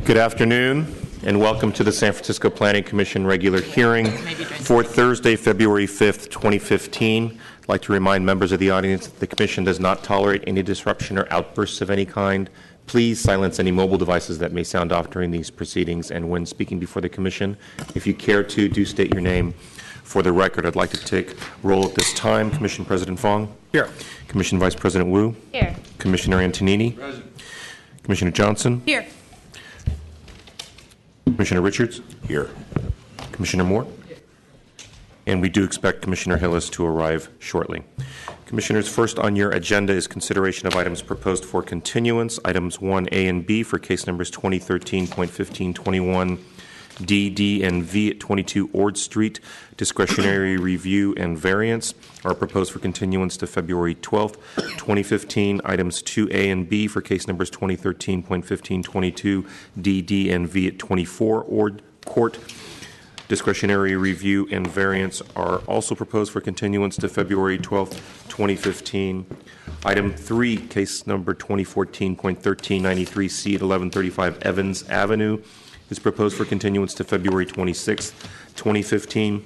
Good afternoon, and welcome to the San Francisco Planning Commission regular hearing for Thursday, February 5th, 2015. I'd like to remind members of the audience that the Commission does not tolerate any disruption or outbursts of any kind. Please silence any mobile devices that may sound off during these proceedings, and when speaking before the Commission, if you care to, do state your name for the record. I'd like to take roll at this time. Commission President Fong. Here. Commission Vice President Wu. Here. Commissioner Antonini. Present. Commissioner Johnson. Here. Commissioner Richards? Here. Commissioner Moore? And we do expect Commissioner Hillis to arrive shortly. Commissioners, first on your agenda is consideration of items proposed for continuance. Items 1A and B for case numbers 2013.1521, D, D, and V at 22 Ord Street. Discretionary review and variance are proposed for continuance to February 12th, 2015. Items 2A and B for case numbers 2013.1522, D, D, and V at 24 Ord Court. Discretionary review and variance are also proposed for continuance to February 12th, 2015. Item 3, case number 2014.1393C at 1135 Evans Avenue is proposed for continuance to February 26th, 2015.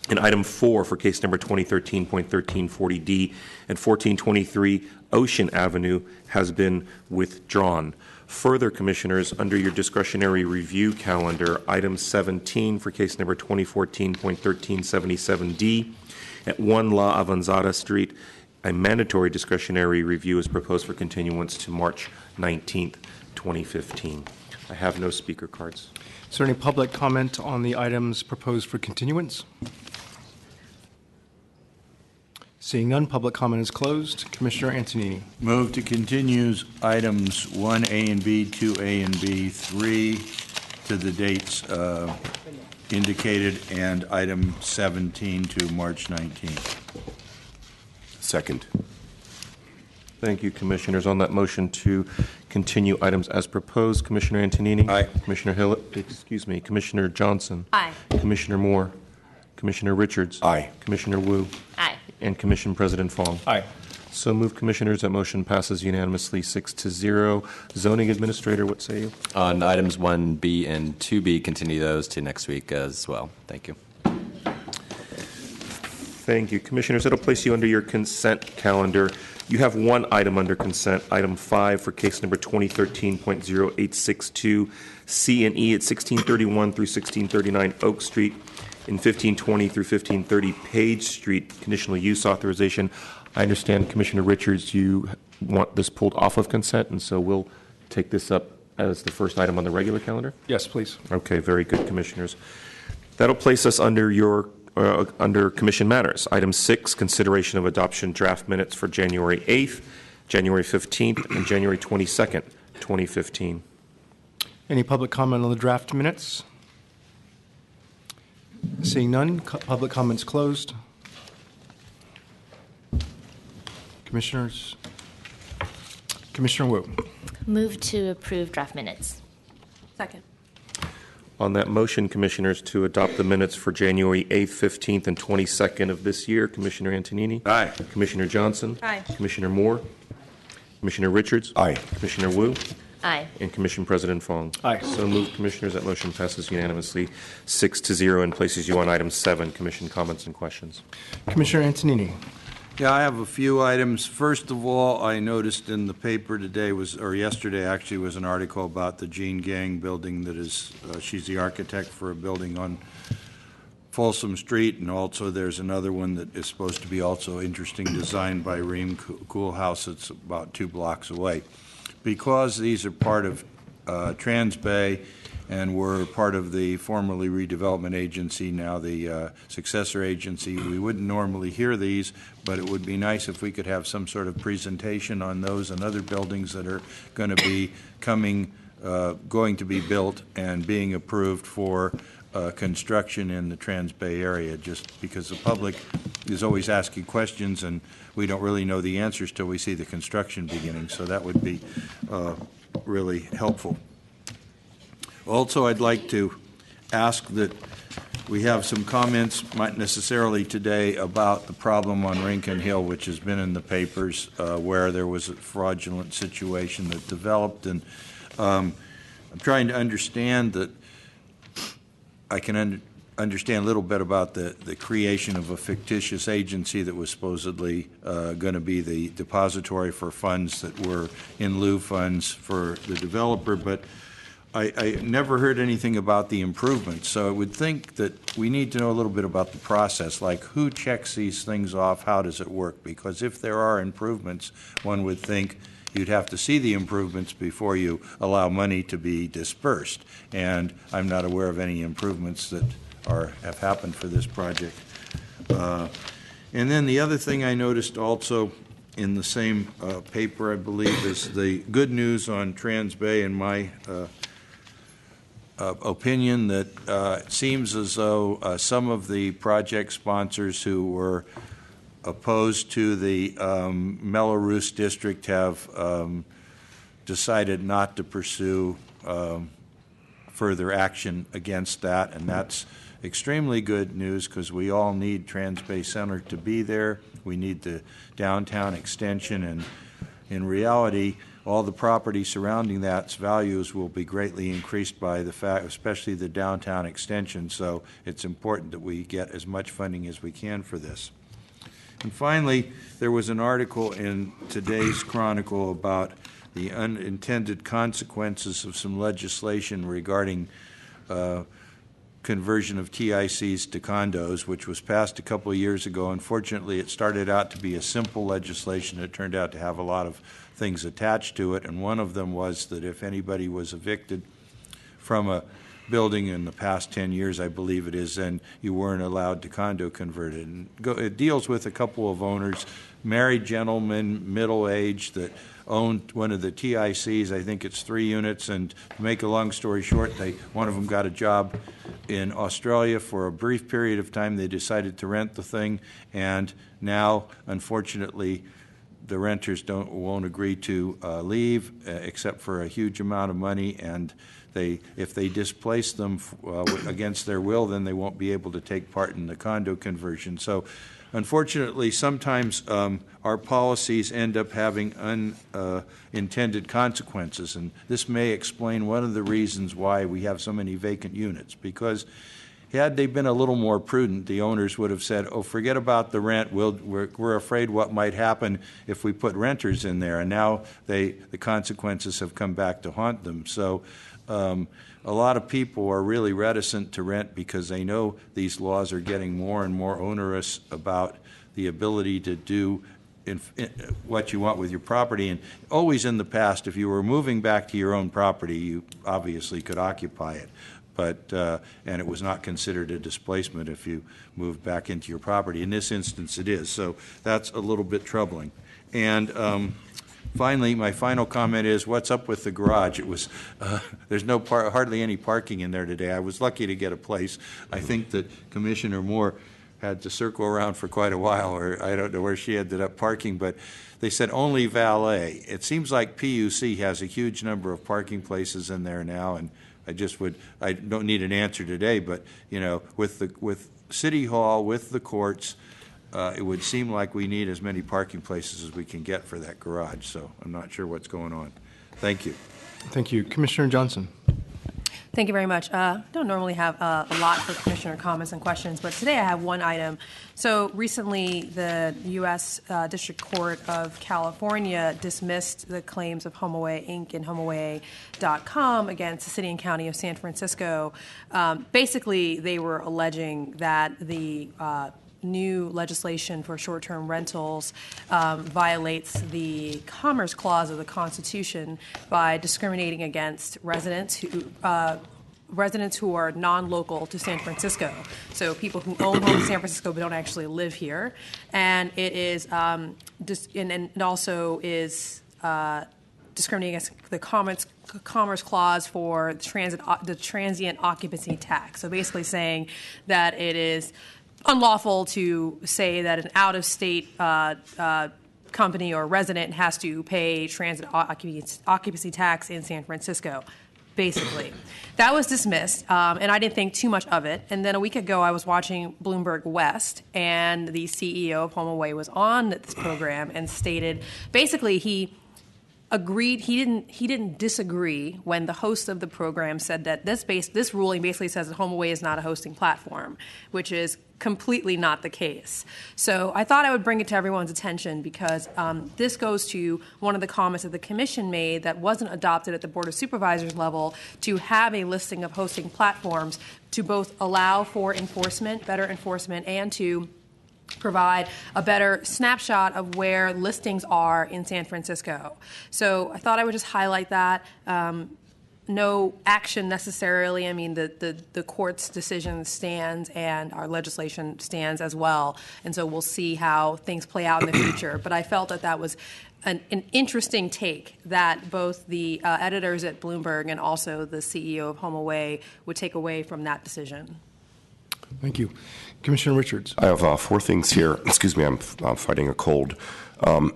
And item 4 for case number 2013.1340D at 1423 Ocean Avenue has been withdrawn. Further, Commissioners, under your discretionary review calendar, item 17 for case number 2014.1377D at 1 La Avanzada Street, a mandatory discretionary review is proposed for continuance to March 19th, 2015. I have no speaker cards. Is there any public comment on the items proposed for continuance? Seeing none, public comment is closed. Commissioner Antonini. Move to continue items 1A and B, 2A and B, 3 to the dates indicated, and item 17 to March 19th. Second. Thank you, Commissioners. On that motion to continue items as proposed, Commissioner Antonini. Aye. Commissioner Hill, Commissioner Johnson. Aye. Commissioner Moore. Commissioner Richards. Aye. Commissioner Wu. Aye. And Commission President Fong. Aye. So move, Commissioners. That motion passes unanimously 6-0. Zoning Administrator, what say you? On items 1B and 2B, continue those to next week as well. Thank you. Thank you. Commissioners, that'll place you under your consent calendar. You have one item under consent, item 5 for case number 2013.0862, C and E at 1631 through 1639 Oak Street, in 1520 through 1530 Page Street, conditional use authorization. I understand, Commissioner Richards, you want this pulled off of consent, and so we'll take this up as the first item on the regular calendar? Yes, please. Okay, very good, Commissioners. That'll place us under your under Commission Matters. Item 6, consideration of adoption draft minutes for January 8th, January 15th, and January 22nd, 2015. Any public comment on the draft minutes? Seeing none, public comments closed. Commissioners. Commissioner Wu. Move to approve draft minutes. Second. On that motion, Commissioners, to adopt the minutes for January 8th, 15th, and 22nd of this year, Commissioner Antonini. Aye. Commissioner Johnson. Aye. Commissioner Moore. Commissioner Richards. Aye. Commissioner Wu. Aye. And Commission President Fong. Aye. So moved, Commissioners. That motion passes unanimously 6-0 and places you on item 7, Commission comments and questions. Commissioner Antonini. Yeah, I have a few items. First of all, I noticed in the paper today or yesterday actually, was an article about the Jean Gang building that is, she's the architect for a building on Folsom Street, and also there's another one that is supposed to be also interesting, designed by Reem Coolhouse. It's about 2 blocks away. Because these are part of Transbay and were part of the formerly redevelopment agency, now the successor agency, we wouldn't normally hear these, but it would be nice if we could have some sort of presentation on those and other buildings that are going to be going to be built and being approved for construction in the Transbay area, just because the public is always asking questions and we don't really know the answers till we see the construction beginning. So that would be really helpful. Also, I'd like to ask that We have some comments, not necessarily today, about the problem on Rincon Hill, which has been in the papers, where there was a fraudulent situation that developed. And I'm trying to understand that I can understand a little bit about the creation of a fictitious agency that was supposedly going to be the depository for funds that were in lieu funds for the developer, but I never heard anything about the improvements. So I would think that we need to know a little bit about the process, like who checks these things off, how does it work? Because if there are improvements, one would think you'd have to see the improvements before you allow money to be dispersed. And I'm not aware of any improvements that have happened for this project. And then the other thing I noticed also in the same paper, I believe, is the good news on Trans Bay, in my opinion, that it seems as though some of the project sponsors who were opposed to the Mello-Roos district have decided not to pursue further action against that, and that's extremely good news because we all need Trans Bay Center to be there. We need the downtown extension, and in reality, all the property surrounding that's values will be greatly increased by the fact, especially the downtown extension. So it's important that we get as much funding as we can for this. And finally, there was an article in today's Chronicle about the unintended consequences of some legislation regarding conversion of TICs to condos, which was passed a couple of years ago. Unfortunately, it started out to be a simple legislation. It turned out to have a lot of things attached to it, and one of them was that if anybody was evicted from a building in the past 10 years, I believe it is, then you weren't allowed to condo convert it. And it deals with a couple of owners, married gentlemen, middle-aged, that owned one of the TICs. I think it's 3 units, and to make a long story short, one of them got a job in Australia for a brief period of time. They decided to rent the thing, and now, unfortunately, the renters won't agree to leave except for a huge amount of money, and if they displace them against their will, then they won't be able to take part in the condo conversion. So unfortunately, sometimes our policies end up having unintended consequences, and this may explain one of the reasons why we have so many vacant units, because had they been a little more prudent, the owners would have said, oh, forget about the rent. We're afraid what might happen if we put renters in there. And now the consequences have come back to haunt them. So a lot of people are really reticent to rent because they know these laws are getting more and more onerous about the ability to do what you want with your property. And always in the past, if you were moving back to your own property, you obviously could occupy it. But and it was not considered a displacement if you moved back into your property. In this instance, it is. So that's a little bit troubling. And finally, my final comment is, what's up with the garage? It was there's hardly any parking in there today. I was lucky to get a place. I think that Commissioner Moore had to circle around for quite a while, or I don't know where she ended up parking, but they said only valet. It seems like PUC has a huge number of parking places in there now, and I don't need an answer today, but with City Hall, with the courts, it would seem like we need as many parking places as we can get for that garage. So I'm not sure what's going on. Thank you. Thank you. Commissioner Johnson. Thank you very much. I don't normally have a lot for Commissioner comments and questions, but today I have one item. So recently, the U.S. District Court of California dismissed the claims of HomeAway Inc. and HomeAway.com against the City and County of San Francisco. Basically, they were alleging that the new legislation for short-term rentals violates the Commerce Clause of the Constitution by discriminating against residents who are non-local to San Francisco, so people who own homes in San Francisco but don't actually live here. And it is and it also is discriminating against the Commerce Clause for the transient occupancy tax. So basically saying that it is unlawful to say that an out-of-state company or resident has to pay transit occupancy tax in San Francisco. basically. That was dismissed, and I didn't think too much of it. And then a week ago, I was watching Bloomberg West, and the CEO of HomeAway was on this program and stated, basically, he agreed. He didn't disagree when the host of the program said that this ruling basically says that HomeAway is not a hosting platform, which is completely not the case. So I thought I would bring it to everyone's attention because this goes to one of the comments that the Commission made that wasn't adopted at the Board of Supervisors level to have a listing of hosting platforms to both allow for enforcement, better enforcement, and to provide a better snapshot of where listings are in San Francisco. So I thought I would just highlight that. No action necessarily. I mean, the court's decision stands and our legislation stands as well. And so we'll see how things play out in the future. But I felt that was an interesting take that both the editors at Bloomberg and also the CEO of HomeAway would take away from that decision. Thank you. Commissioner Richards. I have 4 things here. Excuse me, I'm fighting a cold. I'll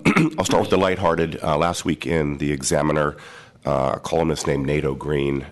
start with the lighthearted. Last week in The Examiner, a columnist named Nato Green,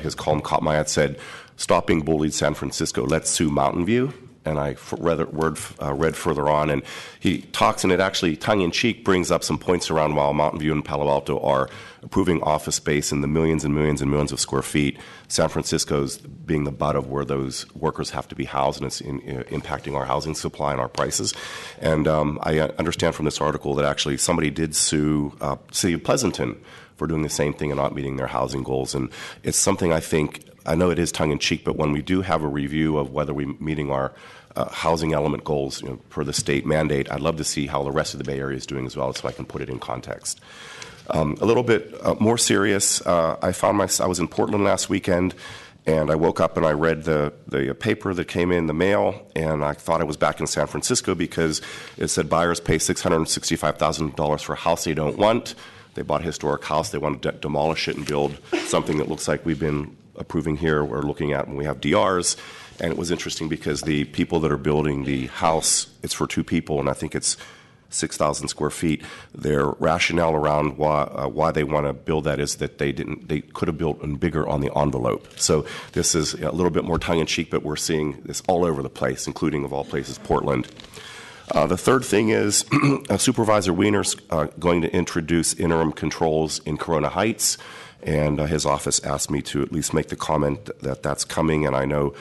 his column caught my eye. It said, "Stop being bullied, San Francisco. Let's sue Mountain View." And I read further on, and he talks, and it actually, tongue-in-cheek, brings up some points around while Mountain View and Palo Alto are approving office space in the millions and millions and millions of square feet. San Francisco's being the butt of where those workers have to be housed, and it's impacting our housing supply and our prices. And I understand from this article that actually somebody did sue City of Pleasanton for doing the same thing and not meeting their housing goals. And it's something I know it is tongue-in-cheek, but when we do have a review of whether we're meeting our housing element goals per the state mandate, I'd love to see how the rest of the Bay Area is doing as well so I can put it in context. A little bit more serious, I was in Portland last weekend, and I woke up and I read the paper that came in the mail, and I thought I was back in San Francisco because it said buyers pay $665,000 for a house they don't want. They bought a historic house. They want to demolish it and build something that looks like we've been approving here or looking at when we have DRs. And it was interesting because the people that are building the house, it's for 2 people, and I think it's 6,000 square feet. Their rationale around why they want to build that is that they could have built bigger on the envelope. So this is a little bit more tongue-in-cheek, but we're seeing this all over the place, including, of all places, Portland. The third thing is Supervisor Wiener's going to introduce interim controls in Corona Heights, and his office asked me to at least make the comment that that's coming, and I know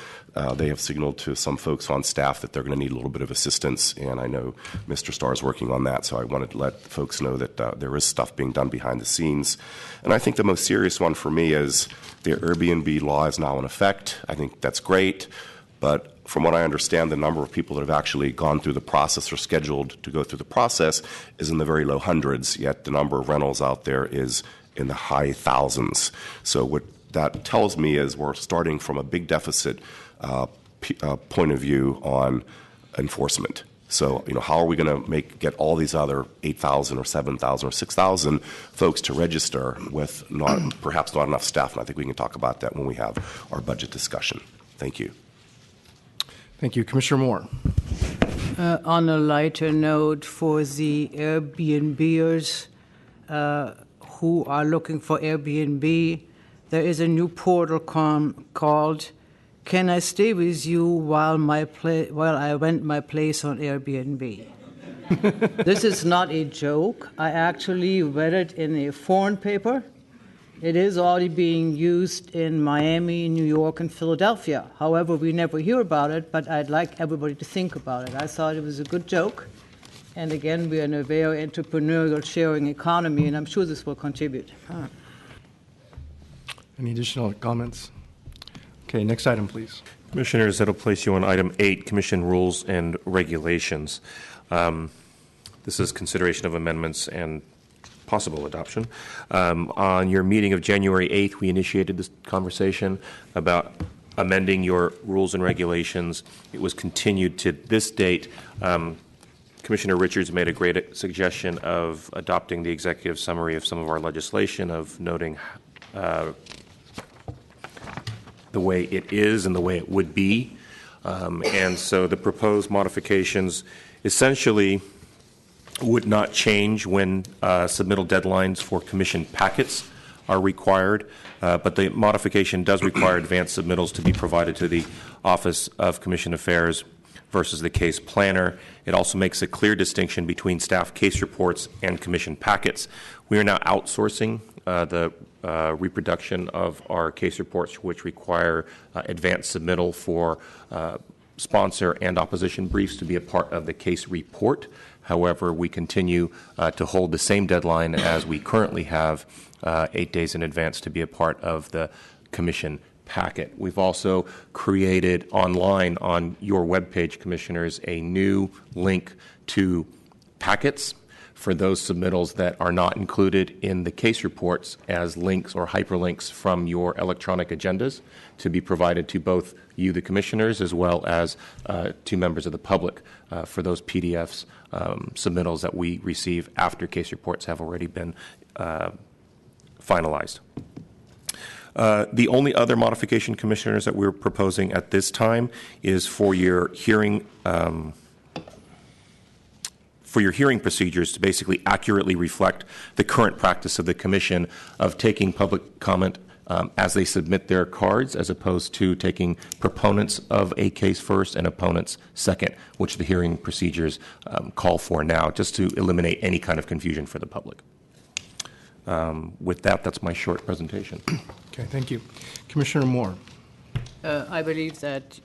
they have signaled to some folks on staff that they're going to need a little bit of assistance, and I know Mr. Starr is working on that, so I wanted to let folks know that there is stuff being done behind the scenes. And I think the most serious one for me is the Airbnb law is now in effect. I think that's great, but from what I understand, the number of people that have actually gone through the process or scheduled to go through the process is in the very low hundreds, yet the number of rentals out there is in the high thousands. So what that tells me is we're starting from a big deficit point of view on enforcement. So, how are we going to get all these other 8,000 or 7,000 or 6,000 folks to register with perhaps not enough staff? And I think we can talk about that when we have our budget discussion. Thank you. Thank you. Commissioner Moore. On a lighter note, for the Airbnbers who are looking for Airbnb, there is a new portal called "Can I Stay With You While I Rent My Place on Airbnb?" This is not a joke. I actually read it in a foreign paper. It is already being used in Miami, New York, and Philadelphia. However, we never hear about it, but I'd like everybody to think about it. I thought it was a good joke. And again, we're in a very entrepreneurial sharing economy, and I'm sure this will contribute. Any additional comments? Okay, next item, please. Commissioners, that'll place you on item 8, Commission Rules and Regulations. This is consideration of amendments and possible adoption. On your meeting of January 8th, we initiated this conversation about amending your rules and regulations. It was continued to this date. Commissioner Richards made a great suggestion of adopting the executive summary of some of our legislation, of noting the way it is and the way it would be. And so the proposed modifications essentially would not change when submittal deadlines for commission packets are required, but the modification does require advanced submittals to be provided to the Office of Commission Affairs versus the case planner. It also makes a clear distinction between staff case reports and commission packets. We are now outsourcing the reproduction of our case reports, which require advanced submittal for sponsor and opposition briefs to be a part of the case report. However, we continue to hold the same deadline as we currently have, 8 days in advance, to be a part of the commission packet. We've also created online on your webpage, Commissioners, a new link to packets for those submittals that are not included in the case reports as links or hyperlinks from your electronic agendas to be provided to both you, the Commissioners, as well as to members of the public for those PDFs submittals that we receive after case reports have already been finalized. The only other modification, Commissioners, that we're proposing at this time is for your hearing procedures to basically accurately reflect the current practice of the Commission of taking public comment as they submit their cards, as opposed to taking proponents of a case first and opponents second, which the hearing procedures call for now, just to eliminate any kind of confusion for the public. With that, that's my short presentation. Okay, thank you. Commissioner Moore. I believe that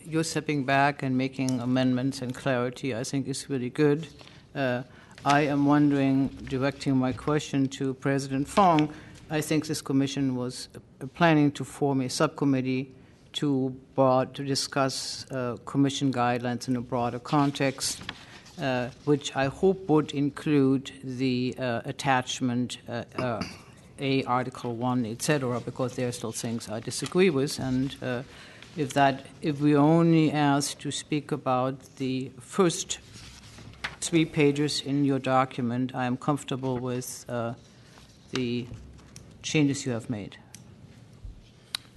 you're stepping back and making amendments and clarity, I think, is really good. I am wondering, directing my question to President Fong, I think this commission was planning to form a subcommittee to discuss commission guidelines in a broader context, which I hope would include the attachment A, Article 1, etc., because there are still things I disagree with. And if we only asked to speak about the first 3 pages in your document, I am comfortable with the changes you have made.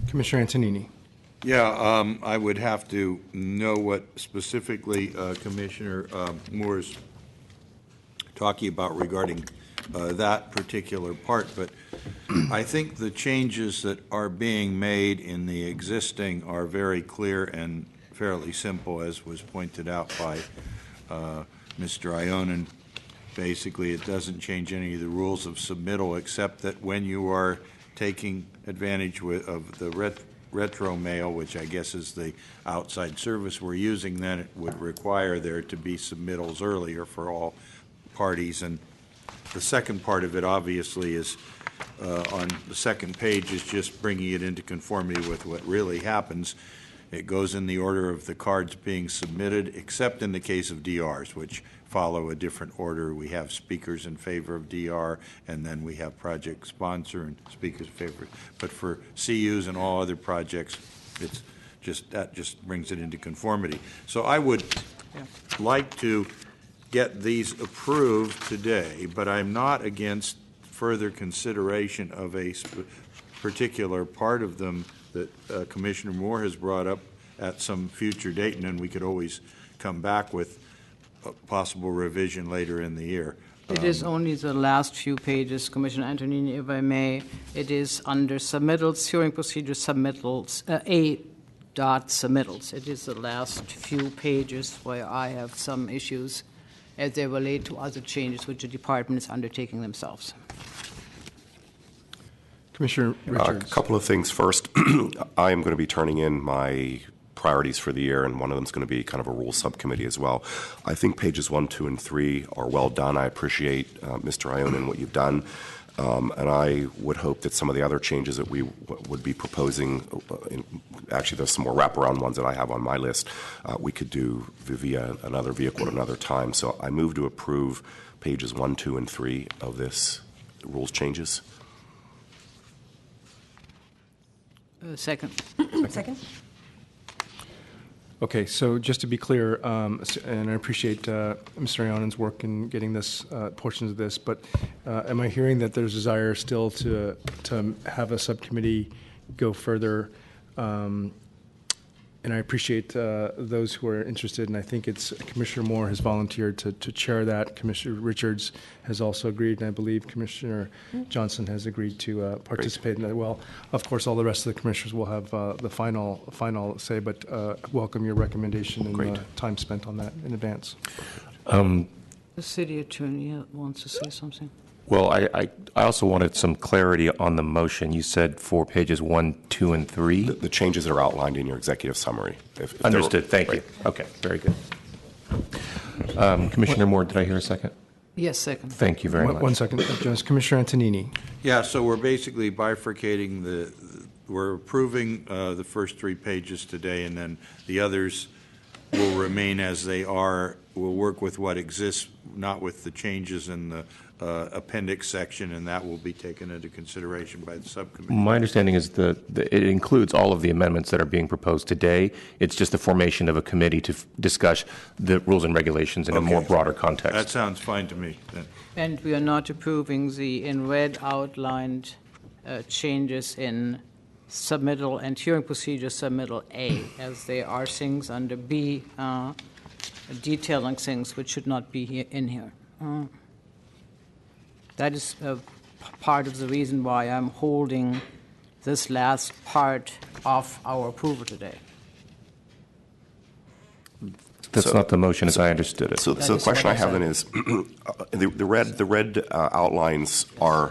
Commissioner Antonini. Yeah, I would have to know what specifically Commissioner Moore is talking about regarding that particular part, but I think the changes that are being made in the existing are very clear and fairly simple, as was pointed out by Mr. Ionin. Basically, it doesn't change any of the rules of submittal, except that when you are taking advantage of the retro mail, which I guess is the outside service we're using, then it would require there to be submittals earlier for all parties. And the second part of it, obviously, is on the second page, is just bringing it into conformity with what really happens. It goes in the order of the cards being submitted, except in the case of DRs, which follow a different order. We have speakers in favor of DR, and then we have project sponsor and speakers in favor. But for CUs and all other projects, it's that just brings it into conformity. So I would like to get these approved today, but I'm not against further consideration of a particular part of them that Commissioner Moore has brought up at some future date, and then we could always come back with a possible revision later in the year. It is only the last few pages, Commissioner Antonini, if I may. It is under submittals, hearing procedure submittals, submittals. It is the last few pages where I have some issues as they relate to other changes which the department is undertaking themselves. Commissioner Richards. A couple of things. First, I am going to be turning in my priorities for the year, and one of them is going to be kind of a rules subcommittee as well. I think pages 1, 2, and 3 are well done. I appreciate, Mr. Ionin, what you've done. And I would hope that some of the other changes that we would be proposing, actually there's some more wraparound ones that I have on my list, we could do via another vehicle at another time. So I move to approve pages 1, 2, and 3 of this rules changes. Second. Second? Okay, so just to be clear, and I appreciate Mr. Ionin's work in getting this portions of this, but am I hearing that there's desire still to have a subcommittee go further and and I appreciate those who are interested, and I think it's Commissioner Moore has volunteered to chair that. Commissioner Richards has also agreed, and I believe Commissioner Johnson has agreed to participate in that. Well, of course, all the rest of the commissioners will have the final say, but welcome your recommendation and time spent on that in advance. The city attorney wants to say something. Well, I also wanted some clarity on the motion. You said for pages 1, 2, and 3. The changes that are outlined in your executive summary. If there were- Understood. Thank you. Okay, very good. Commissioner Moore, did I hear a second? Yes, second. Thank you very much. One second, Jones. Commissioner Antonini. Yeah, so we're basically bifurcating we're approving the first 3 pages today, and then the others will remain as they are. We'll work with what exists, not with the changes in the appendix section, and that will be taken into consideration by the subcommittee. My understanding is that it includes all of the amendments that are being proposed today. It's just the formation of a committee to discuss the rules and regulations in a more broader context. That sounds fine to me, then. And we are not approving the in red outlined changes in submittal and hearing procedure submittal A, as there are things under B detailing things which should not be in here. That is part of the reason why I'm holding this last part of our approval today. That's not the motion as I understood it. So the question I have then is, the red outlines are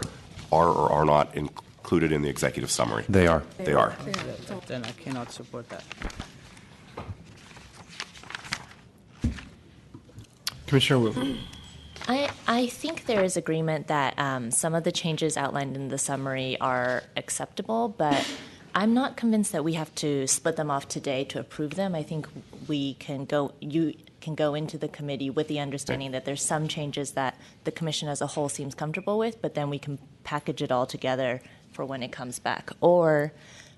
or are not included in the executive summary? They are. They are. Then I cannot support that. Commissioner Wu. I think there is agreement that some of the changes outlined in the summary are acceptable, but I'm not convinced that we have to split them off today to approve them. I think you can go into the committee with the understanding that there's some changes that the commission as a whole seems comfortable with, but then we can package it all together for when it comes back. Or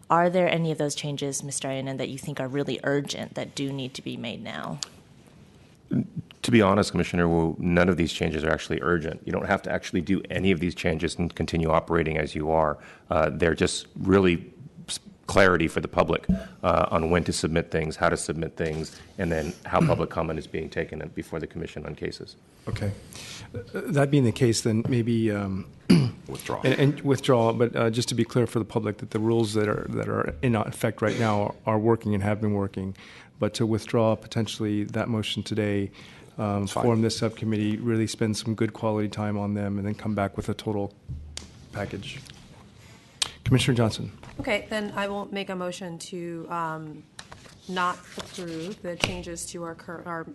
are there any of those changes, Mr. Ayonen, that you think are really urgent that do need to be made now? To be honest, Commissioner Wu, none of these changes are actually urgent. You don't have to actually do any of these changes and continue operating as you are. They're just really clarity for the public on when to submit things, how to submit things, and then how public comment is being taken before the commission on cases. Okay. That being the case, then maybe Withdraw. and withdraw. But just to be clear for the public, that the rules that are in effect right now are working and have been working. But to withdraw potentially that motion today, form this subcommittee, really spend some good quality time on them, and then come back with a total package. Commissioner Johnson. Okay, then I will make a motion to not approve the changes to our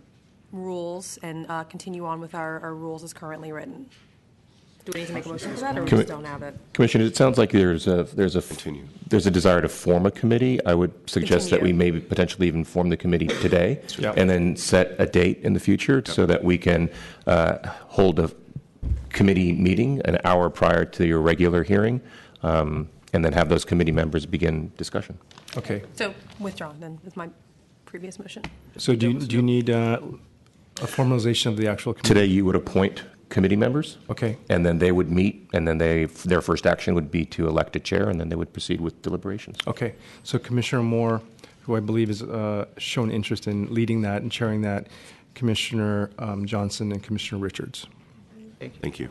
rules and continue on with our rules as currently written. Do we need to make a motion for that, or we just don't have it? Commissioner, it sounds like there's a desire to form a committee. I would suggest that we maybe potentially even form the committee today, and then set a date in the future so that we can hold a committee meeting an hour prior to your regular hearing, and then have those committee members begin discussion. Okay. So withdraw then with my previous motion. So do you need a formalization of the actual committee? Today, you would appoint committee members. Okay. And then they would meet, and then their first action would be to elect a chair, and then they would proceed with deliberations. Okay. So Commissioner Moore, who I believe has shown interest in leading that and chairing that, Commissioner Johnson and Commissioner Richards. Thank you.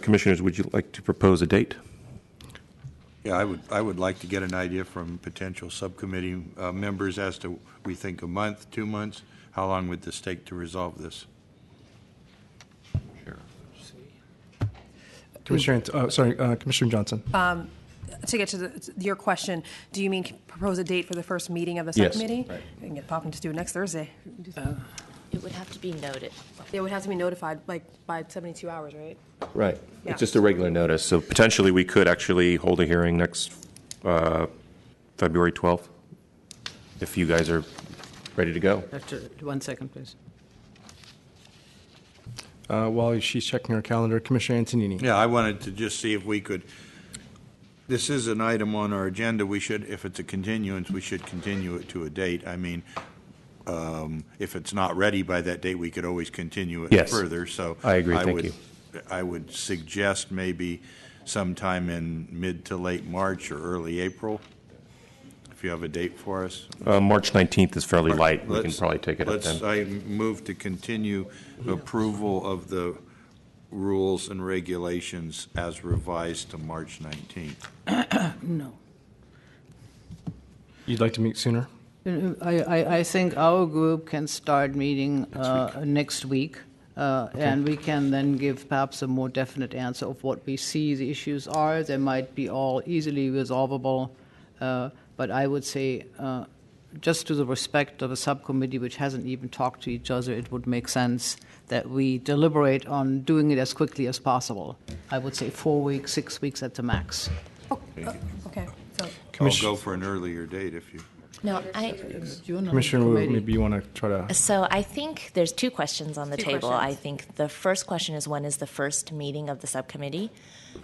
Commissioners, would you like to propose a date? Yeah, I would like to get an idea from potential subcommittee members as to, we think, a month, 2 months. How long would this take to resolve this? Commissioner Johnson. To get to your question, do you mean propose a date for the first meeting of the Yes. subcommittee? We can get Pop and just do it next Thursday. It would have to be noted. It would have to be notified like by 72 hours, right? Right. Yeah. It's just a regular notice. So potentially, we could actually hold a hearing next February 12th, if you guys are ready to go. After 1 second, please. While she's checking her calendar, Commissioner Antonini. Yeah, I wanted to just see if we could, this is an item on our agenda, we should, if it's a continuance, we should continue it to a date. I mean, if it's not ready by that date, we could always continue it Yes. further, so. I agree. Thank you. I would suggest maybe sometime in mid to late March or early April, if you have a date for us. March 19th is fairly light. We can probably take it up then. I move to continue approval of the rules and regulations as revised to March 19th. No. You'd like to meet sooner? I think our group can start meeting next week, and we can then give perhaps a more definite answer of what we see the issues are. They might be all easily resolvable, but I would say, just to the respect of a subcommittee which hasn't even talked to each other, it would make sense that we deliberate on doing it as quickly as possible. I would say 4 weeks, 6 weeks at the max. Okay, so I'll go for an earlier date if you... No, You're not Commissioner on the Wu, committee. maybe you want to try to... So I think there's two questions on the Two table. questions. I think the first question is when is the first meeting of the subcommittee?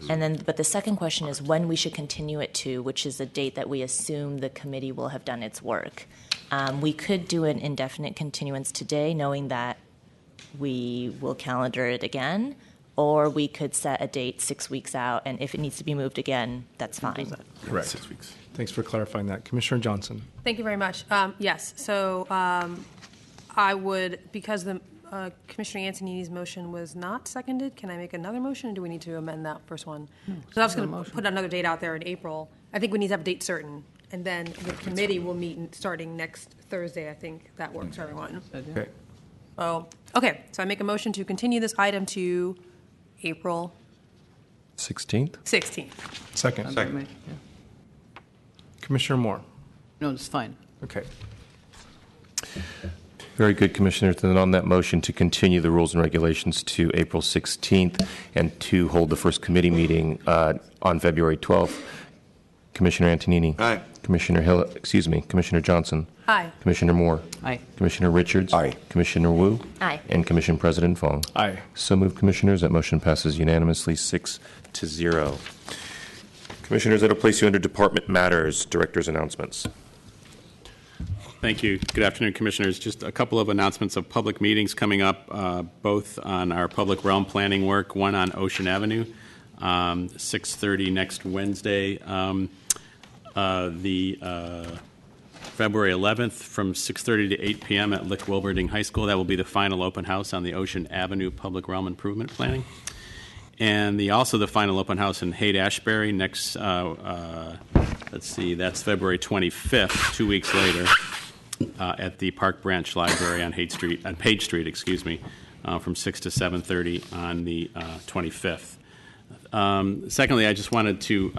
And then, but the second question is when we should continue it to, which is the date that we assume the committee will have done its work. We could do an indefinite continuance today, knowing that we will calendar it again, or we could set a date 6 weeks out, and if it needs to be moved again, that's fine. Correct. 6 weeks. Thanks for clarifying that. Commissioner Johnson. thank you very much. Yes, so I would, because the Commissioner Antonini's motion was not seconded, can I make another motion, or do we need to amend that first one? Because I was going to put another date out there in April. I think we need to have a date certain, and then the committee will meet starting next Thursday. I think that works for everyone. Okay. Oh, okay, so I make a motion to continue this item to April 16th? 16th. Second. Second. Yeah. Commissioner Moore. No, it's fine. Okay. Very good, Commissioners. And on that motion to continue the rules and regulations to April 16th and to hold the first committee meeting on February 12th, Commissioner Antonini. Aye. Commissioner Johnson. Aye. Commissioner Moore. Aye. Commissioner Richards. Aye. Commissioner Wu. Aye. And Commission President Fong. Aye. So moved, Commissioners. That motion passes unanimously 6-0. Commissioners, that'll place you under Department Matters, Director's Announcements. Thank you. Good afternoon, Commissioners. Just a couple of announcements of public meetings coming up, both on our public realm planning work, one on Ocean Avenue, 6:30 next Wednesday. The February 11th from 6:30 to 8 p.m. at Lick Wilberding High School. That will be the final open house on the Ocean Avenue Public Realm Improvement Planning. And also the final open house in Haight-Ashbury next, let's see, that's February 25th, 2 weeks later, at the Park Branch Library on Page Street, from 6 to 7:30 on the 25th. Secondly, I just wanted to,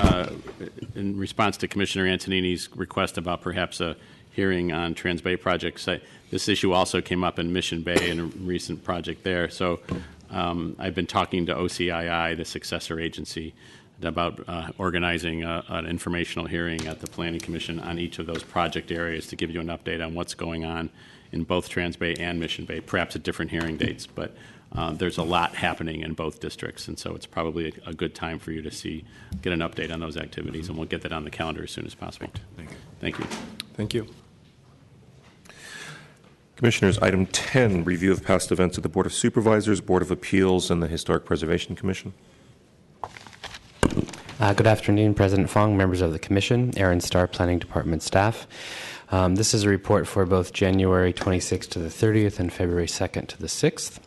in response to Commissioner Antonini's request about perhaps a hearing on Trans-Bay projects, this issue also came up in Mission Bay in a recent project there. So I've been talking to OCII, the successor agency, about organizing an informational hearing at the Planning Commission on each of those project areas to give you an update on what's going on in both Trans-Bay and Mission Bay, perhaps at different hearing dates. But there's a lot happening in both districts, and so it's probably a good time for you to get an update on those activities, and we'll get that on the calendar as soon as possible. Thank you. Thank you. Commissioners, item 10, review of past events of the Board of Supervisors, Board of Appeals, and the Historic Preservation Commission. Good afternoon, President Fong, members of the Commission, Aaron Starr, Planning Department staff. This is a report for both January 26th to the 30th and February 2nd to the 6th.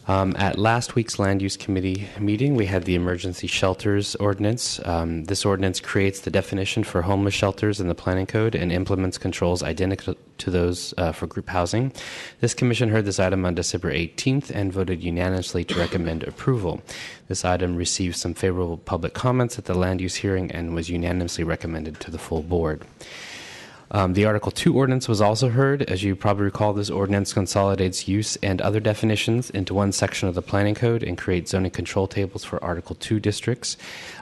At last week's Land Use Committee meeting, we had the Emergency Shelters Ordinance. This ordinance creates the definition for homeless shelters in the Planning Code and implements controls identical to those for group housing. This commission heard this item on December 18th and voted unanimously to recommend approval. This item received some favorable public comments at the land use hearing and was unanimously recommended to the full board. The Article 2 ordinance was also heard. As you probably recall, this ordinance consolidates use and other definitions into one section of the Planning Code and creates zoning control tables for Article 2 districts.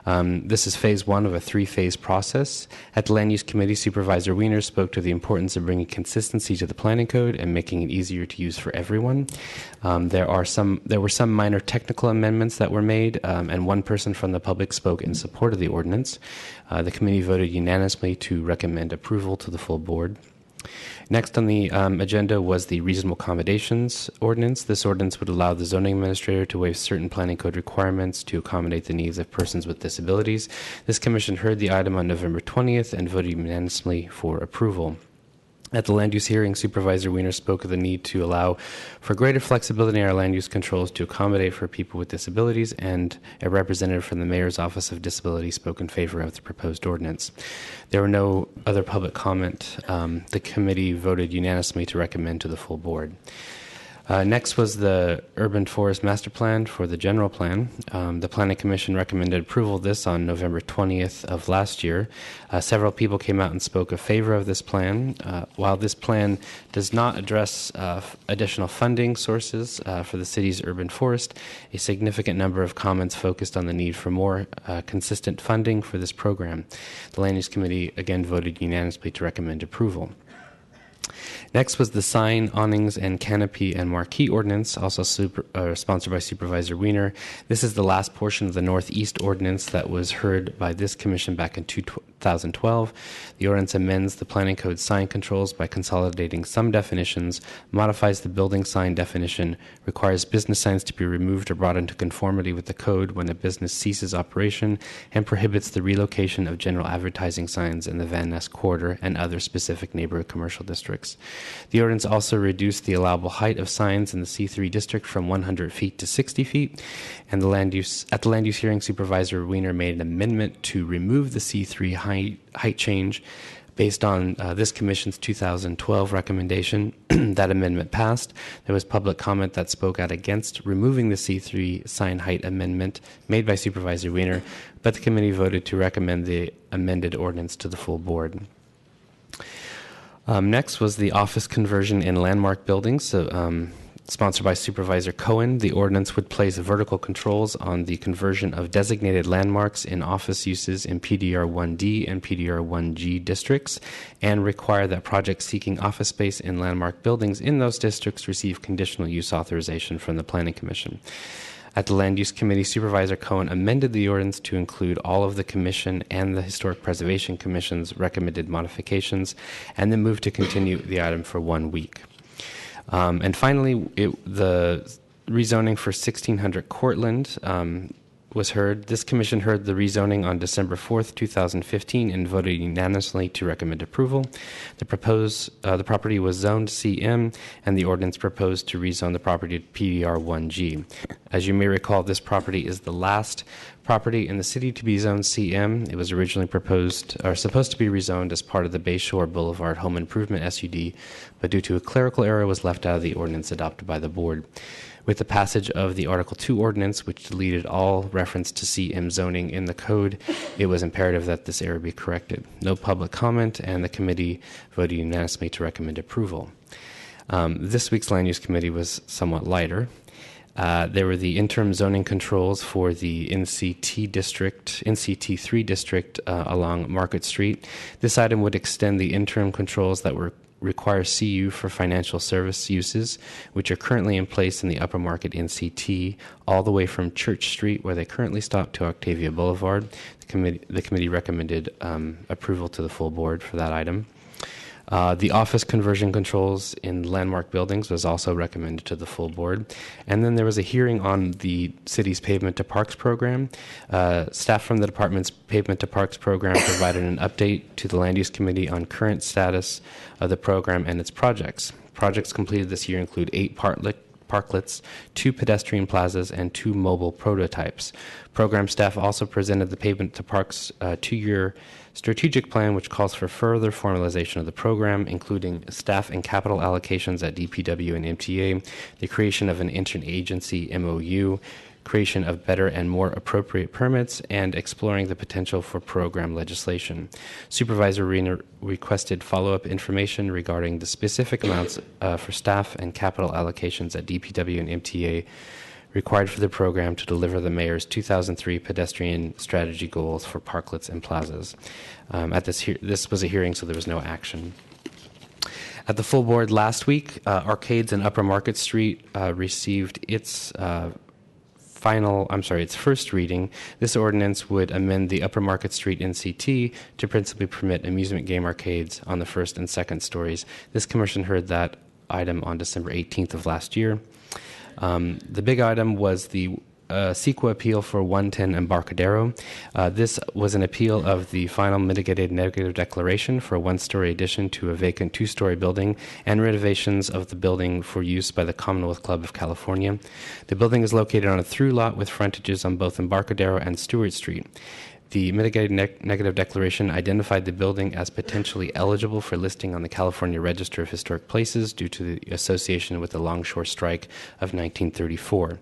This is phase one of a three-phase process. At the Land Use Committee, Supervisor Wiener spoke to the importance of bringing consistency to the Planning Code and making it easier to use for everyone. There were some minor technical amendments that were made, and one person from the public spoke in support of the ordinance. The committee voted unanimously to recommend approval to the full board. Next on the agenda was the reasonable accommodations ordinance. This ordinance would allow the zoning administrator to waive certain planning code requirements to accommodate the needs of persons with disabilities. This commission heard the item on November 20th and voted unanimously for approval. At the land use hearing, Supervisor Wiener spoke of the need to allow for greater flexibility in our land use controls to accommodate for people with disabilities, and a representative from the Mayor's Office of Disability spoke in favor of the proposed ordinance. There were no other public comment. The committee voted unanimously to recommend to the full board. Next was the Urban Forest Master Plan for the general plan. The Planning Commission recommended approval of this on November 20th of last year. Several people came out and spoke in favor of this plan. While this plan does not address additional funding sources for the city's urban forest, a significant number of comments focused on the need for more consistent funding for this program. The Land Use Committee again voted unanimously to recommend approval. Next was the sign, awnings, and canopy and marquee ordinance, also sponsored by Supervisor Wiener. This is the last portion of the Northeast ordinance that was heard by this commission back in 2012. The ordinance amends the planning code sign controls by consolidating some definitions, modifies the building sign definition, requires business signs to be removed or brought into conformity with the code when a business ceases operation, and prohibits the relocation of general advertising signs in the Van Ness corridor and other specific neighborhood commercial districts. The ordinance also reduced the allowable height of signs in the C3 district from 100 feet to 60 feet, and at the land use hearing, Supervisor Wiener made an amendment to remove the C3 height change based on this commission's 2012 recommendation. That amendment passed. There was public comment that spoke out against removing the C3 sign height amendment made by Supervisor Wiener, but the committee voted to recommend the amended ordinance to the full board. Next was the office conversion in landmark buildings. Sponsored by Supervisor Cohen, the ordinance would place vertical controls on the conversion of designated landmarks in office uses in PDR 1D and PDR 1G districts, and require that projects seeking office space in landmark buildings in those districts receive conditional use authorization from the Planning Commission. At the Land Use Committee, Supervisor Cohen amended the ordinance to include all of the Commission and the Historic Preservation Commission's recommended modifications, and then moved to continue the item for 1 week. And finally, the rezoning for 1600 Cortlandt was heard. This commission heard the rezoning on December 4th, 2015, and voted unanimously to recommend approval. The property was zoned CM, and the ordinance proposed to rezone the property to PDR 1G. As you may recall, this property is the last property in the city to be zoned CM. It was originally supposed to be rezoned as part of the Bayshore Boulevard Home Improvement SUD, but due to a clerical error was left out of the ordinance adopted by the board. With the passage of the Article 2 ordinance, which deleted all reference to CM zoning in the code, it was imperative that this error be corrected. No public comment, and the committee voted unanimously to recommend approval. This week's Land Use Committee was somewhat lighter. There were the interim zoning controls for the NCT3 district along Market Street. This item would extend the interim controls that require CU for financial service uses, which are currently in place in the Upper Market NCT, all the way from Church Street, where they currently stop, to Octavia Boulevard. The committee recommended approval to the full board for that item. The office conversion controls in landmark buildings was also recommended to the full board. And then there was a hearing on the city's Pavement to Parks program. Staff from the department's Pavement to Parks program provided an update to the Land Use Committee on current status of the program and its projects. Projects completed this year include 8 parklets, 2 pedestrian plazas, and 2 mobile prototypes. Program staff also presented the Pavement to Parks 2-year strategic plan, which calls for further formalization of the program, including staff and capital allocations at DPW and MTA, the creation of an interagency MOU, creation of better and more appropriate permits, and exploring the potential for program legislation. Supervisor Wiener requested follow-up information regarding the specific amounts for staff and capital allocations at DPW and MTA required for the program to deliver the mayor's 2003 pedestrian strategy goals for parklets and plazas. This was a hearing, so there was no action. At the full board last week, Arcades and Upper Market Street received its its first reading, this ordinance would amend the Upper Market Street NCT to principally permit amusement game arcades on the first and second stories. This commission heard that item on December 18th of last year. The big item was the CEQA appeal for 110 Embarcadero. This was an appeal of the final mitigated negative declaration for a one-story addition to a vacant two-story building and renovations of the building for use by the Commonwealth Club of California. The building is located on a through lot with frontages on both Embarcadero and Stewart Street. The mitigated negative declaration identified the building as potentially eligible for listing on the California Register of Historic Places due to the association with the Longshore Strike of 1934.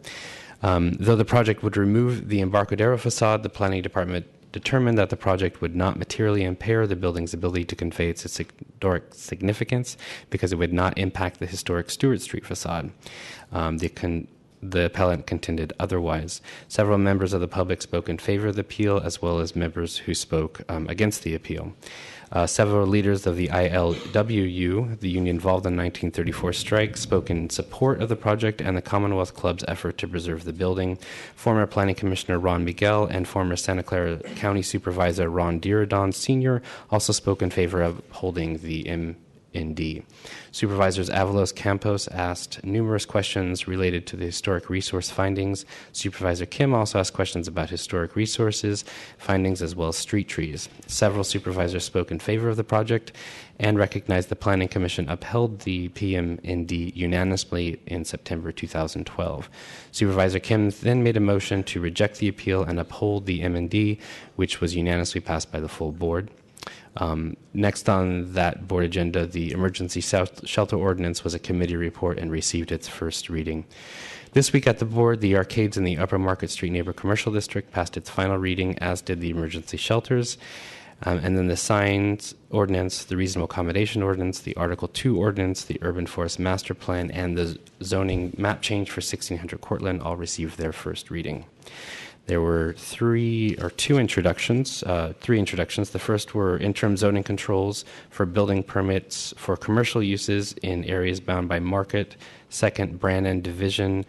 Though the project would remove the Embarcadero facade, the planning department determined that the project would not materially impair the building's ability to convey its historic significance because it would not impact the historic Stewart Street facade. The appellant contended otherwise. Several members of the public spoke in favor of the appeal, as well as members who spoke against the appeal. Several leaders of the ILWU, the union involved in the 1934 strike, spoke in support of the project and the Commonwealth Club's effort to preserve the building. Former Planning Commissioner Ron Miguel and former Santa Clara County Supervisor Ron Diridon Sr. also spoke in favor of holding the MND. Supervisors Avalos Campos asked numerous questions related to the historic resource findings. Supervisor Kim also asked questions about historic resources findings as well as street trees. Several supervisors spoke in favor of the project and recognized the Planning Commission upheld the PMND unanimously in September 2012. Supervisor Kim then made a motion to reject the appeal and uphold the MND, which was unanimously passed by the full board. Next on that board agenda, the emergency shelter ordinance was a committee report and received its first reading. This week at the board, the arcades in the Upper Market Street Neighbor Commercial District passed its final reading, as did the emergency shelters. And then the signs ordinance, the reasonable accommodation ordinance, the Article 2 ordinance, the urban forest master plan, and the zoning map change for 1600 Cortland all received their first reading. There were three introductions. The first were interim zoning controls for building permits for commercial uses in areas bound by Market, 2nd Brannan Division,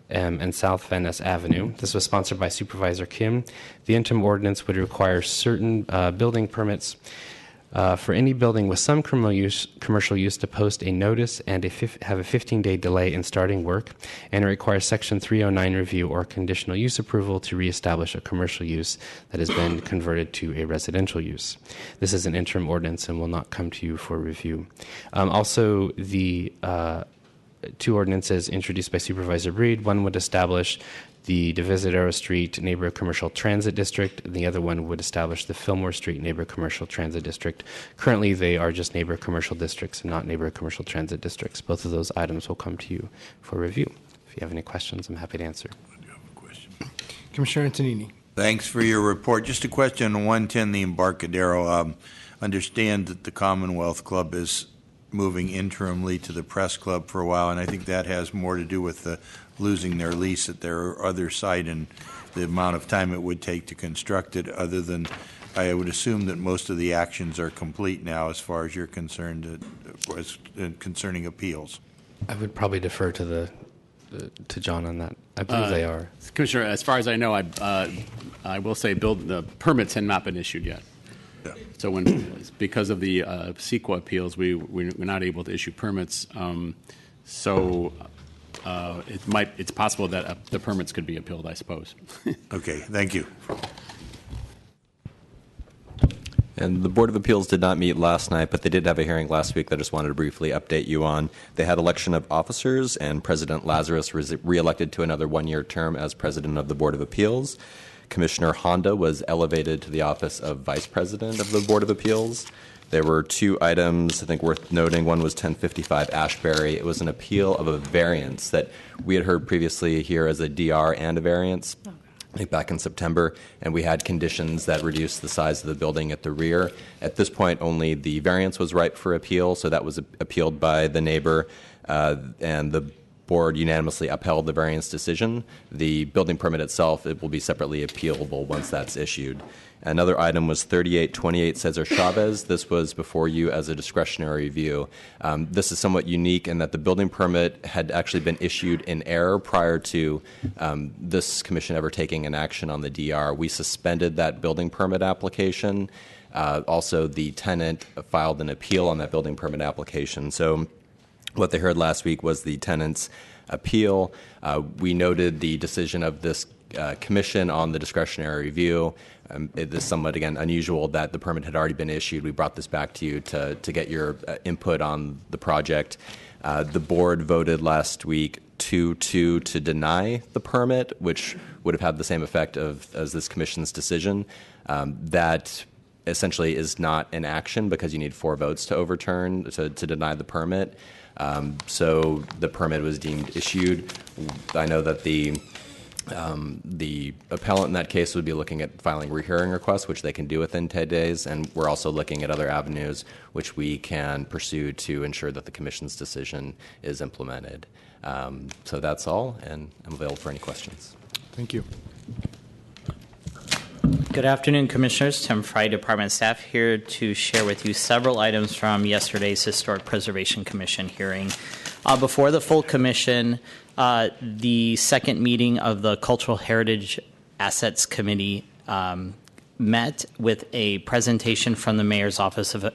and South Van Ness Avenue. This was sponsored by Supervisor Kim. The interim ordinance would require certain building permits for any building with some commercial use to post a notice and have a 15-day delay in starting work, and it requires Section 309 review or conditional use approval to reestablish a commercial use that has been converted to a residential use. This is an interim ordinance and will not come to you for review. Also, the two ordinances introduced by Supervisor Breed. One would establish the Divisadero Street Neighborhood Commercial Transit District, and the other one would establish the Fillmore Street Neighborhood Commercial Transit District. Currently, they are just neighborhood commercial districts and not neighborhood commercial transit districts. Both of those items will come to you for review. If you have any questions, I'm happy to answer. I do have a question. Commissioner Antonini. Thanks for your report. Just a question on 110, the Embarcadero. Understand that the Commonwealth Club is moving interimly to the Press Club for a while, and I think that has more to do with losing their lease at their other site and the amount of time it would take to construct it, other than I would assume that most of the actions are complete now as far as you're concerned concerning appeals. I would probably defer to John on that. I believe they are. Commissioner, as far as I know, I will say the permits had not been issued yet. Yeah. So because of the CEQA appeals, we're not able to issue permits. It's possible that the permits could be appealed, I suppose. Okay, thank you. And the Board of Appeals did not meet last night, but they did have a hearing last week that I just wanted to briefly update you on. They had election of officers, and President Lazarus was reelected to another one-year term as president of the Board of Appeals. Commissioner Honda was elevated to the office of Vice President of the Board of Appeals. There were two items I think worth noting. One was 1055 Ashbury. It was an appeal of a variance that we had heard previously here as a DR and a variance, I think back in September, and we had conditions that reduced the size of the building at the rear. At this point, only the variance was ripe for appeal, so that was appealed by the neighbor, and the board unanimously upheld the variance decision. The building permit itself, it will be separately appealable once that's issued. Another item was 3828 Cesar Chavez. This was before you as a discretionary review. This is somewhat unique in that the building permit had actually been issued in error prior to this commission ever taking an action on the DR. We suspended that building permit application. Also, the tenant filed an appeal on that building permit application. So what they heard last week was the tenant's appeal. We noted the decision of this commission on the discretionary review. It is somewhat, again, unusual that the permit had already been issued. We brought this back to you to get your input on the project. The board voted last week 2-2 to deny the permit, which would have had the same effect as this commission's decision. That essentially is not an action because you need 4 votes to overturn, to deny the permit. So the permit was deemed issued. I know that the appellant in that case would be looking at filing rehearing requests, which they can do within 10 days, and we're also looking at other avenues which we can pursue to ensure that the commission's decision is implemented. So that's all, and I'm available for any questions. Thank you. Good afternoon, Commissioners. Tim Fry, Department staff, here to share with you several items from yesterday's Historic Preservation Commission hearing. Before the full commission, the second meeting of the Cultural Heritage Assets Committee met with a presentation from the Mayor's Office of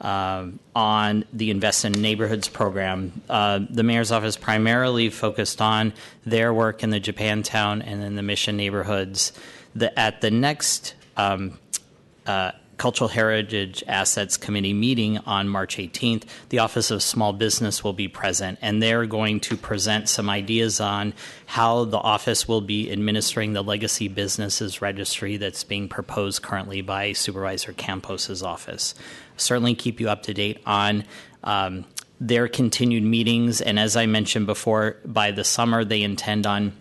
on the Invest in Neighborhoods program. The Mayor's Office primarily focused on their work in the Japantown and in the Mission neighborhoods. At the next Cultural Heritage Assets Committee meeting on March 18th, the Office of Small Business will be present, and they're going to present some ideas on how the office will be administering the Legacy Businesses Registry that's being proposed currently by Supervisor Campos's office. Certainly keep you up to date on their continued meetings, and as I mentioned before, by the summer they intend on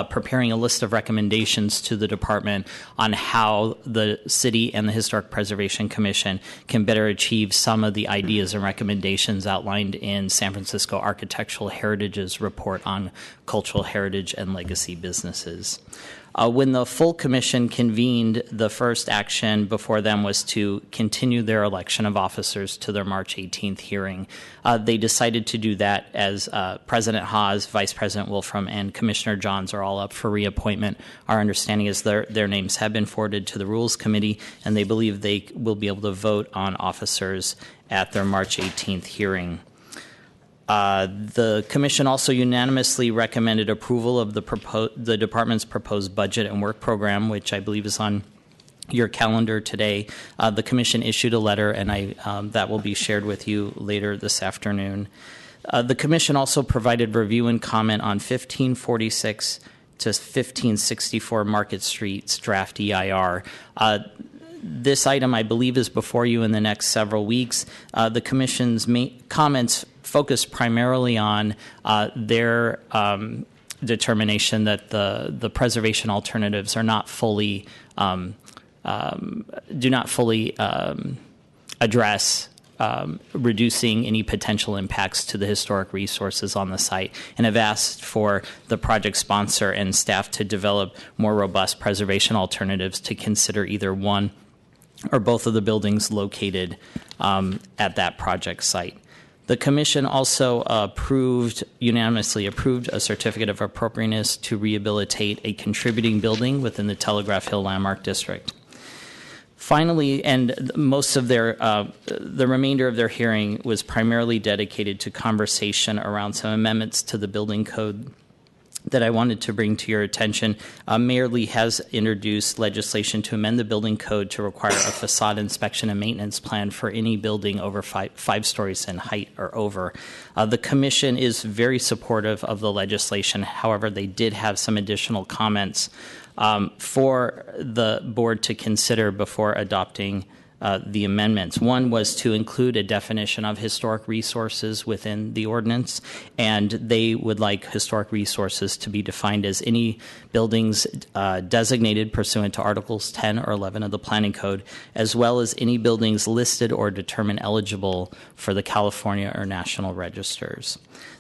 preparing a list of recommendations to the department on how the city and the Historic Preservation Commission can better achieve some of the ideas and recommendations outlined in San Francisco Architectural Heritage's report on cultural heritage and legacy businesses. When the full commission convened, the first action before them was to continue their election of officers to their March 18th hearing. They decided to do that as President Haas, Vice President Wolfram, and Commissioner Johns are all up for reappointment. Our understanding is their names have been forwarded to the Rules Committee, and they believe they will be able to vote on officers at their March 18th hearing. The Commission also unanimously recommended approval of the Department's proposed budget and work program, which I believe is on your calendar today. The Commission issued a letter, and that will be shared with you later this afternoon. The Commission also provided review and comment on 1546 to 1564 Market Street's draft EIR. This item, I believe, is before you in the next several weeks. The Commission's comments focus primarily on their determination that the preservation alternatives are not fully do not fully address reducing any potential impacts to the historic resources on the site, and have asked for the project sponsor and staff to develop more robust preservation alternatives to consider either one or both of the buildings located at that project site. The Commission also unanimously approved a certificate of appropriateness to rehabilitate a contributing building within the Telegraph Hill Landmark District. Finally, and most of the remainder of their hearing was primarily dedicated to conversation around some amendments to the building code that I wanted to bring to your attention. Mayor Lee has introduced legislation to amend the building code to require a facade inspection and maintenance plan for any building over five stories in height or over. The Commission is very supportive of the legislation. However, they did have some additional comments for the board to consider before adopting the amendments. One was to include a definition of historic resources within the ordinance, and they would like historic resources to be defined as any buildings designated pursuant to Articles 10 or 11 of the Planning Code, as well as any buildings listed or determined eligible for the California or national registers.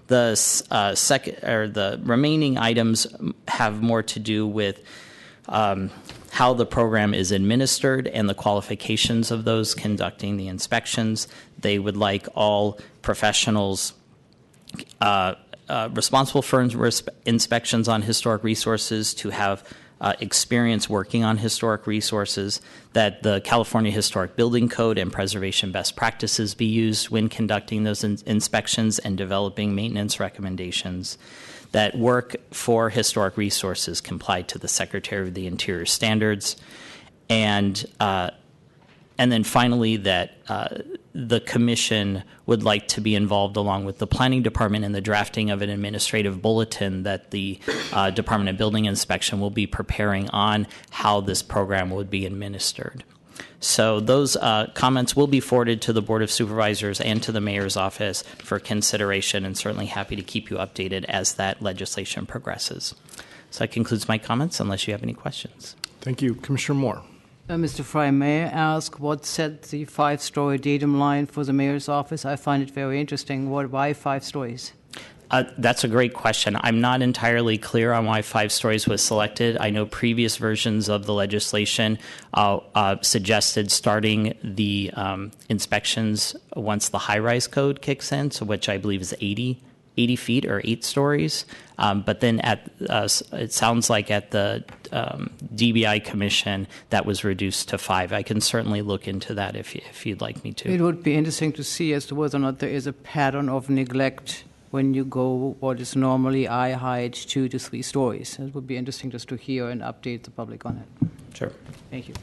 The the remaining items have more to do with how the program is administered and the qualifications of those conducting the inspections. They would like all professionals responsible for inspections on historic resources to have experience working on historic resources, that the California Historic Building Code and preservation best practices be used when conducting those inspections and developing maintenance recommendations, that work for historic resources comply to the Secretary of the Interior standards, and then finally that the Commission would like to be involved along with the Planning Department in the drafting of an administrative bulletin that the Department of Building Inspection will be preparing on how this program would be administered. So those comments will be forwarded to the Board of Supervisors and to the Mayor's office for consideration, and certainly happy to keep you updated as that legislation progresses. So that concludes my comments, unless you have any questions. Thank you. Commissioner Moore. Mr. Fry, may I ask what set the 5-story datum line for the mayor's office? I find it very interesting. Why 5 stories? That's a great question. I'm not entirely clear on why 5 stories was selected. I know previous versions of the legislation suggested starting the inspections once the high-rise code kicks in, so which I believe is 80 feet or 8 stories. But then it sounds like at the DBI Commission that was reduced to 5. I can certainly look into that if you'd like me to. It would be interesting to see as to whether or not there is a pattern of neglect when you go what is normally eye height 2 to 3 stories. It would be interesting just to hear and update the public on it. Sure. Thank you.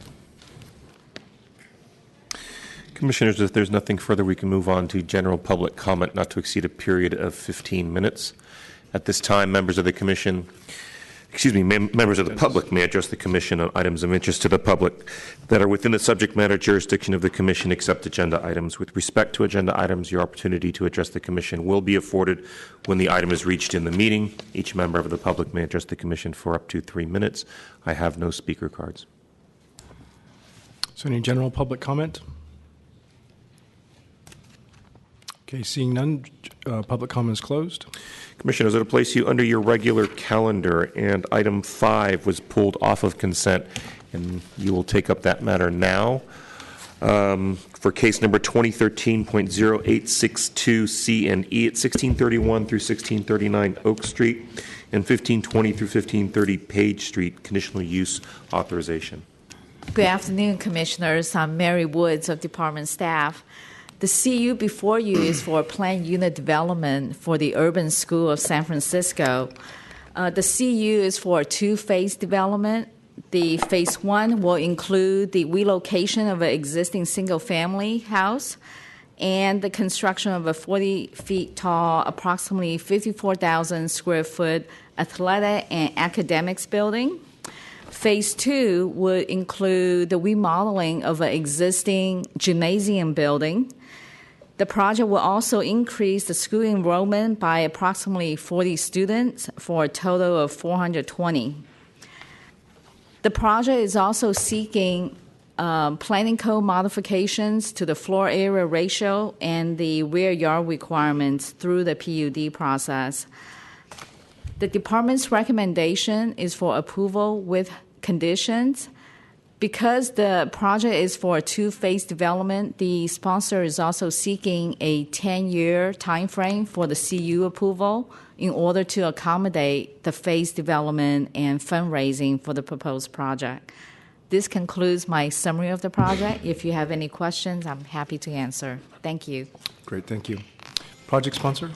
Commissioners, if there's nothing further, we can move on to general public comment not to exceed a period of 15 minutes. At this time, members of the Commission, members of the public may address the Commission on items of interest to the public that are within the subject matter jurisdiction of the Commission, except agenda items. With respect to agenda items, your opportunity to address the Commission will be afforded when the item is reached in the meeting. Each member of the public may address the Commission for up to 3 minutes. I have no speaker cards. So any general public comment? Okay, seeing none, public comment is closed. Commissioners, it'll place you under your regular calendar, and item 5 was pulled off of consent, and you will take up that matter now. For case number 2013.0862C and E at 1631 through 1639 Oak Street and 1520 through 1530 Page Street, conditional use authorization. Good afternoon, Commissioners. I'm Mary Woods of Department staff. The CU before you is for planned unit development for the Urban School of San Francisco. The CU is for a 2-phase development. The phase 1 will include the relocation of an existing single-family house and the construction of a 40 feet tall, approximately 54,000 square foot athletic and academics building. Phase 2 would include the remodeling of an existing gymnasium building. The project will also increase the school enrollment by approximately 40 students for a total of 420. The project is also seeking planning code modifications to the floor area ratio and the rear yard requirements through the PUD process. The department's recommendation is for approval with conditions. Because the project is for a 2-phase development, the sponsor is also seeking a 10-year time frame for the CU approval in order to accommodate the phase development and fundraising for the proposed project. This concludes my summary of the project. If you have any questions, I'm happy to answer. Thank you. Great, thank you. Project sponsor?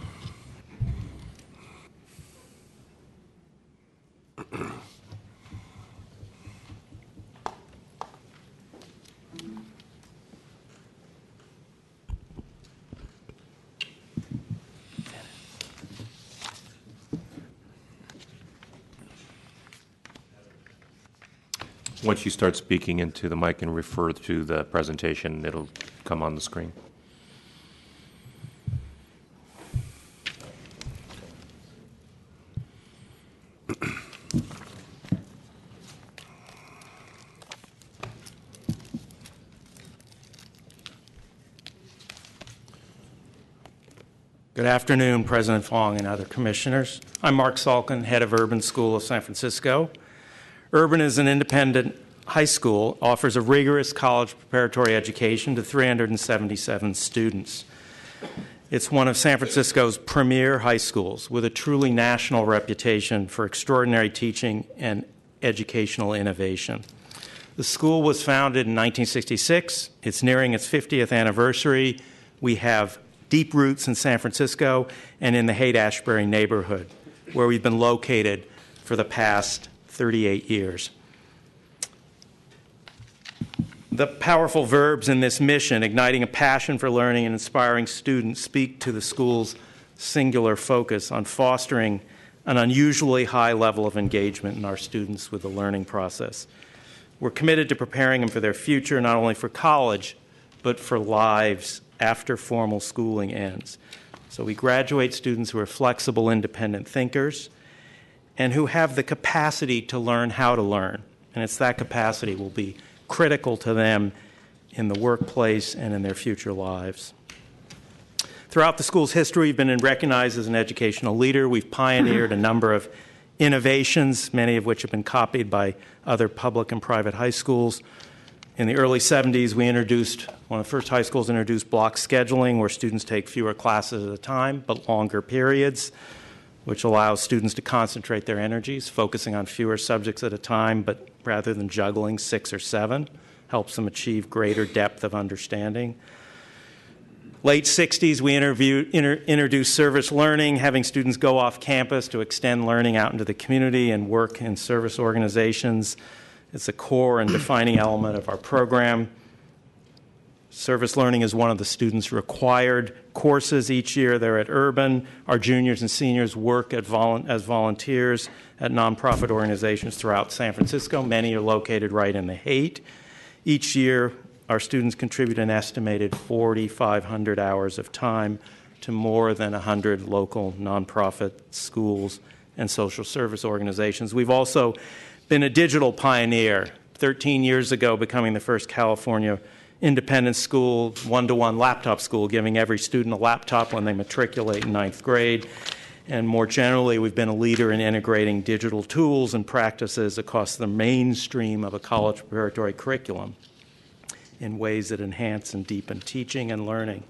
Once you start speaking into the mic and refer to the presentation, it'll come on the screen. Good afternoon, President Fong and other commissioners. I'm Mark Salkin, head of Urban School of San Francisco. Urban is an independent high school, offers a rigorous college preparatory education to 377 students. It's one of San Francisco's premier high schools with a truly national reputation for extraordinary teaching and educational innovation. The school was founded in 1966. It's nearing its 50th anniversary. We have deep roots in San Francisco and in the Haight-Ashbury neighborhood, where we've been located for the past 38 years. The powerful verbs in this mission, igniting a passion for learning and inspiring students, speak to the school's singular focus on fostering an unusually high level of engagement in our students with the learning process. We're committed to preparing them for their future, not only for college, but for lives after formal schooling ends. So we graduate students who are flexible, independent thinkers and who have the capacity to learn how to learn. And it's that capacity will be critical to them in the workplace and in their future lives. Throughout the school's history, we've been recognized as an educational leader. We've pioneered a number of innovations, many of which have been copied by other public and private high schools. In the early 70s, we introduced, one of the first high schools introduced block scheduling, where students take fewer classes at a time, but longer periods, which allows students to concentrate their energies, focusing on fewer subjects at a time, but rather than juggling 6 or 7, helps them achieve greater depth of understanding. Late 60s, we introduced service learning, having students go off campus to extend learning out into the community and work in service organizations. It's a core and defining element of our program. Service learning is one of the students' required courses each year. They're at Urban. Our juniors and seniors work as volunteers at nonprofit organizations throughout San Francisco. Many are located right in the Haight. Each year, our students contribute an estimated 4,500 hours of time to more than 100 local nonprofit schools and social service organizations. We've also been a digital pioneer, 13 years ago becoming the first California independent school, one-to-one laptop school, giving every student a laptop when they matriculate in 9th grade. And more generally, we've been a leader in integrating digital tools and practices across the mainstream of a college preparatory curriculum in ways that enhance and deepen teaching and learning.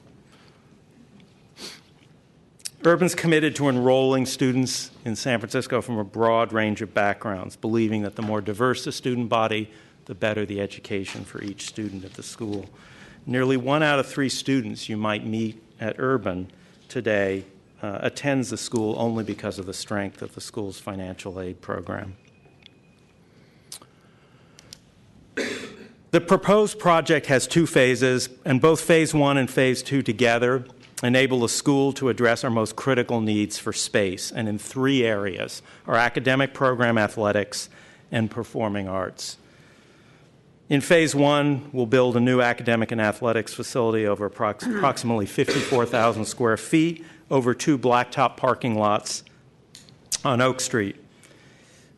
Urban's committed to enrolling students in San Francisco from a broad range of backgrounds, believing that the more diverse the student body, the better the education for each student at the school. Nearly 1 out of 3 students you might meet at Urban today attends the school only because of the strength of the school's financial aid program. The proposed project has 2 phases, and both Phase 1 and Phase 2 together enable the school to address our most critical needs for space, and in 3 areas: our academic program, athletics, and performing arts. In Phase 1, we'll build a new academic and athletics facility over approximately 54,000 square feet over 2 blacktop parking lots on Oak Street.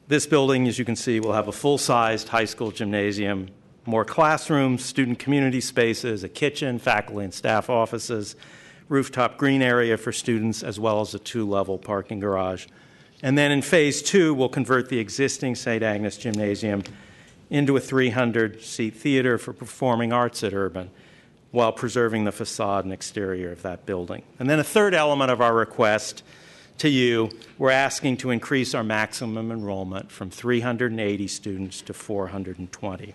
This building, as you can see, will have a full-sized high school gymnasium, more classrooms, student community spaces, a kitchen, faculty and staff offices, rooftop green area for students, as well as a 2-level parking garage. And then in Phase 2, we'll convert the existing St. Agnes Gymnasium into a 300-seat theater for performing arts at Urban, while preserving the facade and exterior of that building. And then a third element of our request to you, we're asking to increase our maximum enrollment from 380 students to 420.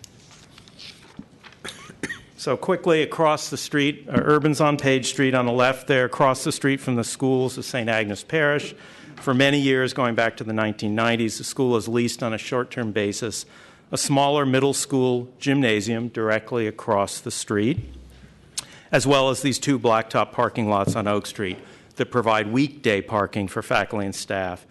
So quickly, across the street, Urban's on Page Street on the left there, across the street from the schools of St. Agnes Parish. For many years, going back to the 1990s, the school has leased on a short-term basis a smaller middle school gymnasium directly across the street, as well as these 2 blacktop parking lots on Oak Street that provide weekday parking for faculty and staff.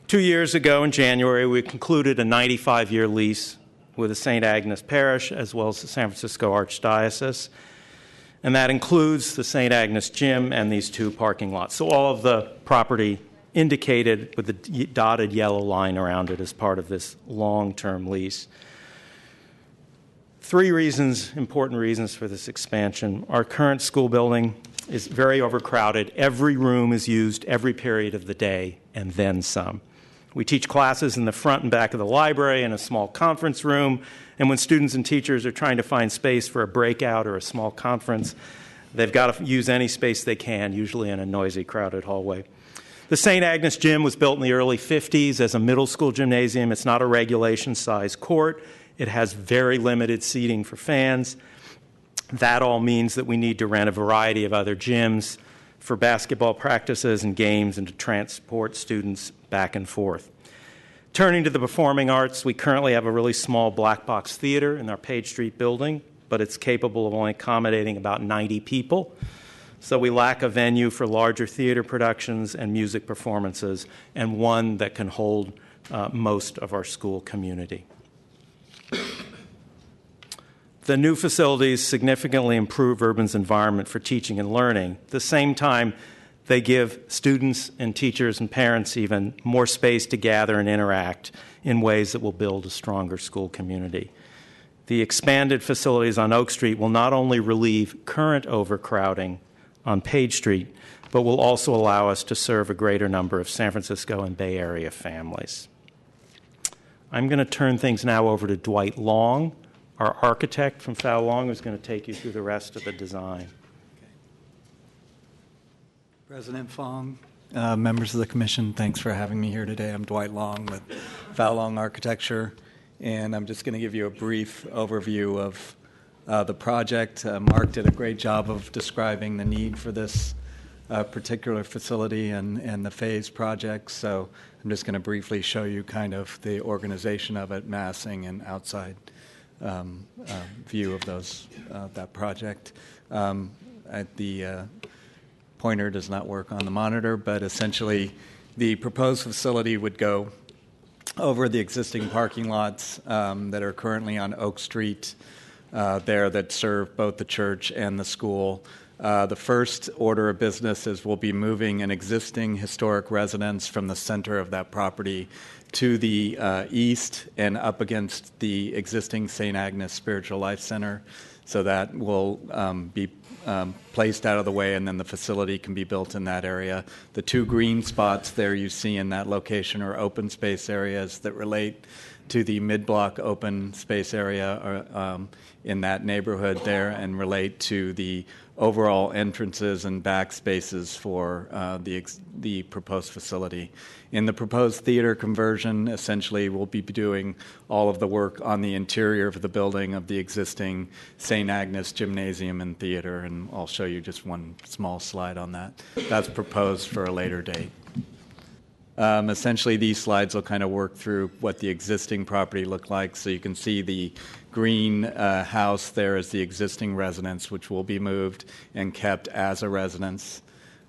2 years ago in January, we concluded a 95-year lease with the St. Agnes Parish as well as the San Francisco Archdiocese. And that includes the St. Agnes Gym and these 2 parking lots. So all of the property indicated with the dotted yellow line around it as part of this long-term lease. 3 reasons, important reasons for this expansion. Our current school building is very overcrowded. Every room is used every period of the day and then some. We teach classes in the front and back of the library in a small conference room, and when students and teachers are trying to find space for a breakout or a small conference, they've got to use any space they can, usually in a noisy, crowded hallway. The St. Agnes Gym was built in the early 50s as a middle school gymnasium. It's not a regulation-size court. It has very limited seating for fans. That all means that we need to rent a variety of other gyms for basketball practices and games and to transport students back and forth. Turning to the performing arts, we currently have a really small black box theater in our Page Street building, but it's capable of only accommodating about 90 people. So we lack a venue for larger theater productions and music performances, and one that can hold most of our school community. The new facilities significantly improve Urban's environment for teaching and learning. At the same time, they give students and teachers and parents even more space to gather and interact in ways that will build a stronger school community. The expanded facilities on Oak Street will not only relieve current overcrowding on Page Street, but will also allow us to serve a greater number of San Francisco and Bay Area families. I'm going to turn things now over to Dwight Long, our architect from Fowl Long, who's going to take you through the rest of the design. President Fong, members of the commission, thanks for having me here today. I'm Dwight Long with Fowl Long Architecture, and I'm just going to give you a brief overview of the project. Mark did a great job of describing the need for this particular facility and the phase project, so I'm just going to briefly show you kind of the organization of it, massing and outside view of that project. The pointer does not work on the monitor, but essentially the proposed facility would go over the existing parking lots that are currently on Oak Street there that serve both the church and the school. The first order of business is we'll be moving an existing historic residence from the center of that property to the east and up against the existing St. Agnes Spiritual Life Center. So that will be placed out of the way, and then the facility can be built in that area. The 2 green spots there you see in that location are open space areas that relate to the mid-block open space area in that neighborhood there and relate to the overall entrances and back spaces for the proposed facility. In the proposed theater conversion, essentially we'll be doing all of the work on the interior of the building of the existing St. Agnes Gymnasium and Theater, and I'll show you just one small slide on that. That's proposed for a later date. Essentially, these slides will kind of work through what the existing property looked like. So you can see the green house there is the existing residence, which will be moved and kept as a residence,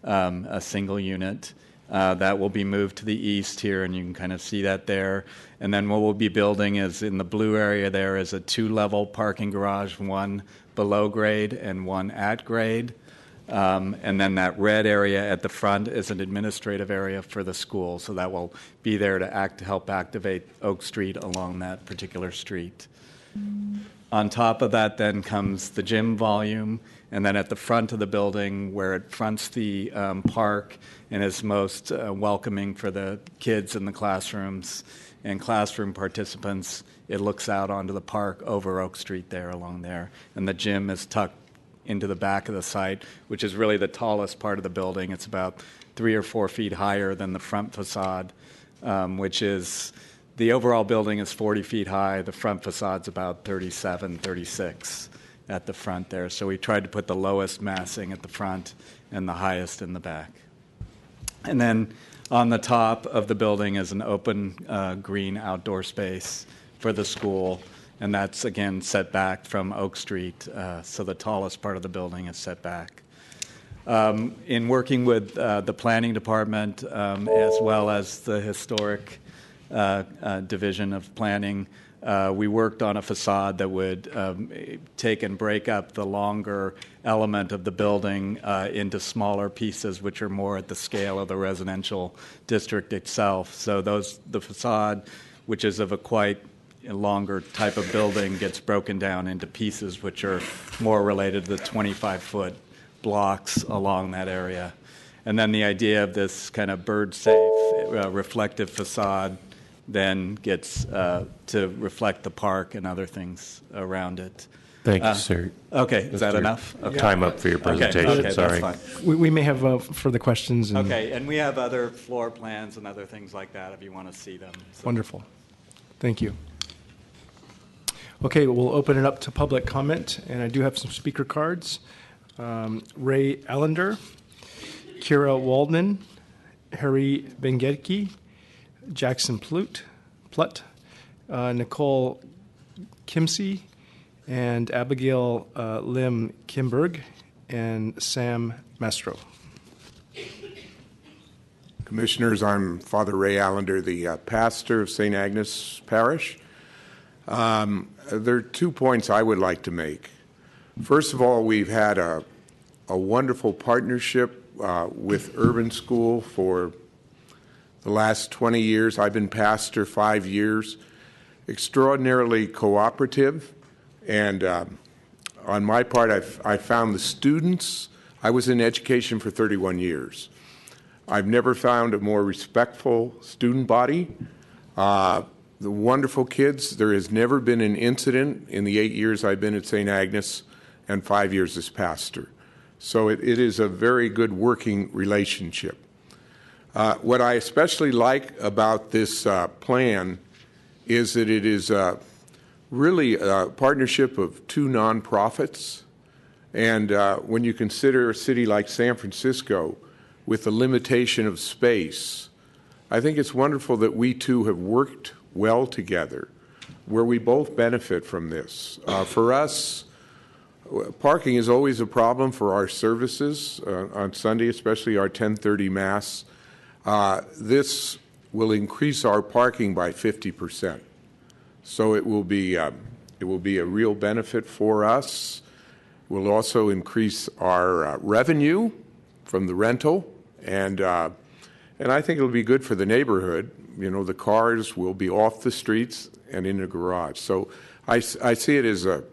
a single unit. That will be moved to the east here, and you can kind of see that there. And then what we'll be building is in the blue area there is a 2-level parking garage, one below grade and one at grade. And then that red area at the front is an administrative area for the school, so that will be there to help activate Oak Street along that particular street. On top of that then comes the gym volume, and then at the front of the building where it fronts the park and is most welcoming for the kids in the classrooms and classroom participants, it looks out onto the park over Oak Street there along there, and the gym is tucked into the back of the site, which is really the tallest part of the building. It's about 3 or 4 feet higher than the front facade, which is, the overall building is 40 feet high. The front facade's about 37, 36 at the front there. So we tried to put the lowest massing at the front and the highest in the back. And then on the top of the building is an open green outdoor space for the school. And that's, again, set back from Oak Street, so the tallest part of the building is set back. In working with the planning department as well as the historic division of planning, we worked on a facade that would take and break up the longer element of the building into smaller pieces, which are more at the scale of the residential district itself. So the facade, which is of a quite longer type of building, gets broken down into pieces which are more related to the 25-foot blocks along that area. And then the idea of this kind of bird-safe reflective facade then gets to reflect the park and other things around it. Thank you, sir. Okay, is that enough? Okay. Time up for your presentation. Okay, Sorry. that's fine. We may have further questions. And Okay, and we have other floor plans and other things like that if you want to see them. So. Wonderful. Thank you. Okay, we'll open it up to public comment, and I do have some speaker cards. Ray Allender, Kira Waldman, Harry Bengedke, Jackson Plutt, Nicole Kimsey, and Abigail Lim Kimberg, and Sam Mastro. Commissioners, I'm Father Ray Allender, the pastor of St. Agnes Parish. There are 2 points I would like to make. First of all, we've had a wonderful partnership with Urban School for the last 20 years. I've been pastor 5 years. Extraordinarily cooperative, and on my part, I found the students. I was in education for 31 years. I've never found a more respectful student body. The wonderful kids. There has never been an incident in the 8 years I've been at St. Agnes and 5 years as pastor. So it is a very good working relationship. What I especially like about this plan is that it is really a partnership of 2 nonprofits. And when you consider a city like San Francisco with the limitation of space, I think it's wonderful that we two have worked well together, where we both benefit from this. For us, parking is always a problem for our services on Sunday, especially our 10:30 Mass. This will increase our parking by 50%. So it will be a real benefit for us. It will also increase our revenue from the rental, and I think it'll be good for the neighborhood. You know, the cars will be off the streets and in the garage. So I see it as an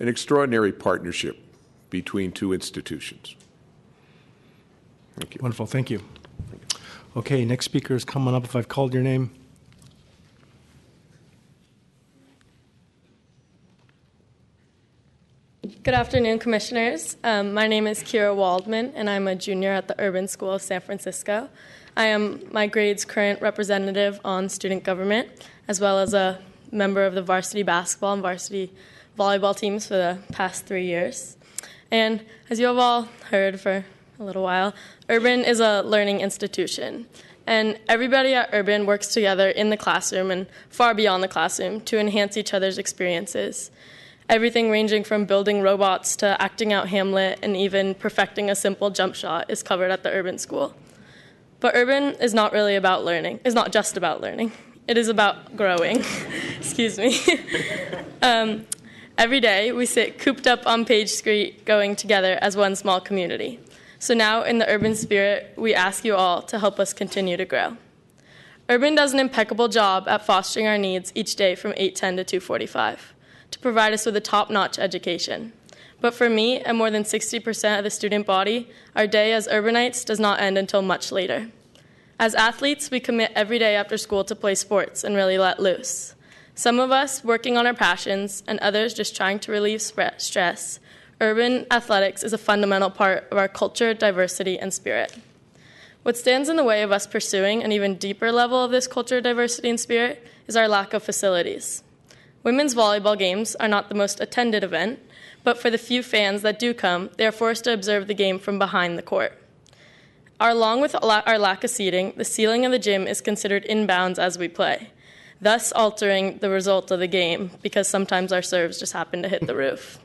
extraordinary partnership between 2 institutions. Thank you. Wonderful. Thank you. Okay, next speaker is coming up if I've called your name. Good afternoon, Commissioners. My name is Kira Waldman, and I'm a junior at the Urban School of San Francisco. I am my grade's current representative on student government, as well as a member of the varsity basketball and varsity volleyball teams for the past 3 years. And as you have all heard for a little while, Urban is a learning institution. And everybody at Urban works together in the classroom and far beyond the classroom to enhance each other's experiences. Everything ranging from building robots to acting out Hamlet and even perfecting a simple jump shot is covered at the Urban School. But Urban is not really about learning. It's not just about learning. It is about growing. Excuse me. Every day, we sit cooped up on Page Street going together as one small community. So now, in the Urban spirit, we ask you all to help us continue to grow. Urban does an impeccable job at fostering our needs each day from 8:10 to 2:45 to provide us with a top-notch education. But for me and more than 60% of the student body, our day as Urbanites does not end until much later. As athletes, we commit every day after school to play sports and really let loose. Some of us working on our passions and others just trying to relieve stress. Urban athletics is a fundamental part of our culture, diversity, and spirit. What stands in the way of us pursuing an even deeper level of this culture, diversity, and spirit is our lack of facilities. Women's volleyball games are not the most attended event, but for the few fans that do come, they are forced to observe the game from behind the court. Along with our lack of seating, the ceiling of the gym is considered inbounds as we play, thus altering the result of the game because sometimes our serves just happen to hit the roof.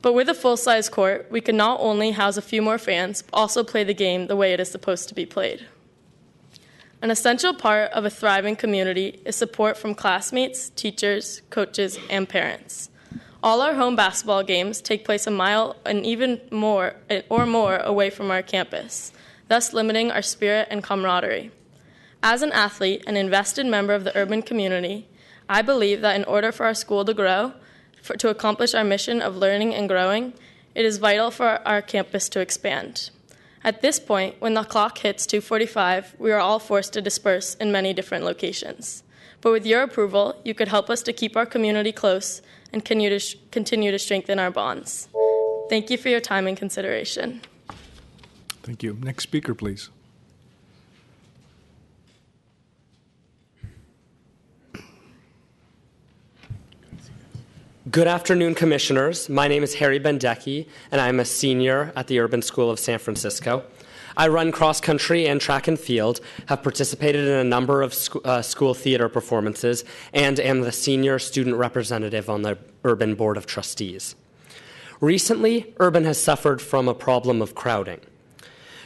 But with a full-size court, we can not only house a few more fans, but also play the game the way it is supposed to be played. An essential part of a thriving community is support from classmates, teachers, coaches, and parents. All our home basketball games take place a mile and even more or more away from our campus, thus limiting our spirit and camaraderie. As an athlete and invested member of the urban community, I believe that in order for our school to grow, to accomplish our mission of learning and growing, it is vital for our campus to expand. At this point, when the clock hits 2:45, we are all forced to disperse in many different locations. But with your approval, you could help us to keep our community close and continue to strengthen our bonds. Thank you for your time and consideration. Thank you. Next speaker, please. Good afternoon, Commissioners. My name is Harry Bendecki, and I'm a senior at the Urban School of San Francisco. I run cross-country and track and field, have participated in a number of school theater performances, and am the senior student representative on the Urban Board of Trustees. Recently, Urban has suffered from a problem of crowding.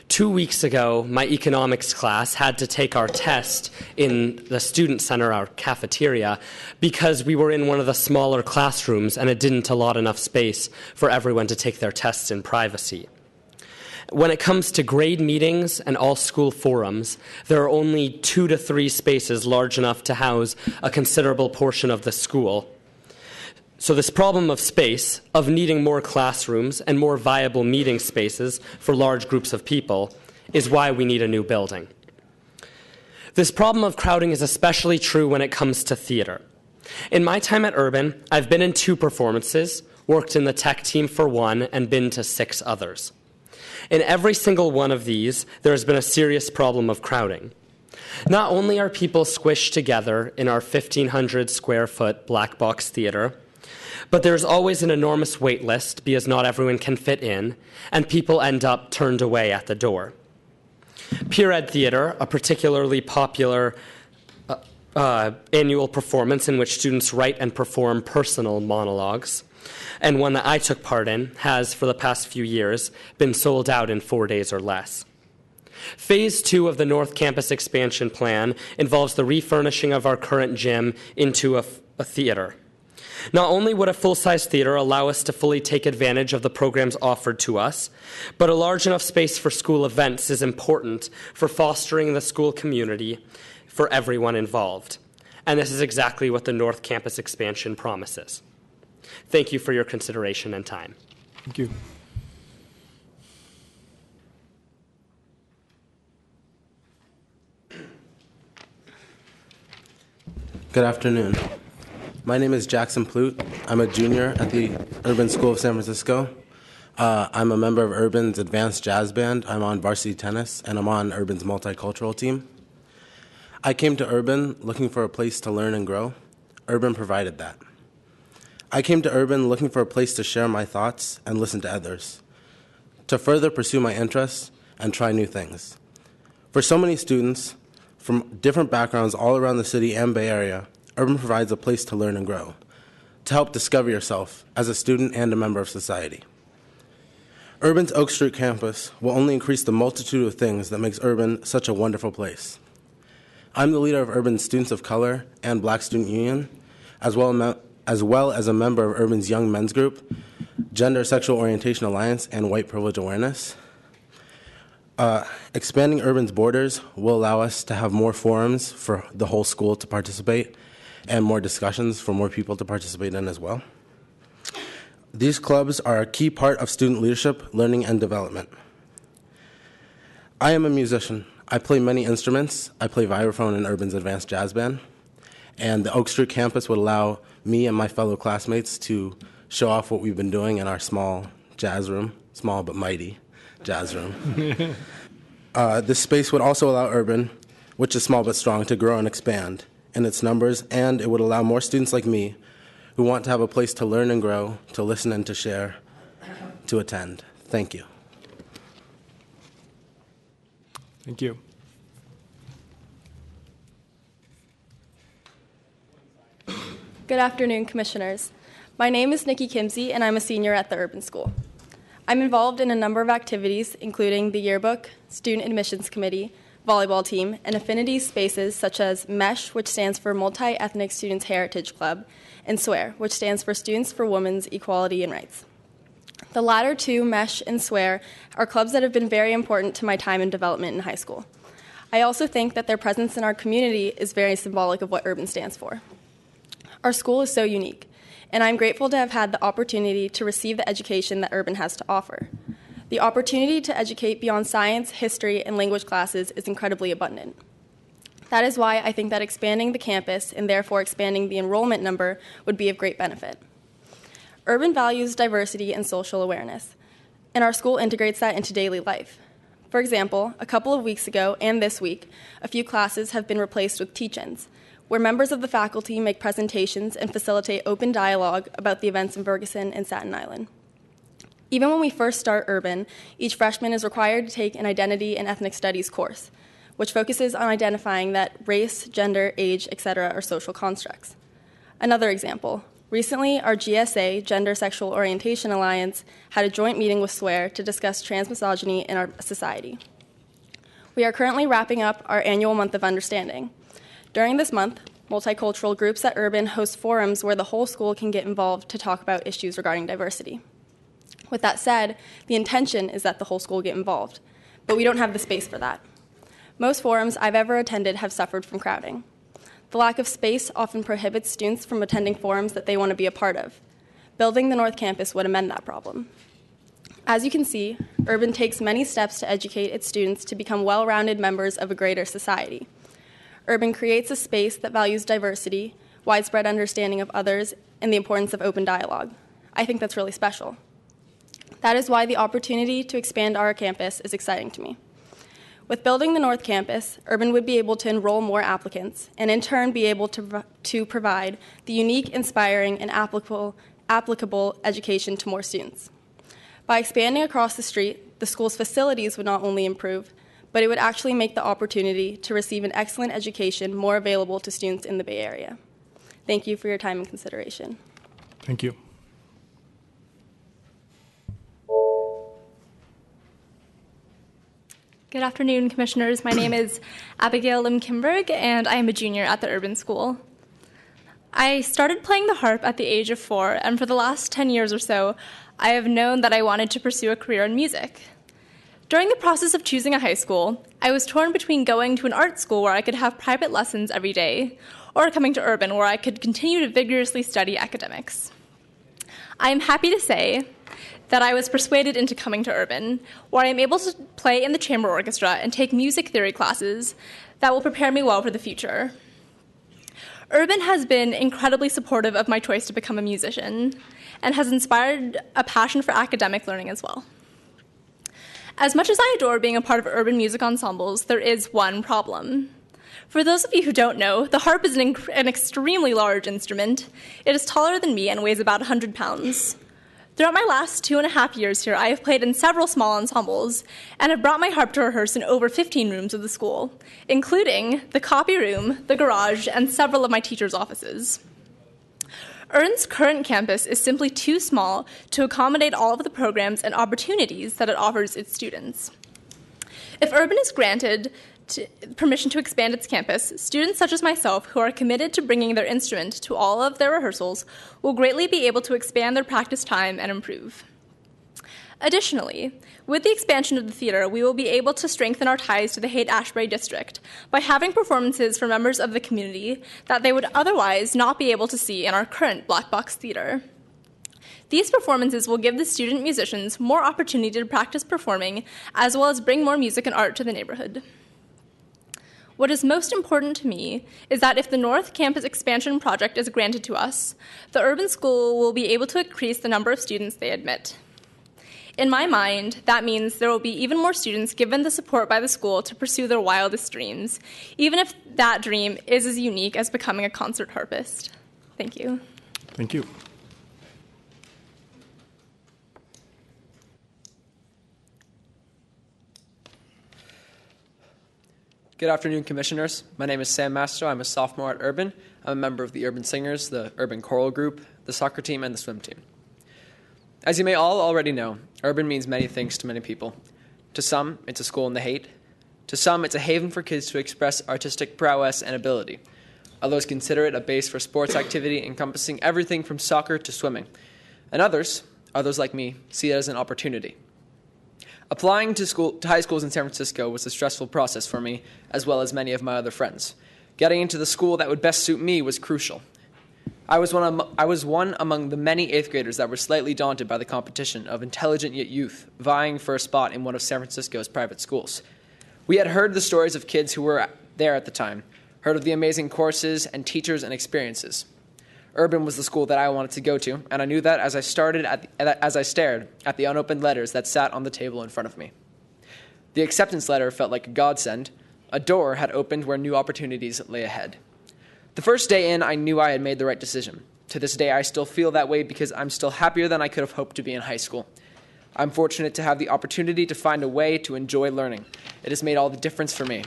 2 weeks ago, my economics class had to take our test in the student center, our cafeteria, because we were in one of the smaller classrooms and it didn't allot enough space for everyone to take their tests in privacy. When it comes to grade meetings and all school forums, there are only 2 to 3 spaces large enough to house a considerable portion of the school. So this problem of space, of needing more classrooms and more viable meeting spaces for large groups of people, is why we need a new building. This problem of crowding is especially true when it comes to theater. In my time at Urban, I've been in 2 performances, worked in the tech team for 1, and been to 6 others. In every single one of these, there has been a serious problem of crowding. Not only are people squished together in our 1,500 square foot black box theater, but there's always an enormous wait list because not everyone can fit in, and people end up turned away at the door. Pure Ed Theater, a particularly popular annual performance in which students write and perform personal monologues, and one that I took part in, has, for the past few years, been sold out in 4 days or less. Phase 2 of the North Campus expansion plan involves the refurnishing of our current gym into a theater. Not only would a full-size theater allow us to fully take advantage of the programs offered to us, but a large enough space for school events is important for fostering the school community for everyone involved. And this is exactly what the North Campus expansion promises. Thank you for your consideration and time. Thank you. Good afternoon. My name is Jackson Plute. I'm a junior at the Urban School of San Francisco. I'm a member of Urban's Advanced Jazz Band. I'm on varsity tennis, and I'm on Urban's multicultural team. I came to Urban looking for a place to learn and grow. Urban provided that. I came to Urban looking for a place to share my thoughts and listen to others, to further pursue my interests and try new things. For so many students from different backgrounds all around the city and Bay Area, Urban provides a place to learn and grow, to help discover yourself as a student and a member of society. Urban's Oak Street campus will only increase the multitude of things that makes Urban such a wonderful place. I'm the leader of Urban's Students of Color and Black Student Union, as well as a member of Urban's Young Men's Group, Gender Sexual Orientation Alliance, and White Privilege Awareness. Expanding Urban's borders will allow us to have more forums for the whole school to participate and more discussions for more people to participate in as well. These clubs are a key part of student leadership, learning, and development. I am a musician. I play many instruments. I play vibraphone in Urban's Advanced Jazz Band, and the Oak Street campus would allow me and my fellow classmates to show off what we've been doing in our small jazz room, small but mighty jazz room. This space would also allow Urban, which is small but strong, to grow and expand in its numbers, and it would allow more students like me who want to have a place to learn and grow, to listen and to share, to attend. Thank you. Thank you. Good afternoon, Commissioners. My name is Nikki Kimsey, and I'm a senior at the Urban School. I'm involved in a number of activities, including the yearbook, student admissions committee, volleyball team, and affinity spaces such as MESH, which stands for Multi-Ethnic Students Heritage Club, and SWEAR, which stands for Students for Women's Equality and Rights. The latter two, MESH and SWEAR, are clubs that have been very important to my time in development in high school. I also think that their presence in our community is very symbolic of what Urban stands for. Our school is so unique, and I'm grateful to have had the opportunity to receive the education that Urban has to offer. The opportunity to educate beyond science, history, and language classes is incredibly abundant. That is why I think that expanding the campus and therefore expanding the enrollment number would be of great benefit. Urban values diversity and social awareness, and our school integrates that into daily life. For example, a couple of weeks ago and this week, a few classes have been replaced with teach-ins, where members of the faculty make presentations and facilitate open dialogue about the events in Ferguson and Staten Island. Even when we first start Urban, each freshman is required to take an identity and ethnic studies course, which focuses on identifying that race, gender, age, etc. are social constructs. Another example, recently our GSA, Gender Sexual Orientation Alliance, had a joint meeting with SWEAR to discuss transmisogyny in our society. We are currently wrapping up our annual Month of Understanding. During this month, multicultural groups at Urban host forums where the whole school can get involved to talk about issues regarding diversity. With that said, the intention is that the whole school get involved, but we don't have the space for that. Most forums I've ever attended have suffered from crowding. The lack of space often prohibits students from attending forums that they want to be a part of. Building the North Campus would amend that problem. As you can see, Urban takes many steps to educate its students to become well-rounded members of a greater society. Urban creates a space that values diversity, widespread understanding of others, and the importance of open dialogue. I think that's really special. That is why the opportunity to expand our campus is exciting to me. With building the North Campus, Urban would be able to enroll more applicants and in turn be able to provide the unique, inspiring, and applicable education to more students. By expanding across the street, the school's facilities would not only improve, but it would actually make the opportunity to receive an excellent education more available to students in the Bay Area. Thank you for your time and consideration. Thank you. Good afternoon, Commissioners. My name is Abigail Lim Kimberg, and I am a junior at the Urban School. I started playing the harp at the age of 4, and for the last 10 years or so, I have known that I wanted to pursue a career in music. During the process of choosing a high school, I was torn between going to an art school where I could have private lessons every day, or coming to Urban where I could continue to vigorously study academics. I am happy to say that I was persuaded into coming to Urban, where I am able to play in the chamber orchestra and take music theory classes that will prepare me well for the future. Urban has been incredibly supportive of my choice to become a musician and has inspired a passion for academic learning as well. As much as I adore being a part of urban music ensembles, there is one problem. For those of you who don't know, the harp is an extremely large instrument. It is taller than me and weighs about 100 pounds. Throughout my last 2.5 years here, I have played in several small ensembles and have brought my harp to rehearse in over 15 rooms of the school, including the copy room, the garage, and several of my teachers' offices. Urban's current campus is simply too small to accommodate all of the programs and opportunities that it offers its students. If Urban is granted permission to expand its campus, students such as myself who are committed to bringing their instrument to all of their rehearsals will greatly be able to expand their practice time and improve. Additionally, with the expansion of the theater, we will be able to strengthen our ties to the Haight-Ashbury district by having performances for members of the community that they would otherwise not be able to see in our current black box theater. These performances will give the student musicians more opportunity to practice performing, as well as bring more music and art to the neighborhood. What is most important to me is that if the North Campus expansion project is granted to us, the Urban School will be able to increase the number of students they admit. In my mind, that means there will be even more students given the support by the school to pursue their wildest dreams, even if that dream is as unique as becoming a concert harpist. Thank you. Thank you. Good afternoon, Commissioners. My name is Sam Mastro. I'm a sophomore at Urban. I'm a member of the Urban Singers, the Urban Choral Group, the soccer team, and the swim team. As you may all already know, Urban means many things to many people. To some, it's a school in the Haight. To some, it's a haven for kids to express artistic prowess and ability. Others consider it a base for sports activity encompassing everything from soccer to swimming. And others like me, see it as an opportunity. Applying to high schools in San Francisco was a stressful process for me, as well as many of my other friends. Getting into the school that would best suit me was crucial. I was one among the many 8th graders that were slightly daunted by the competition of intelligent yet youth vying for a spot in one of San Francisco's private schools. We had heard the stories of kids who were there at the time, heard of the amazing courses and teachers and experiences. Urban was the school that I wanted to go to, and I knew that as I stared at the unopened letters that sat on the table in front of me. The acceptance letter felt like a godsend. A door had opened where new opportunities lay ahead. The first day in, I knew I had made the right decision. To this day, I still feel that way because I'm still happier than I could have hoped to be in high school. I'm fortunate to have the opportunity to find a way to enjoy learning. It has made all the difference for me,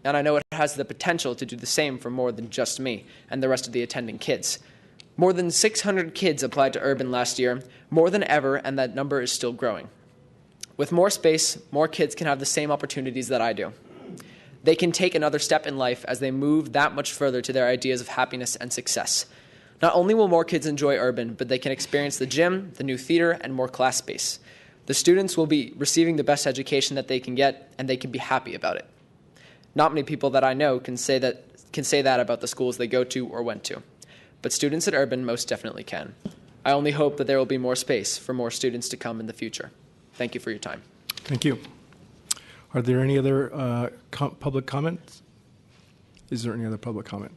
and I know it has the potential to do the same for more than just me and the rest of the attending kids. More than 600 kids applied to Urban last year, more than ever, and that number is still growing. With more space, more kids can have the same opportunities that I do. They can take another step in life as they move that much further to their ideas of happiness and success. Not only will more kids enjoy Urban, but they can experience the gym, the new theater, and more class space. The students will be receiving the best education that they can get, and they can be happy about it. Not many people that I know can say that about the schools they go to or went to. But students at Urban most definitely can. I only hope that there will be more space for more students to come in the future. Thank you for your time. Thank you. Are there any other public comments? Is there any other public comment?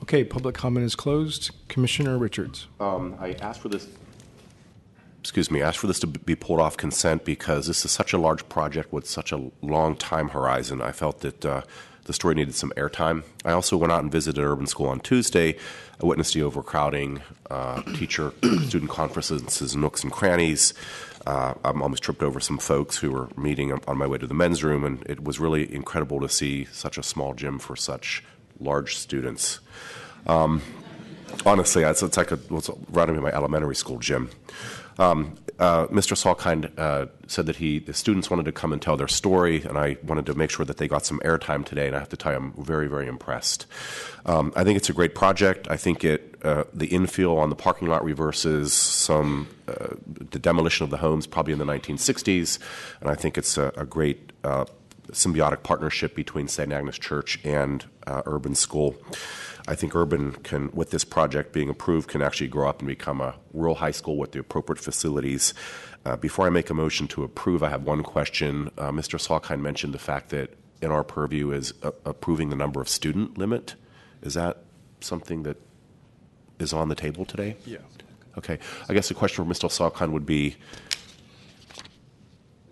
Okay, public comment is closed. Commissioner Richards. I asked for this. Asked for this to be pulled off consent because this is such a large project with such a long time horizon. I felt that the story needed some airtime. I also went out and visited Urban School on Tuesday. I witnessed the overcrowding, teacher-student conferences, nooks and crannies. I almost tripped over some folks who were meeting on my way to the men's room, and it was really incredible to see such a small gym for such large students. Honestly, it's like what's running my elementary school gym. Mr. Salkind said that the students wanted to come and tell their story, and I wanted to make sure that they got some airtime today, and I have to tell you, I'm very, very impressed. I think it's a great project. I think the infill on the parking lot reverses the demolition of the homes probably in the 1960s, and I think it's a great symbiotic partnership between St. Agnes Church and Urban School. I think Urban can, with this project being approved, can actually grow up and become a rural high school with the appropriate facilities. Before I make a motion to approve, I have one question. Mr. Salkind mentioned the fact that in our purview is approving the number of student limit. Is that something that is on the table today? Yeah. Okay. I guess the question for Mr. Salkind would be,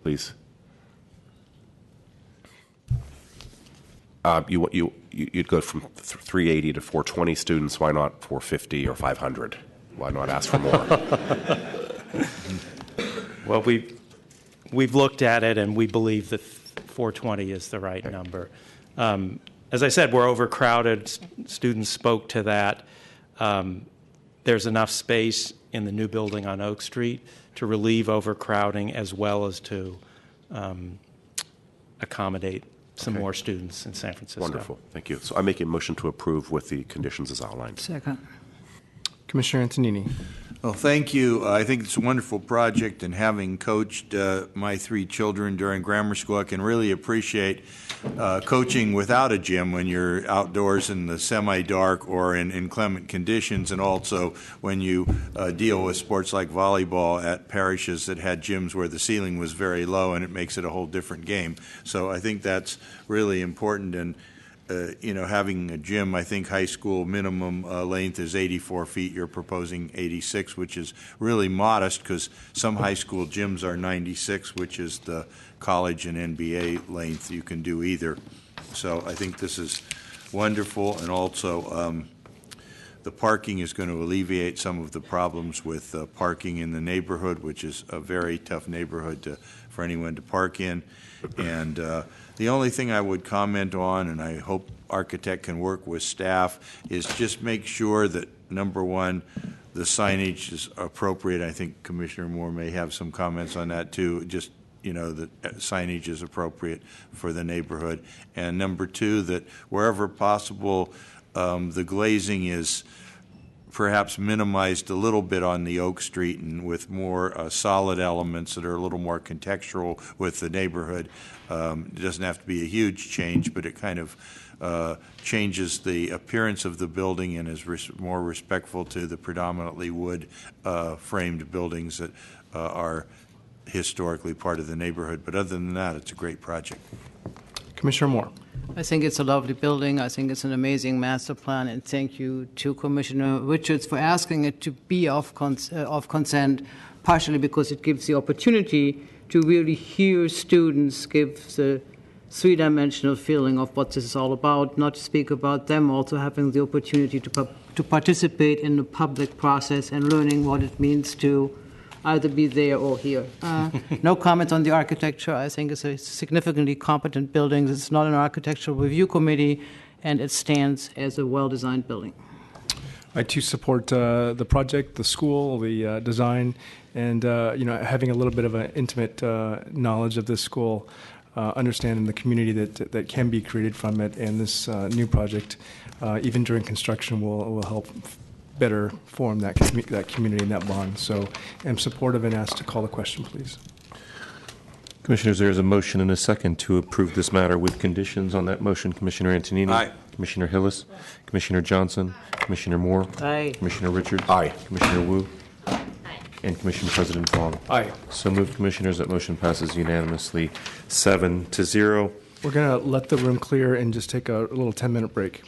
please. You'd go from 380 to 420 students. Why not 450 or 500? Why not ask for more? Well, we've looked at it, and we believe that 420 is the right number. As I said, we're overcrowded. Students spoke to that. There's enough space in the new building on Oak Street to relieve overcrowding as well as to accommodate some more students in San Francisco. Wonderful. Thank you. So I make a motion to approve with the conditions as outlined. Second. Commissioner Antonini. Well, thank you. I think it's a wonderful project, and having coached my 3 children during grammar school, I can really appreciate coaching without a gym when you're outdoors in the semi-dark or in inclement conditions, and also when you deal with sports like volleyball at parishes that had gyms where the ceiling was very low, and it makes it a whole different game. So I think that's really important, and having a gym, I think high school minimum length is 84 feet. You're proposing 86, which is really modest because some high school gyms are 96, which is the college and NBA length. You can do either. So I think this is wonderful, and also the parking is going to alleviate some of the problems with parking in the neighborhood, which is a very tough neighborhood for anyone to park in. And the only thing I would comment on, and I hope Architect can work with staff, is just make sure that, number one, the signage is appropriate. I think Commissioner Moore may have some comments on that too. Just that signage is appropriate for the neighborhood. And number two, that wherever possible, the glazing is perhaps minimized a little bit on the Oak Street and with more solid elements that are a little more contextual with the neighborhood. It doesn't have to be a huge change, but it kind of changes the appearance of the building and is more respectful to the predominantly wood framed buildings that are historically part of the neighborhood. But other than that, it's a great project. Commissioner Moore. I think it's a lovely building. I think it's an amazing master plan, and thank you to Commissioner Richards for asking it to be of consent, partially because it gives the opportunity to really hear students give the three-dimensional feeling of what this is all about, not to speak about them, also having the opportunity to participate in the public process and learning what it means to either be there or here. No comment on the architecture. I think it's a significantly competent building. It's not an architectural review committee, and it stands as a well-designed building. I too support the project, the school, the design, and having a little bit of an intimate knowledge of this school, understanding the community that can be created from it, and this new project, even during construction, will help better form that community and that bond. So I'm supportive and ask to call the question, please. Commissioners, there is a motion and a second to approve this matter with conditions on that motion. Commissioner Antonini? Aye. Commissioner Hillis? Commissioner Johnson? Commissioner Moore? Aye. Commissioner Richards? Aye. Commissioner Wu? Aye. And Commissioner President Fong? Aye. So moved, Commissioners. That motion passes unanimously 7-0. We're going to let the room clear and just take a little 10-minute break.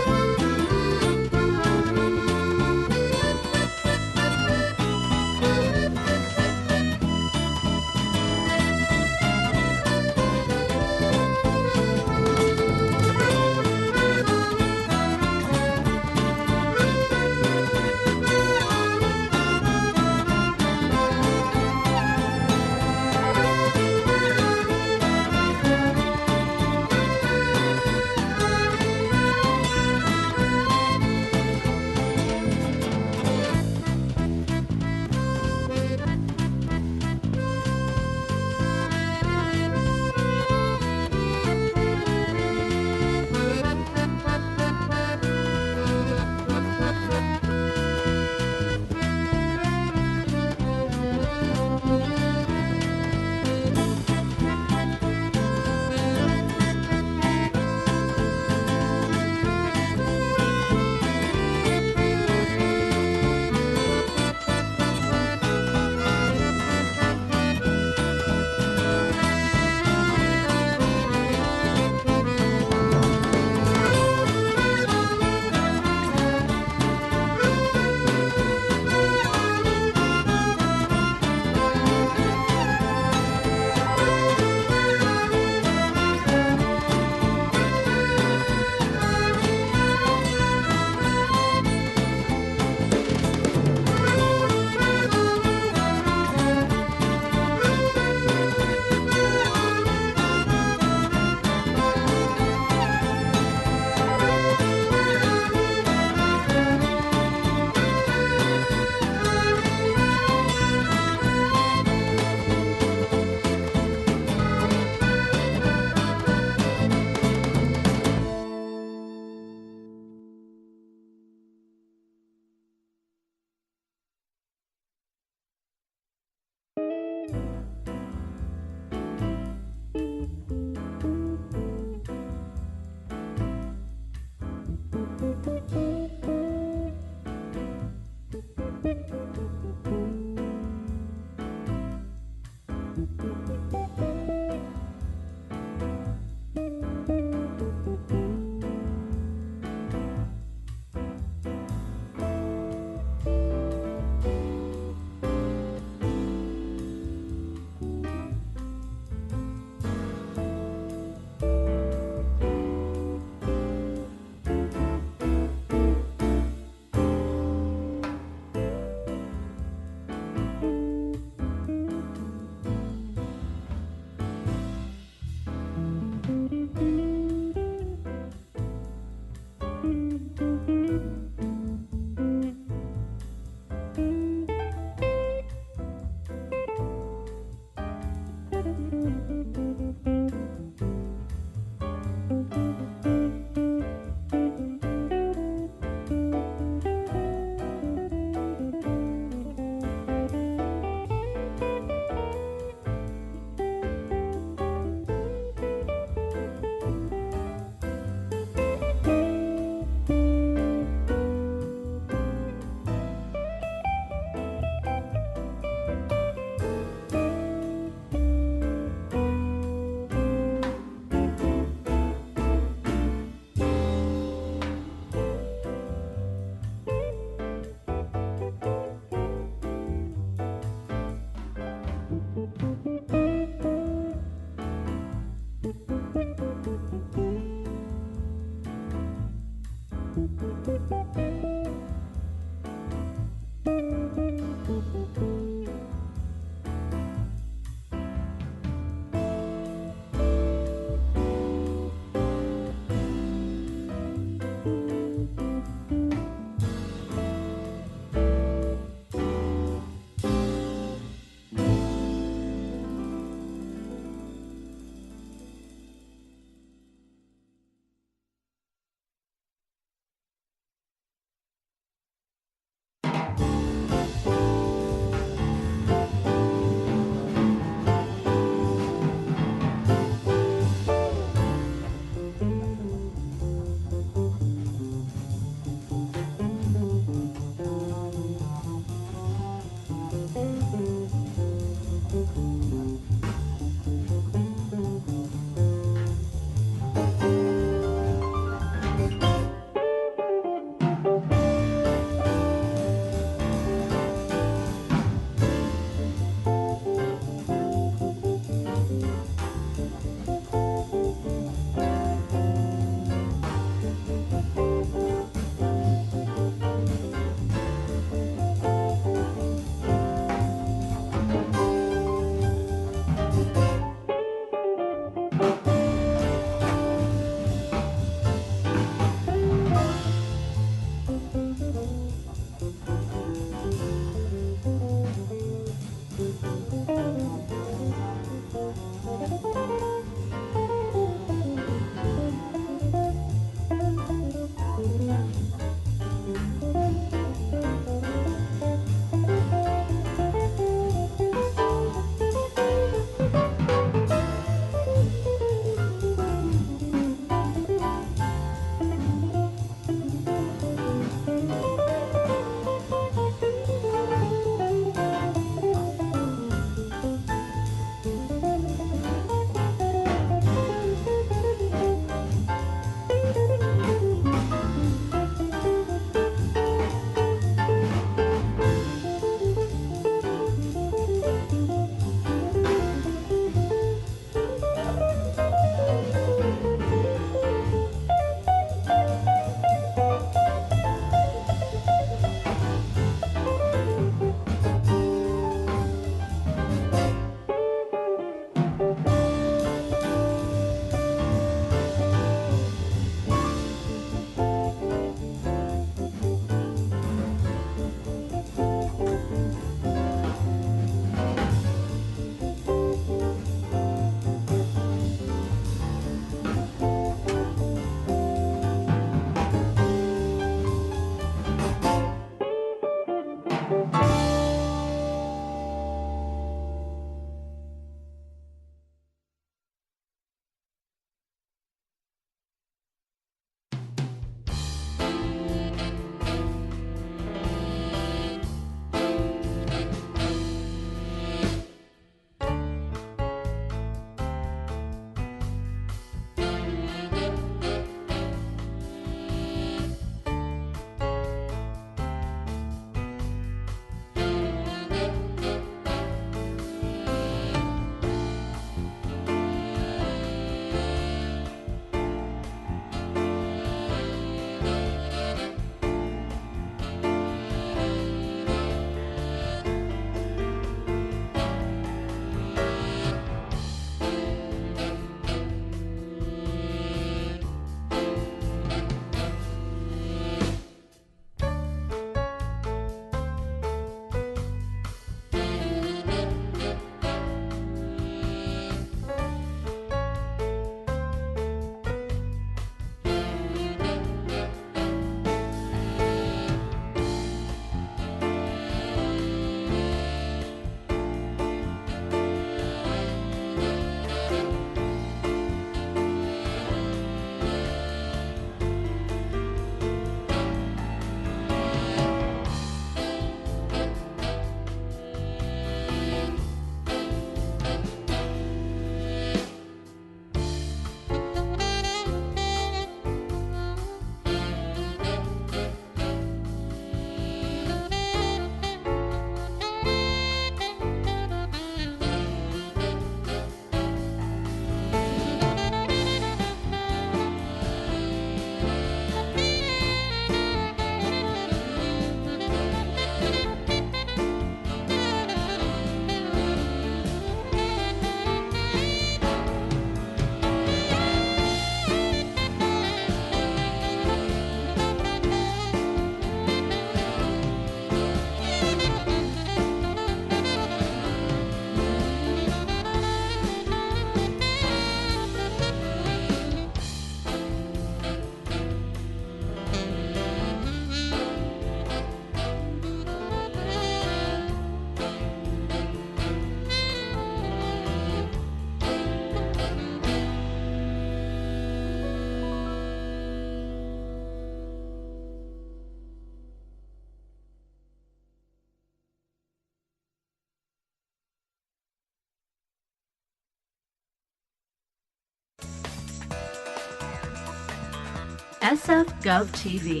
SF Gov TV,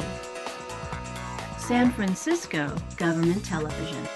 San Francisco Government Television.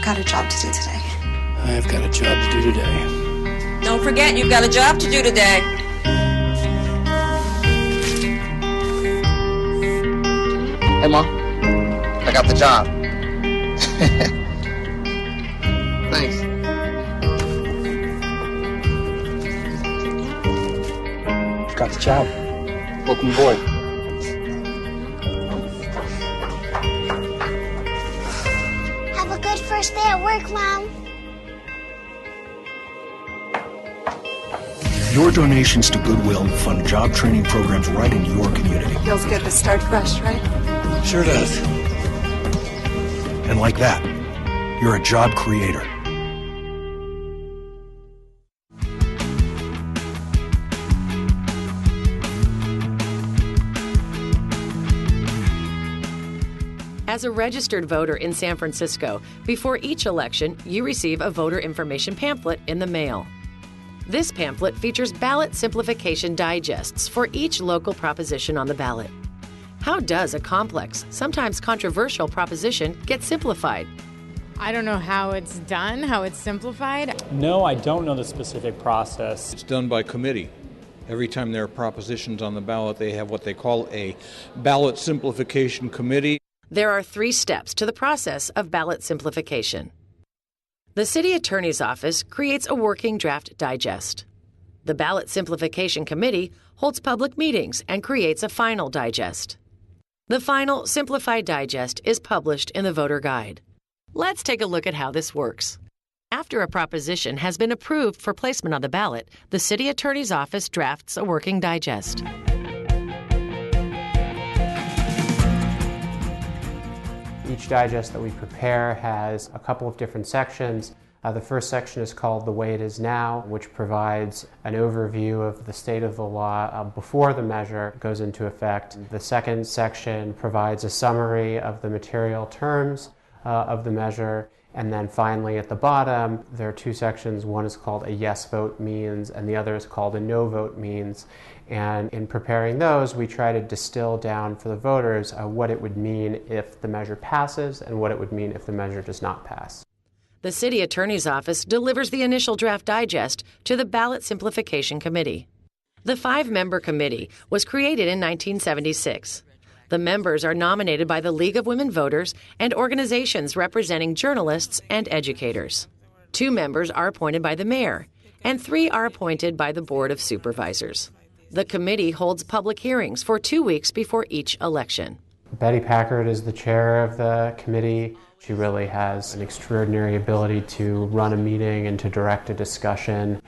got a job to do today. I've got a job to do today. Don't forget, you've got a job to do today. Hey, Mom. I got the job. Thanks. Got the job. Welcome aboard. Have a good first day at work, Mom. Your donations to Goodwill fund job training programs right in your community. Feels good to start fresh, right? Sure does. And like that, you're a job creator. As a registered voter in San Francisco, before each election, you receive a voter information pamphlet in the mail. This pamphlet features ballot simplification digests for each local proposition on the ballot. How does a complex, sometimes controversial proposition get simplified? I don't know how it's done, how it's simplified. No, I don't know the specific process. It's done by committee. Every time there are propositions on the ballot, they have what they call a ballot simplification committee. There are 3 steps to the process of ballot simplification. The City Attorney's Office creates a working draft digest. The Ballot Simplification Committee holds public meetings and creates a final digest. The final simplified digest is published in the voter guide. Let's take a look at how this works. After a proposition has been approved for placement on the ballot, the City Attorney's Office drafts a working digest. Each digest that we prepare has a couple of different sections. The first section is called The Way It Is Now, which provides an overview of the state of the law before the measure goes into effect. The second section provides a summary of the material terms of the measure. And then finally at the bottom, there are 2 sections. One is called a yes vote means, and the other is called a no vote means. And in preparing those, we try to distill down for the voters what it would mean if the measure passes and what it would mean if the measure does not pass. The City Attorney's Office delivers the initial draft digest to the Ballot Simplification Committee. The 5-member committee was created in 1976. The members are nominated by the League of Women Voters and organizations representing journalists and educators. 2 members are appointed by the mayor, and 3 are appointed by the Board of Supervisors. The committee holds public hearings for 2 weeks before each election. Betty Packard is the chair of the committee. She really has an extraordinary ability to run a meeting and to direct a discussion.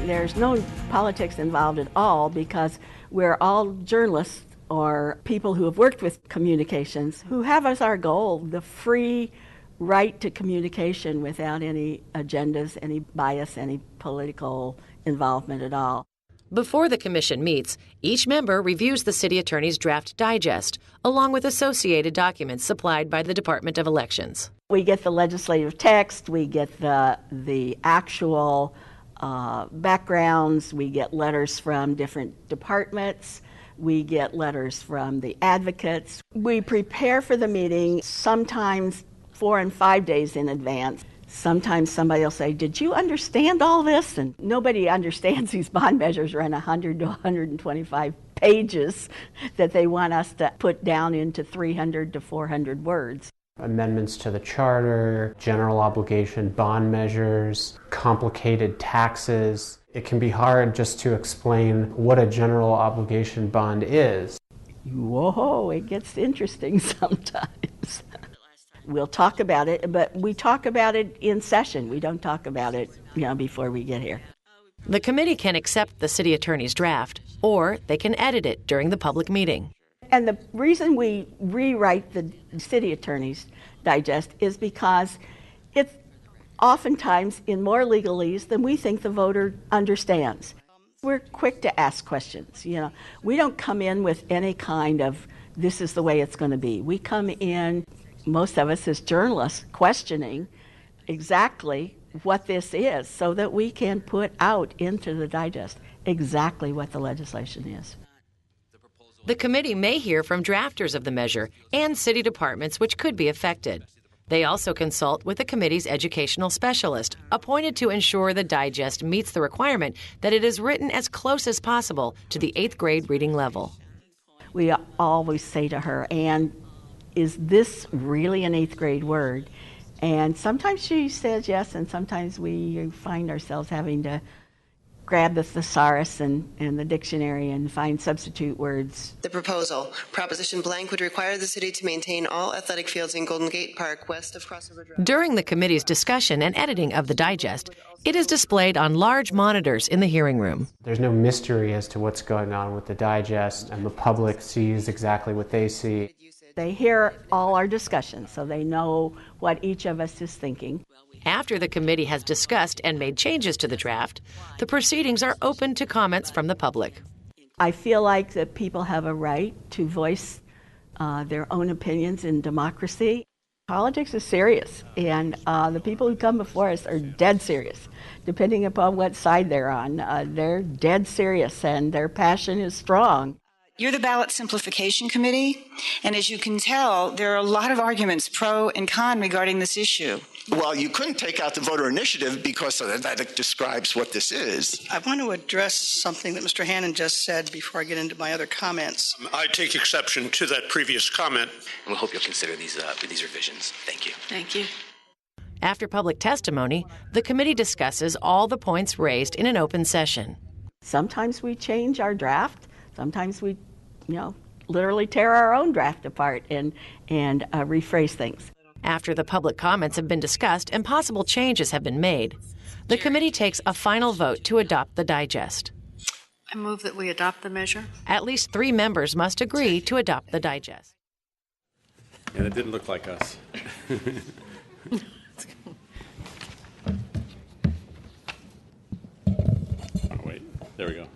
There's no politics involved at all because we're all journalists or people who have worked with communications who have as our goal the free right to communication without any agendas, any bias, any political involvement at all. Before the commission meets, each member reviews the city attorney's draft digest, along with associated documents supplied by the Department of Elections. We get the legislative text, we get the actual backgrounds, we get letters from different departments, we get letters from the advocates. We prepare for the meeting sometimes 4 and 5 days in advance. Sometimes somebody will say, did you understand all this? And nobody understands these bond measures run 100 to 125 pages that they want us to put down into 300 to 400 words. Amendments to the charter, general obligation bond measures, complicated taxes. It can be hard just to explain what a general obligation bond is. Whoa, it gets interesting sometimes. We'll talk about it, but we talk about it in session. We don't talk about it, before we get here. The committee can accept the city attorney's draft, or they can edit it during the public meeting. And the reason we rewrite the city attorney's digest is because it's oftentimes in more legalese than we think the voter understands. We're quick to ask questions. We don't come in with any kind of, this is the way it's going to be. We come in, most of us as journalists, questioning exactly what this is so that we can put out into the digest exactly what the legislation is. The committee may hear from drafters of the measure and city departments which could be affected. They also consult with the committee's educational specialist, appointed to ensure the digest meets the requirement that it is written as close as possible to the 8th grade reading level. We always say to her, Anne, is this really an 8th grade word? And sometimes she says yes, and sometimes we find ourselves having to grab the thesaurus and the dictionary and find substitute words. The proposal, Proposition blank, would require the city to maintain all athletic fields in Golden Gate Park west of Crossover Drive. During the committee's discussion and editing of the digest, it is displayed on large monitors in the hearing room. There's no mystery as to what's going on with the digest, and the public sees exactly what they see. They hear all our discussions, so they know what each of us is thinking. After the committee has discussed and made changes to the draft, the proceedings are open to comments from the public. I feel like that people have a right to voice their own opinions in democracy. Politics is serious, and the people who come before us are dead serious. Depending upon what side they're on, they're dead serious, and their passion is strong. You're the Ballot Simplification Committee, and as you can tell, there are a lot of arguments pro and con regarding this issue. Well, you couldn't take out the voter initiative because that describes what this is. I want to address something that Mr. Hannan just said before I get into my other comments. I take exception to that previous comment. And we hope you'll consider these revisions. Thank you. Thank you. After public testimony, the committee discusses all the points raised in an open session. Sometimes we change our draft. Sometimes we, literally tear our own draft apart and rephrase things. After the public comments have been discussed and possible changes have been made, the committee takes a final vote to adopt the digest. I move that we adopt the measure. At least 3 members must agree to adopt the digest. And it didn't look like us. There we go.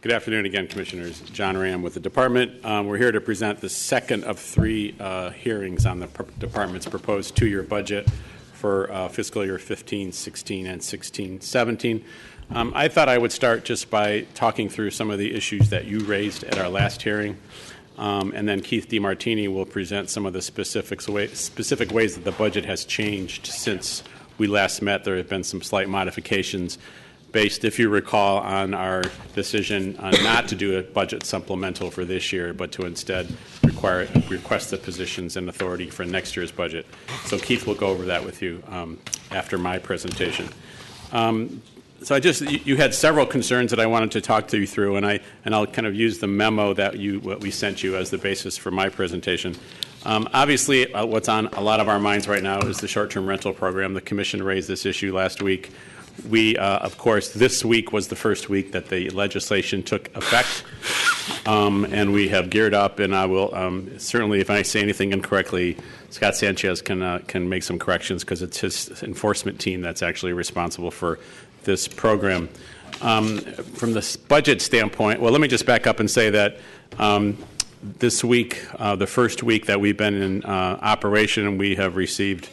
Good afternoon again, Commissioners. John Ram with the Department. We're here to present the second of 3 hearings on the Department's proposed 2-year budget for fiscal year 15, 16, and 16, 17. I thought I would start just by talking through some of the issues that you raised at our last hearing, and then Keith DeMartini will present some of the specific ways that the budget has changed since we last met. There have been some slight modifications based, if you recall, on our decision not to do a budget supplemental for this year, but to instead request the positions and authority for next year's budget. So Keith will go over that with you after my presentation. So you had several concerns that I wanted to talk to you through, and I'll kind of use the memo that we sent you as the basis for my presentation. Obviously, what's on a lot of our minds right now is the short-term rental program. The Commission raised this issue last week. We, of course, this week was the first week that the legislation took effect, and we have geared up, and I will certainly, if I say anything incorrectly, Scott Sanchez can make some corrections because it's his enforcement team that's actually responsible for this program. From the budget standpoint, well, let me just back up and say that this week, the first week that we've been in operation, we have received,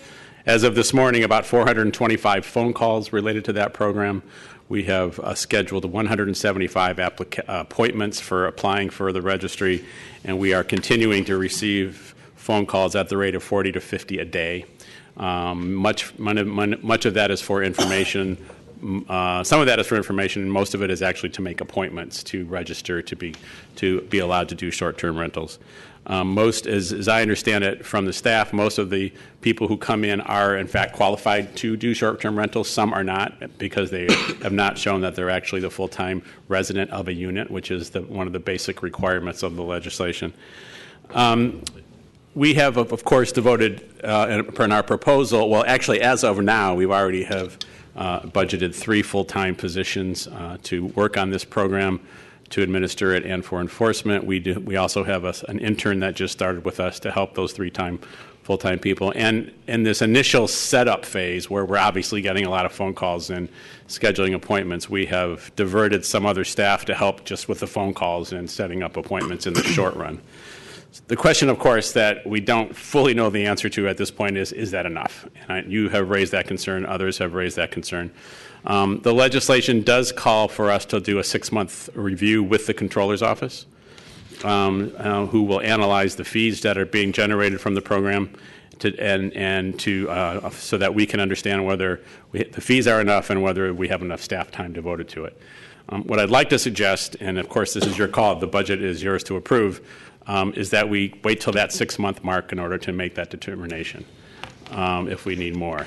as of this morning, about 425 phone calls related to that program. We have scheduled 175 appointments for applying for the registry, and we are continuing to receive phone calls at the rate of 40 to 50 a day. Much of that is for information. Some of that is for information, and most of it is actually to make appointments to register to be allowed to do short-term rentals. Most, as I understand it from the staff, most of the people who come in are in fact qualified to do short-term rentals. Some are not because they have not shown that they're actually the full-time resident of a unit, which is one of the basic requirements of the legislation. We have, of course, devoted in our proposal, well, actually, as of now, we already have budgeted 3 full-time positions to work on this program, to administer it, and for enforcement. We also have an intern that just started with us to help those 3 full-time people. And in this initial setup phase, where we're obviously getting a lot of phone calls and scheduling appointments, we have diverted some other staff to help just with the phone calls and setting up appointments in the short run. The question, of course, that we don't fully know the answer to at this point is that enough? And you have raised that concern. Others have raised that concern. The legislation does call for us to do a 6-month review with the Comptroller's Office. who will analyze the fees that are being generated from the program so that we can understand whether the fees are enough and whether we have enough staff time devoted to it. What I'd like to suggest, and of course this is your call, the budget is yours to approve, is that we wait till that 6-month mark in order to make that determination if we need more.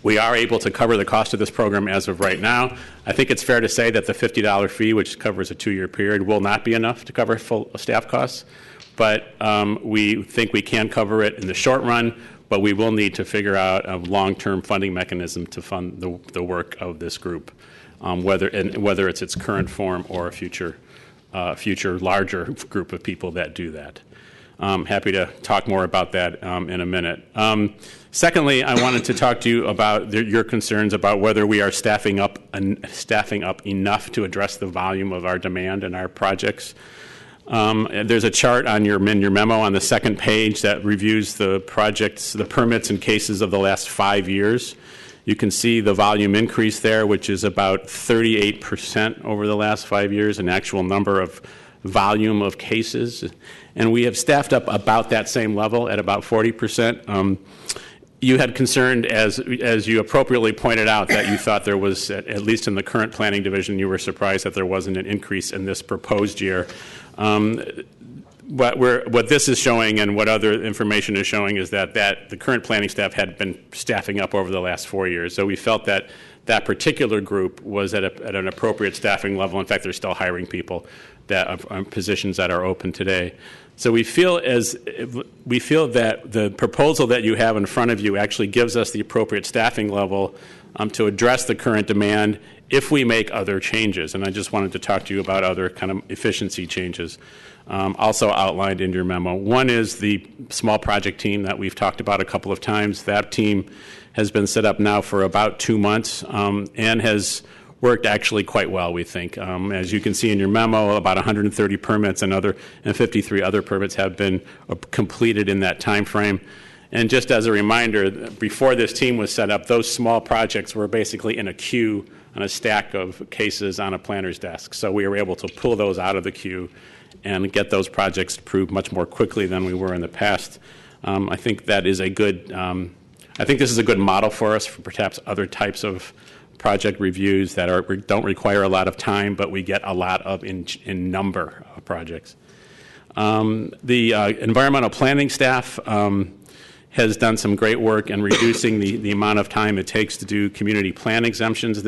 We are able to cover the cost of this program as of right now. I think it's fair to say that the $50 fee, which covers a 2-year period, will not be enough to cover full staff costs. But we think we can cover it in the short run, but we will need to figure out a long-term funding mechanism to fund the work of this group, whether it's its current form or a future larger group of people that do that. Happy to talk more about that in a minute. Secondly, I wanted to talk to you about your concerns about whether we are staffing up enough to address the volume of our demand and our projects. There's a chart in your memo on the second page that reviews the projects, the permits and cases of the last 5 years. You can see the volume increase there, which is about 38% over the last 5 years, an actual number of volume of cases. And we have staffed up about that same level at about 40%. You had concerned, as you appropriately pointed out, that you thought there was, at least in the current planning division, you were surprised that there wasn't an increase in this proposed year. What this is showing and what other information is showing is that the current planning staff had been staffing up over the last 4 years. So we felt that that particular group was at an appropriate staffing level. In fact, they're still hiring people positions that are open today. So we feel that the proposal that you have in front of you actually gives us the appropriate staffing level to address the current demand if we make other changes. And I just wanted to talk to you about other kind of efficiency changes also outlined in your memo. One is the small project team that we've talked about a couple of times. That team has been set up now for about 2 months and has worked actually quite well, we think. As you can see in your memo, about 130 permits and 53 other permits have been completed in that time frame. And just as a reminder, before this team was set up, those small projects were basically in a queue on a stack of cases on a planner's desk. So we were able to pull those out of the queue and get those projects approved much more quickly than we were in the past. I think that is a good, I think this is a good model for us for perhaps other types of project reviews that don't require a lot of time, but we get a lot of in number of projects. The environmental planning staff has done some great work in reducing the amount of time it takes to do community plan exemptions.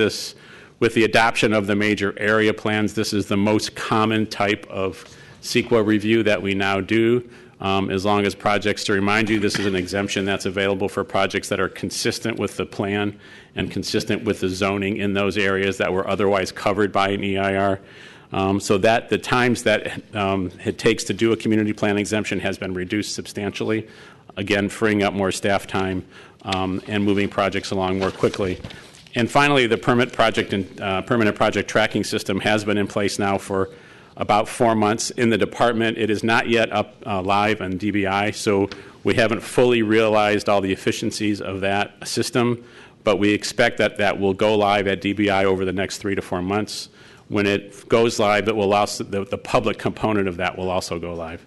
With the adoption of the major area plans, this is the most common type of CEQA review that we now do. As long as projects, to remind you, this is an exemption that's available for projects that are consistent with the plan and consistent with the zoning in those areas that were otherwise covered by an EIR. So that the times that it takes to do a community plan exemption has been reduced substantially, again, freeing up more staff time and moving projects along more quickly. And finally, the permanent project tracking system has been in place now for about 4 months in the department. It is not yet up live on DBI, so we haven't fully realized all the efficiencies of that system, but we expect that that will go live at DBI over the next 3 to 4 months. When it goes live, it will also, the public component of that will also go live,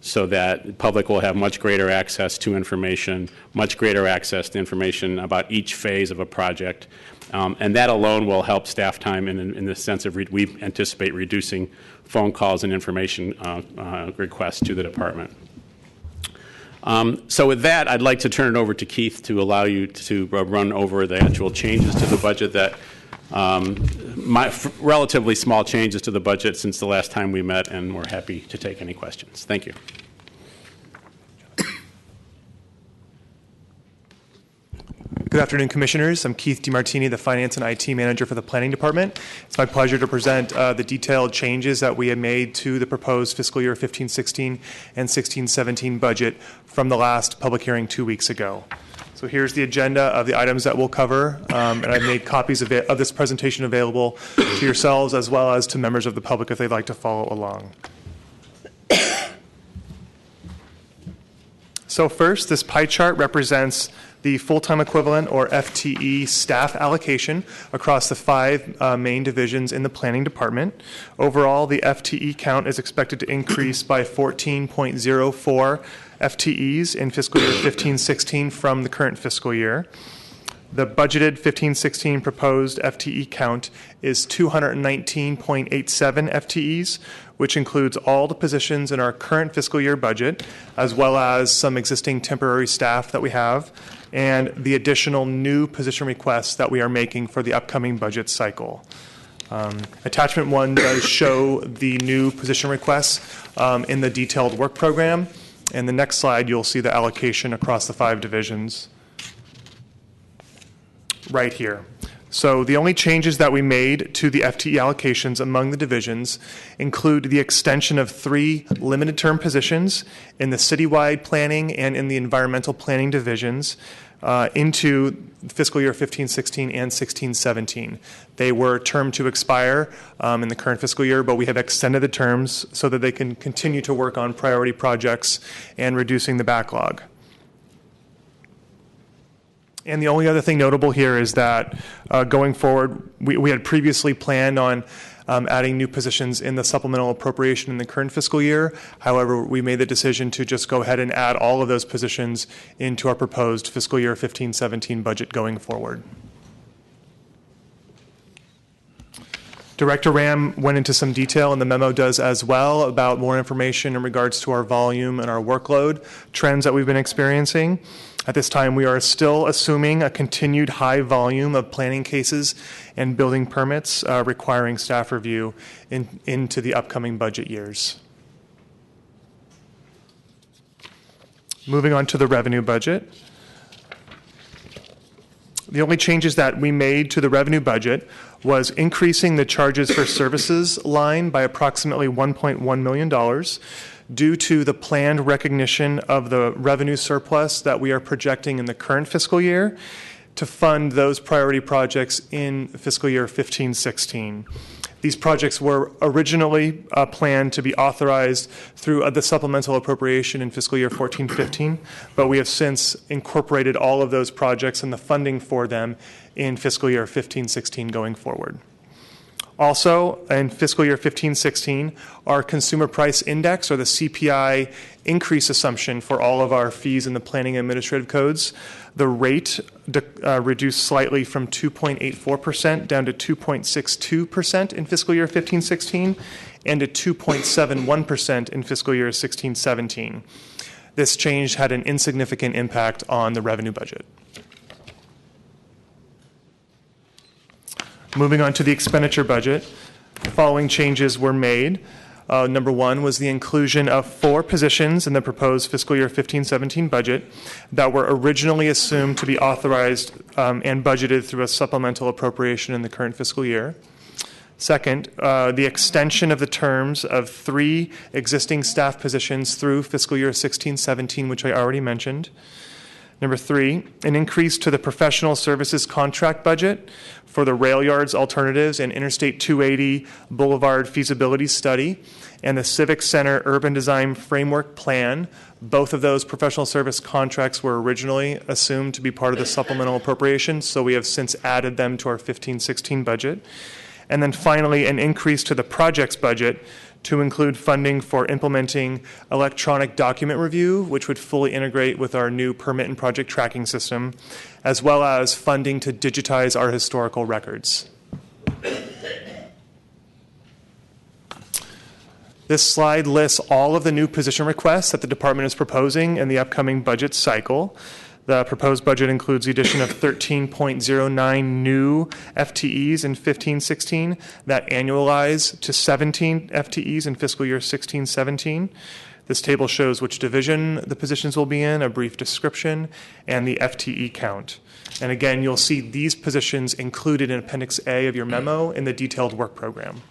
so that the public will have much greater access to information, much greater access to information about each phase of a project. And that alone will help staff time in the sense of we anticipate reducing phone calls and information requests to the department. So with that, I'd like to turn it over to Keith to allow you to run over the actual changes to the budget that relatively small changes to the budget since the last time we met, and we're happy to take any questions. Thank you. Good afternoon, Commissioners. I'm Keith DeMartini, the Finance and IT Manager for the Planning Department. It's my pleasure to present the detailed changes that we have made to the proposed fiscal year 15-16 and 16-17 budget from the last public hearing 2 weeks ago. So here's the agenda of the items that we'll cover, and I've made copies of this presentation available to yourselves as well as to members of the public if they'd like to follow along. So first, this pie chart represents the full-time equivalent, or FTE, staff allocation across the 5 main divisions in the planning department. Overall, the FTE count is expected to increase by 14.04 FTEs in fiscal year 15-16 from the current fiscal year. The budgeted 15-16 proposed FTE count is 219.87 FTEs, which includes all the positions in our current fiscal year budget, as well as some existing temporary staff that we have, and the additional new position requests that we are making for the upcoming budget cycle. Attachment 1 does show the new position requests in the detailed work program. And the next slide, you'll see the allocation across the 5 divisions right here. So the only changes that we made to the FTE allocations among the divisions include the extension of 3 limited term positions in the citywide planning and in the environmental planning divisions into fiscal year 15-16 and 16-17. They were termed to expire in the current fiscal year, but we have extended the terms so that they can continue to work on priority projects and reducing the backlog. And the only other thing notable here is that going forward, we had previously planned on adding new positions in the supplemental appropriation in the current fiscal year. However, we made the decision to just go ahead and add all of those positions into our proposed fiscal year 15-17 budget going forward. Director Ram went into some detail, and the memo does as well, about more information in regards to our volume and our workload trends that we've been experiencing. At this time, we are still assuming a continued high volume of planning cases and building permits requiring staff review into the upcoming budget years. Moving on to the revenue budget. The only changes that we made to the revenue budget was increasing the charges for services line by approximately $1.1 million due to the planned recognition of the revenue surplus that we are projecting in the current fiscal year to fund those priority projects in fiscal year 15-16. These projects were originally planned to be authorized through the supplemental appropriation in fiscal year 14-15, but we have since incorporated all of those projects and the funding for them in fiscal year 15-16 going forward. Also, in fiscal year 15-16, our consumer price index, or the CPI increase assumption for all of our fees in the planning and administrative codes, the rate reduced slightly from 2.84% down to 2.62% in fiscal year 15-16 and to 2.71% in fiscal year 16-17. This change had an insignificant impact on the revenue budget. Moving on to the expenditure budget, the following changes were made. Number 1 was the inclusion of 4 positions in the proposed fiscal year 15-17 budget that were originally assumed to be authorized and budgeted through a supplemental appropriation in the current fiscal year. Second, the extension of the terms of 3 existing staff positions through fiscal year 16-17, which I already mentioned. Number 3, an increase to the professional services contract budget for the rail yards alternatives and Interstate 280 Boulevard feasibility study and the Civic Center Urban Design Framework Plan. Both of those professional service contracts were originally assumed to be part of the supplemental appropriation, so we have since added them to our 15-16 budget. And then finally, an increase to the projects budget to include funding for implementing electronic document review, which would fully integrate with our new permit and project tracking system, as well as funding to digitize our historical records. This slide lists all of the new position requests that the department is proposing in the upcoming budget cycle. The proposed budget includes the addition of 13.09 new FTEs in 15-16 that annualize to 17 FTEs in fiscal year 16-17. This table shows which division the positions will be in, a brief description, and the FTE count. And again, you'll see these positions included in Appendix A of your memo in the detailed work program.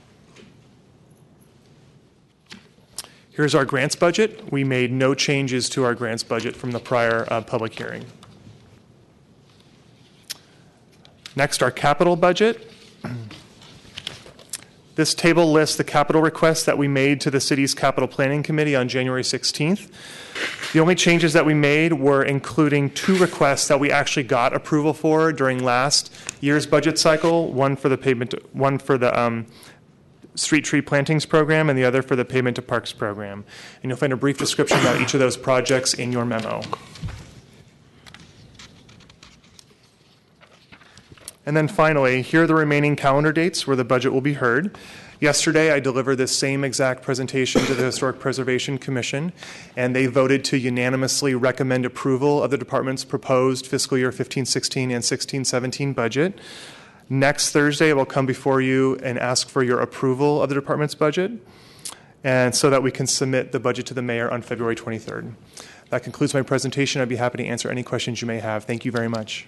Here's our grants budget. We made no changes to our grants budget from the prior public hearing. Next, our capital budget. This table lists the capital requests that we made to the city's capital planning committee on January 16th. The only changes that we made were including 2 requests that we actually got approval for during last year's budget cycle, one for the street tree plantings program and the other for the pavement to parks program. And you'll find a brief description about each of those projects in your memo. And then finally, here are the remaining calendar dates where the budget will be heard. Yesterday, I delivered this same exact presentation to the Historic Preservation Commission, and they voted to unanimously recommend approval of the department's proposed fiscal year 15-16 and 16-17 budget. Next Thursday, I will come before you and ask for your approval of the department's budget, and so that we can submit the budget to the mayor on February 23rd. That concludes my presentation. I'd be happy to answer any questions you may have. Thank you very much.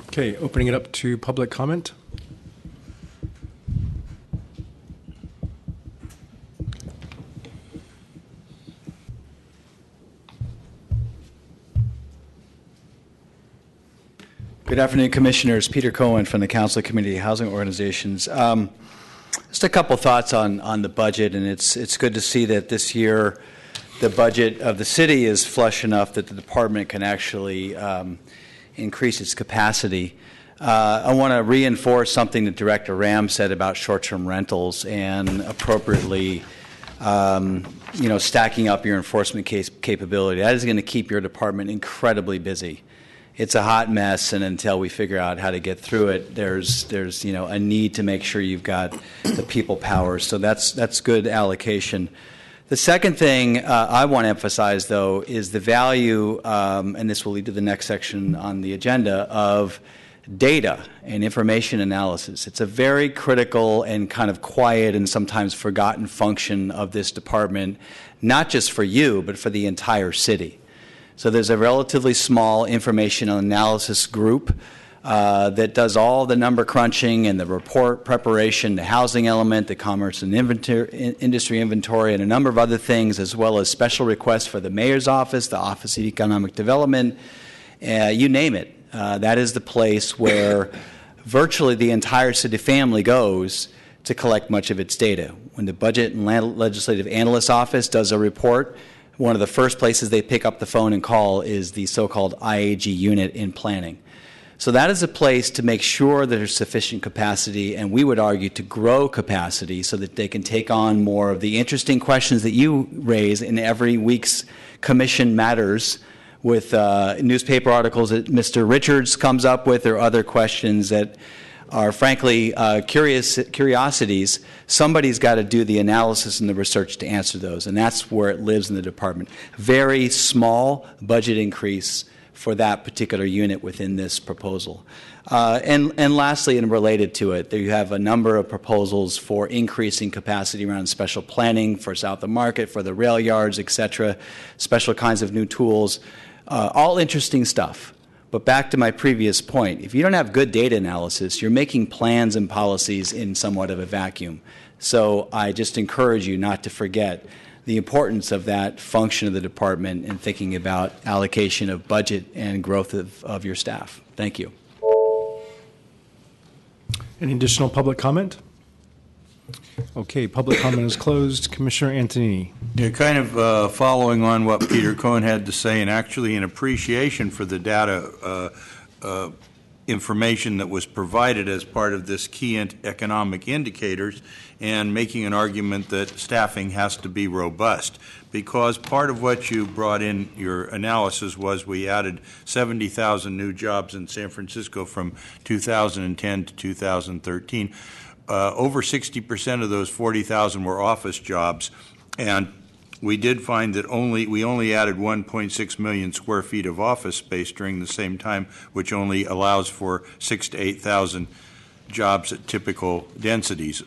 Okay, opening it up to public comment. Good afternoon, Commissioners. Peter Cohen from the Council of Community Housing Organizations. Just a couple thoughts on the budget, and it's good to see that this year the budget of the city is flush enough that the department can actually increase its capacity. I want to reinforce something that Director Ram said about short-term rentals and appropriately, stacking up your enforcement capability. That is going to keep your department incredibly busy. It's a hot mess, and until we figure out how to get through it, there's a need to make sure you've got the people power. So that's good allocation. The second thing I want to emphasize, though, is the value, and this will lead to the next section on the agenda, of data and information analysis. It's a very critical and kind of quiet and sometimes forgotten function of this department, not just for you, but for the entire city. So there's a relatively small information analysis group that does all the number crunching and the report preparation, the housing element, the commerce and industry inventory, and a number of other things, as well as special requests for the mayor's office, the Office of Economic Development, you name it. That is the place where virtually the entire city family goes to collect much of its data. When the Budget and Legislative Analyst Office does a report, one of the first places they pick up the phone and call is the so-called IAG unit in planning. So that is a place to make sure that there's sufficient capacity, and we would argue to grow capacity so that they can take on more of the interesting questions that you raise in every week's Commission Matters with newspaper articles that Mr. Richards comes up with, or other questions that are frankly curiosities. Somebody's got to do the analysis and the research to answer those, and that's where it lives in the department. Very small budget increase for that particular unit within this proposal. And lastly, and related to it, there you have a number of proposals for increasing capacity around special planning for South of Market, for the rail yards, et cetera, special kinds of new tools, all interesting stuff. But back to my previous point, if you don't have good data analysis, you're making plans and policies in somewhat of a vacuum. So I just encourage you not to forget the importance of that function of the department in thinking about allocation of budget and growth of your staff. Thank you. Any additional public comment? Okay, public comment is closed. Commissioner Antonini. Yeah, kind of following on what Peter Cohen had to say, and actually in appreciation for the data information that was provided as part of this key economic indicators, and making an argument that staffing has to be robust. Because part of what you brought in your analysis was we added 70,000 new jobs in San Francisco from 2010 to 2013. Over 60% of those 40,000 were office jobs, and we did find that we only added 1.6 million square feet of office space during the same time, which only allows for 6,000 to 8,000 jobs at typical densities.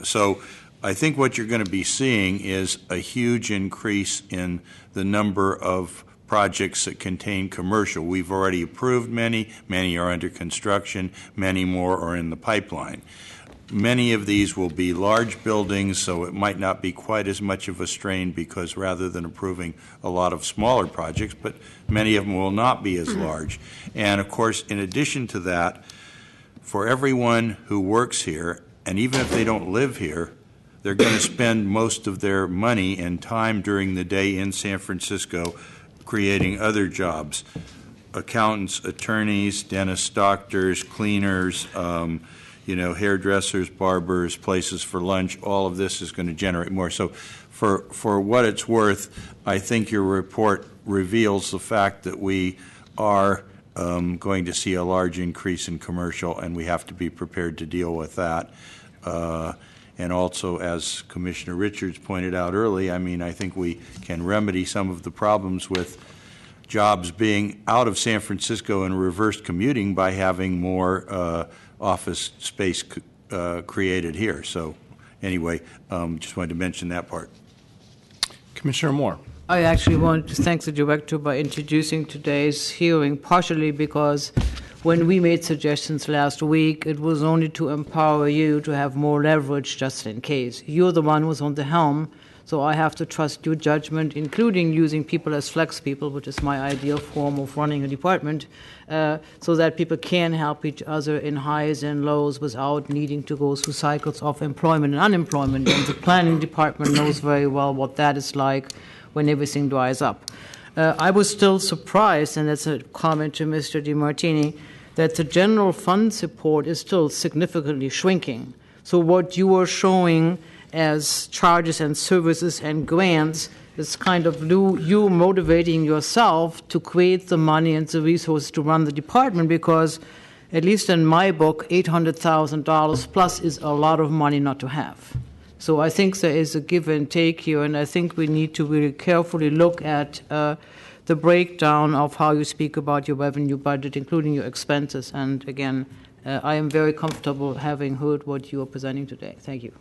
So I think what you're going to be seeing is a huge increase in the number of projects that contain commercial. We've already approved many are under construction, many more are in the pipeline. Many of these will be large buildings, so it might not be quite as much of a strain, because rather than approving a lot of smaller projects, but many of them will not be as large. And of course, in addition to that, for everyone who works here, and even if they don't live here, they're going to spend most of their money and time during the day in San Francisco creating other jobs. Accountants, attorneys, dentists, doctors, cleaners, hairdressers, barbers, places for lunch, all of this is going to generate more. So for what it's worth, I think your report reveals the fact that we are going to see a large increase in commercial, and we have to be prepared to deal with that. And also, as Commissioner Richards pointed out early, I think we can remedy some of the problems with jobs being out of San Francisco and reverse commuting by having more office space created here. So anyway, just wanted to mention that part. Commissioner Moore. I actually want to thank the director by introducing today's hearing, partially because when we made suggestions last week, it was only to empower you to have more leverage just in case. You're the one who's on the helm, so I have to trust your judgment, including using people as flex people, which is my ideal form of running a department, so that people can help each other in highs and lows without needing to go through cycles of employment and unemployment. And the planning department knows very well what that is like when everything dries up. I was still surprised, and that's a comment to Mr. DiMartini, that the general fund support is still significantly shrinking. So what you are showing as charges and services and grants is kind of you motivating yourself to create the money and the resources to run the department, because at least in my book, $800,000 plus is a lot of money not to have. So I think there is a give and take here, and I think we need to really carefully look at the breakdown of how you speak about your revenue budget, including your expenses. And again, I am very comfortable having heard what you are presenting today. Thank you.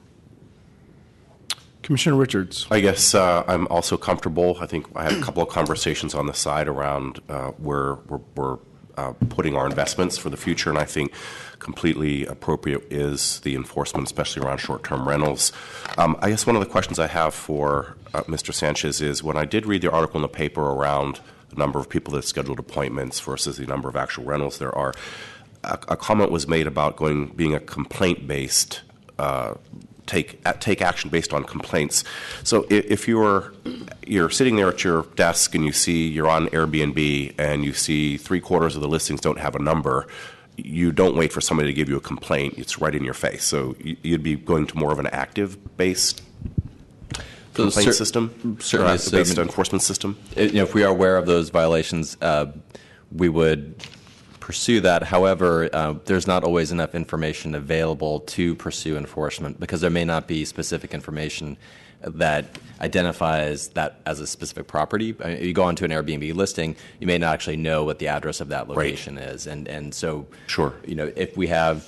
Commissioner Richards. I guess I'm also comfortable. I think I had a couple of conversations on the side around where we're putting our investments for the future, and I think completely appropriate is the enforcement, especially around short-term rentals. I guess one of the questions I have for Mr. Sanchez is, when I did read the article in the paper around the number of people that scheduled appointments versus the number of actual rentals there are, a comment was made about being a complaint-based take action based on complaints. So if you're sitting there at your desk and you're on Airbnb and you see 3/4 of the listings don't have a number, you don't wait for somebody to give you a complaint. It's right in your face. So you'd be going to more of an active-based complaint system, certainly based enforcement system. If we are aware of those violations, we would pursue that. However, there's not always enough information available to pursue enforcement, because there may not be specific information that identifies that as a specific property. You go onto an Airbnb listing, you may not actually know what the address of that location is, and so sure, if we have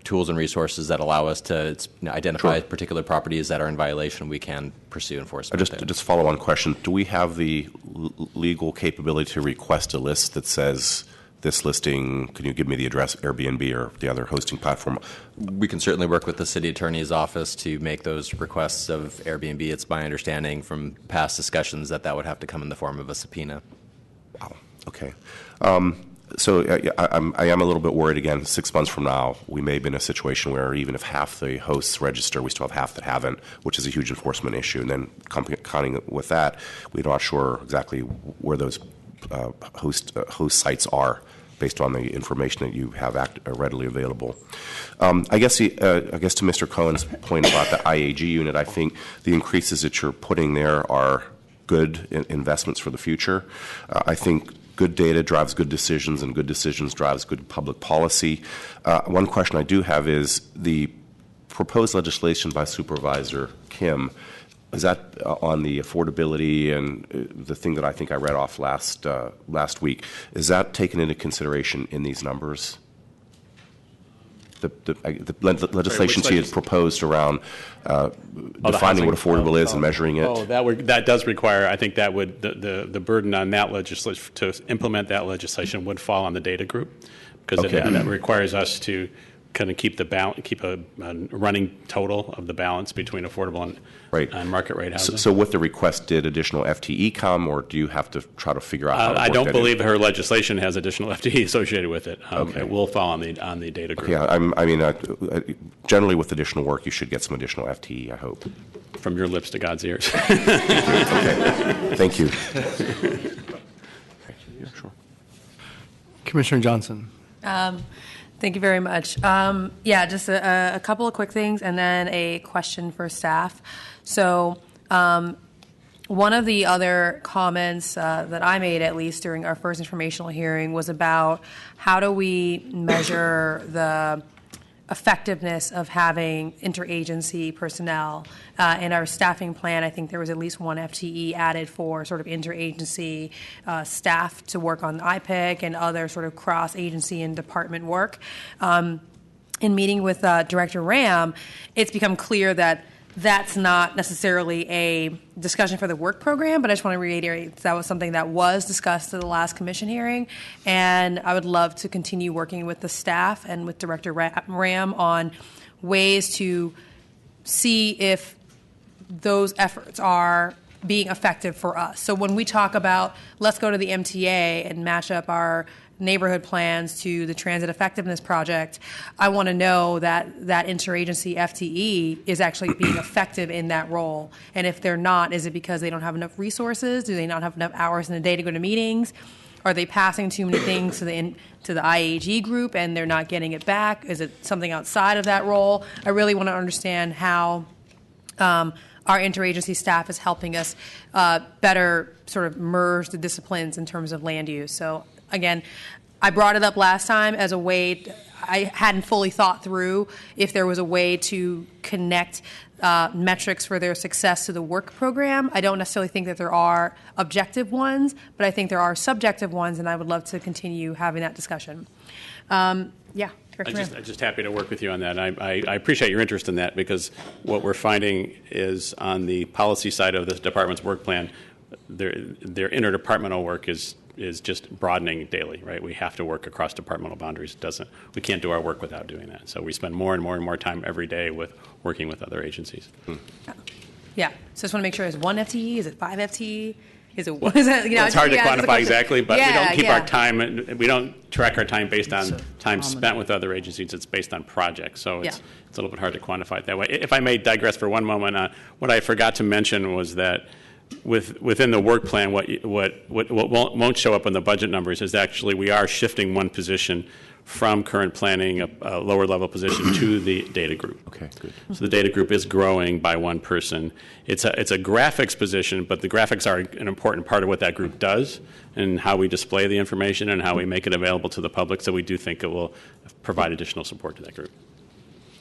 tools and resources that allow us to identify particular properties that are in violation, we can pursue enforcement. Just follow-on question: do we have the legal capability to request a list that says, this listing, can you give me the address, Airbnb or the other hosting platform? We can certainly work with the city attorney's office to make those requests of Airbnb. It's my understanding from past discussions that would have to come in the form of a subpoena. Wow. Okay. So I am a little bit worried again. 6 months from now, we may be in a situation where even if half the hosts register, we still have half that haven't, which is a huge enforcement issue. And then counting with that, we're not sure exactly where those host sites are based on the information that you have readily available. I guess to Mr. Cohen's point about the IAG unit, I think the increases that you're putting there are good investments for the future. I think good data drives good decisions, and good decisions drives good public policy. One question I do have is the proposed legislation by Supervisor Kim. Is that on the affordability and the thing that I think I read off last week? Is that taken into consideration in these numbers? The legislation she had proposed around defining what affordable is and measuring it. Oh, that does require. I think that would the burden on that legislation to implement that legislation would fall on the data group, because that requires us to kind of keep a running total of the balance between affordable and market rate housing. So with the request, did additional FTE come, or do you have to try to figure out how to work I don't that believe in? her legislation has additional FTE associated with it. Okay. It will fall on the data group. Yeah, generally with additional work, you should get some additional FTE, I hope. From your lips to God's ears. Okay. Thank you. Yeah, sure. Commissioner Johnson. Thank you very much. Yeah, just a couple of quick things and then a question for staff. So one of the other comments that I made, at least during our first informational hearing, was about how do we measure the effectiveness of having interagency personnel. In our staffing plan, I think there was at least one FTE added for sort of interagency staff to work on IPIC and other sort of cross-agency and department work. In meeting with Director Ram, it's become clear that that's not necessarily a discussion for the work program, but I just want to reiterate that was something that was discussed at the last commission hearing, and I would love to continue working with the staff and with Director Ram on ways to see if those efforts are being effective for us. So when we talk about let's go to the MTA and match up our neighborhood plans to the transit effectiveness project, I want to know that that interagency FTE is actually being effective in that role. And if they're not, is it because they don't have enough resources? Do they not have enough hours in the day to go to meetings? Are they passing too many things to the IAG group and they're not getting it back? Is it something outside of that role? I really want to understand how our interagency staff is helping us better sort of merge the disciplines in terms of land use. So again, I brought it up last time as a way, I hadn't fully thought through if there was a way to connect metrics for their success to the work program. I don't necessarily think that there are objective ones, but I think there are subjective ones, and I would love to continue having that discussion. Yeah. I'm just happy to work with you on that. I appreciate your interest in that, because what we're finding is on the policy side of this department's work plan, their interdepartmental work is just broadening daily, right? We have to work across departmental boundaries. We can't do our work without doing that. So we spend more and more and more time every day with working with other agencies. Yeah. So just want to make sure, is 1 FTE? Is it 5 FTE? Is it one? It's hard to quantify exactly, but we don't keep yeah. our time. We don't track our time based on time spent with other agencies. It's based on projects, so it's a little bit hard to quantify it that way. If I may digress for one moment, what I forgot to mention was that within the work plan, what won't show up in the budget numbers is actually we are shifting one position from current planning, a lower level position, to the data group. Okay, good. So the data group is growing by one person. It's a graphics position, but the graphics are an important part of what that group does and how we display the information and how we make it available to the public. So we do think it will provide additional support to that group.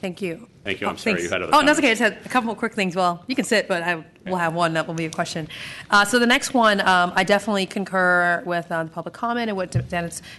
Thank you. Thank you. I'm sorry thanks. you had other comments. comments. That's okay. I just had a couple of quick things. Well, you can sit, but we'll have one that will be a question. So the next one, I definitely concur with the public comment and what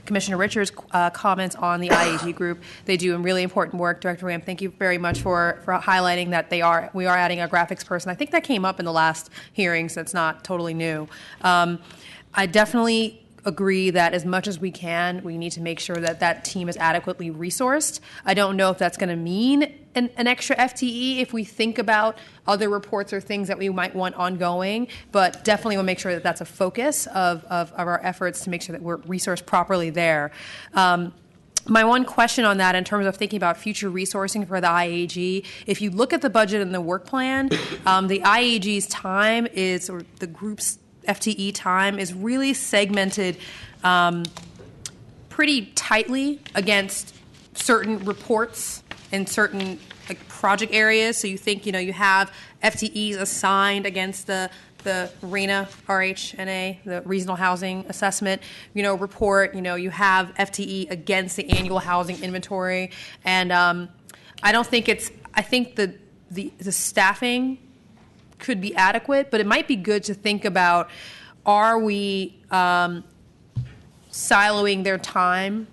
Commissioner Richards' comments on the IAG group. They do really important work. Director Ram, thank you very much for highlighting that we are adding a graphics person. I think that came up in the last hearing, so it's not totally new. I definitely agree that as much as we can, we need to make sure that that team is adequately resourced. I don't know if that's going to mean an extra FTE if we think about other reports or things that we might want ongoing, but definitely we'll make sure that that's a focus of our efforts to make sure that we're resourced properly there. My one question on that, in terms of thinking about future resourcing for the IAG, if you look at the budget and the work plan, the IAG's time is, or the group's FTE time is really segmented pretty tightly against certain reports and certain project areas. So you think, you have FTEs assigned against the RHNA, RHNA, the Regional Housing Assessment, report. You have FTE against the annual housing inventory, and I don't think I think the staffing could be adequate, but it might be good to think about, are we siloing their time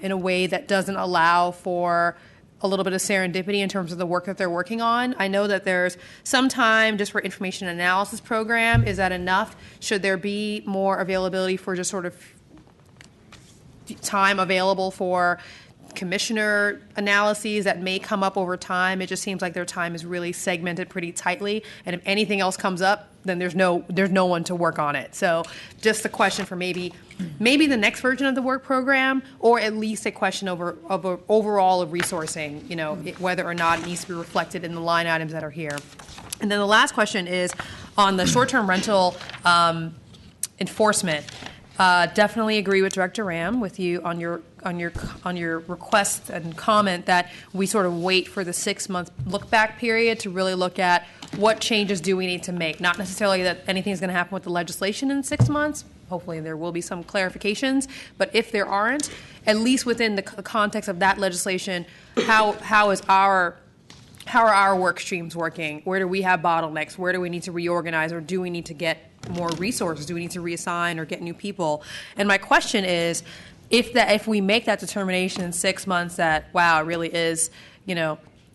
in a way that doesn't allow for a little bit of serendipity in terms of the work that they're working on? I know that there's some time just for information analysis program. Is that enough? Should there be more availability for just sort of time available for commissioner analyses that may come up over time. It just seems like their time is really segmented pretty tightly, and if anything else comes up, then there's no one to work on it. So just a question for maybe the next version of the work program, or at least a question overall of resourcing, whether or not it needs to be reflected in the line items that are here. And then the last question is on the short-term rental enforcement. Definitely agree with Director Ram with you on your request and comment that we sort of wait for the 6-month look-back period to really look at what changes do we need to make. Not necessarily that anything's going to happen with the legislation in 6 months. Hopefully there will be some clarifications. But if there aren't, at least within the context of that legislation, how are our work streams working? Where do we have bottlenecks? Where do we need to reorganize, or do we need to get more resources? Do we need to reassign or get new people? And my question is, if we make that determination in 6 months that, wow, it really is,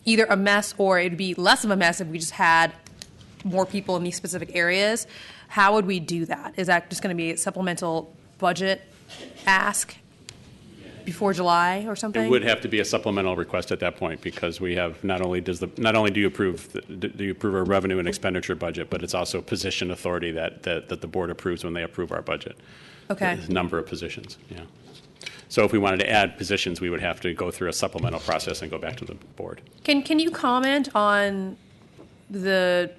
either a mess or it'd be less of a mess if we just had more people in these specific areas, how would we do that? Is that just going to be a supplemental budget ask before July or something? It would have to be a supplemental request at that point, because we have not only do you approve our revenue and expenditure budget, but it's also position authority that the board approves when they approve our budget. Okay. There's a number of positions. Yeah. So if we wanted to add positions, we would have to go through a supplemental process and go back to the board. Can you comment on whether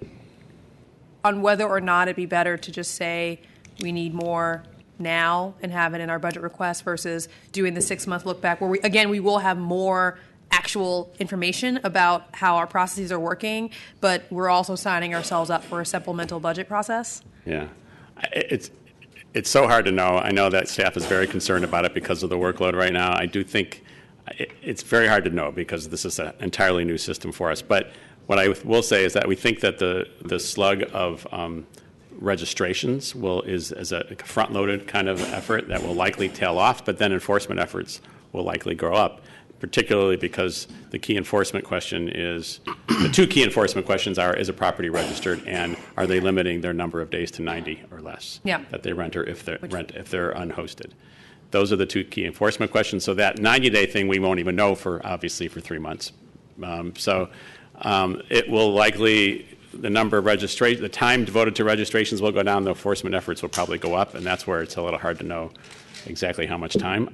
or not it'd be better to just say we need more now and have it in our budget request versus doing the 6-month look back, where we will have more actual information about how our processes are working, but we're also signing ourselves up for a supplemental budget process? Yeah. It's so hard to know. I know that staff is very concerned about it because of the workload right now. I do think it's very hard to know because this is an entirely new system for us. But what I will say is that we think that the slug of registrations is a front-loaded kind of effort that will likely tail off, but then enforcement efforts will likely grow up, particularly because the key enforcement question is, the two key enforcement questions are, is a property registered, and are they limiting their number of days to 90 or less that they rent, or if they're unhosted. Those are the two key enforcement questions. So that 90-day thing we won't even know for 3 months. It will likely, the number of the time devoted to registrations will go down, the enforcement efforts will probably go up, and that's where it's a little hard to know exactly how much time.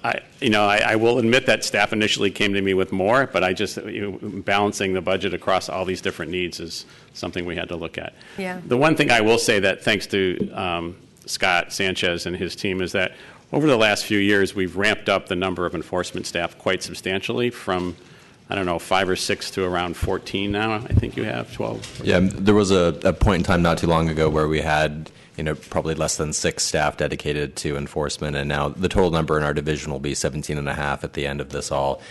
I will admit that staff initially came to me with more, but balancing the budget across all these different needs is something we had to look at. Yeah. The one thing I will say that thanks to Scott Sanchez and his team is that over the last few years, we've ramped up the number of enforcement staff quite substantially from 5 or 6 to around 14 now. I think you have 12. Yeah, there was a point in time not too long ago where we had probably less than 6 staff dedicated to enforcement, and now the total number in our division will be 17 and a half at the end of this all.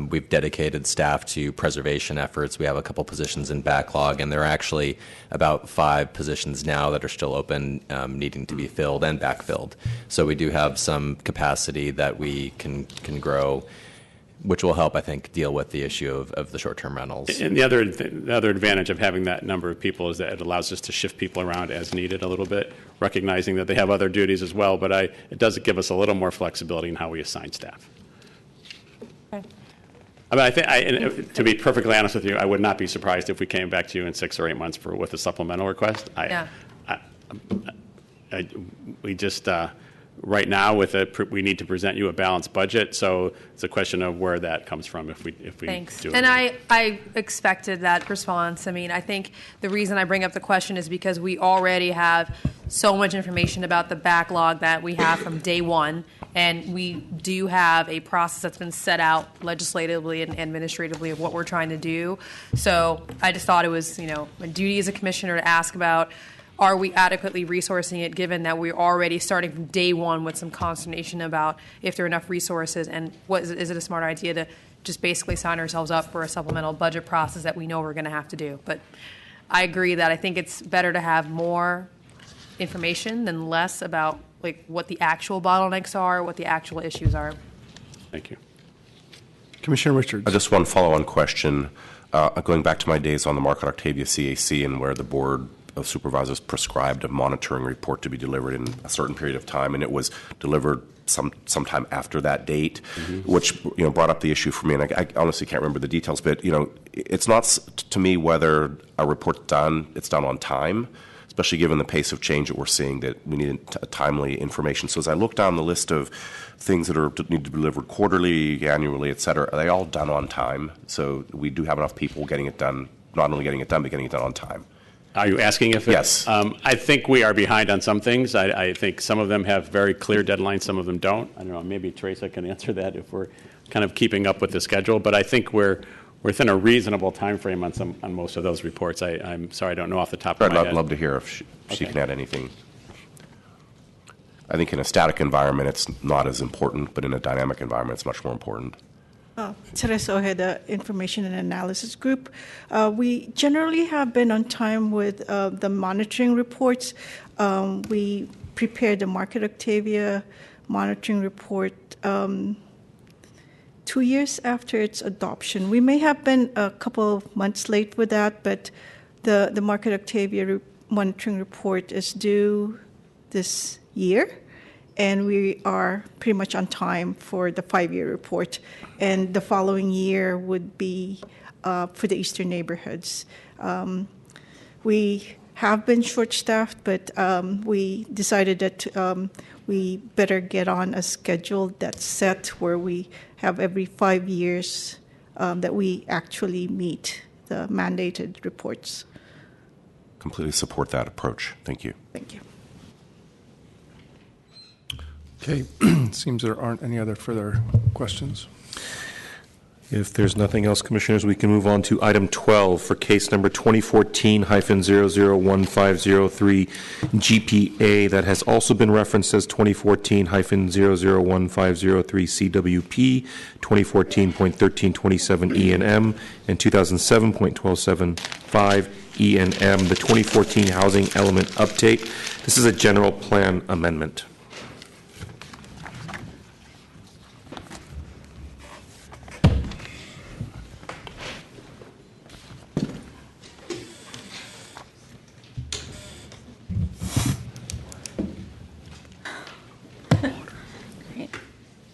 We've dedicated staff to preservation efforts. We have a couple positions in backlog, and there are actually about 5 positions now that are still open, needing to be filled and backfilled. So we do have some capacity that we can grow, which will help, I think, deal with the issue of the short-term rentals. And the other advantage of having that number of people is that it allows us to shift people around as needed a little bit, recognizing that they have other duties as well, but it does give us a little more flexibility in how we assign staff. Okay. I think, to be perfectly honest with you, I would not be surprised if we came back to you in 6 or 8 months with a supplemental request. Right now, we need to present you a balanced budget, so it's a question of where that comes from if we Thanks. do it. And I expected that response. I think the reason I bring up the question is because we already have so much information about the backlog that we have from day one, and we do have a process that's been set out legislatively and administratively of what we're trying to do. So I just thought it was, my duty as a commissioner to ask about, are we adequately resourcing it, given that we're already starting from day one with some consternation about if there are enough resources, and is it a smart idea to just basically sign ourselves up for a supplemental budget process that we know we're going to have to do. But I agree that I think it's better to have more information than less about what the actual bottlenecks are, what the actual issues are. Thank you. Commissioner Richards. Just one follow-on question. Going back to my days on the Market Octavia CAC and where the board of Supervisors prescribed a monitoring report to be delivered in a certain period of time, and it was delivered sometime after that date, which brought up the issue for me. And I honestly can't remember the details, but it's not to me whether a report's done; it's done on time, especially given the pace of change that we're seeing. That we need timely information. So as I look down the list of things that need to be delivered quarterly, annually, et cetera, are they all done on time? So we do have enough people getting it done, not only getting it done, but getting it done on time. Are you asking if yes? I think we are behind on some things. I think some of them have very clear deadlines, some of them don't. I don't know, maybe Teresa can answer that if we're kind of keeping up with the schedule. But I think we're within a reasonable time frame on most of those reports. I'm sorry, I don't know off the top of my head. I'd love to hear if she can add anything. I think in a static environment, it's not as important, but in a dynamic environment, it's much more important. Teresa Ojeda, Information and Analysis Group. We generally have been on time with the monitoring reports. We prepared the Market Octavia monitoring report 2 years after its adoption. We may have been a couple of months late with that, but the Market Octavia monitoring report is due this year, and we are pretty much on time for the 5-year report. And the following year would be for the eastern neighborhoods. We have been short-staffed, but we decided that we better get on a schedule that's set where we have every 5 years that we actually meet the mandated reports. Completely support that approach. Thank you. Thank you. Okay, seems there aren't any other further questions. If there's nothing else, Commissioners, we can move on to item 12 for case number 2014-001503 GPA that has also been referenced as 2014-001503 CWP, 2014.1327 ENM, and 2007.1275 ENM, the 2014 Housing Element Update. This is a general plan amendment.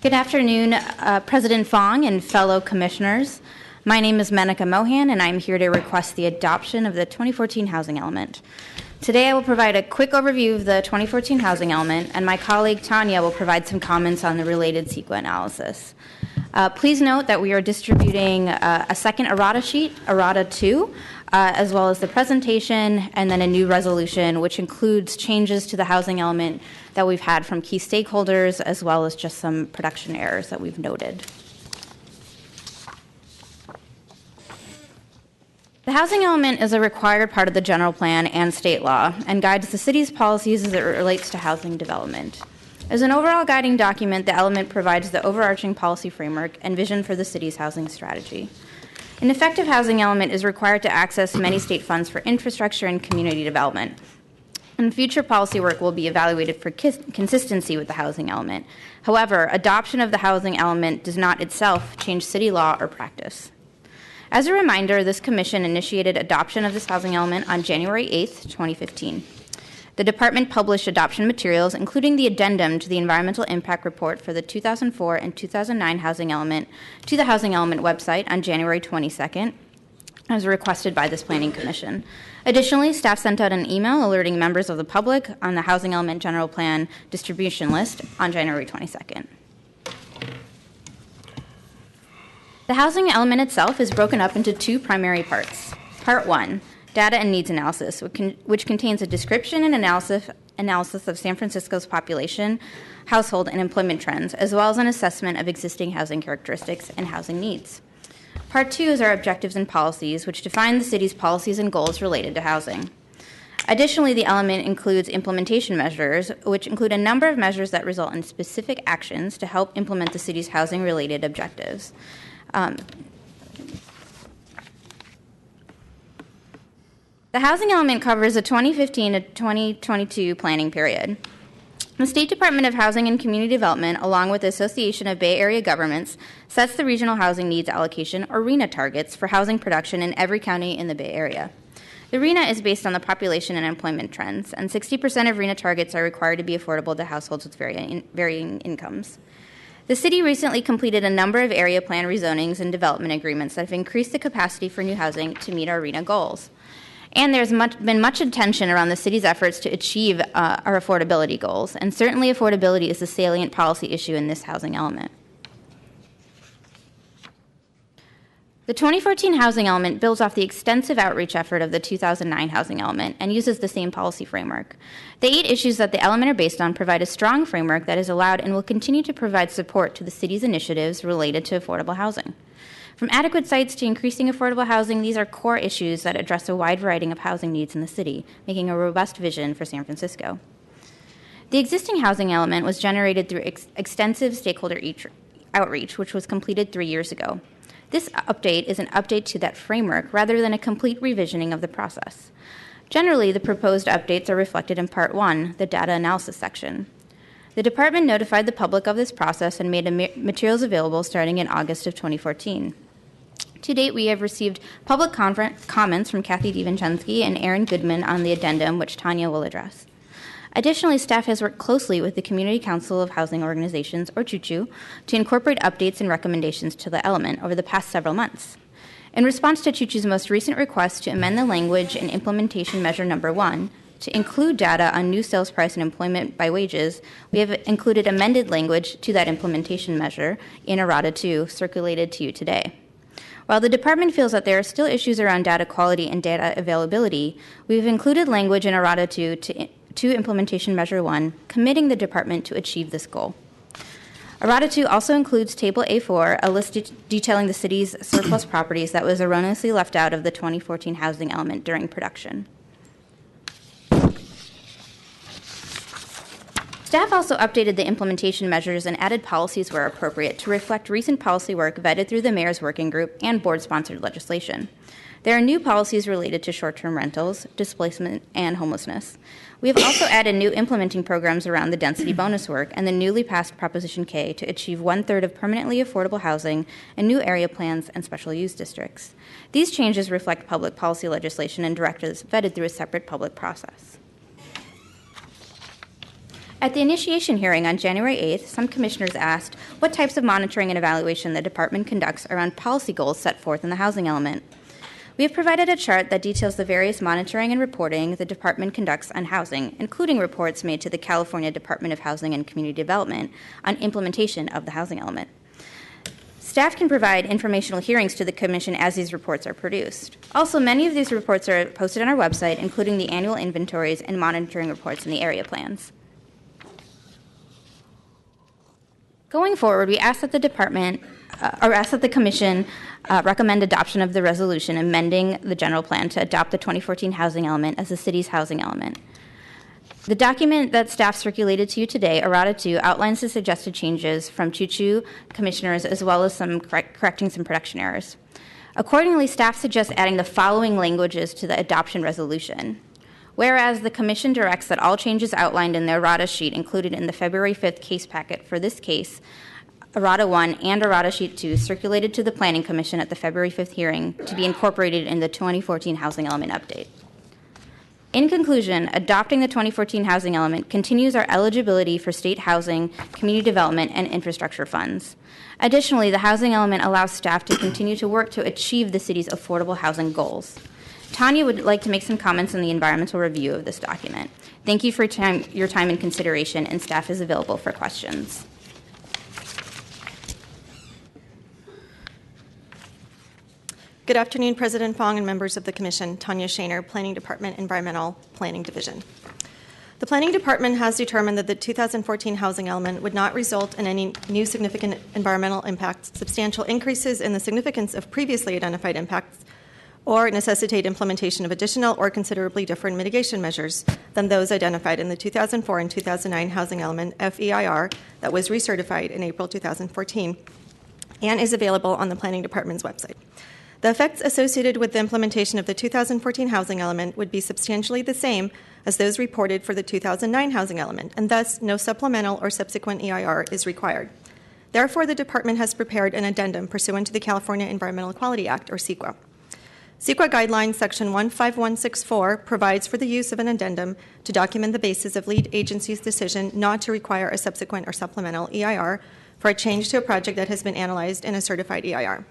Good afternoon, President Fong and fellow commissioners. My name is Menaka Mohan, and I'm here to request the adoption of the 2014 Housing Element. Today, I will provide a quick overview of the 2014 Housing Element, and my colleague Tanya will provide some comments on the related CEQA analysis. Please note that we are distributing a second errata sheet, errata 2, as well as the presentation and then a new resolution, which includes changes to the housing element that we've had from key stakeholders, as well as just some production errors that we've noted. The housing element is a required part of the general plan and state law and guides the city's policies as it relates to housing development. As an overall guiding document, the element provides the overarching policy framework and vision for the city's housing strategy. An effective housing element is required to access many state funds for infrastructure and community development. And future policy work will be evaluated for consistency with the housing element. However, adoption of the housing element does not itself change city law or practice. As a reminder, this commission initiated adoption of this housing element on January 8th, 2015. The department published adoption materials, including the addendum to the environmental impact report for the 2004 and 2009 housing element, to the housing element website on January 22nd, as requested by this planning commission. Additionally, staff sent out an email alerting members of the public on the housing element general plan distribution list on January 22nd. The housing element itself is broken up into two primary parts. Part 1, data and needs analysis, which contains a description and analysis of San Francisco's population, household, and employment trends, as well as an assessment of existing housing characteristics and housing needs. Part 2 is our objectives and policies, which define the city's policies and goals related to housing. Additionally, the element includes implementation measures, which include a number of measures that result in specific actions to help implement the city's housing-related objectives. The housing element covers a 2015 to 2022 planning period. The State Department of Housing and Community Development, along with the Association of Bay Area Governments, sets the Regional Housing Needs Allocation, or RHNA, targets for housing production in every county in the Bay Area. The RHNA is based on the population and employment trends, and 60% of RHNA targets are required to be affordable to households with varying incomes. The city recently completed a number of area plan rezonings and development agreements that have increased the capacity for new housing to meet our RHNA goals. And there's been much attention around the city's efforts to achieve our affordability goals, and certainly affordability is a salient policy issue in this housing element. The 2014 housing element builds off the extensive outreach effort of the 2009 housing element and uses the same policy framework. The 8 issues that the element are based on provide a strong framework that is allowed and will continue to provide support to the city's initiatives related to affordable housing. From adequate sites to increasing affordable housing, these are core issues that address a wide variety of housing needs in the city, making a robust vision for San Francisco. The existing housing element was generated through extensive stakeholder outreach, which was completed 3 years ago. This update is an update to that framework rather than a complete revisioning of the process. Generally, the proposed updates are reflected in Part 1, the data analysis section. The department notified the public of this process and made materials available starting in August of 2014. To date, we have received public comments from Kathy DiVincenzi and Aaron Goodman on the addendum, which Tanya will address. Additionally, staff has worked closely with the Community Council of Housing Organizations, or CHOOCHO, to incorporate updates and recommendations to the element over the past several months. In response to CHOOCHO's most recent request to amend the language in Implementation Measure Number 1 to include data on new sales price and employment by wages, we have included amended language to that implementation measure in Errata 2, circulated to you today. While the department feels that there are still issues around data quality and data availability, we've included language in Errata 2 to Implementation Measure 1, committing the department to achieve this goal. Errata 2 also includes Table A4, a list detailing the city's surplus properties that was erroneously left out of the 2014 housing element during production. Staff also updated the implementation measures and added policies where appropriate to reflect recent policy work vetted through the Mayor's Working Group and board-sponsored legislation. There are new policies related to short-term rentals, displacement, and homelessness. We have also added new implementing programs around the density bonus work and the newly passed Proposition K to achieve 1/3 of permanently affordable housing and new area plans and special use districts. These changes reflect public policy legislation and directives vetted through a separate public process. At the initiation hearing on January 8th, some commissioners asked what types of monitoring and evaluation the department conducts around policy goals set forth in the housing element. We have provided a chart that details the various monitoring and reporting the department conducts on housing, including reports made to the California Department of Housing and Community Development on implementation of the housing element. Staff can provide informational hearings to the Commission as these reports are produced. Also, many of these reports are posted on our website, including the annual inventories and monitoring reports in the area plans. Going forward, we ask that the Commission recommend adoption of the resolution amending the general plan to adopt the 2014 housing element as the city's housing element. The document that staff circulated to you today, Errata 2, outlines the suggested changes from CHOOCHO commissioners as well as some correcting some production errors. Accordingly, staff suggests adding the following languages to the adoption resolution. Whereas the Commission directs that all changes outlined in the Errata sheet included in the February 5th case packet for this case, Errata 1 and Errata Sheet 2, circulated to the Planning Commission at the February 5th hearing to be incorporated in the 2014 housing element update. In conclusion, adopting the 2014 housing element continues our eligibility for state housing, community development, and infrastructure funds. Additionally, the housing element allows staff to continue to work to achieve the city's affordable housing goals. Tanya would like to make some comments on the environmental review of this document. Thank you for your time and consideration, and staff is available for questions. Good afternoon, President Fong and members of the Commission. Tanya Shaner, Planning Department, Environmental Planning Division. The Planning Department has determined that the 2014 housing element would not result in any new significant environmental impacts, substantial increases in the significance of previously identified impacts, or necessitate implementation of additional or considerably different mitigation measures than those identified in the 2004 and 2009 housing element FEIR that was recertified in April 2014 and is available on the Planning Department's website. The effects associated with the implementation of the 2014 housing element would be substantially the same as those reported for the 2009 housing element, and thus no supplemental or subsequent EIR is required. Therefore, the Department has prepared an addendum pursuant to the California Environmental Quality Act, or CEQA. CEQA Guidelines Section 15164 provides for the use of an addendum to document the basis of lead agency's decision not to require a subsequent or supplemental EIR for a change to a project that has been analyzed in a certified EIR.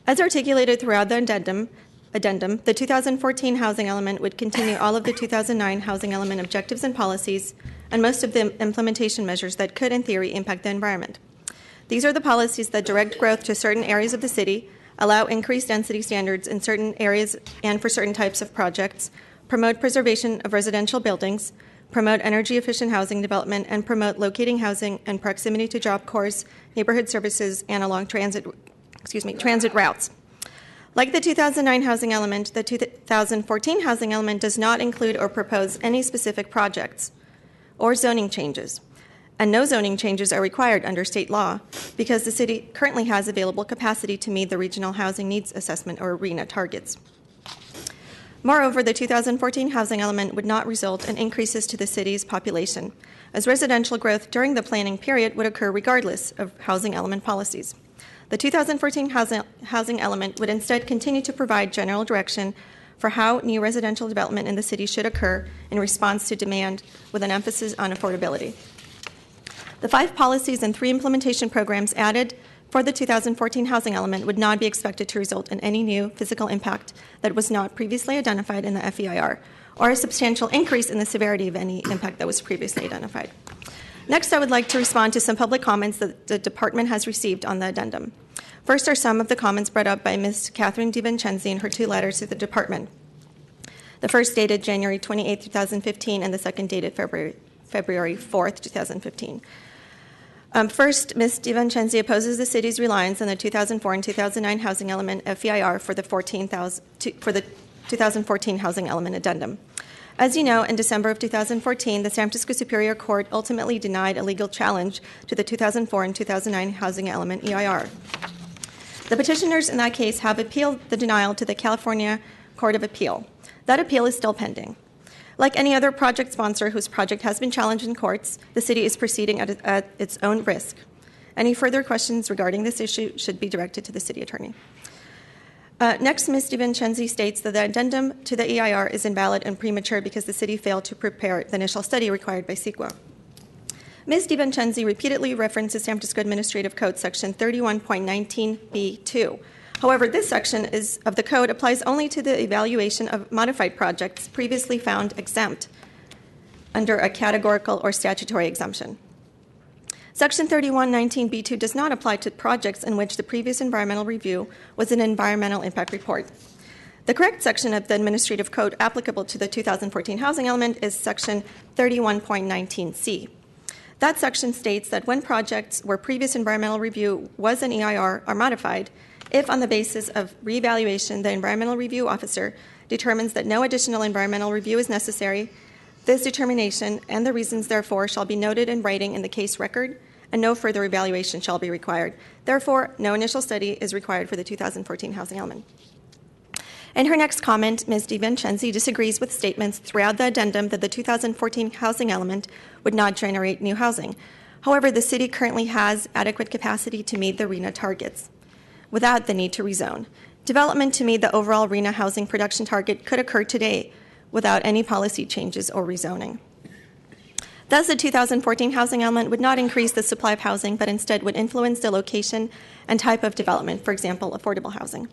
As articulated throughout the addendum, the 2014 housing element would continue all of the 2009 housing element objectives and policies and most of the implementation measures that could, in theory, impact the environment. These are the policies that direct growth to certain areas of the city, allow increased density standards in certain areas and for certain types of projects, promote preservation of residential buildings, promote energy-efficient housing development, and promote locating housing and proximity to job corps, neighborhood services, and along transit routes. Like the 2009 housing element, the 2014 housing element does not include or propose any specific projects or zoning changes. And no zoning changes are required under state law because the city currently has available capacity to meet the Regional Housing Needs Assessment, or RHNA, targets. Moreover, the 2014 housing element would not result in increases to the city's population, as residential growth during the planning period would occur regardless of housing element policies. The 2014 housing element would instead continue to provide general direction for how new residential development in the city should occur in response to demand, with an emphasis on affordability. The 5 policies and 3 implementation programs added for the 2014 housing element would not be expected to result in any new physical impact that was not previously identified in the FEIR, or a substantial increase in the severity of any impact that was previously identified. Next, I would like to respond to some public comments that the department has received on the addendum. First are some of the comments brought up by Ms. Catherine DiVincenzi in her 2 letters to the department. The first dated January 28, 2015, and the second dated February 4, 2015. First, Ms. DiVincenzi opposes the city's reliance on the 2004 and 2009 housing element FEIR for the 2014 housing element addendum. As you know, in December of 2014, the San Francisco Superior Court ultimately denied a legal challenge to the 2004 and 2009 housing element EIR. The petitioners in that case have appealed the denial to the California Court of Appeal. That appeal is still pending. Like any other project sponsor whose project has been challenged in courts, the city is proceeding at its own risk. Any further questions regarding this issue should be directed to the city attorney. Next, Ms. DiVincenzi states that the addendum to the EIR is invalid and premature because the city failed to prepare the initial study required by CEQA. Ms. DiVincenzi repeatedly references San Francisco Administrative Code Section 31.19b2. However, this section of the code applies only to the evaluation of modified projects previously found exempt under a categorical or statutory exemption. Section 3119b2 does not apply to projects in which the previous environmental review was an environmental impact report. The correct section of the administrative code applicable to the 2014 housing element is Section 31.19c. That section states that when projects where previous environmental review was an EIR are modified, if on the basis of reevaluation the environmental review officer determines that no additional environmental review is necessary, this determination and the reasons therefore shall be noted in writing in the case record, and no further evaluation shall be required. Therefore, no initial study is required for the 2014 housing element. In her next comment, Ms. DiVincenzi disagrees with statements throughout the addendum that the 2014 housing element would not generate new housing. However, the city currently has adequate capacity to meet the RHNA targets without the need to rezone. Development to meet the overall RHNA housing production target could occur today without any policy changes or rezoning. Thus, the 2014 housing element would not increase the supply of housing, but instead would influence the location and type of development, for example, affordable housing.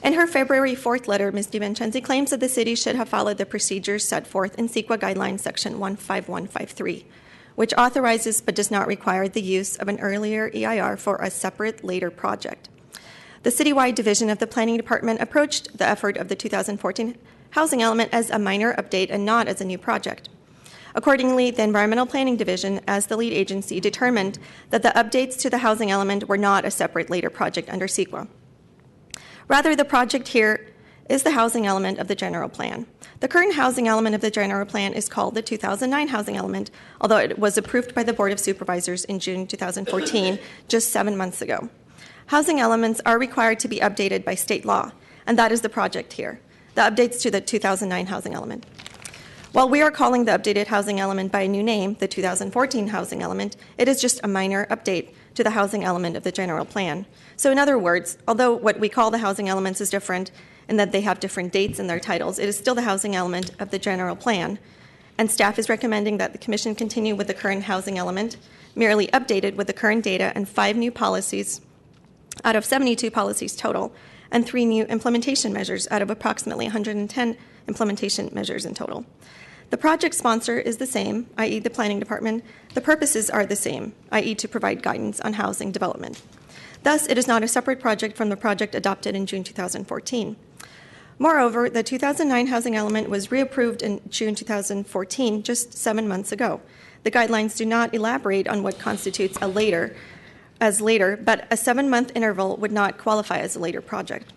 In her February 4th letter, Ms. DiVincenzi claims that the city should have followed the procedures set forth in CEQA Guidelines Section 15153, which authorizes but does not require the use of an earlier EIR for a separate later project. The citywide division of the Planning Department approached the effort of the 2014 housing element as a minor update and not as a new project. Accordingly, the Environmental Planning Division, as the lead agency, determined that the updates to the housing element were not a separate later project under CEQA. Rather, the project here is the housing element of the general plan. The current housing element of the general plan is called the 2009 housing element, although it was approved by the Board of Supervisors in June 2014, just 7 months ago. Housing elements are required to be updated by state law, and that is the project here, the updates to the 2009 housing element. While we are calling the updated housing element by a new name, the 2014 housing element, it is just a minor update to the housing element of the general plan. So in other words, although what we call the housing elements is different in that they have different dates in their titles, it is still the housing element of the general plan. And staff is recommending that the Commission continue with the current housing element, merely updated with the current data and 5 new policies out of 72 policies total, and 3 new implementation measures out of approximately 110 implementation measures in total. The project sponsor is the same, i.e. the Planning Department. The purposes are the same, i.e. to provide guidance on housing development. Thus, it is not a separate project from the project adopted in June 2014. Moreover, the 2009 housing element was reapproved in June 2014, just 7 months ago. The guidelines do not elaborate on what constitutes a later, but a 7-month interval would not qualify as a later project.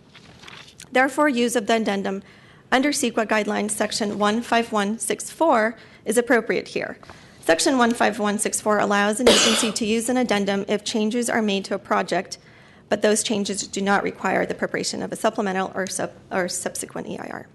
Therefore, use of the addendum under CEQA Guidelines Section 15164 is appropriate here. Section 15164 allows an agency to use an addendum if changes are made to a project, but those changes do not require the preparation of a supplemental or subsequent EIR.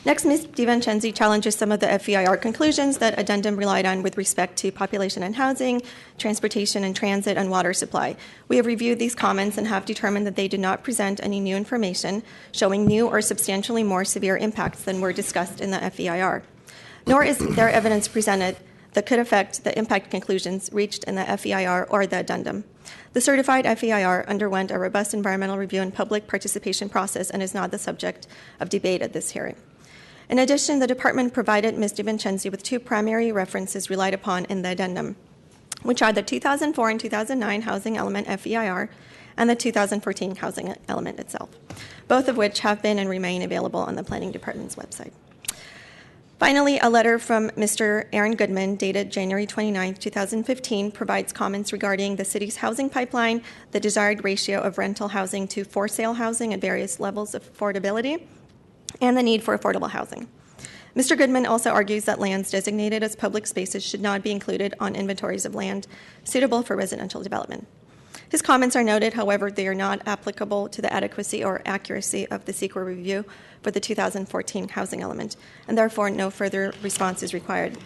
Next, Ms. DiVincenzi challenges some of the FEIR conclusions that addendum relied on with respect to population and housing, transportation and transit, and water supply. We have reviewed these comments and have determined that they do not present any new information showing new or substantially more severe impacts than were discussed in the FEIR. Nor is there evidence presented that could affect the impact conclusions reached in the FEIR or the addendum. The certified FEIR underwent a robust environmental review and public participation process and is not the subject of debate at this hearing. In addition, the Department provided Ms. DiVincenzi with 2 primary references relied upon in the addendum, which are the 2004 and 2009 housing element FEIR and the 2014 housing element itself, both of which have been and remain available on the Planning Department's website. Finally, a letter from Mr. Aaron Goodman, dated January 29, 2015, provides comments regarding the city's housing pipeline, the desired ratio of rental housing to for-sale housing at various levels of affordability, and the need for affordable housing. Mr. Goodman also argues that lands designated as public spaces should not be included on inventories of land suitable for residential development. His comments are noted, however, they are not applicable to the adequacy or accuracy of the CEQA review for the 2014 housing element, and therefore no further response is required.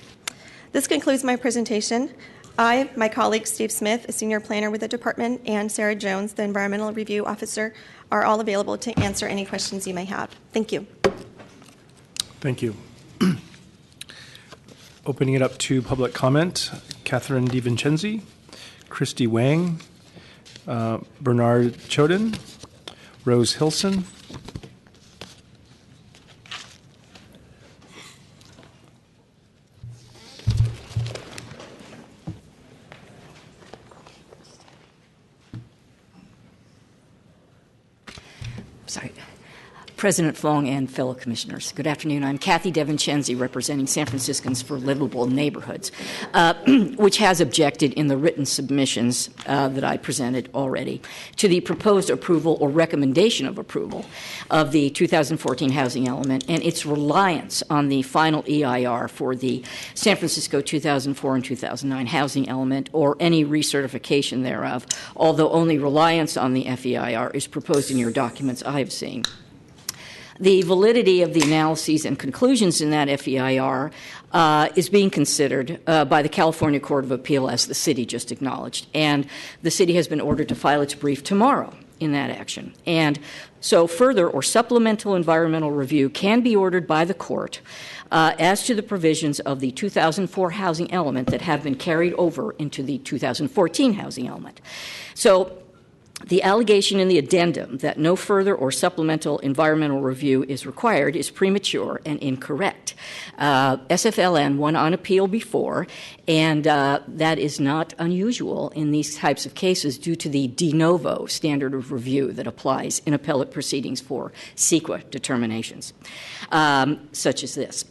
This concludes my presentation. I, my colleague Steve Smith, a senior planner with the department, and Sarah Jones, the environmental review officer, are all available to answer any questions you may have. Thank you. Thank you. Opening it up to public comment, Catherine DiVincenzi, Christy Wang, Bernard Choden, Rose Hilson. President Fong and fellow commissioners. Good afternoon. I'm Kathy DiVincenzi, representing San Franciscans for Livable Neighborhoods, which has objected in the written submissions that I presented already to the proposed approval or recommendation of approval of the 2014 housing element and its reliance on the final EIR for the San Francisco 2004 and 2009 housing element or any recertification thereof, although only reliance on the FEIR is proposed in your documents I have seen. The validity of the analyses and conclusions in that FEIR is being considered by the California Court of Appeal, as the city just acknowledged, and the city has been ordered to file its brief tomorrow in that action. And so further or supplemental environmental review can be ordered by the court as to the provisions of the 2004 housing element that have been carried over into the 2014 housing element. So the allegation in the addendum that no further or supplemental environmental review is required is premature and incorrect. SFLN won on appeal before, and that is not unusual in these types of cases due to the de novo standard of review that applies in appellate proceedings for CEQA determinations, such as this.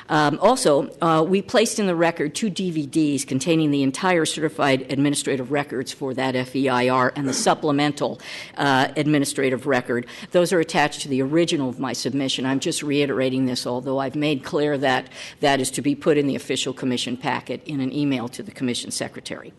Also, we placed in the record 2 DVDs containing the entire certified administrative records for that FEIR and the supplemental administrative record. Those are attached to the original of my submission. I'm just reiterating this, although I've made clear that that is to be put in the official commission packet in an email to the commission secretary.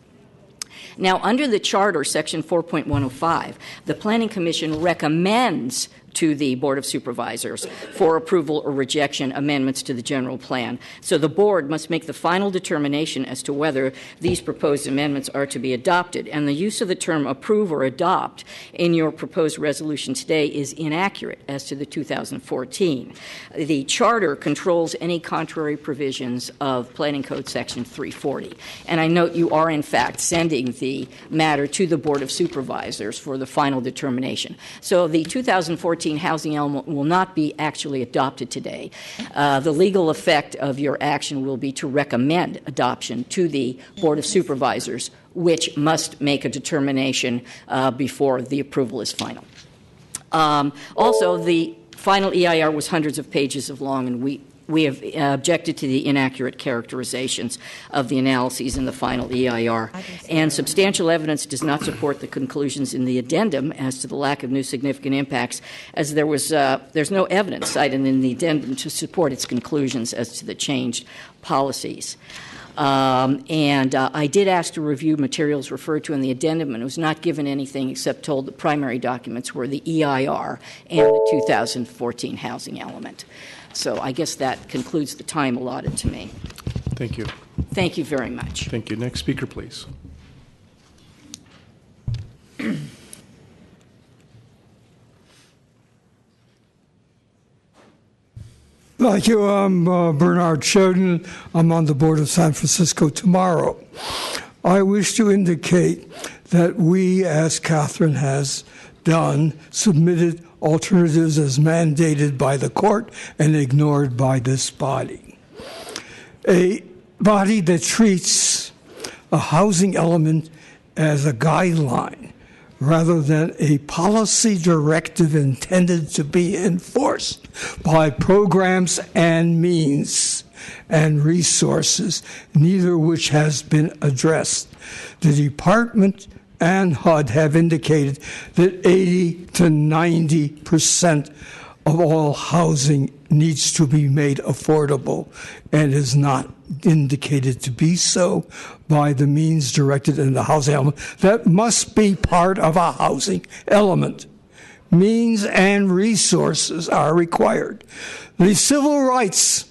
Now, under the charter, section 4.105, the Planning Commission recommends to the Board of Supervisors for approval or rejection amendments to the general plan. So the board must make the final determination as to whether these proposed amendments are to be adopted. And the use of the term approve or adopt in your proposed resolution today is inaccurate as to the 2014. The charter controls any contrary provisions of Planning Code Section 340. And I note you are, in fact, sending the matter to the Board of Supervisors for the final determination. So the 2014 housing element will not be actually adopted today. The legal effect of your action will be to recommend adoption to the Board of Supervisors, which must make a determination before the approval is final. Also, the final EIR was hundreds of pages long, and we have objected to the inaccurate characterizations of the analyses in the final EIR. And substantial evidence does not support the conclusions in the addendum as to the lack of new significant impacts, as there's no evidence cited in the addendum to support its conclusions as to the changed policies. I did ask to review materials referred to in the addendum, and was not given anything except told the primary documents were the EIR and the 2014 housing element. So I guess that concludes the time allotted to me. Thank you. Thank you very much. Thank you. Next speaker, please. Thank you. I'm Bernard Choden. I'm on the board of San Francisco Tomorrow. I wish to indicate that we, as Catherine has done, submitted alternatives as mandated by the court and ignored by this body. A body that treats a housing element as a guideline rather than a policy directive intended to be enforced by programs and means and resources, neither which has been addressed. The department and HUD have indicated that 80 to 90% of all housing needs to be made affordable and is not indicated to be so by the means directed in the housing element. That must be part of a housing element. Means and resources are required. The civil rights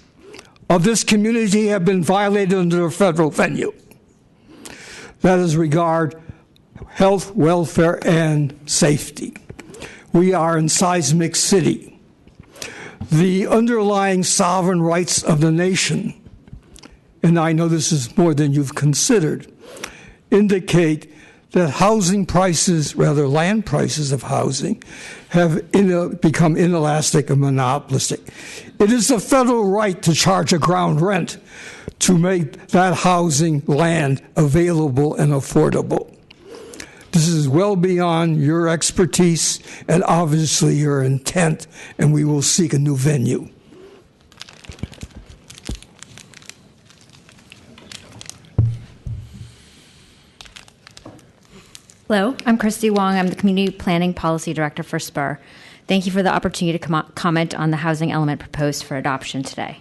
of this community have been violated under a federal venue. That is regard health, welfare, and safety. We are in seismic city. The underlying sovereign rights of the nation, and I know this is more than you've considered, indicate that housing prices, rather land prices of housing, have become inelastic and monopolistic. It is a federal right to charge a ground rent to make that housing land available and affordable. This is well beyond your expertise and obviously your intent, and we will seek a new venue. Hello, I'm Christy Wong. I'm the Community Planning Policy Director for SPUR. Thank you for the opportunity to comment on the housing element proposed for adoption today.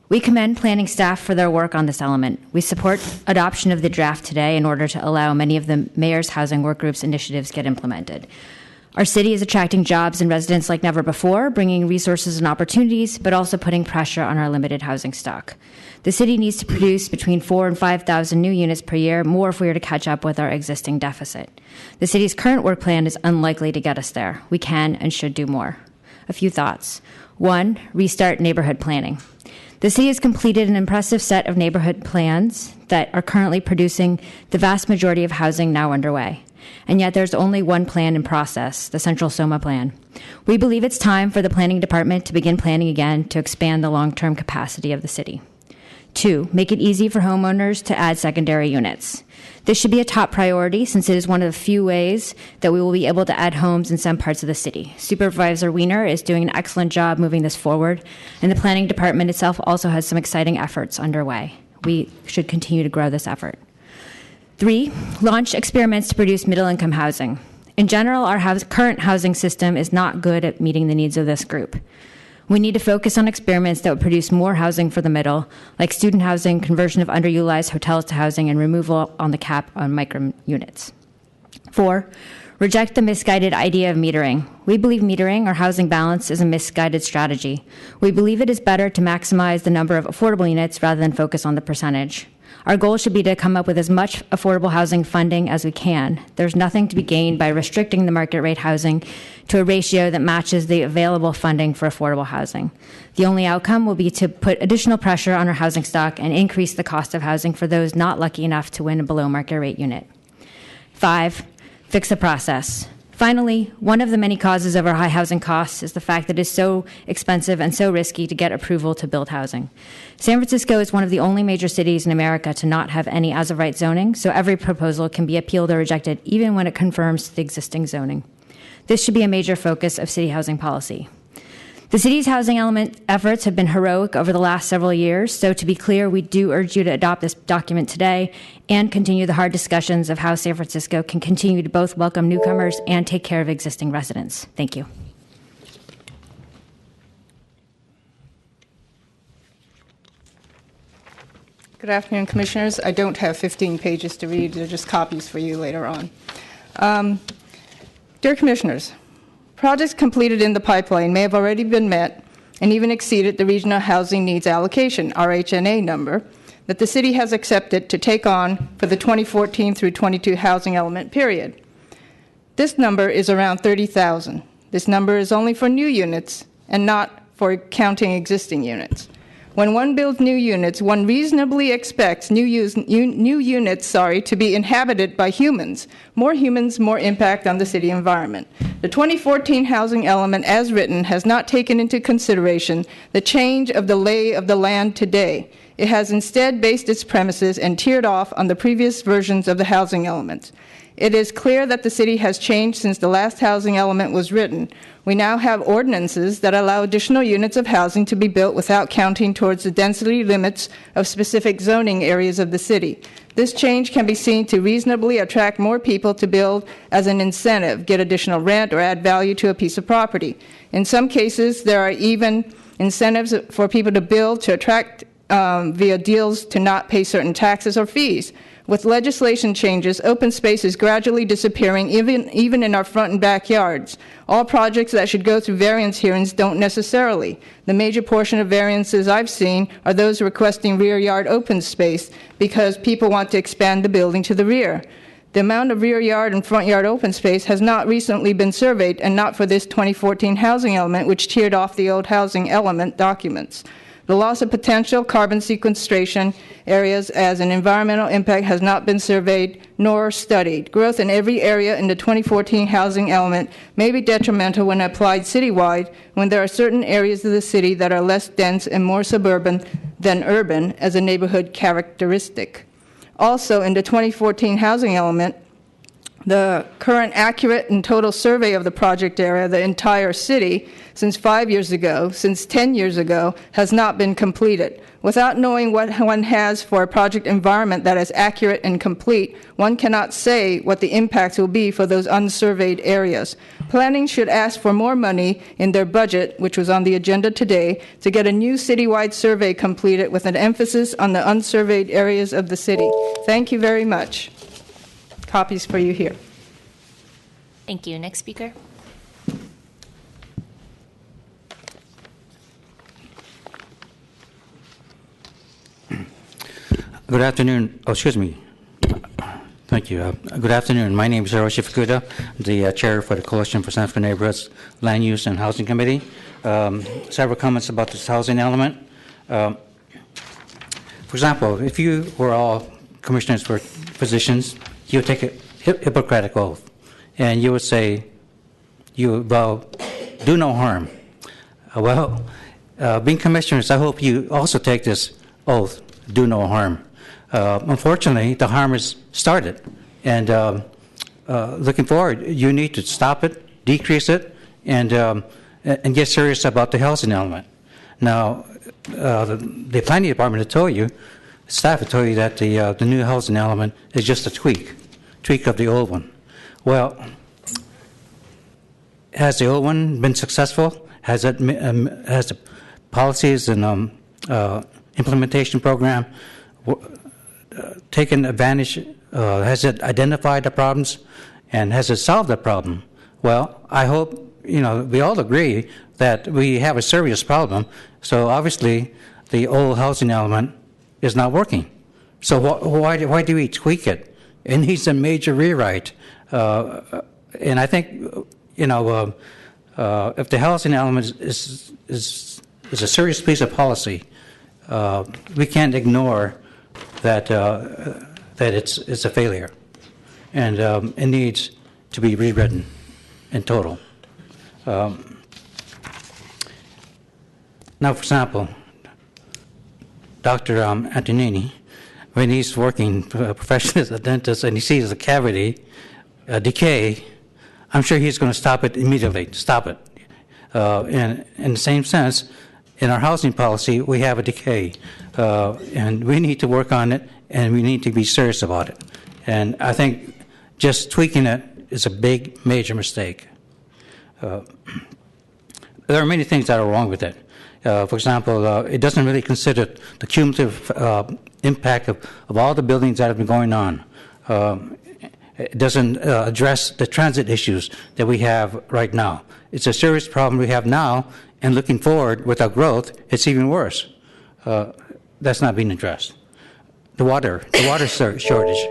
We commend planning staff for their work on this element. We support adoption of the draft today in order to allow many of the mayor's housing work group's initiatives get implemented. Our city is attracting jobs and residents like never before, bringing resources and opportunities, but also putting pressure on our limited housing stock. The city needs to produce between 4,000 and 5,000 new units per year, more if we are to catch up with our existing deficit. The city's current work plan is unlikely to get us there. We can and should do more. A few thoughts. 1, restart neighborhood planning. The city has completed an impressive set of neighborhood plans that are currently producing the vast majority of housing now underway. And yet there's only one plan in process, the Central SOMA plan. We believe it's time for the planning department to begin planning again to expand the long-term capacity of the city. 2, make it easy for homeowners to add secondary units. This should be a top priority since it is one of the few ways that we will be able to add homes in some parts of the city. Supervisor Wiener is doing an excellent job moving this forward, and the planning department itself also has some exciting efforts underway. We should continue to grow this effort. 3, launch experiments to produce middle-income housing. In general, our current housing system is not good at meeting the needs of this group. We need to focus on experiments that would produce more housing for the middle, like student housing, conversion of underutilized hotels to housing, and removal on the cap on micro units. 4, Reject the misguided idea of metering. We believe metering or housing balance is a misguided strategy. We believe it is better to maximize the number of affordable units rather than focus on the percentage. Our goal should be to come up with as much affordable housing funding as we can. There's nothing to be gained by restricting the market rate housing to a ratio that matches the available funding for affordable housing. The only outcome will be to put additional pressure on our housing stock and increase the cost of housing for those not lucky enough to win a below market rate unit. 5, fix the process. Finally, one of the many causes of our high housing costs is the fact that it is so expensive and so risky to get approval to build housing. San Francisco is one of the only major cities in America to not have any as-of-right zoning, so every proposal can be appealed or rejected, even when it conforms to the existing zoning. This should be a major focus of city housing policy. The city's housing element efforts have been heroic over the last several years, so to be clear, we do urge you to adopt this document today and continue the hard discussions of how San Francisco can continue to both welcome newcomers and take care of existing residents. Thank you. Good afternoon, Commissioners. I don't have 15 pages to read. They're just copies for you later on. Dear Commissioners, projects completed in the pipeline may have already been met and even exceeded the Regional Housing Needs Allocation, RHNA number, that the City has accepted to take on for the 2014 through 22 housing element period. This number is around 30,000. This number is only for new units and not for counting existing units. When one builds new units, one reasonably expects new units to be inhabited by humans. More humans, more impact on the city environment. The 2014 housing element as written has not taken into consideration the change of the lay of the land today. It has instead based its premises and tiered off on the previous versions of the housing elements. It is clear that the city has changed since the last housing element was written. We now have ordinances that allow additional units of housing to be built without counting towards the density limits of specific zoning areas of the city. This change can be seen to reasonably attract more people to build as an incentive, get additional rent, or add value to a piece of property. In some cases, there are even incentives for people to build to attract via deals to not pay certain taxes or fees. With legislation changes, open space is gradually disappearing, even in our front and backyards. All projects that should go through variance hearings don't necessarily. The major portion of variances I've seen are those requesting rear yard open space because people want to expand the building to the rear. The amount of rear yard and front yard open space has not recently been surveyed, and not for this 2014 housing element, which tiered off the old housing element documents. The loss of potential carbon sequestration areas as an environmental impact has not been surveyed nor studied. Growth in every area in the 2014 housing element may be detrimental when applied citywide, when there are certain areas of the city that are less dense and more suburban than urban as a neighborhood characteristic. Also, in the 2014 housing element, the current accurate and total survey of the project area, the entire city, since 5 years ago, since 10 years ago, has not been completed. Without knowing what one has for a project environment that is accurate and complete, one cannot say what the impacts will be for those unsurveyed areas. Planning should ask for more money in their budget, which was on the agenda today, to get a new citywide survey completed with an emphasis on the unsurveyed areas of the city. Thank you very much. Copies for you here. Thank you. Next speaker. Good afternoon. Oh, excuse me. Thank you. Good afternoon. My name is Hiroshi Fukuda, the chair for the Coalition for San Francisco Neighborhoods Land Use and Housing Committee. Several comments about this housing element. For example, if you were all commissioners for physicians, you would take a Hippocratic oath, and you would say, you would vow, do no harm. Being commissioners, I hope you also take this oath, do no harm. Unfortunately, the harm has started, and looking forward, you need to stop it, decrease it, and get serious about the housing element. Now, the planning department had told you, staff had told you that the new housing element is just a tweak of the old one. Well, has the old one been successful? Has the policies and implementation program taken advantage? Has it identified the problems And has it solved the problem? Well, I hope, we all agree that we have a serious problem. So obviously, the old housing element is not working. So why do we tweak it? It needs a major rewrite. And I think, if the housing element is a serious piece of policy, we can't ignore that it's a failure, and it needs to be rewritten in total. Now, for example, Dr. Antonini, when he's working professionally as a dentist and he sees a cavity, a decay, I'm sure he's going to stop it immediately. Stop it. And in the same sense, in our housing policy, we have a decay, and we need to work on it, and we need to be serious about it. And I think just tweaking it is a big, major mistake. There are many things that are wrong with it. For example, it doesn't really consider the cumulative impact of all the buildings that have been going on. It doesn't address the transit issues that we have right now. It's a serious problem we have now, and looking forward with our growth, it's even worse. That's not being addressed. The water shortage.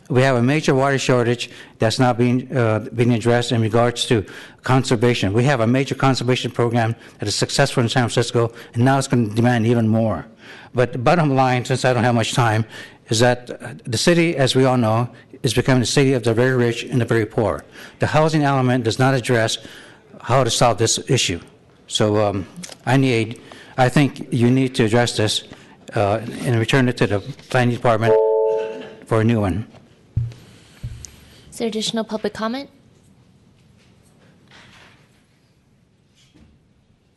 We have a major water shortage that's not being addressed in regards to conservation. We have a major conservation program that is successful in San Francisco, and now it's going to demand even more. But the bottom line, since I don't have much time, is that the city, as we all know, is becoming the city of the very rich and the very poor. The housing element does not address how to solve this issue. So I think you need to address this and return it to the planning department for a new one. Is there additional public comment?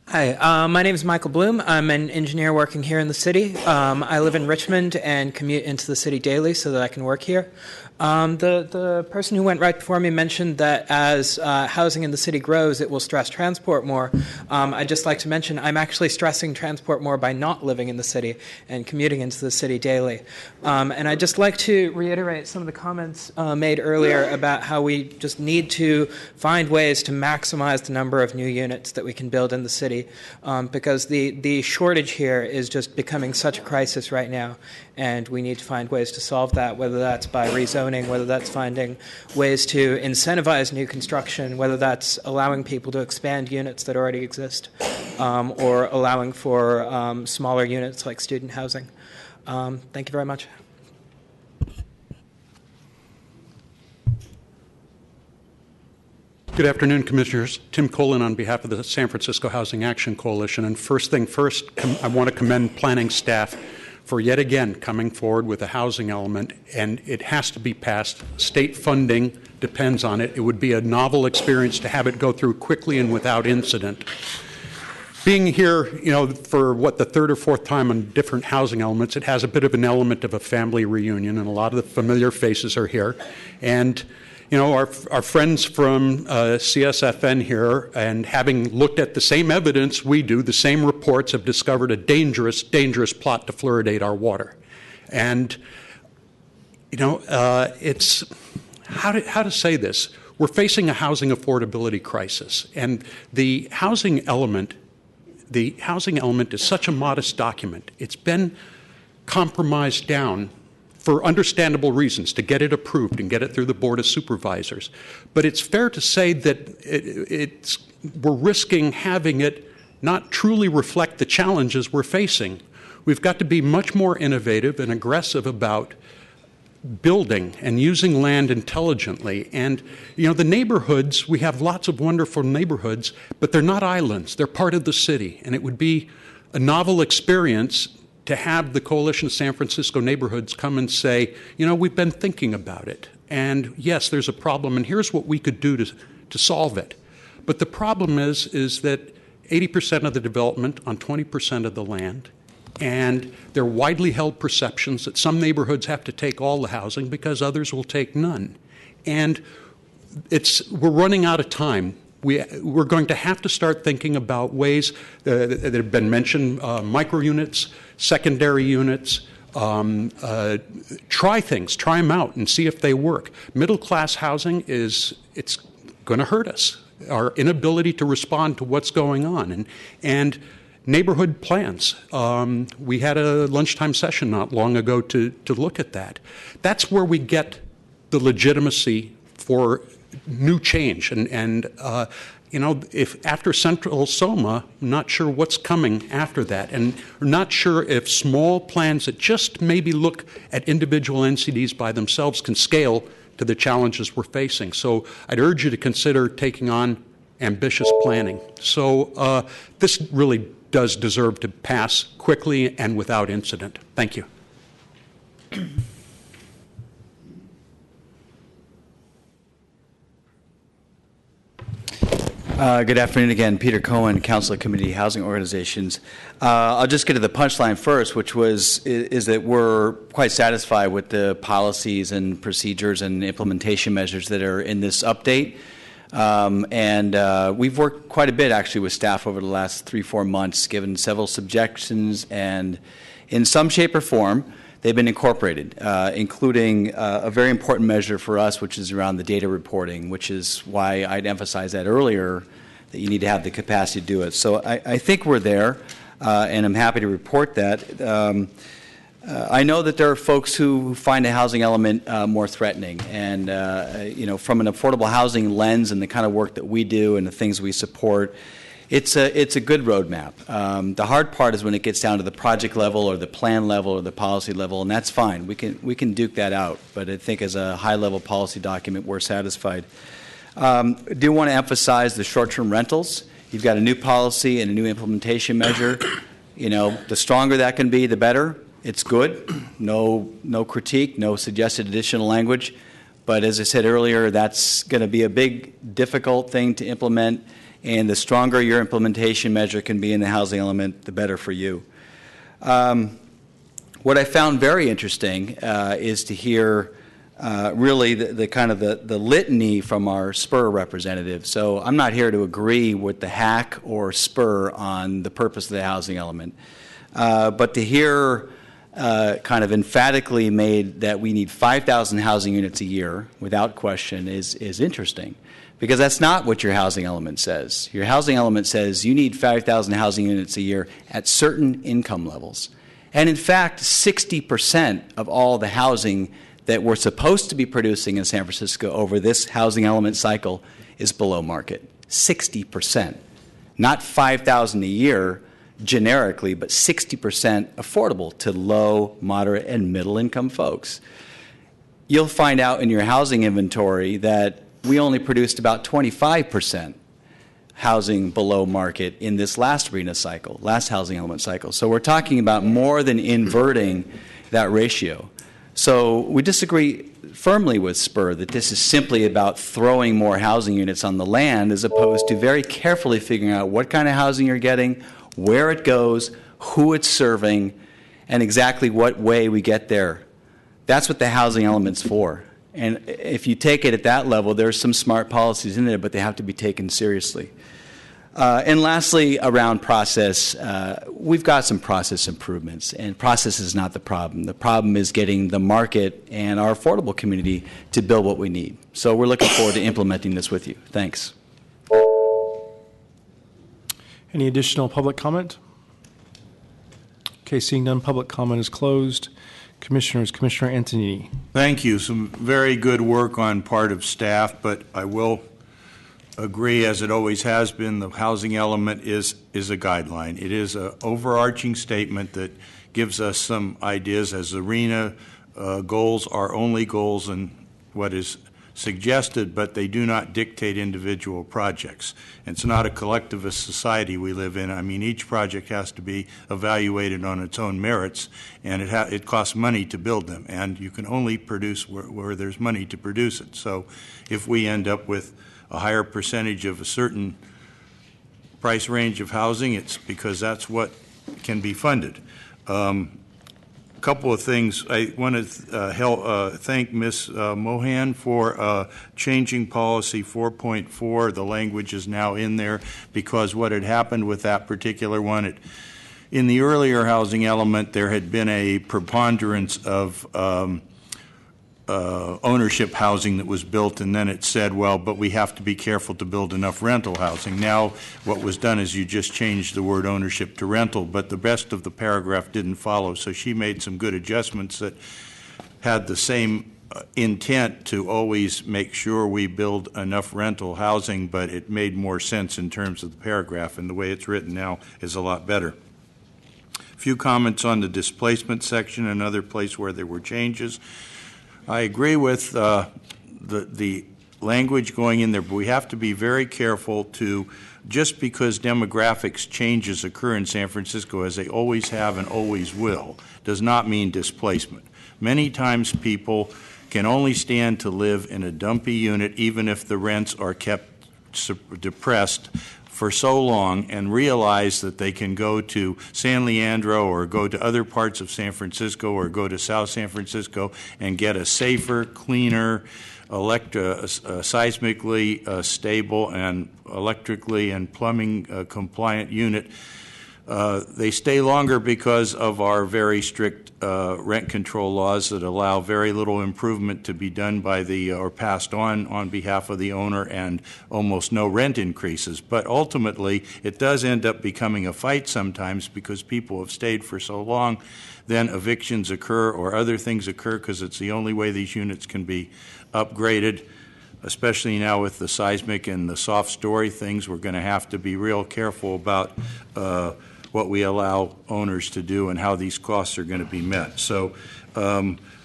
Hi, my name is Michael Bloom. I'm an engineer working here in the city. I live in Richmond and commute into the city daily so that I can work here. The person who went right before me mentioned that as housing in the city grows, it will stress transport more. I'd just like to mention I'm actually stressing transport more by not living in the city and commuting into the city daily. And I'd just like to reiterate some of the comments made earlier about how we just need to find ways to maximize the number of new units that we can build in the city, because the shortage here is just becoming such a crisis right now, and we need to find ways to solve that, whether that's by rezoning, whether that's finding ways to incentivize new construction, whether that's allowing people to expand units that already exist, or allowing for smaller units like student housing. Thank you very much. Good afternoon, Commissioners. Tim Colin on behalf of the San Francisco Housing Action Coalition. And first thing first, I want to commend planning staff for yet again coming forward with a housing element, and it has to be passed. State funding depends on it. It would be a novel experience to have it go through quickly and without incident. Being here, for the third or fourth time on different housing elements, it has a bit of an element of a family reunion, and a lot of the familiar faces are here. And our friends from CSFN here, and having looked at the same evidence we do, the same reports, have discovered a dangerous, dangerous plot to fluoridate our water. And, it's how to say this. We're facing a housing affordability crisis, and the housing element is such a modest document. It's been compromised down for understandable reasons, to get it approved and get it through the Board of Supervisors. But it's fair to say that we're risking having it not truly reflect the challenges we're facing. We've got to be much more innovative and aggressive about building and using land intelligently. And, the neighborhoods, we have lots of wonderful neighborhoods, but they're not islands. They're part of the city. And it would be a novel experience to have the Coalition of San Francisco Neighborhoods come and say, we've been thinking about it. And yes, there's a problem, and here's what we could do to solve it. But the problem is that 80% of the development on 20% of the land, and there are widely held perceptions that some neighborhoods have to take all the housing because others will take none. And we're running out of time. We're going to have to start thinking about ways that have been mentioned, micro units, secondary units, Try things, try them out, and see if they work. Middle-class housing it's going to hurt us. Our inability to respond to what's going on, and neighborhood plans. We had a lunchtime session not long ago to look at that. That's where we get the legitimacy for new change. And if after Central Soma, I'm not sure what's coming after that, and we're not sure if small plans that just maybe look at individual NCDs by themselves can scale to the challenges we're facing. So I'd urge you to consider taking on ambitious planning. So this really does deserve to pass quickly and without incident. Thank you. Good afternoon again. Peter Cohen, Council of Community Housing Organizations. I'll just get to the punchline first, which is that we're quite satisfied with the policies and procedures and implementation measures that are in this update. And we've worked quite a bit, actually, with staff over the last 3-4 months, given several suggestions, and in some shape or form, they've been incorporated, including a very important measure for us, which is around the data reporting, which is why I'd emphasized that earlier, that you need to have the capacity to do it. So I think we're there, and I'm happy to report that. I know that there are folks who find the housing element more threatening, and from an affordable housing lens and the kind of work that we do and the things we support, it's a good roadmap. The hard part is when it gets down to the project level or the plan level or the policy level, and that's fine. We can duke that out. But I think as a high-level policy document, we're satisfied. I do want to emphasize the short-term rentals. You've got a new policy and a new implementation measure. The stronger that can be, the better. It's good. No critique, no suggested additional language. But as I said earlier, that's going to be a big, difficult thing to implement. And the stronger your implementation measure can be in the housing element, the better for you. What I found very interesting is to hear really the kind of the litany from our SPUR representative. So I'm not here to agree with the HAC or SPUR on the purpose of the housing element. But to hear kind of emphatically made that we need 5,000 housing units a year, without question, is interesting. Because that's not what your housing element says. Your housing element says you need 5,000 housing units a year at certain income levels. And in fact, 60% of all the housing that we're supposed to be producing in San Francisco over this housing element cycle is below market. 60%. Not 5,000 a year generically, but 60% affordable to low, moderate, and middle income folks. You'll find out in your housing inventory that we only produced about 25% housing below market in this last RHNA cycle, last housing element cycle. So we're talking about more than inverting that ratio. So we disagree firmly with SPUR that this is simply about throwing more housing units on the land as opposed to very carefully figuring out what kind of housing you're getting, where it goes, who it's serving, and exactly what way we get there. That's what the housing element's for. And if you take it at that level, there's some smart policies in there, but they have to be taken seriously. And lastly, around process, we've got some process improvements, and process is not the problem. The problem is getting the market and our affordable community to build what we need. So we're looking forward to implementing this with you. Thanks. Any additional public comment? Okay, seeing none, public comment is closed. Commissioners, Commissioner Antonini. Thank you. Some very good work on part of staff, but I will agree, as it always has been, the housing element is a guideline. It is an overarching statement that gives us some ideas, as the RHNA goals are only goals and what is suggested, but they do not dictate individual projects. And it's not a collectivist society we live in. I mean, each project has to be evaluated on its own merits, and it costs money to build them, and you can only produce where there's money to produce it. So if we end up with a higher percentage of a certain price range of housing, it's because that's what can be funded. Couple of things. I want to thank Ms. Mohan for changing policy 4.4. The language is now in there because what had happened with that particular one, in the earlier housing element, there had been a preponderance of ownership housing that was built, and then it said, well, but we have to be careful to build enough rental housing. Now, what was done is you just changed the word ownership to rental, but the rest of the paragraph didn't follow. So she made some good adjustments that had the same intent to always make sure we build enough rental housing, but it made more sense in terms of the paragraph, and the way it's written now is a lot better. A few comments on the displacement section, another place where there were changes. I agree with the language going in there, but we have to be very careful to, just because demographics changes occur in San Francisco, as they always have and always will, does not mean displacement. Many times people can only stand to live in a dumpy unit even if the rents are kept depressed for so long, and realize that they can go to San Leandro or go to other parts of San Francisco or go to South San Francisco and get a safer, cleaner, seismically stable and electrically and plumbing compliant unit. They stay longer because of our very strict rent control laws that allow very little improvement to be done by the or passed on behalf of the owner, and almost no rent increases. But ultimately, it does end up becoming a fight sometimes because people have stayed for so long. Then evictions occur or other things occur because it's the only way these units can be upgraded. Especially now with the seismic and the soft story things, we're going to have to be real careful about what we allow owners to do and how these costs are going to be met. So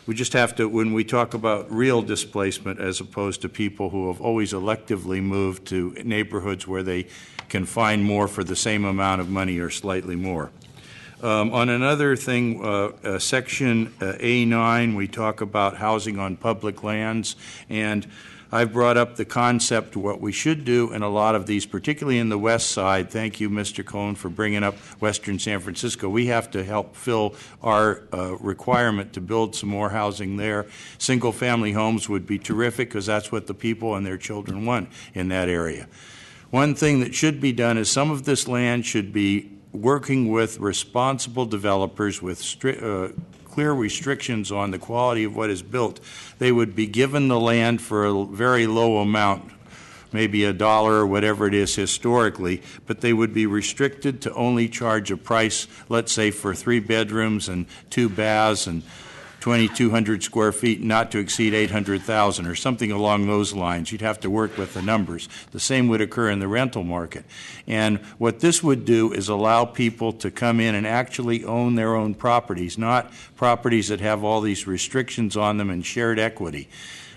we just have to, when we talk about real displacement as opposed to people who have always electively moved to neighborhoods where they can find more for the same amount of money or slightly more. On another thing, section A9, we talk about housing on public lands, and I've brought up the concept, what we should do in a lot of these, particularly in the west side. Thank you, Mr. Cohen, for bringing up Western San Francisco. We have to help fill our requirement to build some more housing there. Single-family homes would be terrific because that's what the people and their children want in that area. One thing that should be done is some of this land should be working with responsible developers with clear restrictions on the quality of what is built. They would be given the land for a very low amount, maybe $1 or whatever it is historically, but they would be restricted to only charge a price, let's say for 3 bedrooms and 2 baths and 2,200 square feet, not to exceed $800,000 or something along those lines. You'd have to work with the numbers. The same would occur in the rental market. And what this would do is allow people to come in and actually own their own properties, not properties that have all these restrictions on them and shared equity.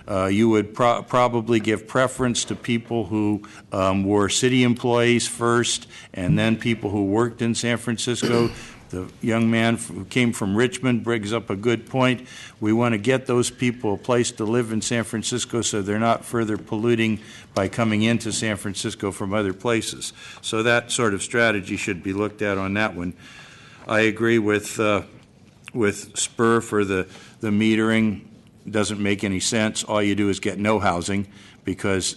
You would probably give preference to people who were city employees first, and then people who worked in San Francisco. The young man who came from Richmond brings up a good point. We want to get those people a place to live in San Francisco so they're not further polluting by coming into San Francisco from other places. So that sort of strategy should be looked at on that one. I agree with Spur for the metering. It doesn't make any sense. All you do is get no housing because,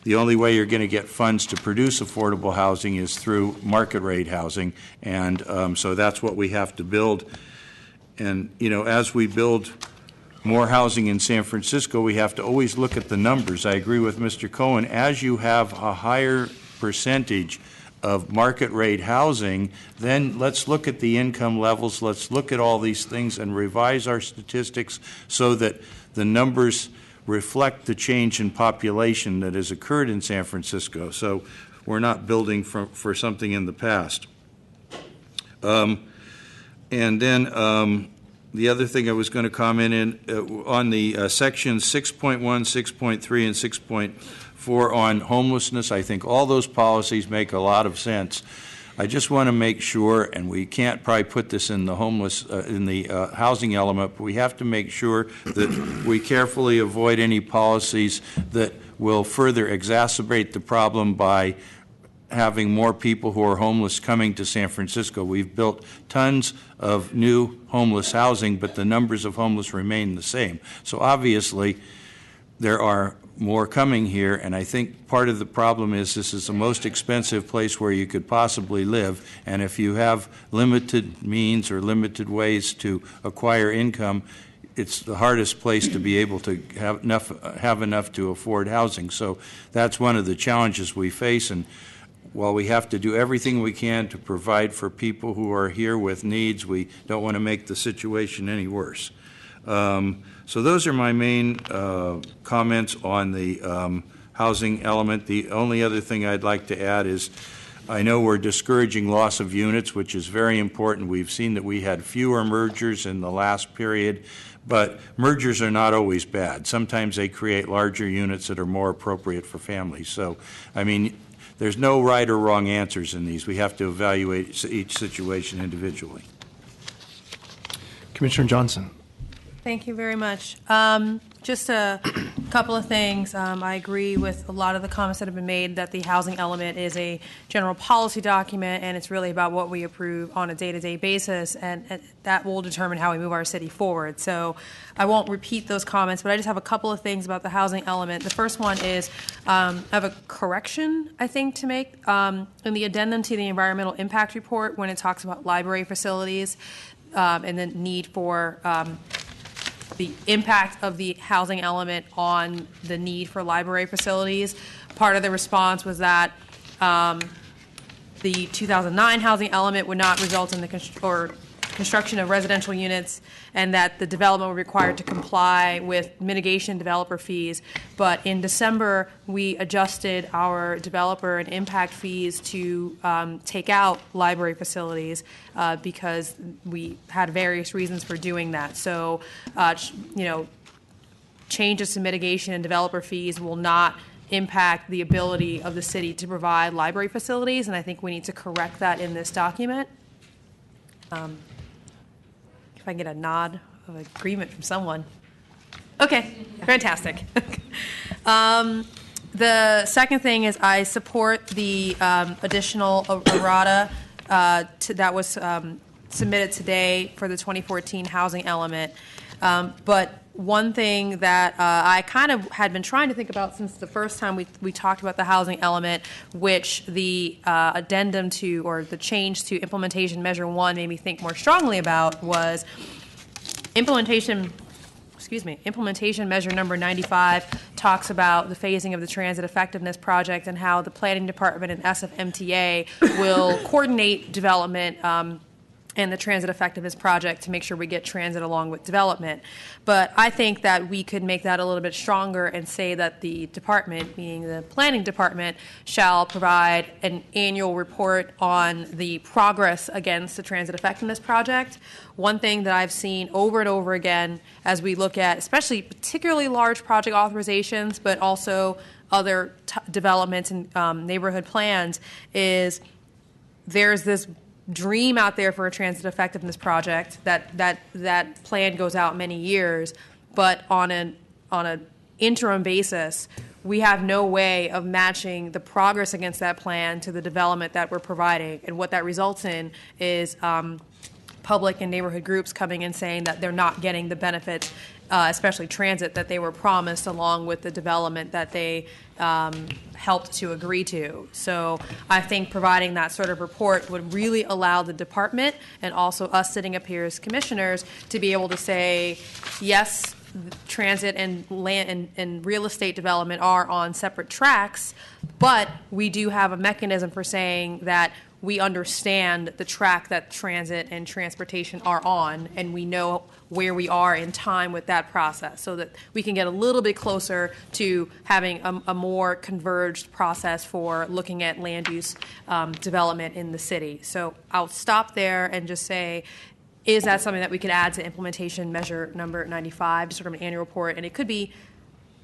the only way you're going to get funds to produce affordable housing is through market rate housing, and so that's what we have to build. And, as we build more housing in San Francisco, we have to always look at the numbers. I agree with Mr. Cohen. As you have a higher percentage of market rate housing, then let's look at the income levels, let's look at all these things and revise our statistics so that the numbers reflect the change in population that has occurred in San Francisco. So we're not building for something in the past. And then the other thing I was going to comment in on the sections 6.1, 6.3, and 6.4 on homelessness, I think all those policies make a lot of sense. I just want to make sure, and we can't probably put this in the housing element, but we have to make sure that we carefully avoid any policies that will further exacerbate the problem by having more people who are homeless coming to San Francisco. We've built tons of new homeless housing, but the numbers of homeless remain the same. So obviously, there are more coming here, and I think part of the problem is this is the most expensive place where you could possibly live, and if you have limited means or limited ways to acquire income, it's the hardest place to be able to have enough to afford housing. So that's one of the challenges we face, and while we have to do everything we can to provide for people who are here with needs, we don't want to make the situation any worse. So those are my main comments on the housing element. The only other thing I'd like to add is I know we're discouraging loss of units, which is very important. We've seen that we had fewer mergers in the last period, but mergers are not always bad. Sometimes they create larger units that are more appropriate for families. So, I mean, there's no right or wrong answers in these. We have to evaluate each situation individually. Commissioner Johnson. Thank you very much. Just a couple of things. I agree with a lot of the comments that have been made that the housing element is a general policy document, and it's really about what we approve on a day-to-day basis, and that will determine how we move our city forward. So I won't repeat those comments, but I just have a couple of things about the housing element. The first one is I have a correction, I think, to make. In the addendum to the environmental impact report, when it talks about library facilities and the need for the impact of the housing element on the need for library facilities. Part of the response was that the 2009 housing element would not result in the construction of residential units, and that the development would be required to comply with mitigation developer fees. But in December, we adjusted our developer and impact fees to take out library facilities because we had various reasons for doing that. So, changes to mitigation and developer fees will not impact the ability of the city to provide library facilities, and I think we need to correct that in this document. If I can get a nod of agreement from someone. Okay, fantastic. The second thing is I support the additional errata that was submitted today for the 2014 housing element. But one thing that I kind of had been trying to think about since the first time we talked about the housing element, which the addendum to, or the change to implementation measure 1 made me think more strongly about, was implementation measure number 95 talks about the phasing of the transit effectiveness project and how the planning department and SFMTA will coordinate development and the transit effectiveness project to make sure we get transit along with development. But I think that we could make that a little bit stronger and say that the department, meaning the planning department, shall provide an annual report on the progress against the transit effectiveness project. One thing that I've seen over and over again as we look at, especially particularly large project authorizations, but also other developments and neighborhood plans, is there's this dream out there for a transit effectiveness project that plan goes out many years, but on an interim basis, we have no way of matching the progress against that plan to the development that we're providing. And what that results in is public and neighborhood groups coming and saying that they're not getting the benefits, especially transit, that they were promised along with the development that they helped to agree to. So I think providing that sort of report would really allow the department and also us sitting up here as commissioners to be able to say, yes, transit and land and real estate development are on separate tracks, but we do have a mechanism for saying that we understand the track that transit and transportation are on, and we know where we are in time with that process so that we can get a little bit closer to having a more converged process for looking at land use development in the city. So I'll stop there and just say, is that something that we could add to implementation measure number 95, just sort of an annual report? And it could be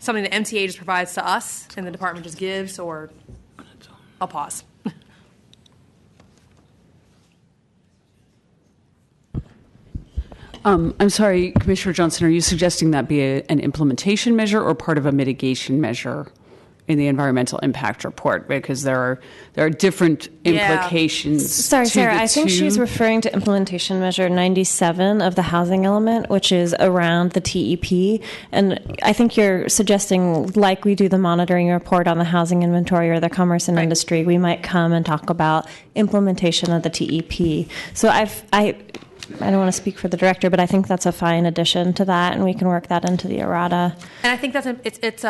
something the MTA just provides to us and the department just gives, or I'll pause. I'm sorry, Commissioner Johnson, are you suggesting that be an implementation measure or part of a mitigation measure in the environmental impact report, because there are different implications. Sorry, to Sarah, the I think two. she's referring to implementation measure 97 of the housing element, which is around the TEP. And I think you're suggesting, like we do the monitoring report on the housing inventory or the commerce and industry, we might come and talk about implementation of the TEP. So I don't want to speak for the director, but I think that's a fine addition to that, and we can work that into the errata. And I think that's it's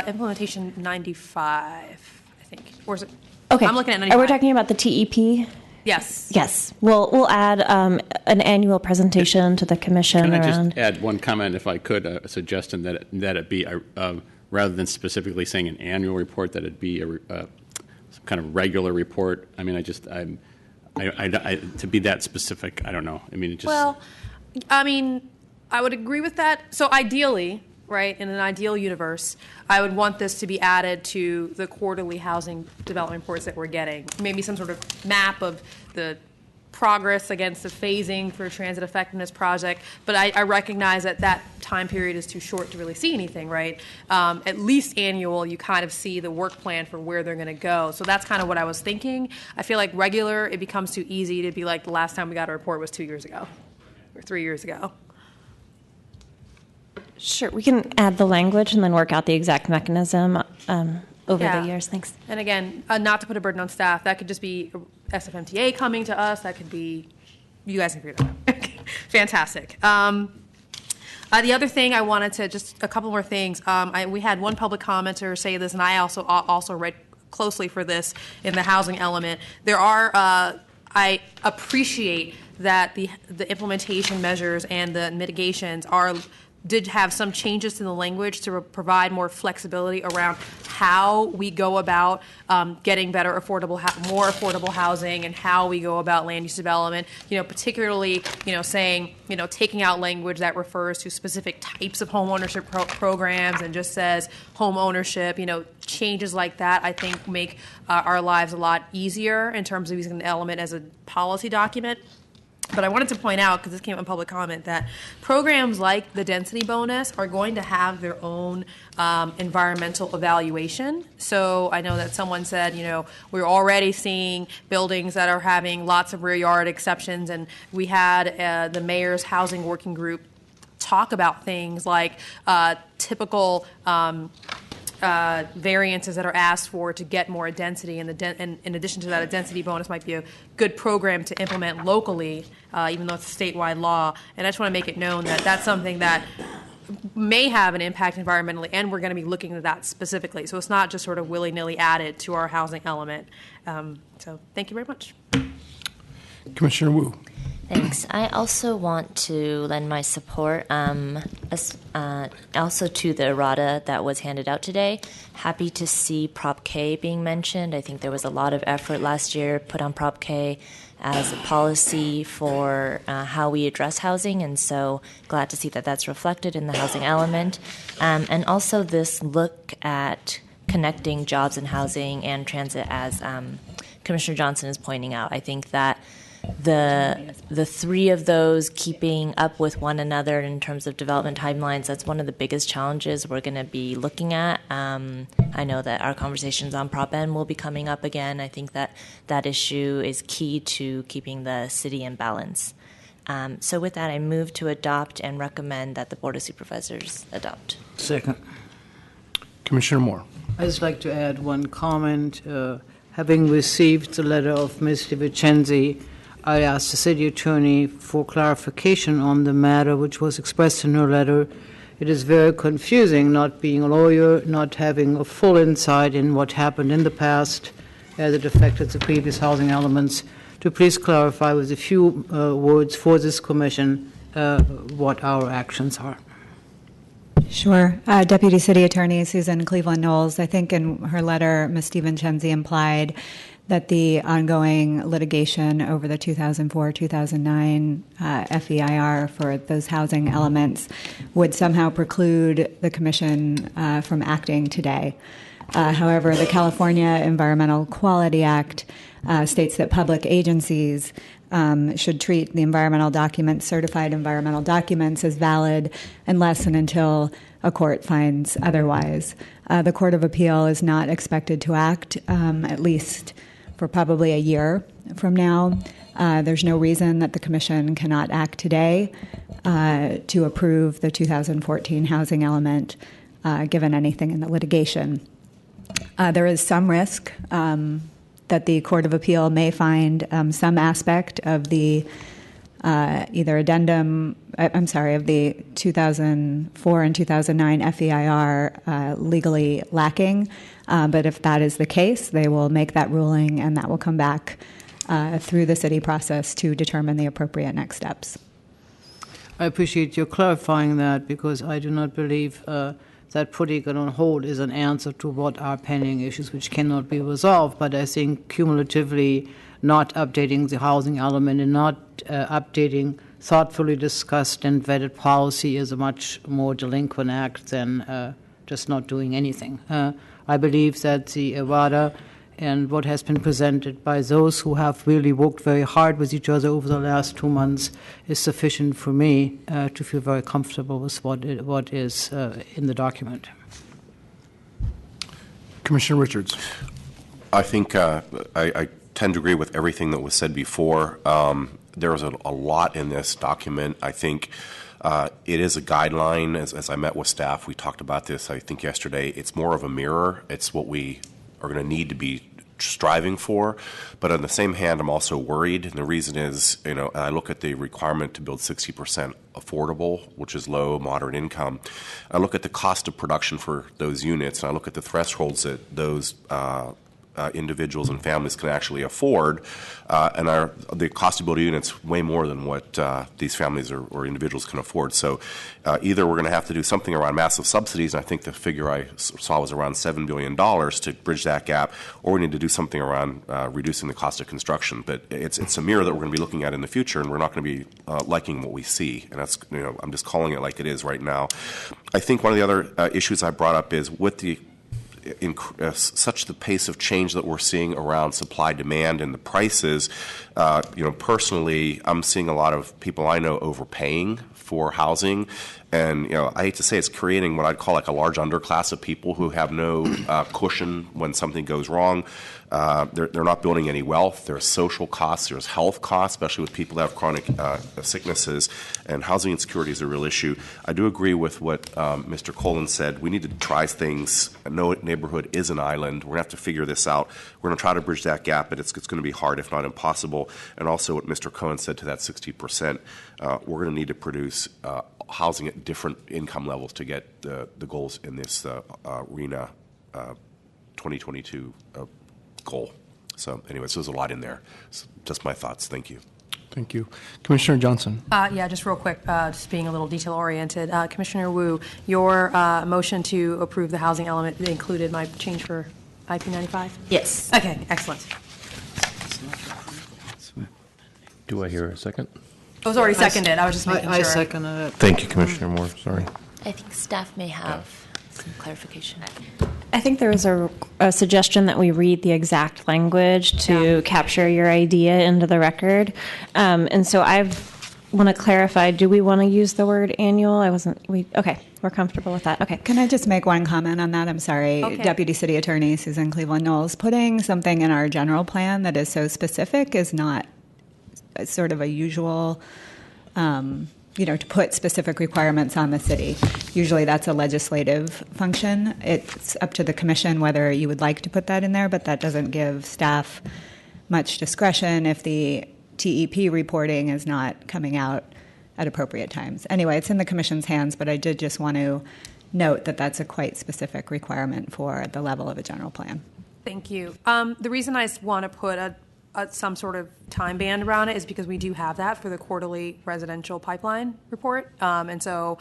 implementation 95, I think. Or is it? Okay. I'm looking at 95. Are we talking about the TEP? Yes. Yes. We'll add an annual presentation to the commission Can I around. just add one comment, if I could, a suggestion that it be, rather than specifically saying an annual report, that it be some kind of regular report. I mean, to be that specific, I don't know. I mean, it just... Well, I mean, I would agree with that. So ideally, right, in an ideal universe, I would want this to be added to the quarterly housing development reports that we're getting. Maybe some sort of map of the progress against the phasing for transit effectiveness project, but I recognize that that time period is too short to really see anything, right? At least annual, you kind of see the work plan for where they're going to go. So that's kind of what I was thinking. I feel like regular, it becomes too easy to be like the last time we got a report was 2 years ago or 3 years ago. Sure, we can add the language and then work out the exact mechanism over Yeah. the years. Thanks. And again, not to put a burden on staff, that could just be SFMTA coming to us. That could be, you guys can figure it out. Fantastic. The other thing I wanted to, just a couple more things. We had one public commenter say this, and I also read closely for this in the housing element. There are, I appreciate that the implementation measures and the mitigations did have some changes to the language to provide more flexibility around how we go about getting more affordable housing, and how we go about land use development. Particularly, saying, taking out language that refers to specific types of home ownership programs and just says home ownership. Changes like that, I think, make our lives a lot easier in terms of using the element as a policy document. But I wanted to point out, because this came up in public comment, that programs like the density bonus are going to have their own environmental evaluation. So I know that someone said, we're already seeing buildings that are having lots of rear yard exceptions, and we had the mayor's housing working group talk about things like typical variances that are asked for to get more density, and in addition to that, a density bonus might be a good program to implement locally, even though it's a statewide law. And I just want to make it known that that's something that may have an impact environmentally, and we're going to be looking at that specifically. So it's not just sort of willy-nilly added to our housing element. So thank you very much. Commissioner Wu. Thanks. I also want to lend my support also to the errata that was handed out today. Happy to see Prop K being mentioned. I think there was a lot of effort last year put on Prop K as a policy for how we address housing, and so glad to see that that's reflected in the housing element. And also this look at connecting jobs and housing and transit, as Commissioner Johnson is pointing out. I think that the three of those keeping up with one another in terms of development timelines, that's one of the biggest challenges we're going to be looking at. I know that our conversations on Prop N will be coming up again. I think that issue is key to keeping the city in balance. So with that, I move to adopt and recommend that the Board of Supervisors adopt. Second. Commissioner Moore. I'd just like to add one comment. Having received the letter of Ms. DiVincenzi, I asked the city attorney for clarification on the matter which was expressed in her letter. It is very confusing, not being a lawyer, not having a full insight in what happened in the past as it affected the previous housing elements, to please clarify with a few words for this commission what our actions are. Sure. Deputy City Attorney Susan Cleveland Knowles, I think in her letter, Ms. DiVincenzi implied that the ongoing litigation over the 2004-2009 FEIR for those housing elements would somehow preclude the Commission from acting today. However, the California Environmental Quality Act states that public agencies should treat the environmental documents, certified environmental documents, as valid unless and until a court finds otherwise. The Court of Appeal is not expected to act, at least for probably a year from now. There's no reason that the Commission cannot act today to approve the 2014 housing element, given anything in the litigation. There is some risk that the Court of Appeal may find some aspect of the either addendum, of the 2004 and 2009 FEIR legally lacking. But if that is the case, they will make that ruling, and that will come back through the city process to determine the appropriate next steps. I appreciate you clarifying that, because I do not believe that putting it on hold is an answer to what are pending issues which cannot be resolved. But I think cumulatively not updating the housing element and not updating thoughtfully discussed and vetted policy is a much more delinquent act than just not doing anything. I believe that the errata and what has been presented by those who have really worked very hard with each other over the last 2 months is sufficient for me to feel very comfortable with what is in the document. Commissioner Richards. I think I tend to agree with everything that was said before. There was a lot in this document. I think it is a guideline. As I met with staff, we talked about this, I think, yesterday. It's more of a mirror. It's what we are going to need to be striving for. But on the same hand, I'm also worried. And the reason is, I look at the requirement to build 60% affordable, which is low, moderate income. I look at the cost of production for those units, and I look at the thresholds that those individuals and families can actually afford, and the cost to build a unit's way more than what these families or individuals can afford. So either we're going to have to do something around massive subsidies, and I think the figure I saw was around $7 billion to bridge that gap, or we need to do something around reducing the cost of construction. But it's a mirror that we're going to be looking at in the future, and we're not going to be liking what we see. And that's, I'm just calling it like it is right now. I think one of the other issues I brought up is with the such the pace of change that we're seeing around supply, demand, and the prices. Personally, I'm seeing a lot of people I know overpaying for housing, and I hate to say it's creating what I'd call like a large underclass of people who have no cushion when something goes wrong. They're not building any wealth. There's social costs. There's health costs, especially with people that have chronic sicknesses. And housing insecurity is a real issue. I do agree with what Mr. Colin said. We need to try things. No neighborhood is an island. We're going to have to figure this out. We're going to try to bridge that gap, but it's going to be hard, if not impossible. And also what Mr. Cohen said to that 60%, we're going to need to produce housing at different income levels to get the goals in this RHNA 2022 goal. So anyways, there's a lot in there. So just my thoughts. Thank you. Thank you. Commissioner Johnson. Just real quick, just being a little detail-oriented. Commissioner Wu, your motion to approve the housing element included my change for IP 95? Yes. Okay, excellent. Do I hear a second? It was already seconded. I was just making sure. I seconded it. Thank you, Commissioner Moore. Sorry. I think staff may have some clarification. I think there was a suggestion that we read the exact language to capture your idea into the record. And so I want to clarify, do we want to use the word annual? Okay, we're comfortable with that. Okay. Can I just make one comment on that? I'm sorry. Okay. Deputy City Attorney Susan Cleveland Knowles, putting something in our general plan that is so specific is not sort of a usual, to put specific requirements on the city. Usually that's a legislative function. It's up to the commission whether you would like to put that in there, but that doesn't give staff much discretion if the TEP reporting is not coming out at appropriate times. Anyway, it's in the commission's hands, but I did just want to note that that's a quite specific requirement for the level of a general plan. Thank you. The reason I want to put some sort of time band around it is because we do have that for the quarterly residential pipeline report. And so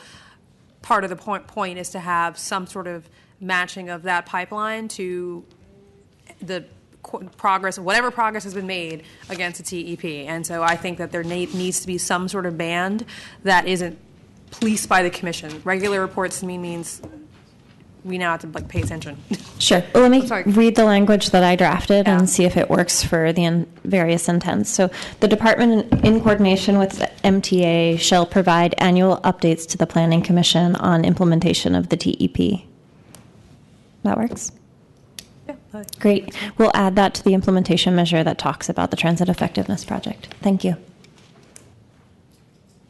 part of the point is to have some sort of matching of that pipeline to the progress, whatever progress has been made against the TEP. And so I think that there needs to be some sort of band that isn't policed by the commission. Regular reports to me means we now have to pay attention. Sure. Well, let me read the language that I drafted and see if it works for the various intents. So the department, in coordination with the MTA, shall provide annual updates to the Planning Commission on implementation of the TEP. That works? Yeah. Great. We'll add that to the implementation measure that talks about the Transit Effectiveness Project. Thank you.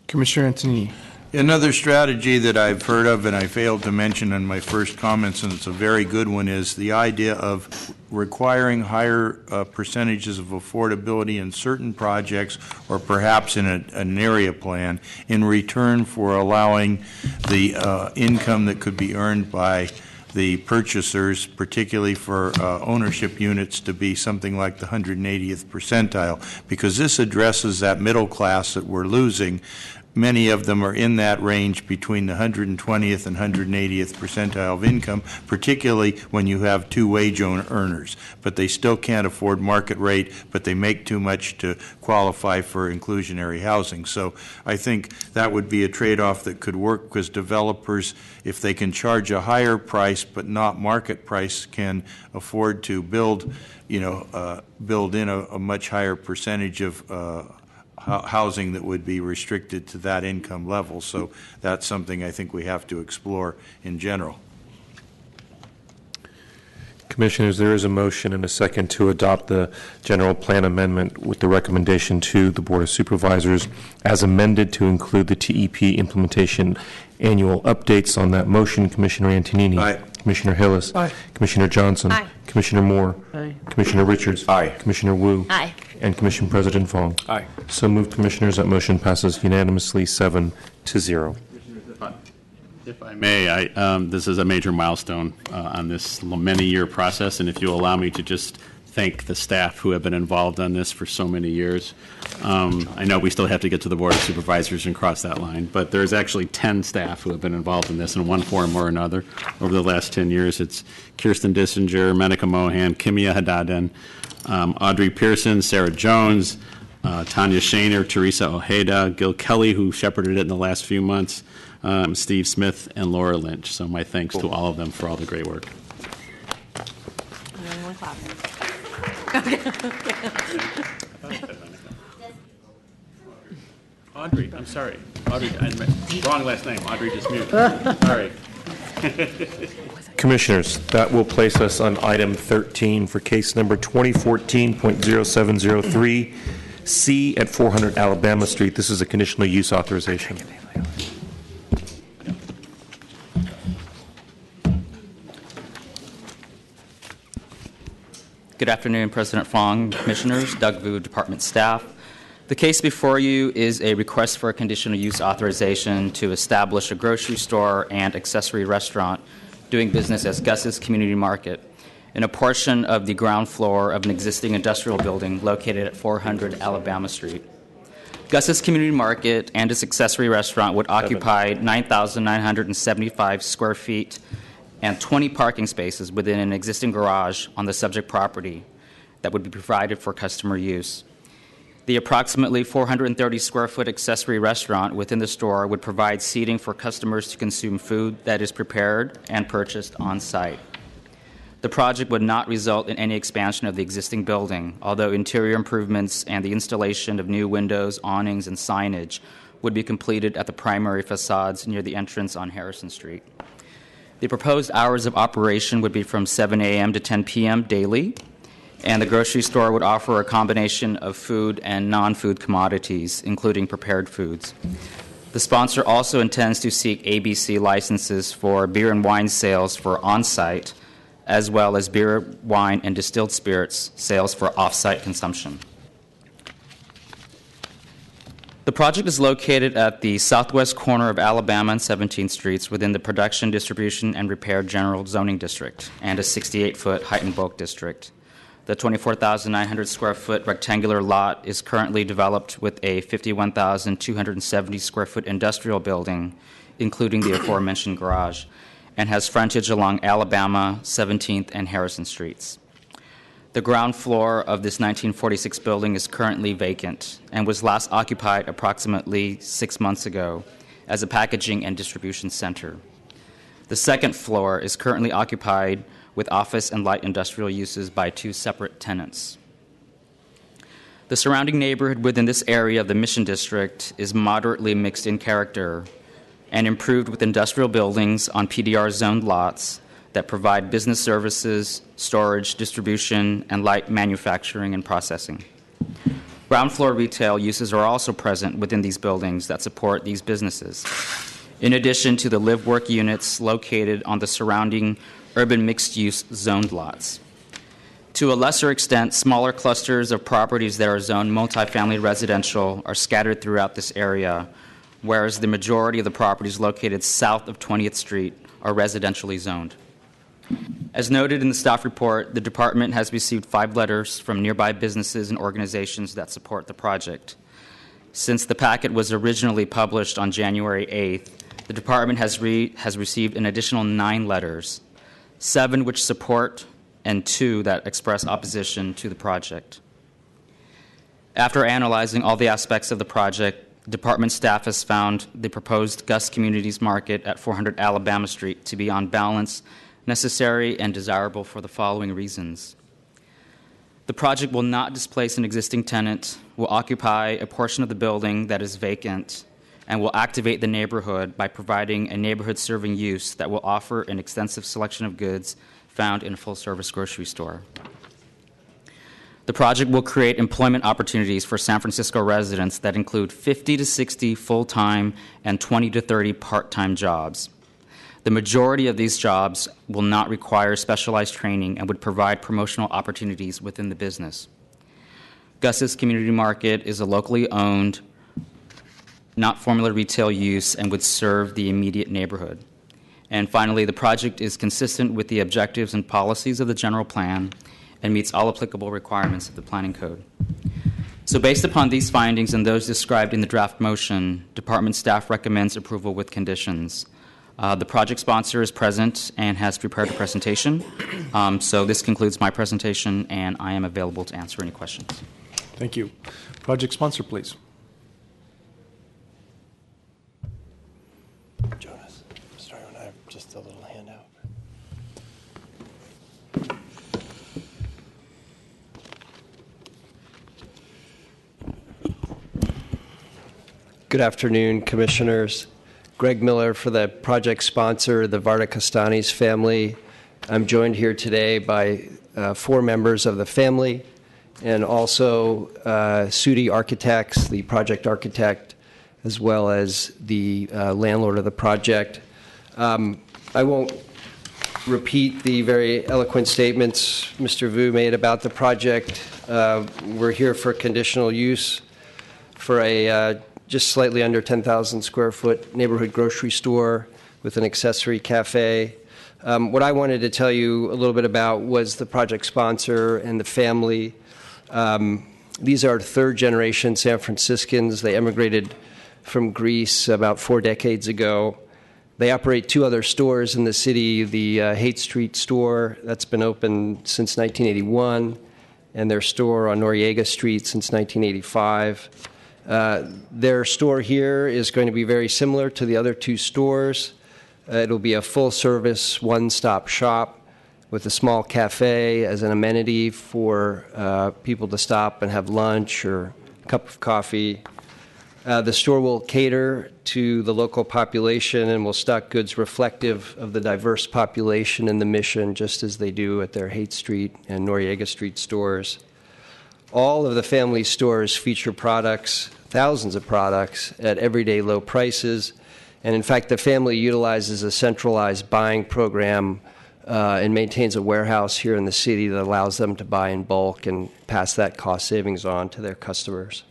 Commissioner Antonini. Another strategy that I've heard of and I failed to mention in my first comments, and it's a very good one, is the idea of requiring higher percentages of affordability in certain projects or perhaps in an area plan in return for allowing the income that could be earned by the purchasers, particularly for ownership units, to be something like the 180th percentile, because this addresses that middle class that we're losing. Many of them are in that range between the 120th and 180th percentile of income, particularly when you have two wage earners. But they still can't afford market rate, but they make too much to qualify for inclusionary housing. So I think that would be a trade-off that could work, because developers, if they can charge a higher price but not market price, can afford to build in a much higher percentage of housing that would be restricted to that income level. So that's something I think we have to explore in general. Commissioners, there is a motion and a second to adopt the general plan amendment with the recommendation to the Board of Supervisors as amended to include the TEP implementation annual updates. On that motion, Commissioner Antonini. Aye. Commissioner Hillis. Aye. Commissioner Johnson. Aye. Commissioner Moore. Aye. Commissioner Richards. Aye. Commissioner Wu. Aye. And Commission President Fong. Aye. So moved, Commissioners. That motion passes unanimously 7-0. If I may, this is a major milestone on this many-year process, and if you allow me to just thank the staff who have been involved on this for so many years. I know we still have to get to the Board of Supervisors and cross that line, but there's actually 10 staff who have been involved in this in one form or another over the last 10 years. It's Kirsten Dissinger, Menika Mohan, Kimia Hadaden, Audrey Pearson, Sarah Jones, Tanya Shaner, Teresa Ojeda, Gil Kelly, who shepherded it in the last few months, Steve Smith, and Laura Lynch. So my thanks to all of them for all the great work. Audrey, I'm sorry. Audrey, wrong last name. Audrey Dismute. Sorry. Commissioners, that will place us on item 13 for case number 2014.0703, C at 400 Alabama Street. This is a conditional use authorization. Good afternoon, President Fong, Commissioners, Doug Vu, Department staff. The case before you is a request for a conditional use authorization to establish a grocery store and accessory restaurant doing business as Gus's Community Market in a portion of the ground floor of an existing industrial building located at 400 Alabama Street. Gus's Community Market and its accessory restaurant would occupy 9,975 square feet and 20 parking spaces within an existing garage on the subject property that would be provided for customer use. The approximately 430 square foot accessory restaurant within the store would provide seating for customers to consume food that is prepared and purchased on site. The project would not result in any expansion of the existing building, although interior improvements and the installation of new windows, awnings, and signage would be completed at the primary facades near the entrance on Harrison Street. The proposed hours of operation would be from 7 a.m. to 10 p.m. daily, and the grocery store would offer a combination of food and non-food commodities, including prepared foods. The sponsor also intends to seek ABC licenses for beer and wine sales for on-site, as well as beer, wine, and distilled spirits sales for off-site consumption. The project is located at the southwest corner of Alabama and 17th Streets within the Production, Distribution, and Repair General Zoning District and a 68-foot height and bulk district. The 24,900 square foot rectangular lot is currently developed with a 51,270 square foot industrial building, including the aforementioned garage, and has frontage along Alabama, 17th, and Harrison Streets. The ground floor of this 1946 building is currently vacant and was last occupied approximately 6 months ago as a packaging and distribution center. The second floor is currently occupied with office and light industrial uses by 2 separate tenants. The surrounding neighborhood within this area of the Mission District is moderately mixed in character and improved with industrial buildings on PDR zoned lots that provide business services, storage, distribution, and light manufacturing and processing. Ground floor retail uses are also present within these buildings that support these businesses, in addition to the live-work units located on the surrounding urban mixed-use zoned lots. To a lesser extent, smaller clusters of properties that are zoned multifamily residential are scattered throughout this area, whereas the majority of the properties located south of 20th Street are residentially zoned. As noted in the staff report, the department has received 5 letters from nearby businesses and organizations that support the project. Since the packet was originally published on January 8th, the department has received an additional 9 letters, 7 which support and 2 that express opposition to the project. After analyzing all the aspects of the project, department staff has found the proposed Gus Communities Market at 400 Alabama Street to be on balance, necessary, and desirable for the following reasons. The project will not displace an existing tenant, will occupy a portion of the building that is vacant, and will activate the neighborhood by providing a neighborhood-serving use that will offer an extensive selection of goods found in a full-service grocery store. The project will create employment opportunities for San Francisco residents that include 50 to 60 full-time and 20 to 30 part-time jobs. The majority of these jobs will not require specialized training and would provide promotional opportunities within the business. Gus's Community Market is a locally owned, not formula retail use, and would serve the immediate neighborhood. And finally, the project is consistent with the objectives and policies of the general plan and meets all applicable requirements of the planning code. So based upon these findings and those described in the draft motion, department staff recommends approval with conditions. The project sponsor is present and has prepared a presentation. So this concludes my presentation, and I am available to answer any questions. Thank you. Project sponsor, please. Jonas, sorry, I have just a little handout. Good afternoon, Commissioners. Greg Miller for the project sponsor, the Vardacastanis family. I'm joined here today by 4 members of the family and also Sudi Architects, the project architect, as well as the landlord of the project. I won't repeat the very eloquent statements Mr. Vu made about the project. We're here for conditional use for a just slightly under 10,000 square foot neighborhood grocery store with an accessory cafe. What I wanted to tell you a little bit about was the project sponsor and the family. These are 3rd generation San Franciscans. They emigrated from Greece about 4 decades ago. They operate 2 other stores in the city, the Haight Street store that's been open since 1981, and their store on Noriega Street since 1985. Their store here is going to be very similar to the other 2 stores. It'll be a full-service, one-stop shop with a small cafe as an amenity for people to stop and have lunch or a cup of coffee. The store will cater to the local population and will stock goods reflective of the diverse population in the Mission, just as they do at their Haight Street and Noriega Street stores. All of the family stores feature products, thousands of products, at everyday low prices. And in fact, the family utilizes a centralized buying program and maintains a warehouse here in the city that allows them to buy in bulk and pass that cost savings on to their customers.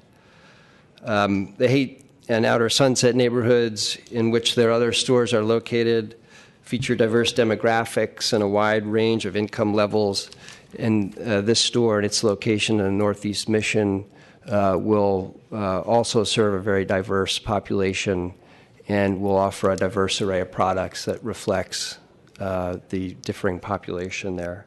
The Haight and Outer Sunset neighborhoods in which their other stores are located feature diverse demographics and a wide range of income levels. And this store and its location in the Northeast Mission will also serve a very diverse population and will offer a diverse array of products that reflects the differing population there.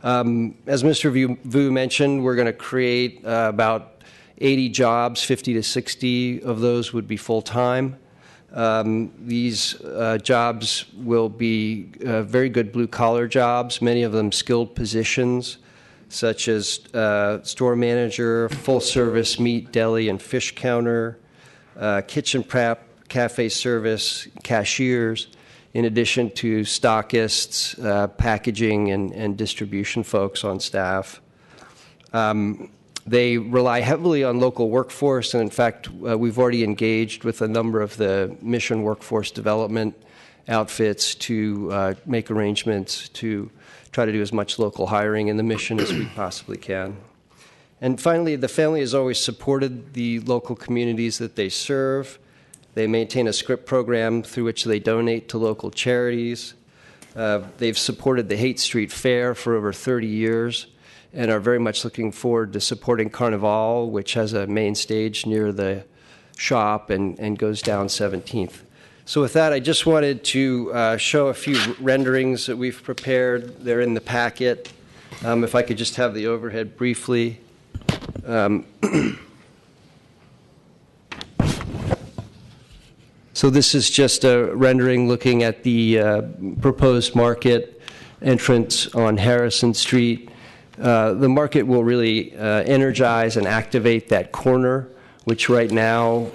As Mr. Vu mentioned, we're going to create about 80 jobs, 50 to 60 of those would be full-time. These jobs will be very good blue-collar jobs, many of them skilled positions, such as store manager, full-service meat, deli, and fish counter, kitchen prep, cafe service, cashiers, in addition to stockists, packaging, and distribution folks on staff. They rely heavily on local workforce, and in fact, we've already engaged with a number of the mission workforce development outfits to make arrangements to try to do as much local hiring in the mission as we possibly can. And finally, the family has always supported the local communities that they serve. They maintain a script program through which they donate to local charities. They've supported the Haight Street Fair for over 30 years and are very much looking forward to supporting Carnival, which has a main stage near the shop and goes down 17th. So with that, I just wanted to show a few renderings that we've prepared. They're in the packet. If I could just have the overhead briefly. So this is just a rendering looking at the proposed market entrance on Harrison Street. The market will really energize and activate that corner, which right now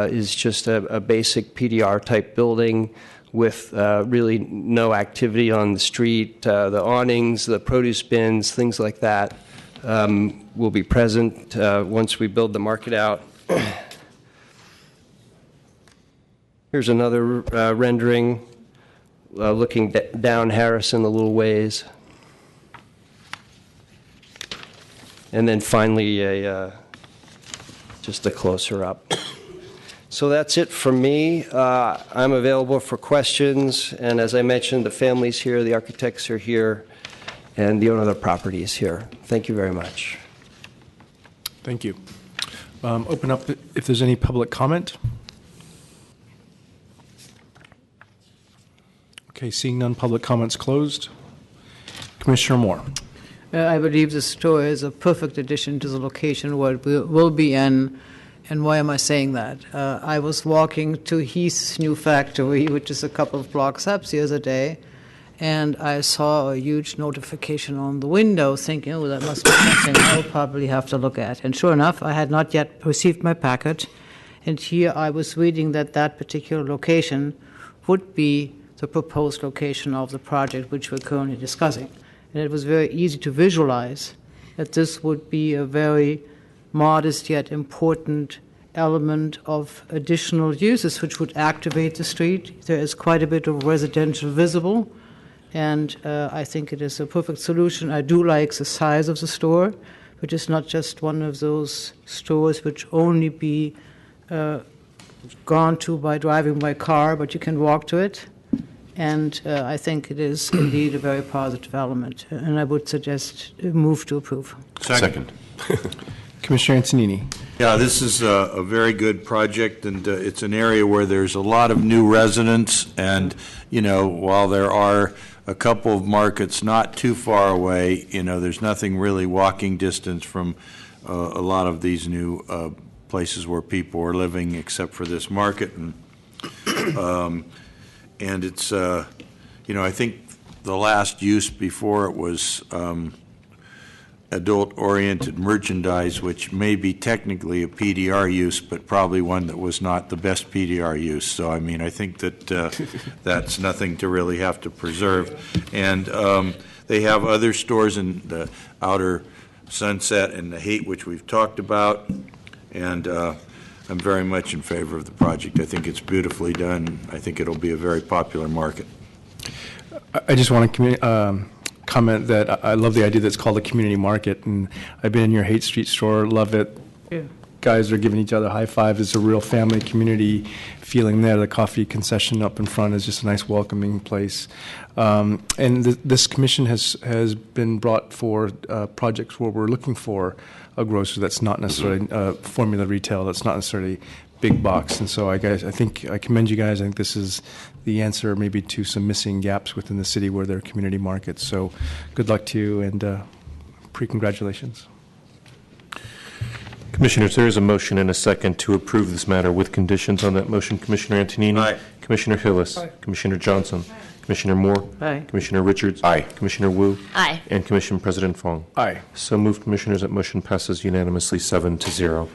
is just a basic PDR-type building with really no activity on the street. The awnings, the produce bins, things like that will be present once we build the market out. Here's another rendering looking down Harrison a little ways. And then finally, just a closer up. So that's it from me. I'm available for questions. And as I mentioned, the family's here, the architects are here, and the owner of the property is here. Thank you very much. Thank you. Open up if there's any public comment. Okay, seeing none, public comments closed. Commissioner Moore. I believe the store is a perfect addition to the location where it will be in. And why am I saying that? I was walking to Heath's new factory, which is a couple of blocks up the other day, and I saw a huge notification on the window thinking, oh, that must be something I'll probably have to look at. And sure enough, I had not yet received my package, and here I was reading that that particular location would be the proposed location of the project which we're currently discussing. And it was very easy to visualize that this would be a very modest yet important element of additional uses which would activate the street. There is quite a bit of residential visible, and I think it is a perfect solution. I do like the size of the store, which is not just one of those stores which only be gone to by driving by car, but you can walk to it. And I think it is indeed a very positive element, and I would suggest a move to approve. Second. Commissioner Antonini. Yeah, this is a very good project, and it's an area where there's a lot of new residents, and, you know, while there are a couple of markets not too far away, you know, there's nothing really walking distance from a lot of these new places where people are living except for this market. And it's, you know, I think the last use before it was adult-oriented merchandise, which may be technically a PDR use, but probably one that was not the best PDR use. So, I mean, I think that that's nothing to really have to preserve. And they have other stores in the outer Sunset and the Haight, which we've talked about. And I'm very much in favor of the project. I think it's beautifully done. I think it'll be a very popular market. I just want to comment that I love the idea that's called a community market, and I've been in your Haight Street store, love it. Yeah. Guys are giving each other high fives. It's a real family community feeling there. The coffee concession up in front is just a nice welcoming place. And this commission has been brought for projects where we're looking for a grocer that's not necessarily formula retail, that's not necessarily big box. And so I think I commend you guys. I think this is the answer maybe to some missing gaps within the city where there are community markets. So good luck to you, and pre-congratulations. Commissioners, there is a motion and a second to approve this matter with conditions on that motion. Commissioner Antonini? Aye. Commissioner Hillis? Aye. Commissioner Johnson? Commissioner Moore? Aye. Commissioner Richards? Aye. Commissioner Wu? Aye. And Commission President Fong? Aye. So moved, Commissioners. That motion passes unanimously 7-0.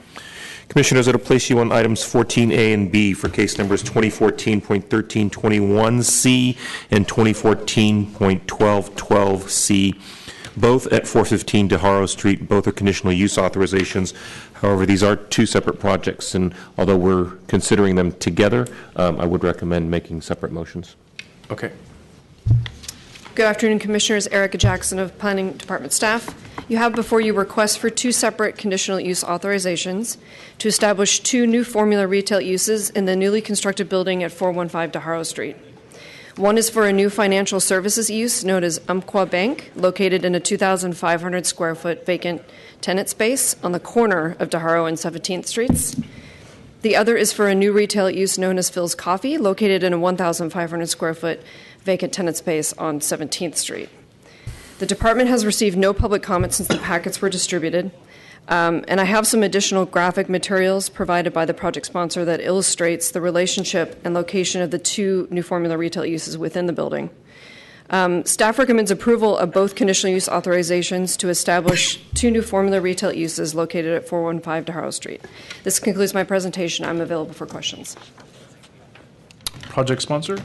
Commissioners, I will place you on items 14A and B for case numbers 2014.1321C and 2014.1212C, both at 415 DeHaro Street. Both are conditional use authorizations. However, these are two separate projects, and although we're considering them together, I would recommend making separate motions. Okay. Good afternoon, Commissioners. Erica Jackson of Planning Department staff. You have before you requests for two separate conditional use authorizations to establish two new formula retail uses in the newly constructed building at 415 DeHaro Street. One is for a new financial services use known as Umpqua Bank, located in a 2,500 square foot vacant tenant space on the corner of DeHaro and 17th Streets. The other is for a new retail use known as Phil's Coffee, located in a 1,500 square foot vacant tenant space on 17th Street. The department has received no public comment since the packets were distributed, and I have some additional graphic materials provided by the project sponsor that illustrates the relationship and location of the two new formula retail uses within the building. Staff recommends approval of both conditional use authorizations to establish two new formula retail uses located at 415 DeHaro Street. This concludes my presentation. I'm available for questions. Project sponsor?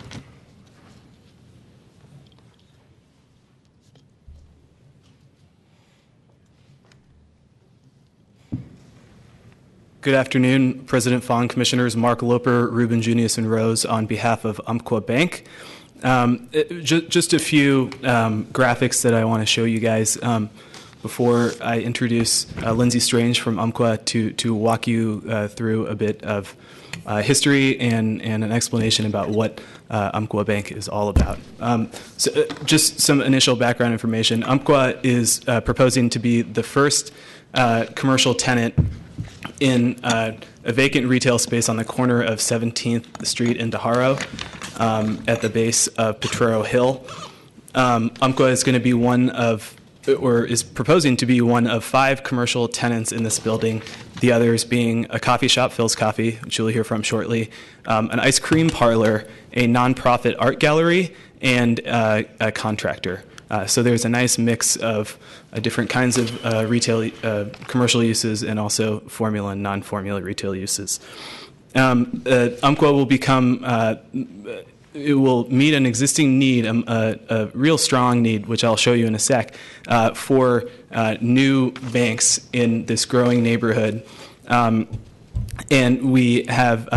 Good afternoon, President Fong, Commissioners. Mark Loper, Ruben Junius, and Rose on behalf of Umpqua Bank. Just a few graphics that I want to show you guys before I introduce Lindsay Strange from Umpqua to walk you through a bit of history and an explanation about what Umpqua Bank is all about. So just some initial background information. Umpqua is proposing to be the first commercial tenant in a vacant retail space on the corner of 17th Street and DeHaro at the base of Potrero Hill. Umpqua is going to be one of, or is proposing to be one of 5 commercial tenants in this building, the others being a coffee shop, Phil's Coffee, which you'll hear from shortly, an ice cream parlor, a nonprofit art gallery, and a contractor. So there's a nice mix of different kinds of retail, commercial uses, and also formula and non-formula retail uses. Umpqua will become, it will meet an existing need, a real strong need, which I'll show you in a sec, for new banks in this growing neighborhood. And we have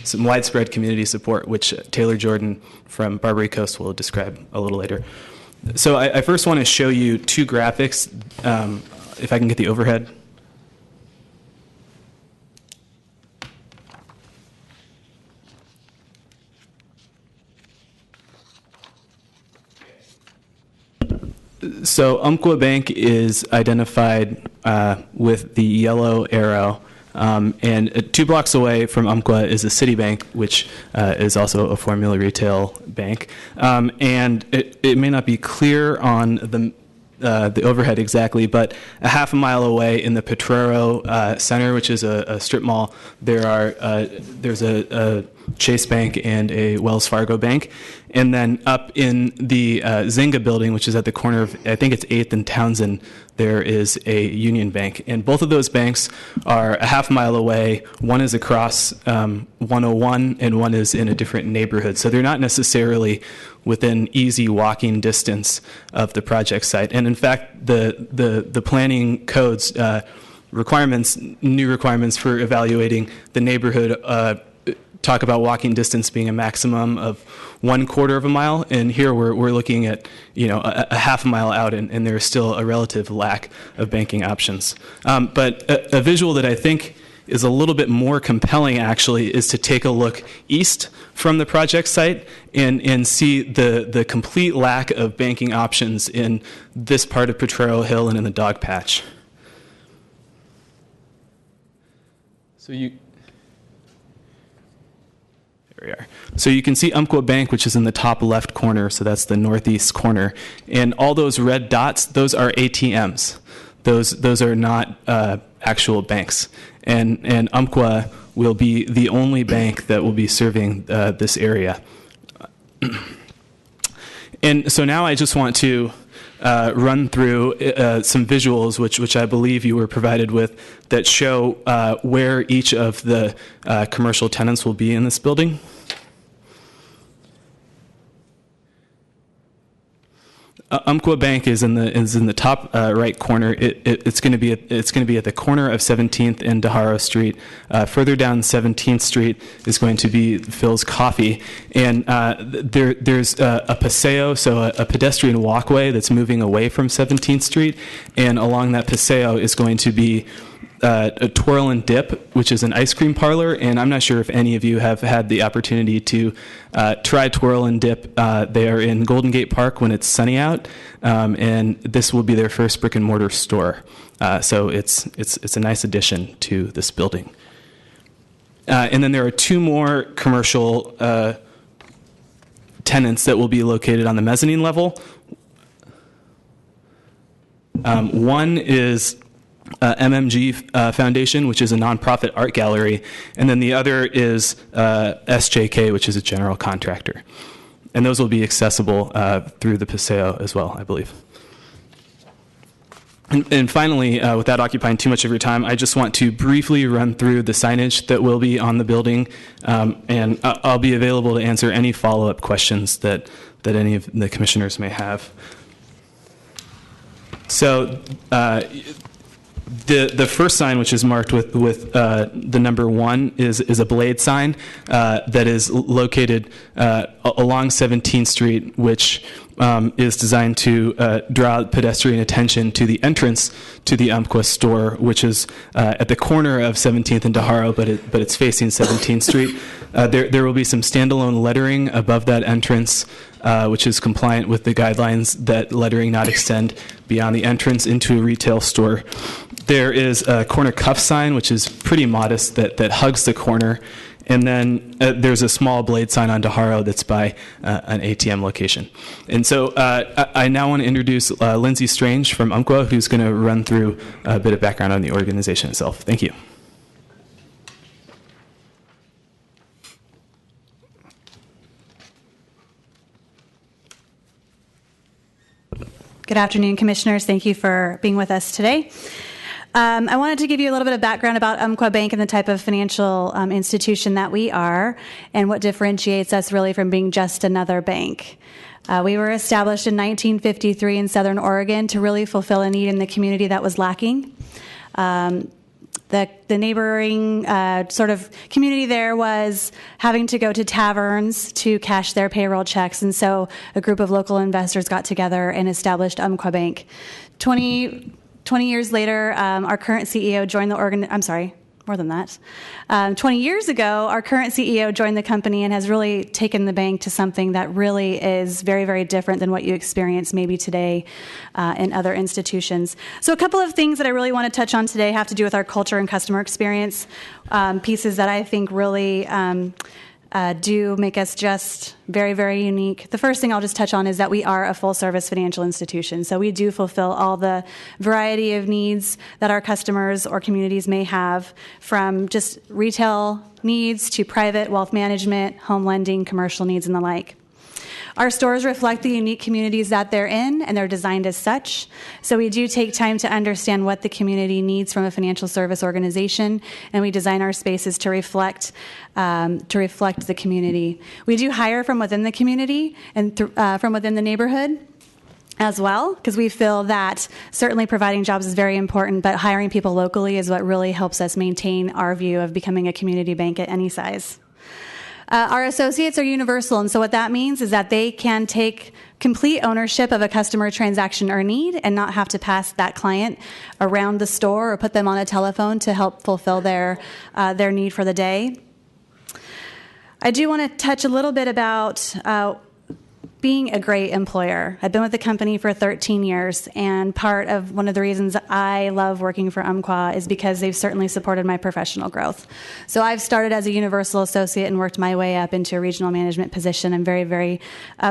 some widespread community support, which Taylor Jordan from Barbary Coast will describe a little later. So I first want to show you two graphics, if I can get the overhead. So Umpqua Bank is identified with the yellow arrow. And 2 blocks away from Umpqua is a Citibank, which is also a formula retail bank. And it may not be clear on the overhead exactly, but a half a mile away in the Potrero Center, which is a strip mall, there's a Chase Bank and a Wells Fargo Bank. And then up in the Zynga building, which is at the corner of, I think it's 8th and Townsend, there is a Union Bank. And both of those banks are a half mile away. One is across 101 and one is in a different neighborhood. So they're not necessarily within easy walking distance of the project site. And in fact, the planning codes requirements, new requirements for evaluating the neighborhood talk about walking distance being a maximum of 1/4 of a mile, and here we're looking at a half a mile out, and there's still a relative lack of banking options. But a visual that I think is a little bit more compelling actually is to take a look east from the project site and see the complete lack of banking options in this part of Potrero Hill and in the Dog Patch. So you can see Umpqua Bank, which is in the top left corner, so that's the northeast corner. And all those red dots, those are ATMs. Those are not actual banks. And Umpqua will be the only bank that will be serving this area. And so now I just want to run through some visuals, which I believe you were provided with, that show where each of the commercial tenants will be in this building. Umpqua Bank is in the top right corner. It's going to be at the corner of 17th and DeHaro Street. Further down 17th Street is going to be Phil's Coffee, and there's a paseo, so a pedestrian walkway that's moving away from 17th Street, and along that paseo is going to be a Twirl and Dip, which is an ice cream parlor, and I'm not sure if any of you have had the opportunity to try Twirl and Dip. They are in Golden Gate Park when it's sunny out, and this will be their first brick and mortar store. So it's a nice addition to this building. And then there are two more commercial tenants that will be located on the mezzanine level. One is MMG Foundation, which is a nonprofit art gallery, and then the other is SJK, which is a general contractor. And those will be accessible through the Paseo as well, I believe. And finally, without occupying too much of your time, I just want to briefly run through the signage that will be on the building, and I'll be available to answer any follow-up questions that any of the commissioners may have. So the first sign, which is marked with the number 1, is a blade sign that is located along 17th Street, which is designed to draw pedestrian attention to the entrance to the Umpqua store, which is at the corner of 17th and DeHaro, but it's facing 17th Street. There will be some standalone lettering above that entrance, which is compliant with the guidelines that lettering not extend beyond the entrance into a retail store. There is a corner cuff sign, which is pretty modest, that hugs the corner. And then there's a small blade sign on DeHaro that's by an ATM location. And so I now want to introduce Lindsay Strange from Umpqua, who's going to run through a bit of background on the organization itself. Thank you. Good afternoon, Commissioners. Thank you for being with us today. I wanted to give you a little bit of background about Umpqua Bank and the type of financial institution that we are and what differentiates us really from being just another bank. We were established in 1953 in Southern Oregon to really fulfill a need in the community that was lacking. The neighboring sort of community there was having to go to taverns to cash their payroll checks, and so a group of local investors got together and established Umpqua Bank. 20 years later, our current CEO joined the more than that. 20 years ago, our current CEO joined the company and has really taken the bank to something that really is very, very different than what you experience maybe today in other institutions. So a couple of things that I really want to touch on today have to do with our culture and customer experience, pieces that I think really do make us just very, very unique. The first thing I'll just touch on is that we are a full-service financial institution. So we do fulfill all the variety of needs that our customers or communities may have, from just retail needs to private wealth management, home lending, commercial needs, and the like. Our stores reflect the unique communities that they're in, and they're designed as such. So we do take time to understand what the community needs from a financial service organization, and we design our spaces to reflect the community. We do hire from within the community and from within the neighborhood as well, because we feel that certainly providing jobs is very important, but hiring people locally is what really helps us maintain our view of becoming a community bank at any size. Our associates are universal, and so what that means is that they can take complete ownership of a customer transaction or need and not have to pass that client around the store or put them on a telephone to help fulfill their need for the day. I do want to touch a little bit about being a great employer. I've been with the company for 13 years, and part of one of the reasons I love working for Umpqua is because they've certainly supported my professional growth. So I've started as a Universal Associate and worked my way up into a regional management position. I'm very, very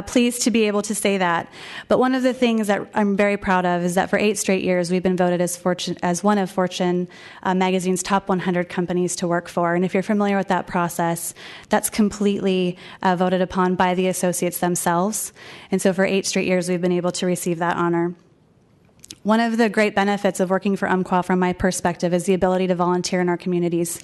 pleased to be able to say that. But one of the things that I'm very proud of is that for 8 straight years, we've been voted as one of Fortune magazine's top 100 companies to work for. And if you're familiar with that process, that's completely voted upon by the associates themselves. And so for 8 straight years, we've been able to receive that honor. One of the great benefits of working for Umpqua from my perspective is the ability to volunteer in our communities.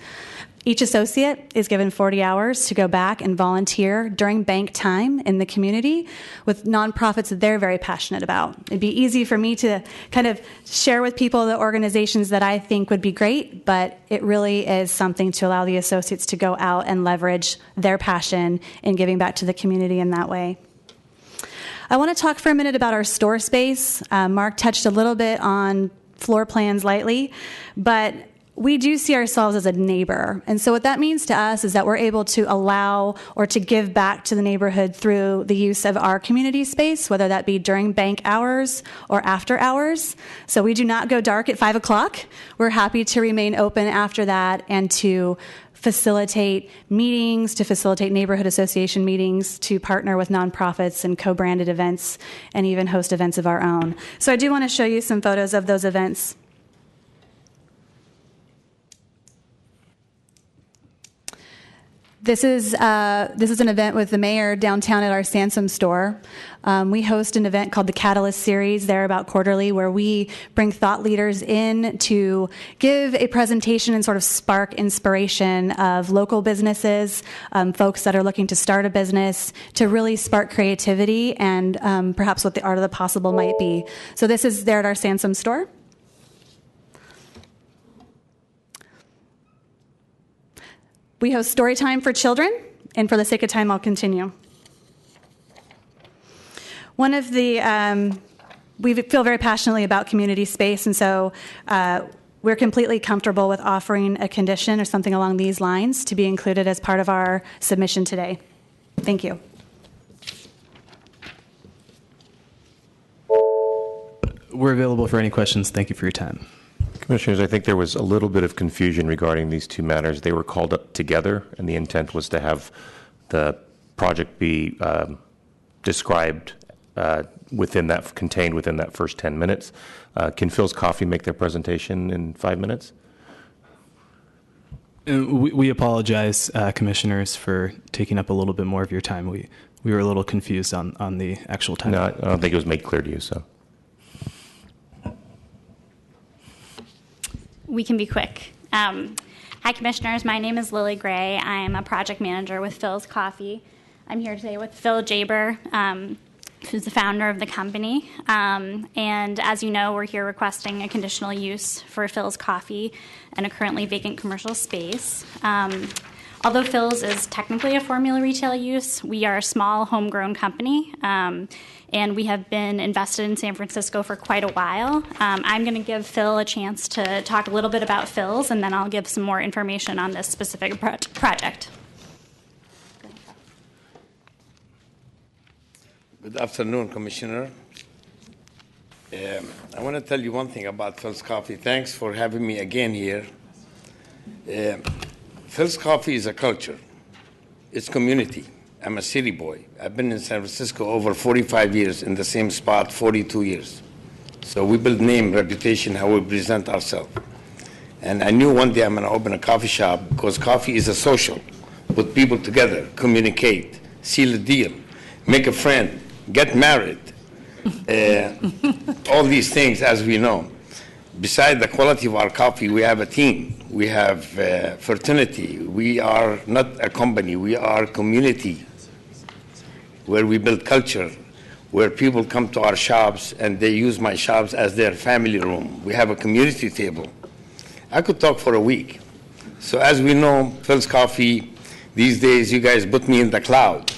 Each associate is given 40 hours to go back and volunteer during bank time in the community with nonprofits that they're very passionate about. It'd be easy for me to kind of share with people the organizations that I think would be great, but it really is something to allow the associates to go out and leverage their passion in giving back to the community in that way. I want to talk for a minute about our store space. Mark touched a little bit on floor plans lightly, but we do see ourselves as a neighbor. And so what that means to us is that we're able to allow or to give back to the neighborhood through the use of our community space, whether that be during bank hours or after hours. So we do not go dark at 5 o'clock. We're happy to remain open after that and to facilitate meetings, to facilitate neighborhood association meetings, to partner with nonprofits and co-branded events, and even host events of our own. So I do want to show you some photos of those events. This is an event with the mayor downtown at our Sansom store. We host an event called the Catalyst Series. They're about quarterly, where we bring thought leaders in to give a presentation and sort of spark inspiration of local businesses, folks that are looking to start a business, to really spark creativity and perhaps what the art of the possible might be. So this is there at our Sansom store. We host story time for children, and for the sake of time, I'll continue. One of the, we feel very passionately about community space, and so we're completely comfortable with offering a condition or something along these lines to be included as part of our submission today. Thank you. We're available for any questions. Thank you for your time. Commissioners, I think there was a little bit of confusion regarding these two matters. They were called up together, and the intent was to have the project be described contained within that first 10 minutes. Can Phil's Coffee make their presentation in 5 minutes? We apologize, Commissioners, for taking up a little bit more of your time. We were a little confused on the actual time. No, I don't think it was made clear to you, so. We can be quick. Hi, Commissioners. My name is Lily Gray. I am a project manager with Phil's Coffee. I'm here today with Phil Jaber, who's the founder of the company. And as you know, we're here requesting a conditional use for Phil's Coffee and a currently vacant commercial space. Although Phil's is technically a formula retail use, we are a small homegrown company, and we have been invested in San Francisco for quite a while. I'm going to give Phil a chance to talk a little bit about Phil's, and then I'll give some more information on this specific project. Good afternoon, Commissioner. I want to tell you one thing about Phil's Coffee. Thanks for having me again here. Phil's Coffee is a culture. It's community. I'm a city boy. I've been in San Francisco over 45 years, in the same spot 42 years. So we build name, reputation, how we present ourselves. And I knew one day I'm going to open a coffee shop because coffee is a social. Put people together, communicate, seal a deal, make a friend, get married. All these things, as we know. Besides the quality of our coffee, we have a team. We have fraternity. We are not a company. We are a community where we build culture, where people come to our shops and they use my shops as their family room. We have a community table. I could talk for a week. So as we know, Phil's Coffee, these days you guys put me in the cloud.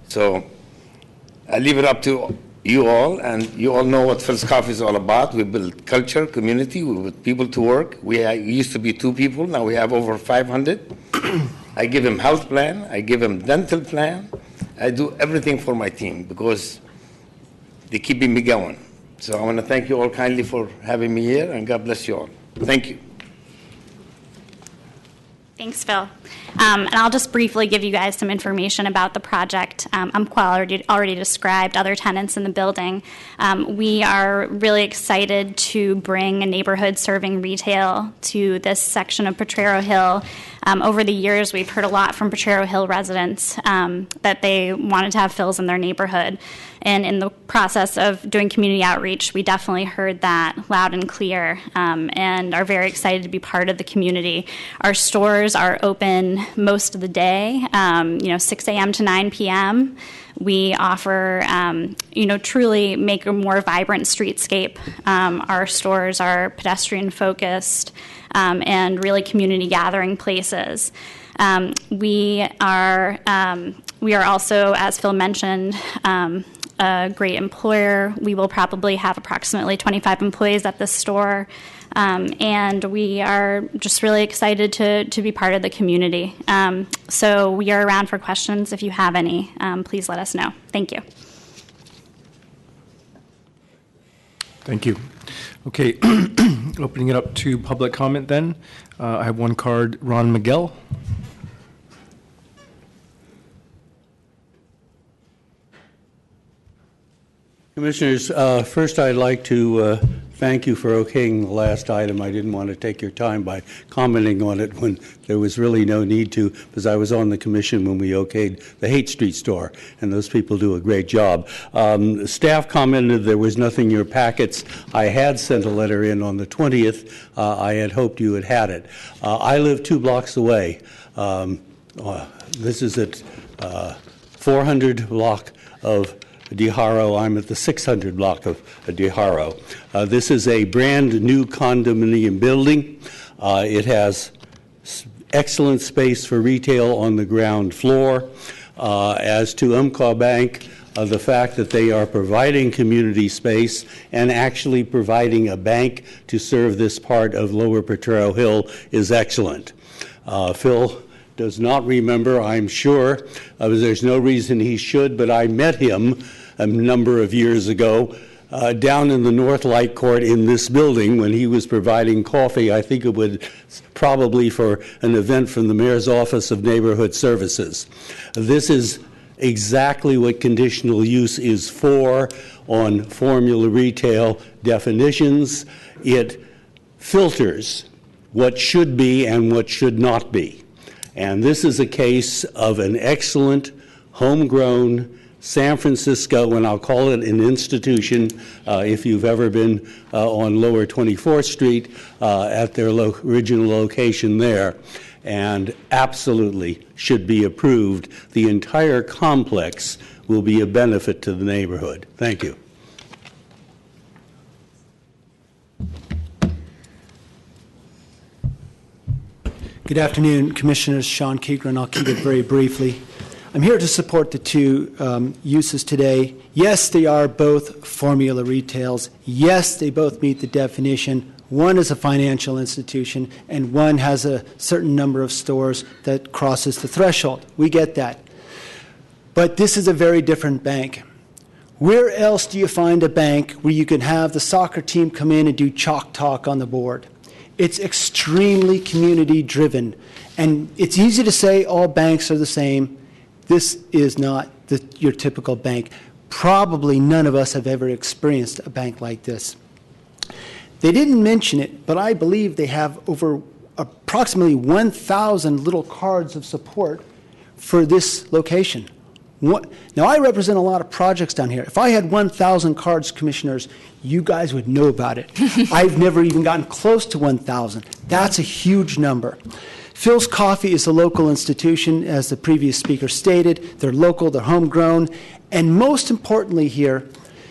So I leave it up to you all, and you all know what Phil's Coffee is all about. We build culture, community, we put people to work. We used to be 2 people, now we have over 500. I give him health plan, I give him dental plan, I do everything for my team because they're keeping me going. So I want to thank you all kindly for having me here, and God bless you all. Thank you. Thanks, Phil. And I'll just briefly give you guys some information about the project. Umpqua already described other tenants in the building. We are really excited to bring a neighborhood serving retail to this section of Potrero Hill. Over the years, we've heard a lot from Potrero Hill residents that they wanted to have Phil's in their neighborhood. And in the process of doing community outreach, we definitely heard that loud and clear, and are very excited to be part of the community. Our stores are open most of the day, 6 a.m. to 9 p.m. We offer, truly make a more vibrant streetscape. Our stores are pedestrian focused and really community gathering places. We are also, as Phil mentioned, a great employer. We will probably have approximately 25 employees at this store, and we are just really excited to be part of the community. So we are around for questions. If you have any, please let us know. Thank you. Thank you. Okay, opening it up to public comment then. I have one card, Ron Miguel. Commissioners, first I'd like to thank you for okaying the last item. I didn't want to take your time by commenting on it when there was really no need to, because I was on the commission when we okayed the Haight Street store, and those people do a great job. Staff commented there was nothing in your packets. I had sent a letter in on the 20th. I had hoped you had had it. I live 2 blocks away. This is at 400 block of DeHaro. I'm at the 600 block of DeHaro. This is a brand new condominium building. It has excellent space for retail on the ground floor. As to Umpqua Bank, the fact that they are providing community space and actually providing a bank to serve this part of Lower Potrero Hill is excellent. Phil does not remember, I'm sure. There's no reason he should, but I met him a number of years ago down in the North Light Court in this building when he was providing coffee. I think it would probably for an event from the Mayor's Office of Neighborhood Services. This is exactly what conditional use is for on formula retail definitions. It filters what should be and what should not be. And this is a case of an excellent, homegrown San Francisco, and I'll call it an institution, if you've ever been on Lower 24th Street at their original location there, and absolutely should be approved. The entire complex will be a benefit to the neighborhood. Thank you. Good afternoon, Commissioners. Sean Keegren. I'll keep it very briefly. I'm here to support the two uses today. Yes, they are both formula retails. Yes, they both meet the definition. One is a financial institution, and one has a certain number of stores that crosses the threshold. We get that. But this is a very different bank. Where else do you find a bank where you can have the soccer team come in and do chalk talk on the board? It's extremely community-driven, and it's easy to say all banks are the same. This is not your typical bank. Probably none of us have ever experienced a bank like this. They didn't mention it, but I believe they have over approximately 1,000 little cards of support for this location. Now, I represent a lot of projects down here. If I had 1,000 cards, Commissioners, you guys would know about it. I've never even gotten close to 1,000. That's a huge number. Phil's Coffee is a local institution, as the previous speaker stated. They're local, they're homegrown, and most importantly here,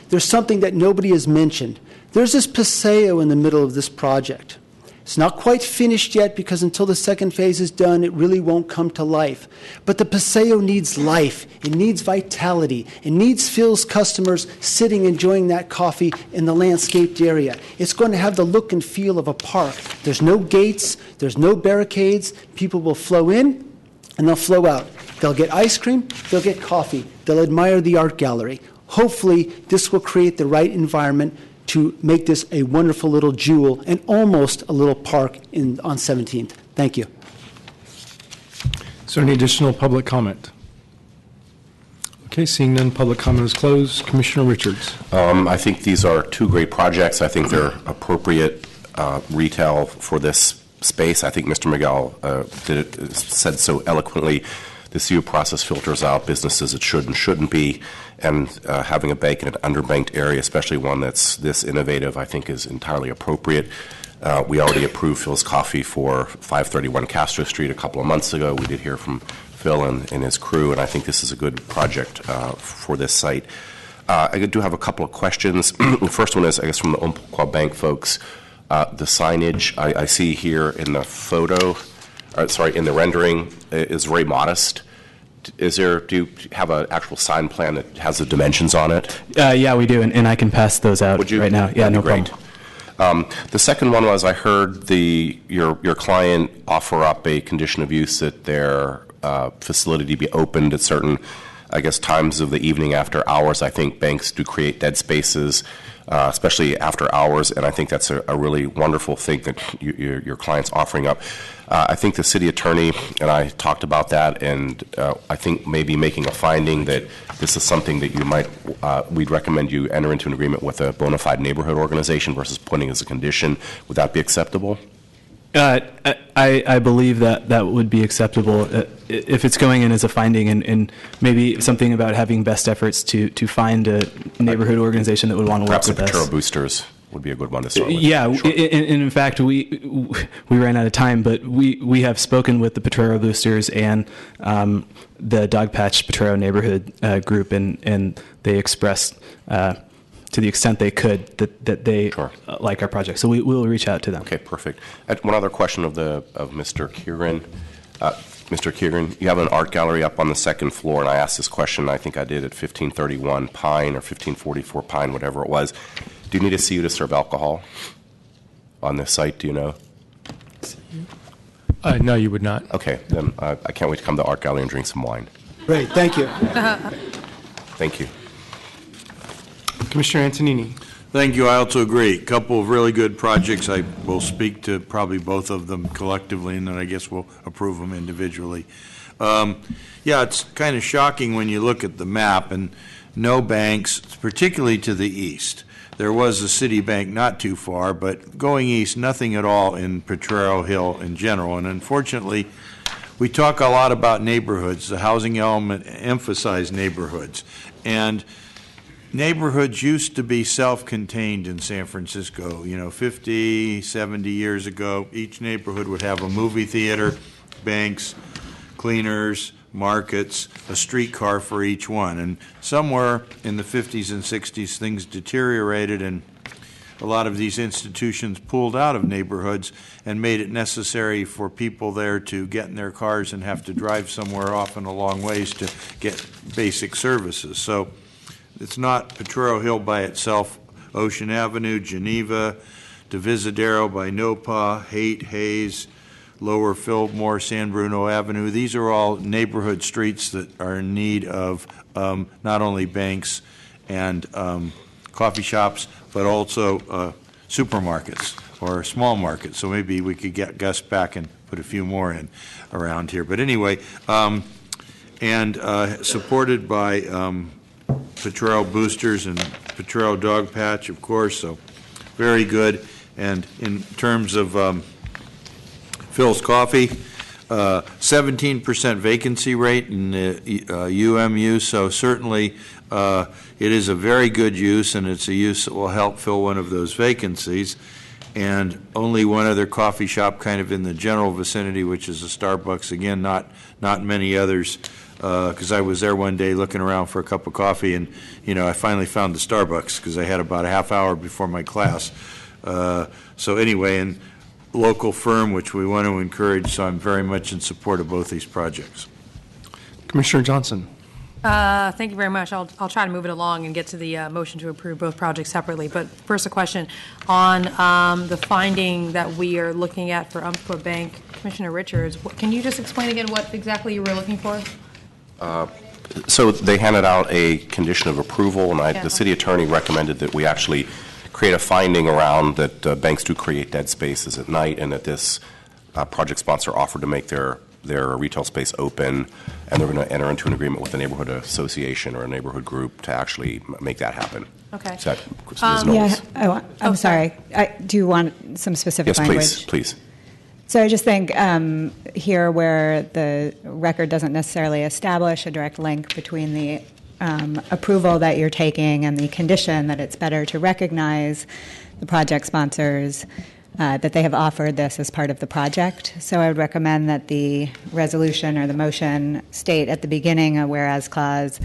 there's something that nobody has mentioned. There's this paseo in the middle of this project. It's not quite finished yet because until the second phase is done, it really won't come to life. But the paseo needs life. It needs vitality. It needs Phil's customers sitting enjoying that coffee in the landscaped area. It's going to have the look and feel of a park. There's no gates. There's no barricades. People will flow in and they'll flow out. They'll get ice cream, they'll get coffee, they'll admire the art gallery. Hopefully, this will create the right environment to make this a wonderful little jewel and almost a little park on 17th. Thank you. Is there any additional public comment? Okay, seeing none, public comment is closed. Commissioner Richards. I think these are two great projects. I think they're appropriate retail for this space. I think Mr. Miguel said so eloquently. The CU process filters out businesses it should and shouldn't be, and having a bank in an underbanked area, especially one that's this innovative, I think is entirely appropriate. We already approved Phil's Coffee for 531 Castro Street a couple of months ago. We did hear from Phil and his crew, and I think this is a good project for this site. I do have a couple of questions. The first one is, I guess, from the Umpqua Bank folks. The signage I see here in the photo, in the rendering, is very modest. Do you have an actual sign plan that has the dimensions on it? Yeah, we do, and I can pass those out right now. Yeah, no problem. The second one was, I heard your client offer up a condition of use that their facility be opened at certain, I guess, times of the evening after hours. I think banks do create dead spaces, especially after hours, and I think that's a really wonderful thing that your client's offering up. I think the city attorney and I talked about that, and I think maybe making a finding that this is something that you might, we'd recommend you enter into an agreement with a bona fide neighborhood organization versus putting as a condition. Would that be acceptable? I believe that would be acceptable if it's going in as a finding, and maybe something about having best efforts to find a neighborhood organization that would want to work with us. Perhaps the Potrero Boosters would be a good one to start with. Yeah, sure. In fact, we ran out of time, but we have spoken with the Potrero Boosters and the Dogpatch Potrero neighborhood group, and they expressed to the extent they could that they like our project. So we will reach out to them. Okay, perfect. One other question of Mr. Kieran. Mr. Kieran, you have an art gallery up on the second floor, and I asked this question, I think I did at 1531 Pine or 1544 Pine, whatever it was. Do you need a CU to serve alcohol on this site, do you know? No, you would not. Okay, then I can't wait to come to the art gallery and drink some wine. Great, thank you. Thank you. Commissioner Antonini. Thank you. I also agree. A couple of really good projects. I will speak to probably both of them collectively, and then I guess we'll approve them individually. Yeah, it's kind of shocking when you look at the map, and no banks, particularly to the east. There was a Citibank not too far, but going east, nothing at all in Potrero Hill in general. And unfortunately, we talk a lot about neighborhoods. The housing element emphasized neighborhoods. And neighborhoods used to be self-contained in San Francisco. 50, 70 years ago, each neighborhood would have a movie theater, banks, cleaners, markets, a streetcar for each one. And somewhere in the 50s and 60s, things deteriorated, and a lot of these institutions pulled out of neighborhoods and made it necessary for people there to get in their cars and have to drive somewhere, often a long ways, to get basic services. So it's not Potrero Hill by itself. Ocean Avenue, Geneva, Divisadero by Nopa, Haight, Hayes, Lower Fillmore, San Bruno Avenue. These are all neighborhood streets that are in need of not only banks and coffee shops, but also supermarkets or small markets. So maybe we could get Gus back and put a few more in around here. But anyway, and supported by Potrero Boosters and Potrero Dogpatch, of course, so very good. And in terms of Phil's Coffee, 17% vacancy rate in the UMU, so certainly it is a very good use, and it's a use that will help fill one of those vacancies. And only one other coffee shop kind of in the general vicinity, which is a Starbucks. Again, not many others, because I was there one day looking around for a cup of coffee, and I finally found the Starbucks because I had about a half hour before my class. So anyway, and local firm, which we want to encourage, so I'm very much in support of both these projects. Commissioner Johnson. Thank you very much. I'll try to move it along and get to the motion to approve both projects separately. But first, a question on the finding that we are looking at for Umpqua Bank. Commissioner Richards, can you just explain again what exactly you were looking for? So they handed out a condition of approval, and the city attorney recommended that we actually create a finding around that banks do create dead spaces at night, and that this project sponsor offered to make their retail space open, and they're going to enter into an agreement with the neighborhood association or a neighborhood group to actually make that happen. Okay. Is that Ms. Knowles? I'm sorry. Do you want some specific Yes, language? please. So I just think here where the record doesn't necessarily establish a direct link between the approval that you're taking and the condition that it's better to recognize the project sponsors, that they have offered this as part of the project. So I would recommend that the resolution or the motion state at the beginning a whereas clause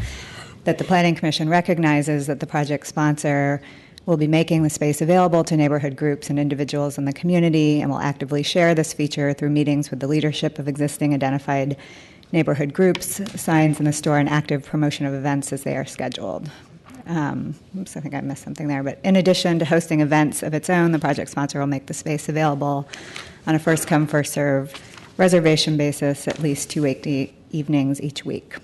that the Planning Commission recognizes that the project sponsor will be making the space available to neighborhood groups and individuals in the community and will actively share this feature through meetings with the leadership of existing identified neighborhood groups, signs in the store, and active promotion of events as they are scheduled. Oops, I think I missed something there. But in addition to hosting events of its own, the project sponsor will make the space available on a first-come, first-served reservation basis at least 2 weekday evenings each week.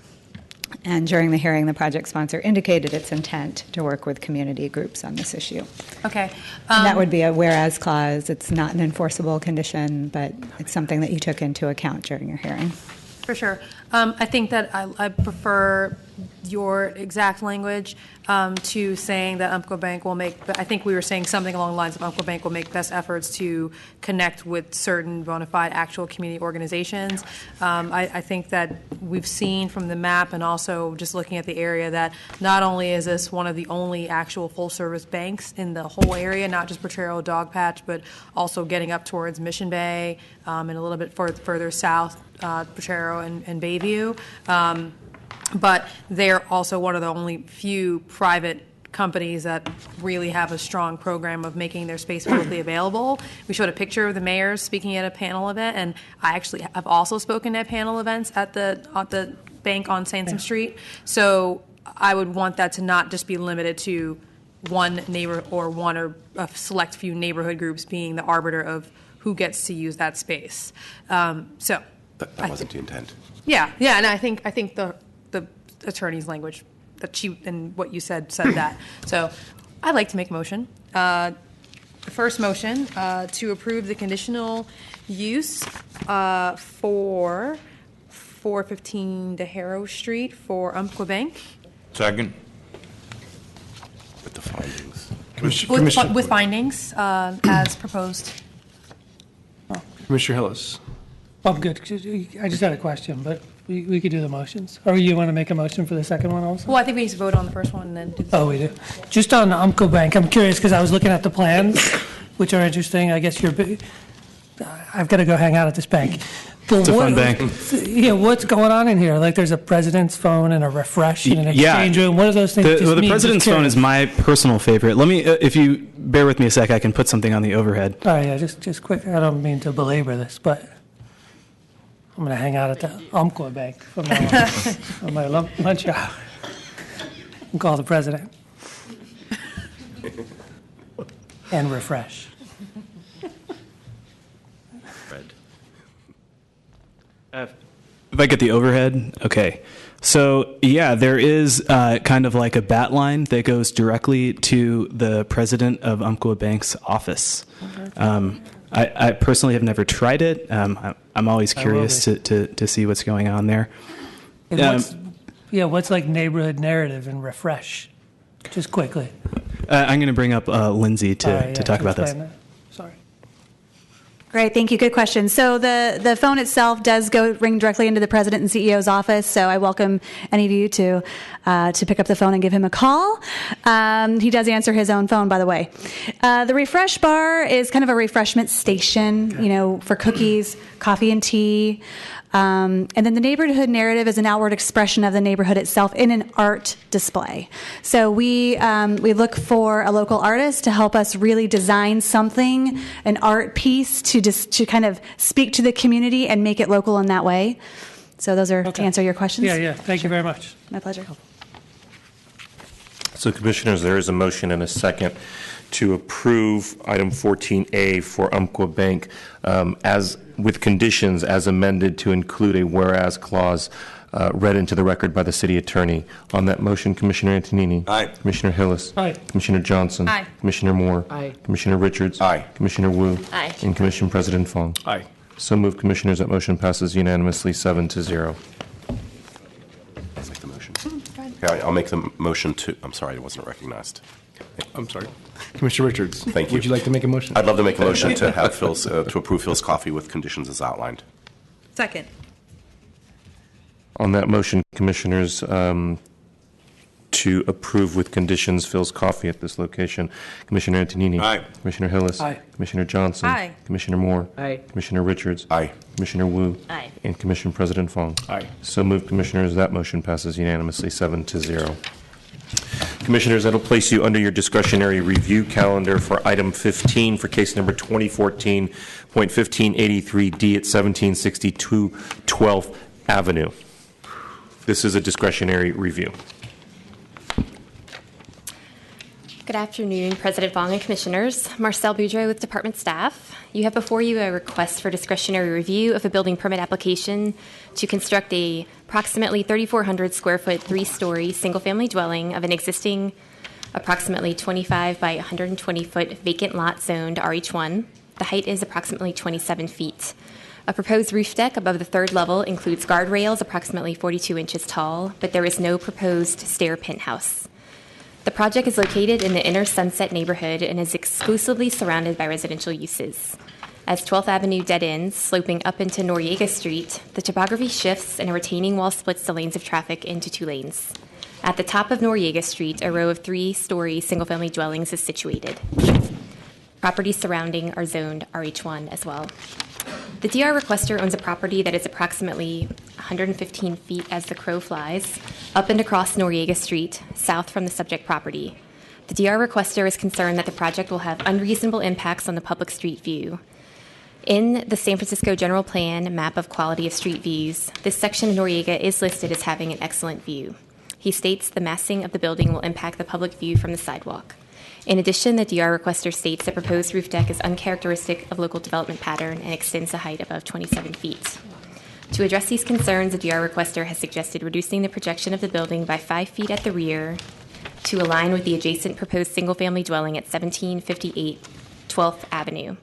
And during the hearing, the project sponsor indicated its intent to work with community groups on this issue. Okay. And that would be a whereas clause. It's not an enforceable condition, but it's something that you took into account during your hearing. For sure. I think that I prefer your exact language to saying that Umpqua Bank will make, I think we were saying something along the lines of Umpqua Bank will make best efforts to connect with certain bona fide actual community organizations. I think that we've seen from the map and also just looking at the area that not only is this one of the only actual full-service banks in the whole area, not just Potrero Dogpatch, but also getting up towards Mission Bay and a little bit further south, Potrero and Bayview. But they're also one of the only few private companies that really have a strong program of making their space publicly available. We showed a picture of the mayor speaking at a panel event, and I actually have also spoken at panel events at the bank on Sansom Street. So I would want that to not just be limited to one neighbor or one or a select few neighborhood groups being the arbiter of who gets to use that space. So that wasn't the intent. Yeah, and I think the attorney's language that she and what you said that. So I'd like to make a motion. The first motion to approve the conditional use for 415 DeHaro Street for Umpqua Bank. Second. With the findings. With findings as proposed. Commissioner Hillis. I'm good. I just had a question, but we could do the motions. Or you want to make a motion for the second one also? Well, I think we need to vote on the first one and then do the Oh, we do. Just on the Umpqua Bank, I'm curious because I was looking at the plans, which are interesting. I guess I've got to go hang out at this bank. But It's a fun bank. Yeah, what's going on in here? Like there's a president's phone and a refresh and an exchange room. What are those things? The president's phone is my personal favorite. Let me, if you bear with me a sec, I can put something on the overhead. Oh, yeah, just quick. I don't mean to belabor this, but I'm going to hang out at the Umpqua Bank from now on, on my lunch hour and call the president and refresh. If I get the overhead, okay. So yeah, there is kind of like a bat line that goes directly to the president of Umpqua Bank's office. I personally have never tried it. I'm always curious to see what's going on there. What's like neighborhood narrative and refresh? Just quickly. I'm going to bring up Lindsay to talk about this. Sorry. Great, thank you. Good question. So the phone itself does ring directly into the president and CEO's office. So I welcome any of you to pick up the phone and give him a call. He does answer his own phone, by the way. The refresh bar is kind of a refreshment station, for cookies, coffee and tea. And then the neighborhood narrative is an outward expression of the neighborhood itself in an art display. So we look for a local artist to help us really design something, an art piece to kind of speak to the community and make it local in that way. So those are to answer your questions. Yeah. Thank you very much. My pleasure. So, Commissioners, there is a motion and a second to approve item 14A for Umpqua Bank as with conditions as amended to include a whereas clause read into the record by the city attorney. On that motion, Commissioner Antonini. Aye. Commissioner Hillis. Aye. Commissioner Johnson. Aye. Commissioner Moore. Aye. Commissioner Richards. Aye. Commissioner Wu. Aye. And Commission President Fong. Aye. So moved, Commissioners. That motion passes unanimously 7-0. Let's make the motion. Okay, I'll make the motion to, I'm sorry, I wasn't recognized. I'm sorry. Commissioner Richards. Thank you. Would you like to make a motion? I'd love to make a motion to have Phil's, to approve Phil's Coffee with conditions as outlined. Second. On that motion, Commissioners, to approve with conditions Phil's Coffee at this location, Commissioner Antonini. Aye. Commissioner Hillis. Aye. Commissioner Johnson. Aye. Commissioner Moore. Aye. Commissioner Richards. Aye. Commissioner Wu. Aye. And Commission President Fong. Aye. So moved, Commissioners. That motion passes unanimously 7-0. Commissioners, that'll place you under your discretionary review calendar for item 15 for case number 2014.1583D at 1762 12th Avenue. This is a discretionary review. Good afternoon, President Fong and Commissioners. Marcel Boudreau with Department Staff. You have before you a request for discretionary review of a building permit application to construct a approximately 3,400 square foot, 3-story single-family dwelling of an existing approximately 25 by 120 foot vacant lot zoned RH1. The height is approximately 27 feet. A proposed roof deck above the third level includes guardrails approximately 42 inches tall, but there is no proposed stair penthouse. The project is located in the inner Sunset neighborhood and is exclusively surrounded by residential uses. As 12th Avenue dead ends, sloping up into Noriega Street, the topography shifts and a retaining wall splits the lanes of traffic into 2 lanes. At the top of Noriega Street, a row of 3-story single-family dwellings is situated. Properties surrounding are zoned RH1 as well. The DR requester owns a property that is approximately 115 feet as the crow flies, up and across Noriega Street, south from the subject property. The DR requester is concerned that the project will have unreasonable impacts on the public street view. In the San Francisco General Plan map of quality of street views, this section of Noriega is listed as having an excellent view. He states the massing of the building will impact the public view from the sidewalk. In addition, the DR requester states the proposed roof deck is uncharacteristic of local development pattern and extends a height above 27 feet. To address these concerns, the DR requester has suggested reducing the projection of the building by 5 feet at the rear to align with the adjacent proposed single-family dwelling at 1758 12th Avenue.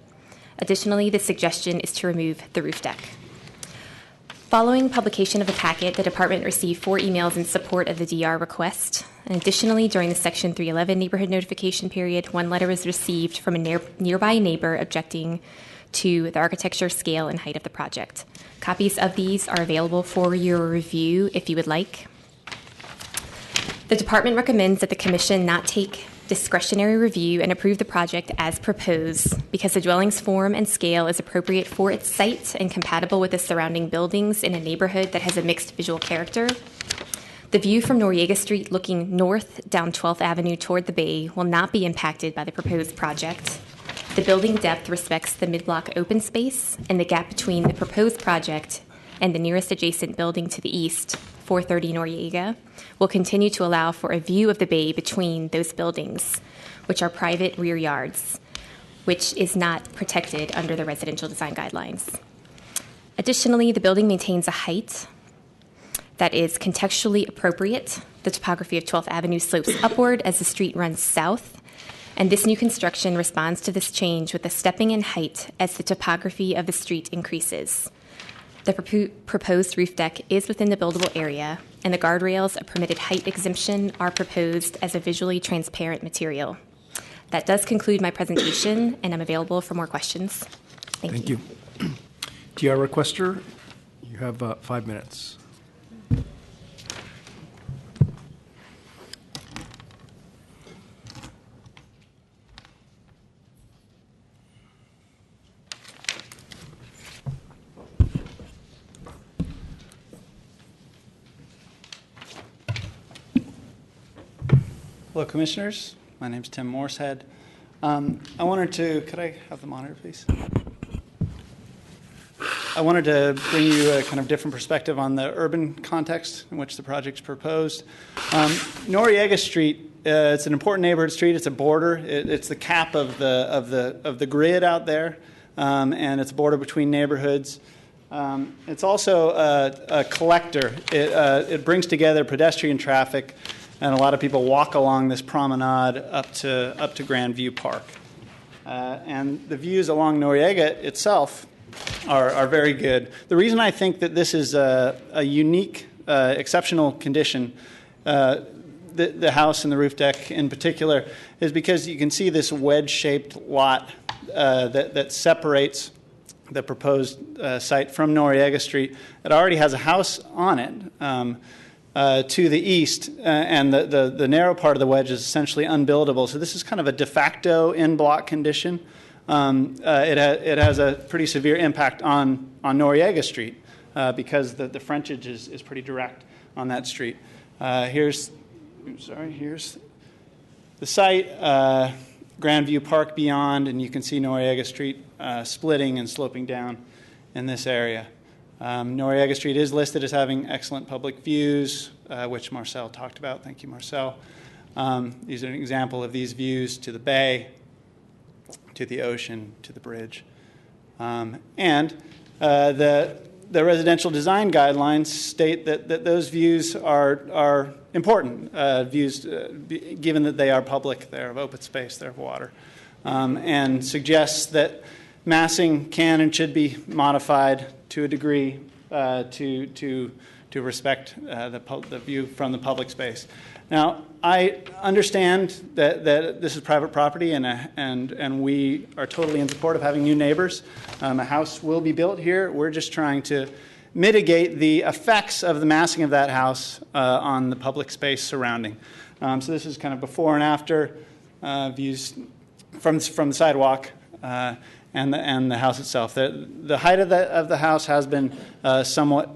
Additionally, the suggestion is to remove the roof deck. Following publication of the packet, the department received 4 emails in support of the DR request. And additionally, during the Section 311 neighborhood notification period, 1 letter was received from a nearby neighbor objecting to the architecture, scale, and height of the project. Copies of these are available for your review if you would like. The department recommends that the commission not take discretionary review and approve the project as proposed because the dwelling's form and scale is appropriate for its site and compatible with the surrounding buildings in a neighborhood that has a mixed visual character. The view from Noriega Street looking north down 12th Avenue toward the bay will not be impacted by the proposed project. The building depth respects the mid-block open space, and the gap between the proposed project and the nearest adjacent building to the east, 430 Noriega, will continue to allow for a view of the bay between those buildings, which are private rear yards, which is not protected under the residential design guidelines. Additionally, the building maintains a height that is contextually appropriate. The topography of 12th Avenue slopes upward as the street runs south, and this new construction responds to this change with a stepping in height as the topography of the street increases. The proposed roof deck is within the buildable area, and the guardrails, a permitted height exemption, are proposed as a visually transparent material. That does conclude my presentation, and I'm available for more questions. Thank you. DR requester, you have 5 minutes. Hello, Commissioners. My name is Tim Morsehead. I wanted to, could I have the monitor, please? I wanted to bring you a kind of different perspective on the urban context in which the project's proposed. Noriega Street, it's an important neighborhood street. It's a border. It's the cap of the grid out there. and it's a border between neighborhoods. It's also a collector. It brings together pedestrian traffic, and a lot of people walk along this promenade up to Grandview Park. And the views along Noriega itself are very good. The reason I think that this is a unique, exceptional condition, the house and the roof deck in particular, is because you can see this wedge-shaped lot that separates the proposed site from Noriega Street. It already has a house on it to the east, and the narrow part of the wedge is essentially unbuildable. So this is kind of a de facto in-block condition. It has a pretty severe impact on Noriega Street because the frontage is pretty direct on that street. Here's the site, Grandview Park beyond, and you can see Noriega Street splitting and sloping down in this area. Noriega Street is listed as having excellent public views, which Marcel talked about. Thank you, Marcel. These are an example of these views to the bay, to the ocean, to the bridge. And the residential design guidelines state that those views are important, views given that they are public, they're of open space, they're of water, and suggests that massing can and should be modified to a degree to respect the view from the public space. Now, I understand that this is private property, and we are totally in support of having new neighbors. A house will be built here. We're just trying to mitigate the effects of the massing of that house on the public space surrounding. So this is kind of before and after views from the sidewalk and the house itself. The height of the house has been somewhat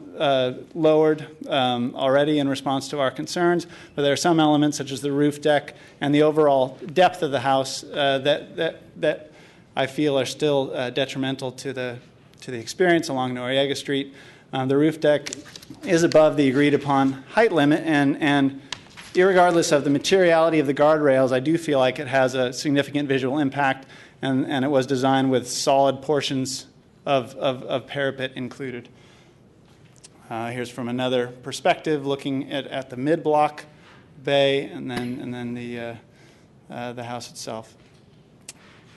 lowered already in response to our concerns, but there are some elements such as the roof deck and the overall depth of the house that I feel are still detrimental to the experience along Noriega Street. The roof deck is above the agreed upon height limit, and irregardless of the materiality of the guardrails, I do feel like it has a significant visual impact, and it was designed with solid portions of parapet included. Here's from another perspective, looking at the mid-block bay and then the house itself.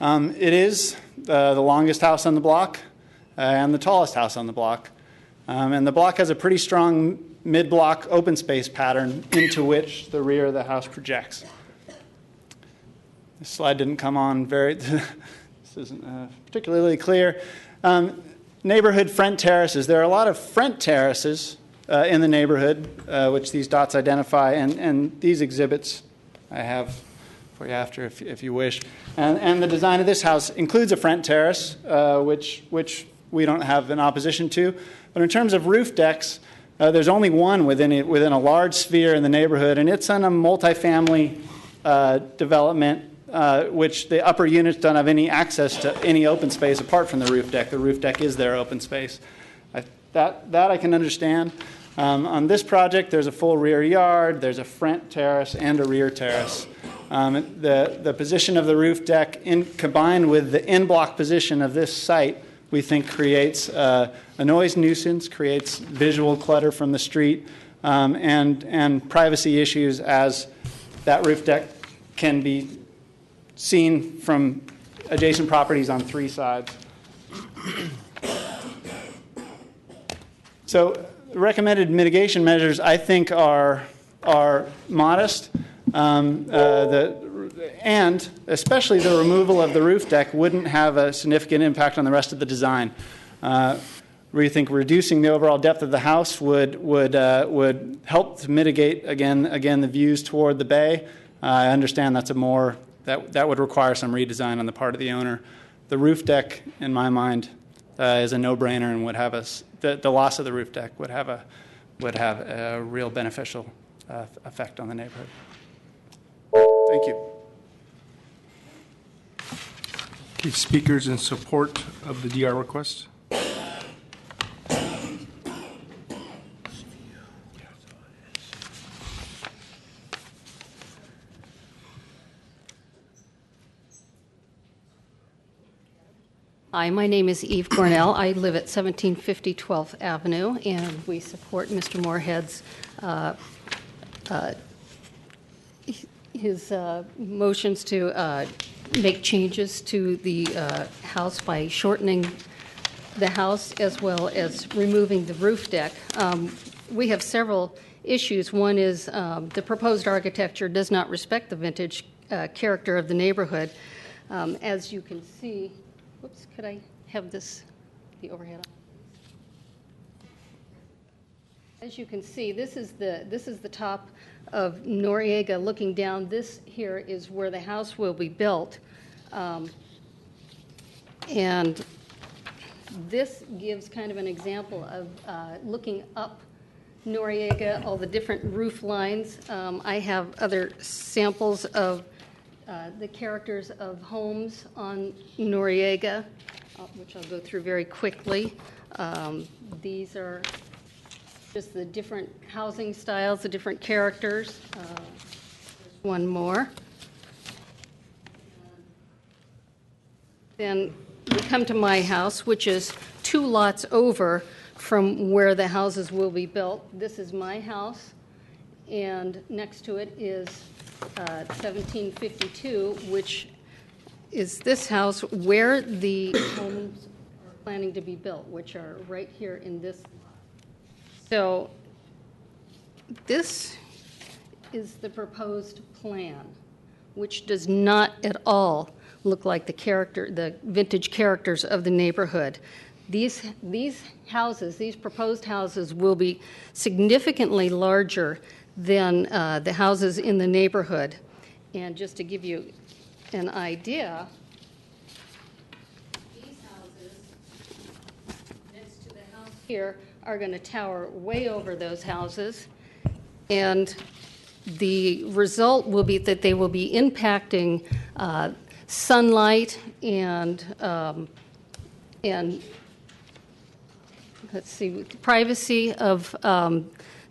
It is the longest house on the block and the tallest house on the block. And the block has a pretty strong mid-block open space pattern into which the rear of the house projects. This slide didn't come on this isn't particularly clear. Neighborhood front terraces. There are a lot of front terraces in the neighborhood, which these dots identify, and these exhibits I have for you after if you wish. And the design of this house includes a front terrace, which we don't have an opposition to. But in terms of roof decks, there's only one within a large sphere in the neighborhood, and it's on a multifamily development, which the upper units don't have any access to any open space apart from the roof deck. The roof deck is their open space. That I can understand. On this project, there's a full rear yard, there's a front terrace, and a rear terrace. The position of the roof deck, combined with the in-block position of this site, we think creates a noise nuisance, creates visual clutter from the street, and privacy issues, as that roof deck can be seen from adjacent properties on three sides. So recommended mitigation measures, I think, are modest, and especially the removal of the roof deck wouldn't have a significant impact on the rest of the design. We think reducing the overall depth of the house would help to mitigate again the views toward the bay. I understand that would require some redesign on the part of the owner. The roof deck, in my mind, is a no-brainer, and would have the loss of the roof deck would have a real beneficial effect on the neighborhood. Thank you. Okay, speakers in support of the DR request? Hi, my name is Eve Cornell. I live at 1750 12th Avenue, and we support Mr. Moorhead's his motions to make changes to the house by shortening the house as well as removing the roof deck. We have several issues. One is the proposed architecture does not respect the vintage character of the neighborhood. As you can see, whoops, could I have the overhead on? As you can see, this is the top of Noriega looking down. This here is where the house will be built. And this gives kind of an example of looking up Noriega, all the different roof lines. I have other samples of the characters of homes on Noriega, which I'll go through very quickly. These are just the different housing styles, the different characters. One more. Then we come to my house, which is 2 lots over from where the houses will be built. This is my house, and next to it is 1752, which is this house where the homes are planning to be built, which are right here in this. So this is the proposed plan, which does not at all look like the vintage characters of the neighborhood. These houses, these proposed houses, will be significantly larger than the houses in the neighborhood. And just to give you an idea, these houses next to the house here are going to tower way over those houses. And the result will be that they will be impacting sunlight and let's see, privacy of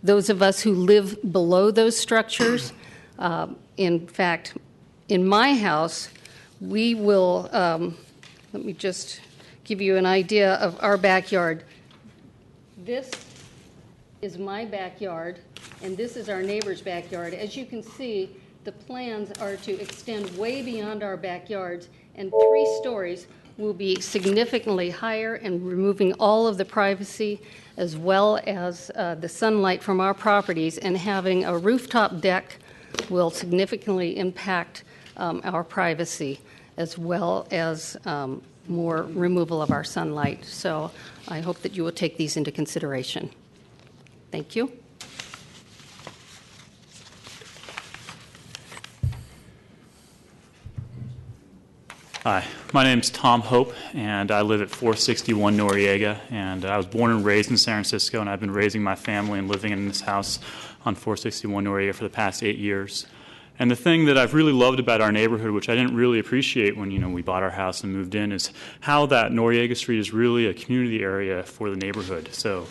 those of us who live below those structures. In fact, in my house, we will, let me just give you an idea of our backyard. This is my backyard, and this is our neighbor's backyard. As you can see, the plans are to extend way beyond our backyards, and 3 stories will be significantly higher and removing all of the privacy as well as the sunlight from our properties, and having a rooftop deck will significantly impact our privacy as well as more removal of our sunlight. So I hope that you will take these into consideration. Thank you. Hi, my name's Tom Hope, and I live at 461 Noriega, and I was born and raised in San Francisco, and I've been raising my family and living in this house on 461 Noriega for the past 8 years. And the thing that I've really loved about our neighborhood, which I didn't really appreciate when we bought our house and moved in, is how that Noriega Street is really a community area for the neighborhood. So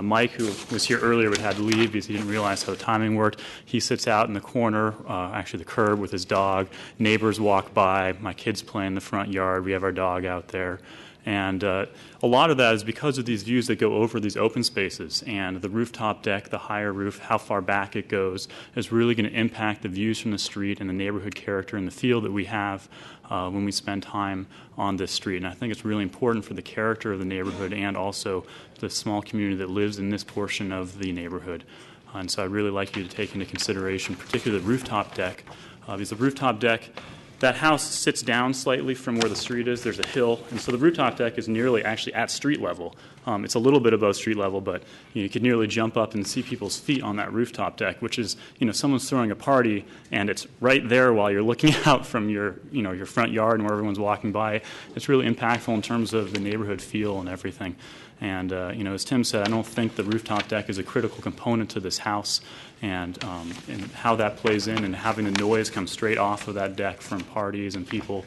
Mike, who was here earlier but had to leave because he didn't realize how the timing worked, he sits out in the corner, actually the curb, with his dog. Neighbors walk by. My kids play in the front yard. We have our dog out there. And a lot of that is because of these views that go over these open spaces, and the rooftop deck, the higher roof, how far back it goes, is really going to impact the views from the street and the neighborhood character and the feel that we have when we spend time on this street. And I think it's really important for the character of the neighborhood and also the small community that lives in this portion of the neighborhood. And so I'd really like you to take into consideration, particularly the rooftop deck, because the rooftop deck, that house sits down slightly from where the street is. There's a hill, and so the rooftop deck is nearly actually at street level. It's a little bit above street level, but you could nearly jump up and see people's feet on that rooftop deck, which is, someone's throwing a party, and it's right there while you're looking out from your front yard and where everyone's walking by. It's really impactful in terms of the neighborhood feel and everything. And, as Tim said, I don't think the rooftop deck is a critical component to this house, and how that plays in, and having the noise come straight off of that deck from parties and people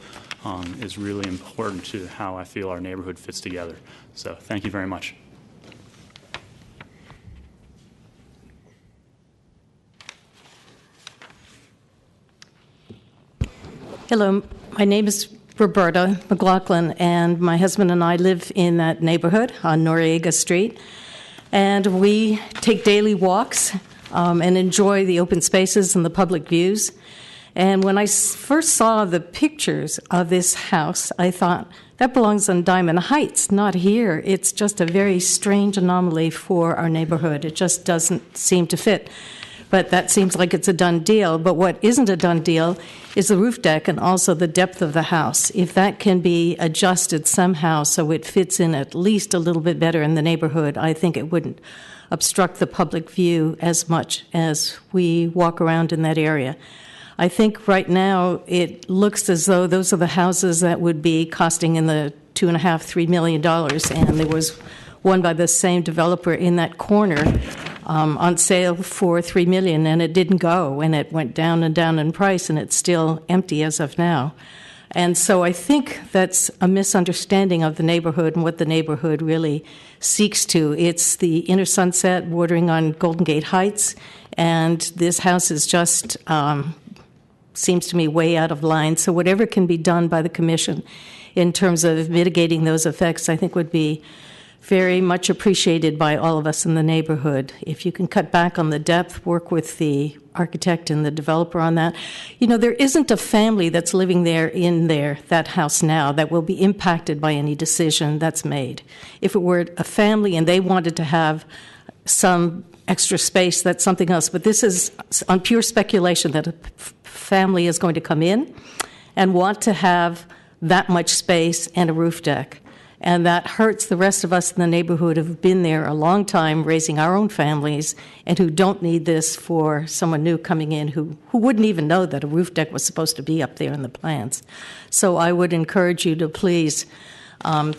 is really important to how I feel our neighborhood fits together. So thank you very much. Hello, my name is Roberta McLaughlin, and my husband and I live in that neighborhood on Noriega Street. And we take daily walks and enjoy the open spaces and the public views. And when I first saw the pictures of this house, I thought, that belongs on Diamond Heights, not here. It's just a very strange anomaly for our neighborhood. It just doesn't seem to fit. But that seems like it's a done deal. But what isn't a done deal is the roof deck and also the depth of the house. If that can be adjusted somehow so it fits in at least a little bit better in the neighborhood, I think it wouldn't obstruct the public view as much as we walk around in that area. I think right now it looks as though those are the houses that would be costing in the $2.5–3 million, and there was one by the same developer in that corner on sale for $3 million, and it didn't go, and it went down and down in price, and it's still empty as of now. And so I think that's a misunderstanding of the neighborhood and what the neighborhood really seeks to. It's the inner Sunset bordering on Golden Gate Heights, and this house is just seems to me way out of line. So whatever can be done by the commission in terms of mitigating those effects, I think would be very much appreciated by all of us in the neighborhood. If you can cut back on the depth, work with the architect and the developer on that. You know, there isn't a family that's living there in that house now that will be impacted by any decision that's made. If it were a family and they wanted to have some extra space, that's something else. But this is on pure speculation that a family is going to come in and want to have that much space and a roof deck. And that hurts the rest of us in the neighborhood who've been there a long time raising our own families and who don't need this for someone new coming in who wouldn't even know that a roof deck was supposed to be up there in the plans. So I would encourage you to please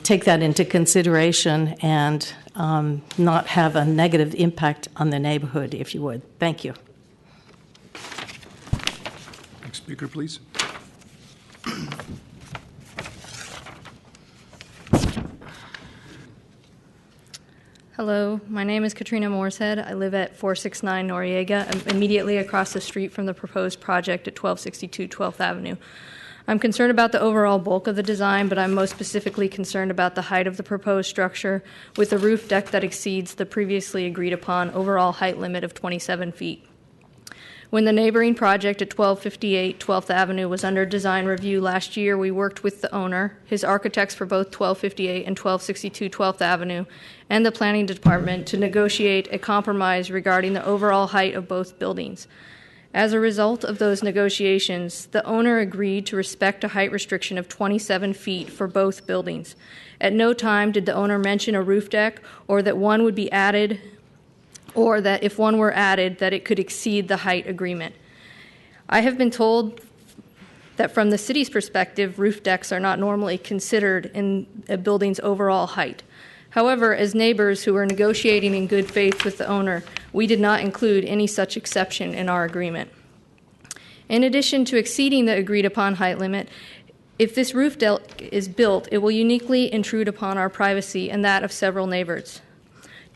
take that into consideration and not have a negative impact on the neighborhood, if you would. Thank you. Next speaker, please. Hello, my name is Katrina Moorshead. I live at 469 Noriega, immediately across the street from the proposed project at 1262 12th Avenue. I'm concerned about the overall bulk of the design, but I'm most specifically concerned about the height of the proposed structure with a roof deck that exceeds the previously agreed upon overall height limit of 27 feet. When the neighboring project at 1258 12th Avenue was under design review last year, we worked with the owner, his architects for both 1258 and 1262 12th Avenue, and the planning department to negotiate a compromise regarding the overall height of both buildings. As a result of those negotiations, the owner agreed to respect a height restriction of 27 feet for both buildings. At no time did the owner mention a roof deck or that one would be added, or that if one were added, that it could exceed the height agreement. I have been told that from the city's perspective, roof decks are not normally considered in a building's overall height. However, as neighbors who were negotiating in good faith with the owner, we did not include any such exception in our agreement. In addition to exceeding the agreed upon height limit, if this roof deck is built, it will uniquely intrude upon our privacy and that of several neighbors.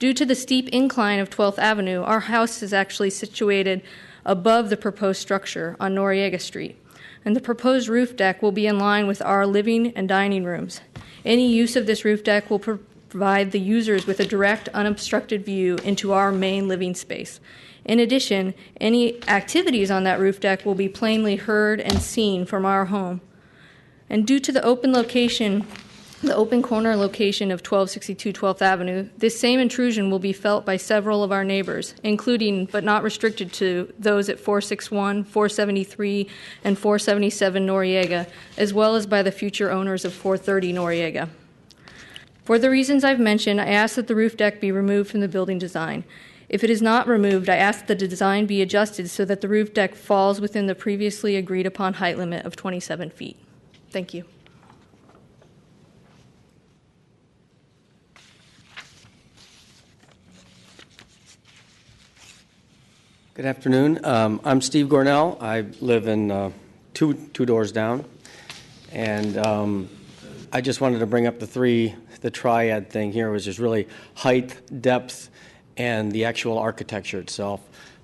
Due to the steep incline of 12th Avenue, our house is actually situated above the proposed structure on Noriega Street, and the proposed roof deck will be in line with our living and dining rooms. Any use of this roof deck will provide the users with a direct, unobstructed view into our main living space. In addition, any activities on that roof deck will be plainly heard and seen from our home. And due to the open corner location of 1262 12th Avenue, this same intrusion will be felt by several of our neighbors, including but not restricted to those at 461, 473, and 477 Noriega, as well as by the future owners of 430 Noriega. For the reasons I've mentioned, I ask that the roof deck be removed from the building design. If it is not removed, I ask that the design be adjusted so that the roof deck falls within the previously agreed upon height limit of 27 feet. Thank you. Good afternoon. I'm Steve Gornell. I live in two doors down, and I just wanted to bring up the triad thing here, which is really height, depth, and the actual architecture itself.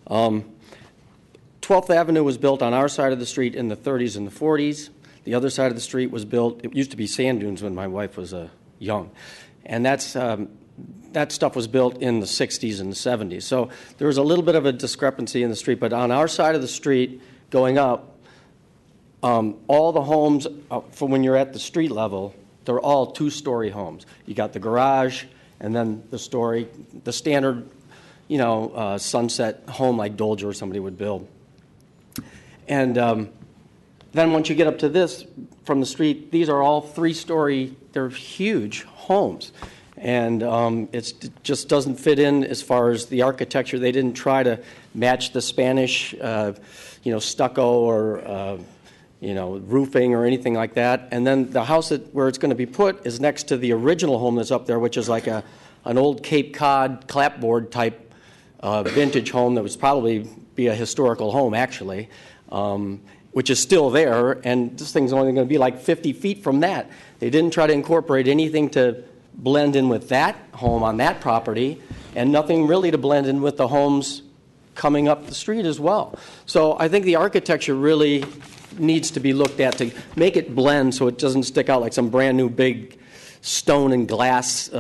12th Avenue was built on our side of the street in the 30s and the 40s. The other side of the street was built, it used to be sand dunes when my wife was young. And that stuff was built in the 60s and the 70s. So there was a little bit of a discrepancy in the street. But on our side of the street, going up, all the homes, from when you're at the street level, they're all two-story homes. You got the garage, and then the standard, sunset home like Dolger or somebody would build. And then once you get up to this from the street, these are all three-story, they're huge homes. And it just doesn't fit in as far as the architecture. They didn't try to match the Spanish, stucco or, roofing or anything like that. And then the house where it's going to be put is next to the original home that's up there, which is like an old Cape Cod clapboard type vintage home that was probably be a historical home, actually, which is still there. And this thing's only going to be like 50 feet from that. They didn't try to incorporate anything to blend in with that home on that property, and nothing really to blend in with the homes coming up the street as well. So I think the architecture really needs to be looked at to make it blend so it doesn't stick out like some brand new big stone and glass,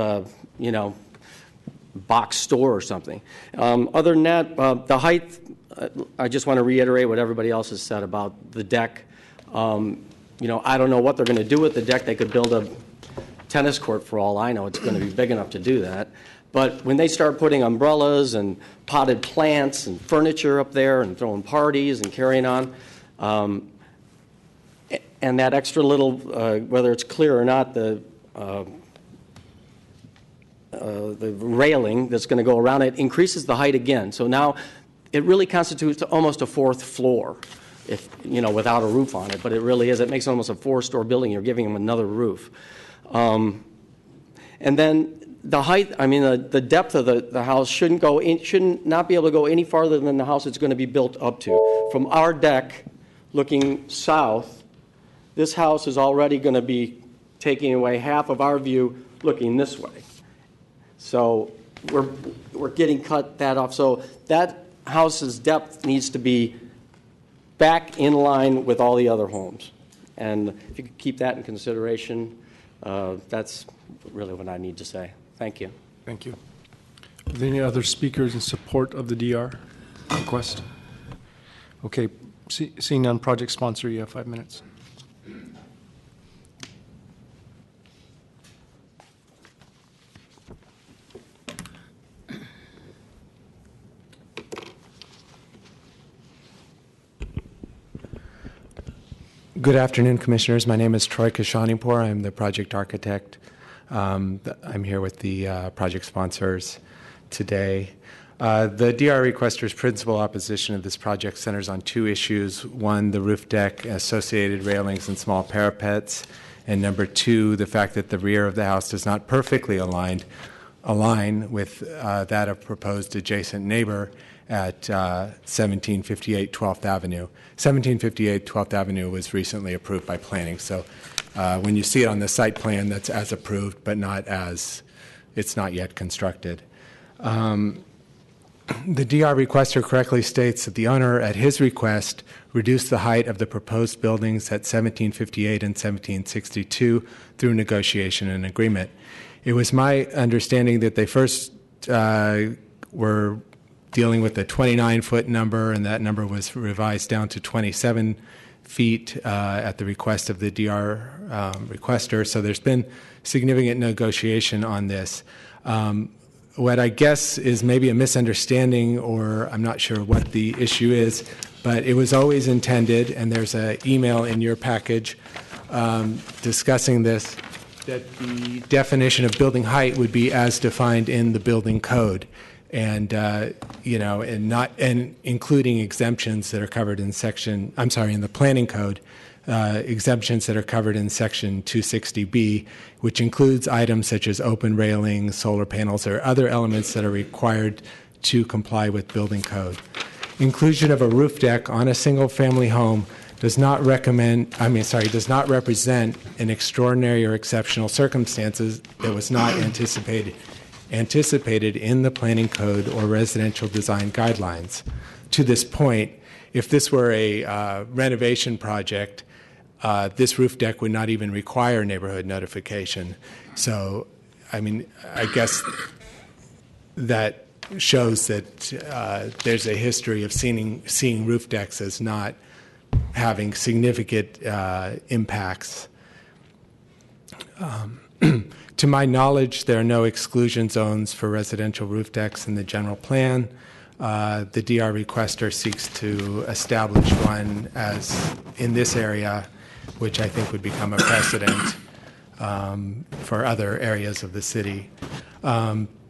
box store or something. Other than that, the height, I just want to reiterate what everybody else has said about the deck. I don't know what they're going to do with the deck. They could build a tennis court for all I know. It's going to be big enough to do that. But when they start putting umbrellas and potted plants and furniture up there and throwing parties and carrying on, and that extra little, whether it's clear or not, the railing that's going to go around it increases the height again. So now it really constitutes almost a fourth floor, if without a roof on it. But it really is. It makes it almost a four-story building. You're giving them another roof. And then the height, the depth of the house shouldn't not be able to go any farther than the house it's going to be built up to. From our deck, looking south, this house is already going to be taking away half of our view looking this way. So we're getting cut that off. So that house's depth needs to be back in line with all the other homes. And if you could keep that in consideration, that's really what I need to say. Thank you. Thank you. Are there any other speakers in support of the DR request? Okay, seeing none, project sponsor, you have 5 minutes. Good afternoon, Commissioners. My name is Troy Kashanipur. I'm the project architect. I'm here with the project sponsors today. The DR requester's principal opposition of this project centers on two issues. One, the roof deck, associated railings, and small parapets. And number two, the fact that the rear of the house does not perfectly align with that of proposed adjacent neighbor at 1758 12th Avenue. 1758 12th Avenue was recently approved by planning, so when you see it on the site plan, that's as approved, but not as, it's not yet constructed. The DR requester correctly states that the owner, at his request, reduced the height of the proposed buildings at 1758 and 1762 through negotiation and agreement. It was my understanding that they first were dealing with a 29-foot number, and that number was revised down to 27 feet at the request of the DR requester. So there's been significant negotiation on this. What I guess is maybe a misunderstanding, or I'm not sure what the issue is, but it was always intended, and there's an email in your package discussing this, that the definition of building height would be as defined in the building code. And and including exemptions that are covered in in the planning code, exemptions that are covered in section 260B, which includes items such as open railings, solar panels, or other elements that are required to comply with building code. Inclusion of a roof deck on a single-family home does not represent an extraordinary or exceptional circumstances that was not anticipated in the planning code or residential design guidelines. To this point, if this were a renovation project, this roof deck would not even require neighborhood notification. So, I mean, I guess that shows that there's a history of seeing roof decks as not having significant impacts. To my knowledge, there are no exclusion zones for residential roof decks in the general plan. The DR requester seeks to establish one as in this area, which I think would become a precedent for other areas of the city.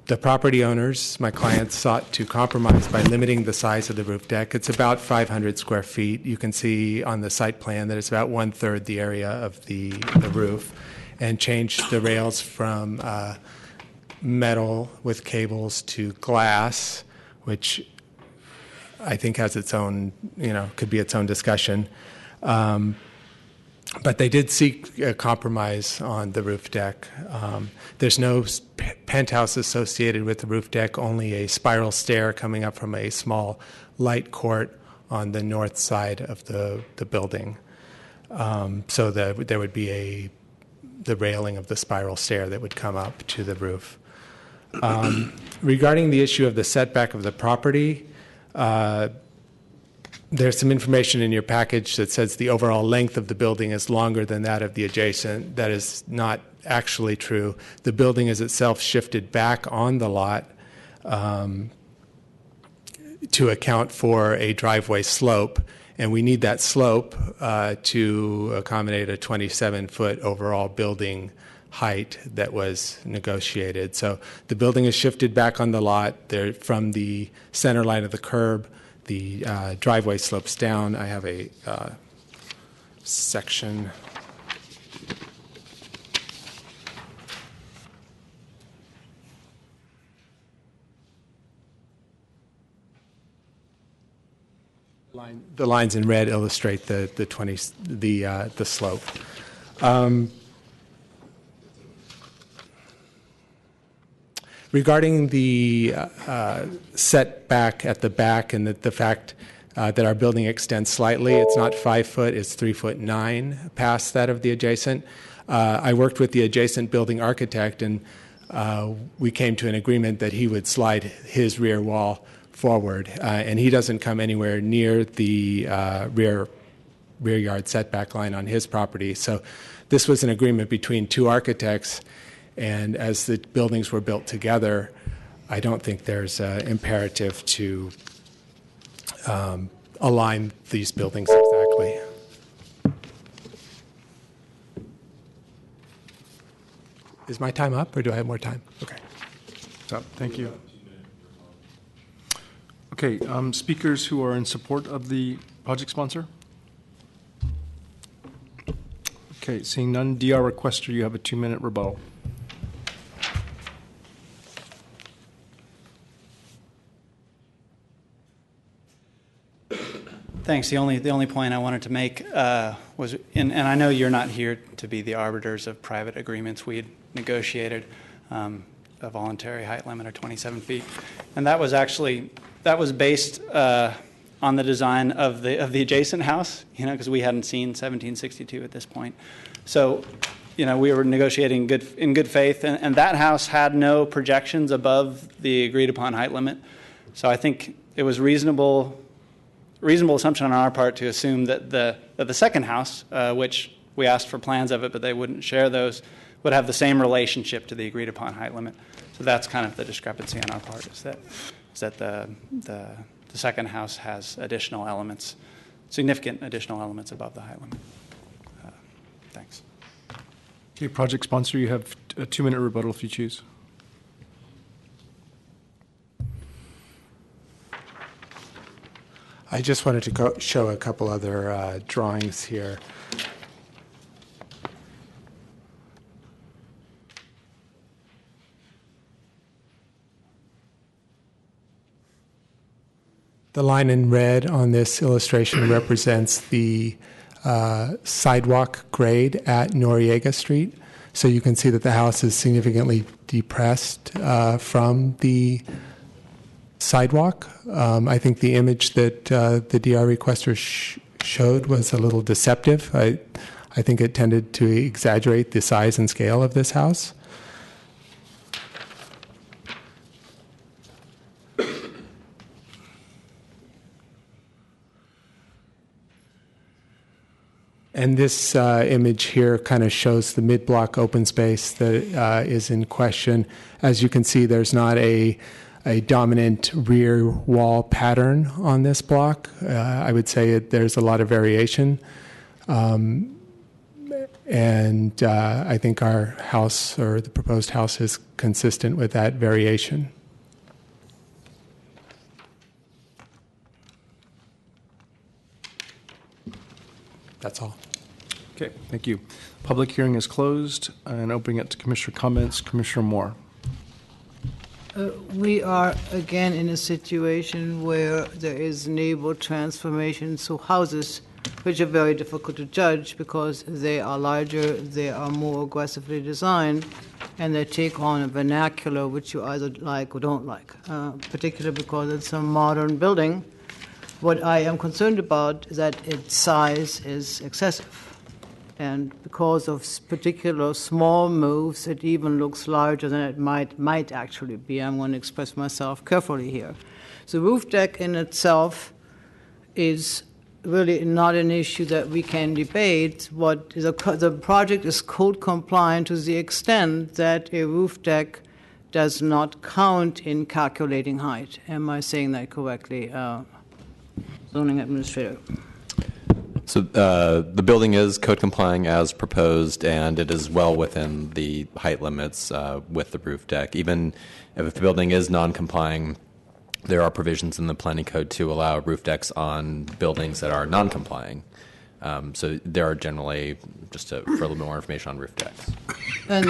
The property owners, my clients, sought to compromise by limiting the size of the roof deck. It's about 500 square feet. You can see on the site plan that it's about 1/3 the area of the roof, and changed the rails from metal with cables to glass, which I think has its own, could be its own discussion. But they did seek a compromise on the roof deck. There's no penthouse associated with the roof deck, only a spiral stair coming up from a small light court on the north side of the building. So there would be the railing of the spiral stair that would come up to the roof. Regarding the issue of the setback of the property, there's some information in your package that says the overall length of the building is longer than that of the adjacent. That is not actually true. The building is itself shifted back on the lot to account for a driveway slope, and we need that slope to accommodate a 27-foot overall building height that was negotiated. So the building is shifted back on the lot. There, from the center line of the curb, the driveway slopes down. I have a section. The lines in red illustrate the slope. Regarding the setback at the back and the fact that our building extends slightly, it's not 5 foot, it's 3'9" past that of the adjacent. I worked with the adjacent building architect, and we came to an agreement that he would slide his rear wall forward, and he doesn't come anywhere near the rear yard setback line on his property. So this was an agreement between two architects, and as the buildings were built together, I don't think there's an imperative to align these buildings exactly. Is my time up, or do I have more time? Okay. So, thank you. Okay, speakers who are in support of the project sponsor? Okay, seeing none, DR requester, you have a 2-minute rebuttal. Thanks. The only point I wanted to make was, and I know you're not here to be the arbiters of private agreements. We had negotiated a voluntary height limit of 27 feet, and that was based on the design of the adjacent house. Because we hadn't seen 1762 at this point, so we were negotiating in good faith, and that house had no projections above the agreed upon height limit. So I think it was reasonable assumption on our part to assume that the second house, which we asked for plans of it, but they wouldn't share those, would have the same relationship to the agreed upon height limit. So that's kind of the discrepancy on our part, is that the second house has additional elements, significant additional elements above the height limit. Thanks. Okay, project sponsor, you have a 2-minute rebuttal if you choose. I just wanted to show a couple other drawings here. The line in red on this illustration represents the sidewalk grade at Noriega Street. So you can see that the house is significantly depressed from the sidewalk. I think the image that the DR requester showed was a little deceptive. I think it tended to exaggerate the size and scale of this house. And this image here kind of shows the mid-block open space that is in question. As you can see, there's not a dominant rear wall pattern on this block. I would say there's a lot of variation. And I think our house, or the proposed house, is consistent with that variation. That's all. Okay, thank you. Public hearing is closed, and opening it to Commissioner comments. Commissioner Moore. We are again in a situation where there is neighborhood transformation, so houses, which are very difficult to judge because they are larger, they are more aggressively designed, and they take on a vernacular which you either like or don't like, particularly because it's a modern building. What I am concerned about is that its size is excessive. And because of particular small moves, it even looks larger than it might actually be. I'm going to express myself carefully here. The roof deck in itself is really not an issue that we can debate. The project is code compliant to the extent that a roof deck does not count in calculating height. Am I saying that correctly, zoning administrator? So the building is code complying as proposed, and it is well within the height limits with the roof deck. Even if the building is non-complying, there are provisions in the planning code to allow roof decks on buildings that are non-complying. So there are generally, for a little bit more information on roof decks. And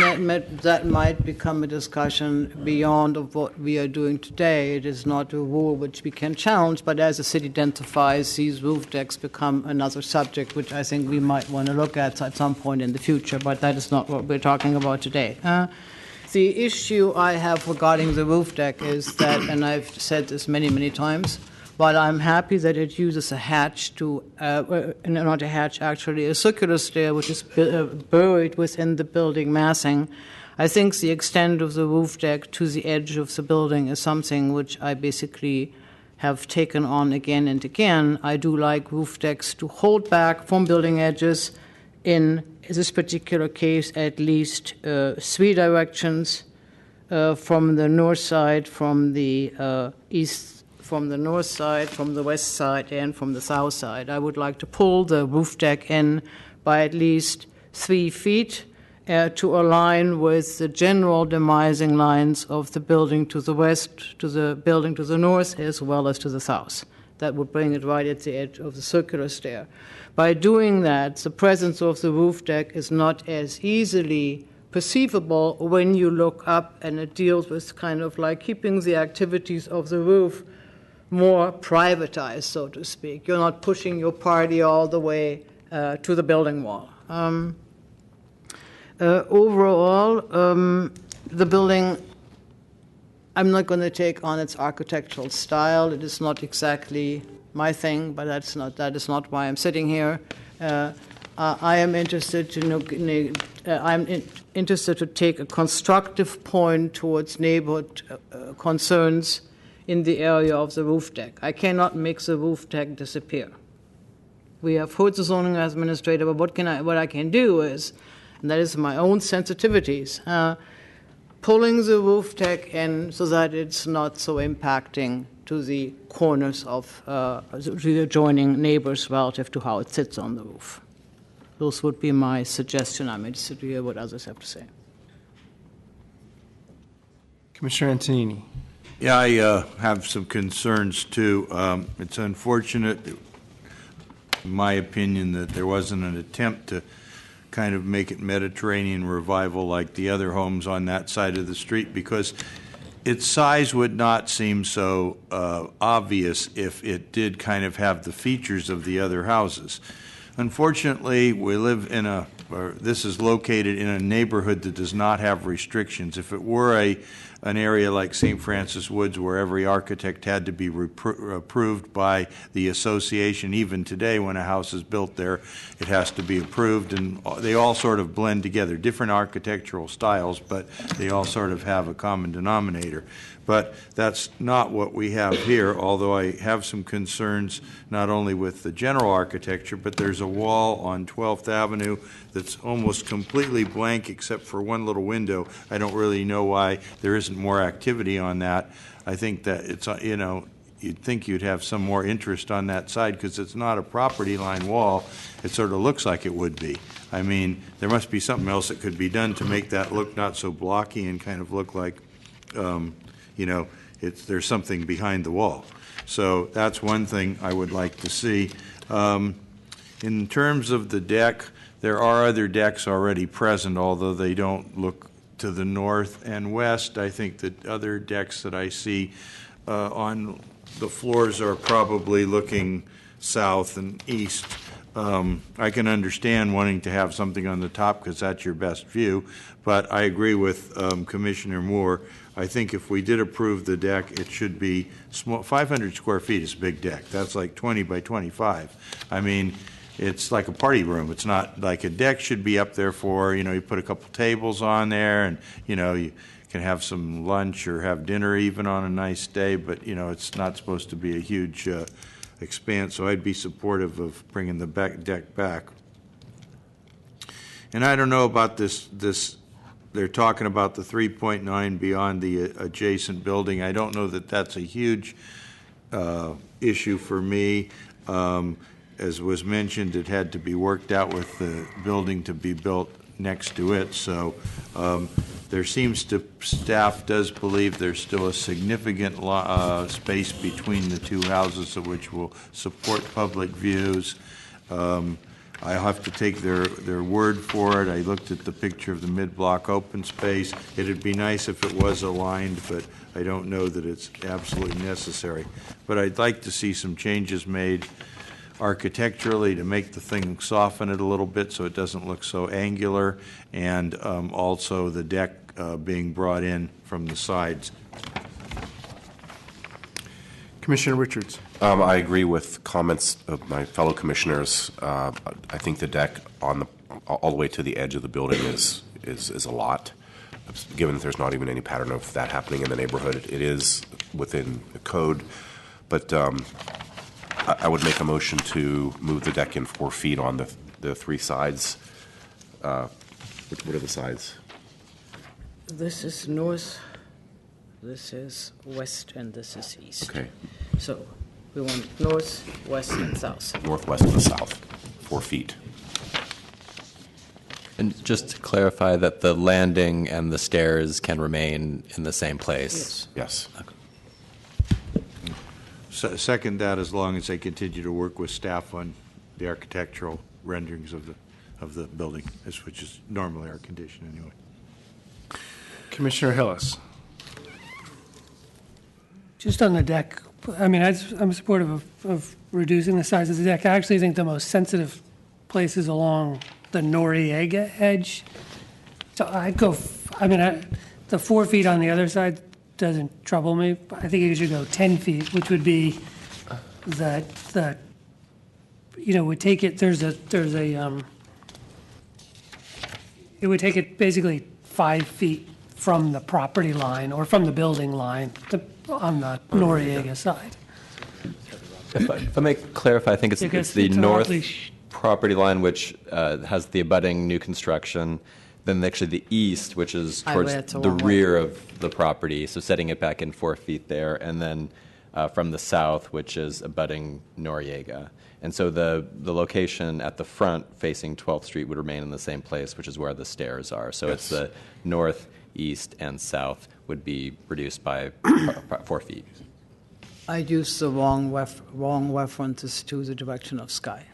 that might become a discussion beyond of what we are doing today. It is not a rule which we can challenge, but as the city densifies, these roof decks become another subject, which I think we might want to look at some point in the future, but that is not what we're talking about today. The issue I have regarding the roof deck is that, and I've said this many, many times, but I'm happy that it uses a hatch not a hatch, actually, a circular stair which is buried within the building massing. I think the extent of the roof deck to the edge of the building is something which I basically have taken on again and again. I do like roof decks to hold back from building edges, in this particular case at least 3 directions, from the north side, from the east, from the north side, from the west side, and from the south side. I would like to pull the roof deck in by at least 3 feet to align with the general demising lines of the building to the west, to the building to the north, as well as to the south. That would bring it right at the edge of the circular stair. By doing that, the presence of the roof deck is not as easily perceivable when you look up, and it deals with kind of like keeping the activities of the roof more privatized, so to speak. You're not pushing your party all the way to the building wall. Overall, the building, I'm not going to take on its architectural style. It is not exactly my thing, but that is not why I'm sitting here. I am interested to take a constructive point towards neighborhood concerns in the area of the roof deck. I cannot make the roof deck disappear. We have heard the zoning administrator, but what I can do is, and that is my own sensitivities, pulling the roof deck in so that it's not so impacting to the corners of the adjoining neighbors relative to how it sits on the roof. Those would be my suggestion. I'm interested to hear what others have to say. Commissioner Antonini. Yeah, I have some concerns too. It's unfortunate, in my opinion, that there wasn't an attempt to kind of make it Mediterranean revival like the other homes on that side of the street, because its size would not seem so obvious if it did kind of have the features of the other houses. Unfortunately, we live this is located in a neighborhood that does not have restrictions. If it were a an area like St. Francis Woods where every architect had to be approved by the association. Even today, when a house is built there, it has to be approved, and they all sort of blend together. Different architectural styles, but they all sort of have a common denominator. But that's not what we have here, although I have some concerns not only with the general architecture, but there's a wall on 12th Avenue that's almost completely blank except for one little window. I don't really know why there isn't more activity on that. I think that it's, you know, you'd think you'd have some more interest on that side because it's not a property line wall. It sort of looks like it would be. I mean, there must be something else that could be done to make that look not so blocky and kind of look like, you know, there's something behind the wall. So that's one thing I would like to see. In terms of the deck, there are other decks already present, although they don't look to the north and west. I think that other decks that I see on the floors are probably looking south and east. I can understand wanting to have something on the top because that's your best view, but I agree with Commissioner Moore. I think if we did approve the deck, it should be small. 500 square feet is a big deck. That's like 20 by 25. I mean, it's like a party room. It's not like a deck should be up there for, you know, you put a couple tables on there and, you know, you can have some lunch or have dinner even on a nice day, but, you know, it's not supposed to be a huge expanse, so I'd be supportive of bringing the deck back. And I don't know about this, they're talking about the 3.9 beyond the adjacent building. I don't know that that's a huge issue for me. As was mentioned, it had to be worked out with the building to be built next to it, so there seems to, staff does believe there's still a significant space between the two houses which will support public views. I have to take their word for it. I looked at the picture of the mid-block open space. It'd be nice if it was aligned, but I don't know that it's absolutely necessary. But I'd like to see some changes made architecturally to make the thing, soften it a little bit so it doesn't look so angular, and also the deck being brought in from the sides. Commissioner Richards. I agree with comments of my fellow commissioners. I think the deck on all the way to the edge of the building is a lot, given that there's not even any pattern of that happening in the neighborhood. It is within the code, but I would make a motion to move the deck in 4 feet on the three sides. What are the sides? This is north, this is west, and this is east. Okay. So we want north, west, and south. Northwest and the south, 4 feet. And just to clarify that the landing and the stairs can remain in the same place? Yes. So, second that, as long as they continue to work with staff on the architectural renderings of the building, which is normally our condition anyway. Commissioner Hillis. Just on the deck, I mean, I'm supportive of reducing the size of the deck. I actually think the most sensitive place is along the Noriega edge. So I'd go, the 4 feet on the other side doesn't trouble me. I think you should go 10 feet, which would be the you know, would take it, it would take it basically 5 feet from the property line or from the building line on the Noriega side. If I may clarify, I think it's the north property line, which has the abutting new construction, then actually the east, which is towards the rear of the property, so setting it back in 4 feet there, and then from the south, which is abutting Noriega. And so the location at the front facing 12th Street would remain in the same place, which is where the stairs are. So it's the north, east, and south would be reduced by 4 feet. I used the wrong references to the direction of sky.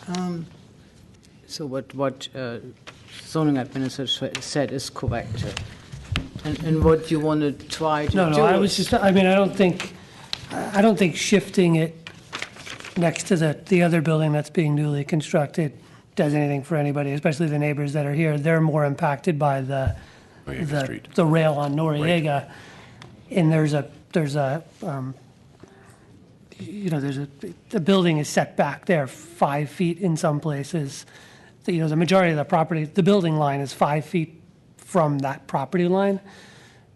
So what zoning administrator said is correct. And what you want to try to do? No, I was just, I mean, I don't think shifting it next to the other building that's being newly constructed does anything for anybody, especially the neighbors that are here. They're more impacted by the rail on Noriega. Right. and there's a the building is set back there 5 feet in some places. The majority of the property, the building line is 5 feet from that property line.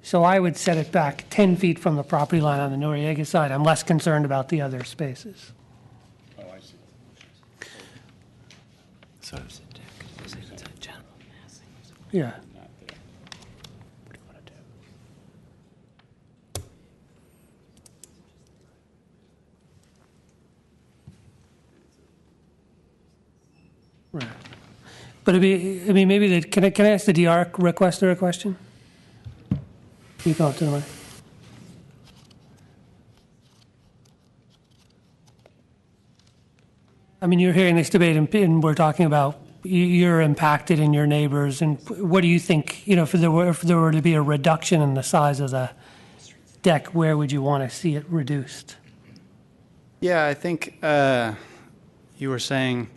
So I would set it back 10 feet from the property line on the Noriega side. I'm less concerned about the other spaces. Oh, I see. So, Yeah. Right. But maybe can I ask the DR requester a question? You go up to the mic. I mean, you're hearing this debate, and we're talking about you're impacted in your neighbors, and what do you think? If there were to be a reduction in the size of the deck, where would you want to see it reduced? Yeah, I think you were saying.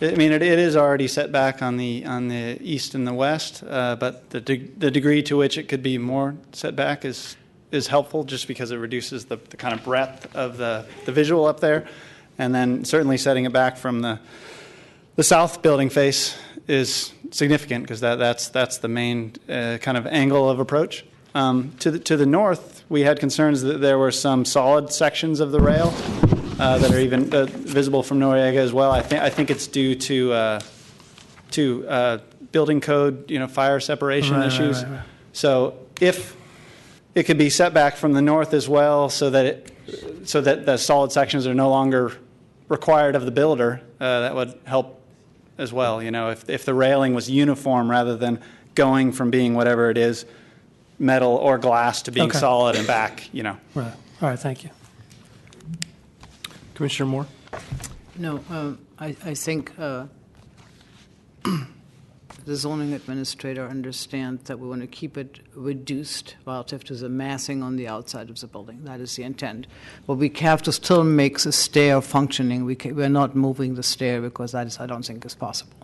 I mean, it is already set back on the east and the west, but the degree to which it could be more set back is helpful, just because it reduces the kind of breadth of the visual up there, and then certainly setting it back from the south building face is significant, because that's the main kind of angle of approach. To the north, we had concerns that there were some solid sections of the rail that are even visible from Noriega as well. I think it's due to building code, fire separation issues. Right. So if it could be set back from the north as well, so that the solid sections are no longer required of the builder, that would help as well. If the railing was uniform rather than going from being whatever it is, metal or glass, to being solid and back. Right. All right. Thank you. Commissioner Moore? No, I think the zoning administrator understands that we want to keep it reduced relative to the massing on the outside of the building. That is the intent. But we have to still make the stair functioning. We're not moving the stair, because I don't think is possible.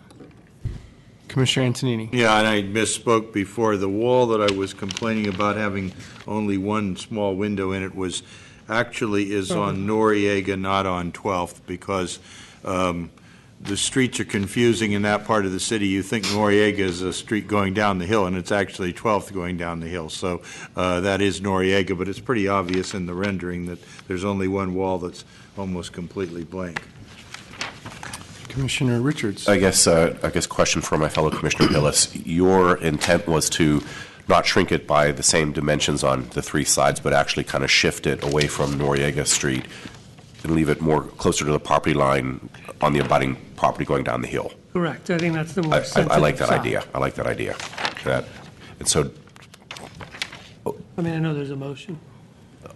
Commissioner Antonini. Yeah, and I misspoke before. The wall that I was complaining about having only one small window in it actually is on Noriega, not on 12th, because the streets are confusing in that part of the city. You think Noriega is a street going down the hill, and it's actually 12th going down the hill. So that is Noriega, but it's pretty obvious in the rendering that there's only one wall that's almost completely blank. Commissioner Richards. I guess question for my fellow Commissioner Hillis. Your intent was to not shrink it by the same dimensions on the three sides, but actually kind of shift it away from Noriega Street and leave it more closer to the property line on the abutting property going down the hill. Correct. I think that's the more sensitive I like that side. idea. I like that idea. And so I know there's a motion.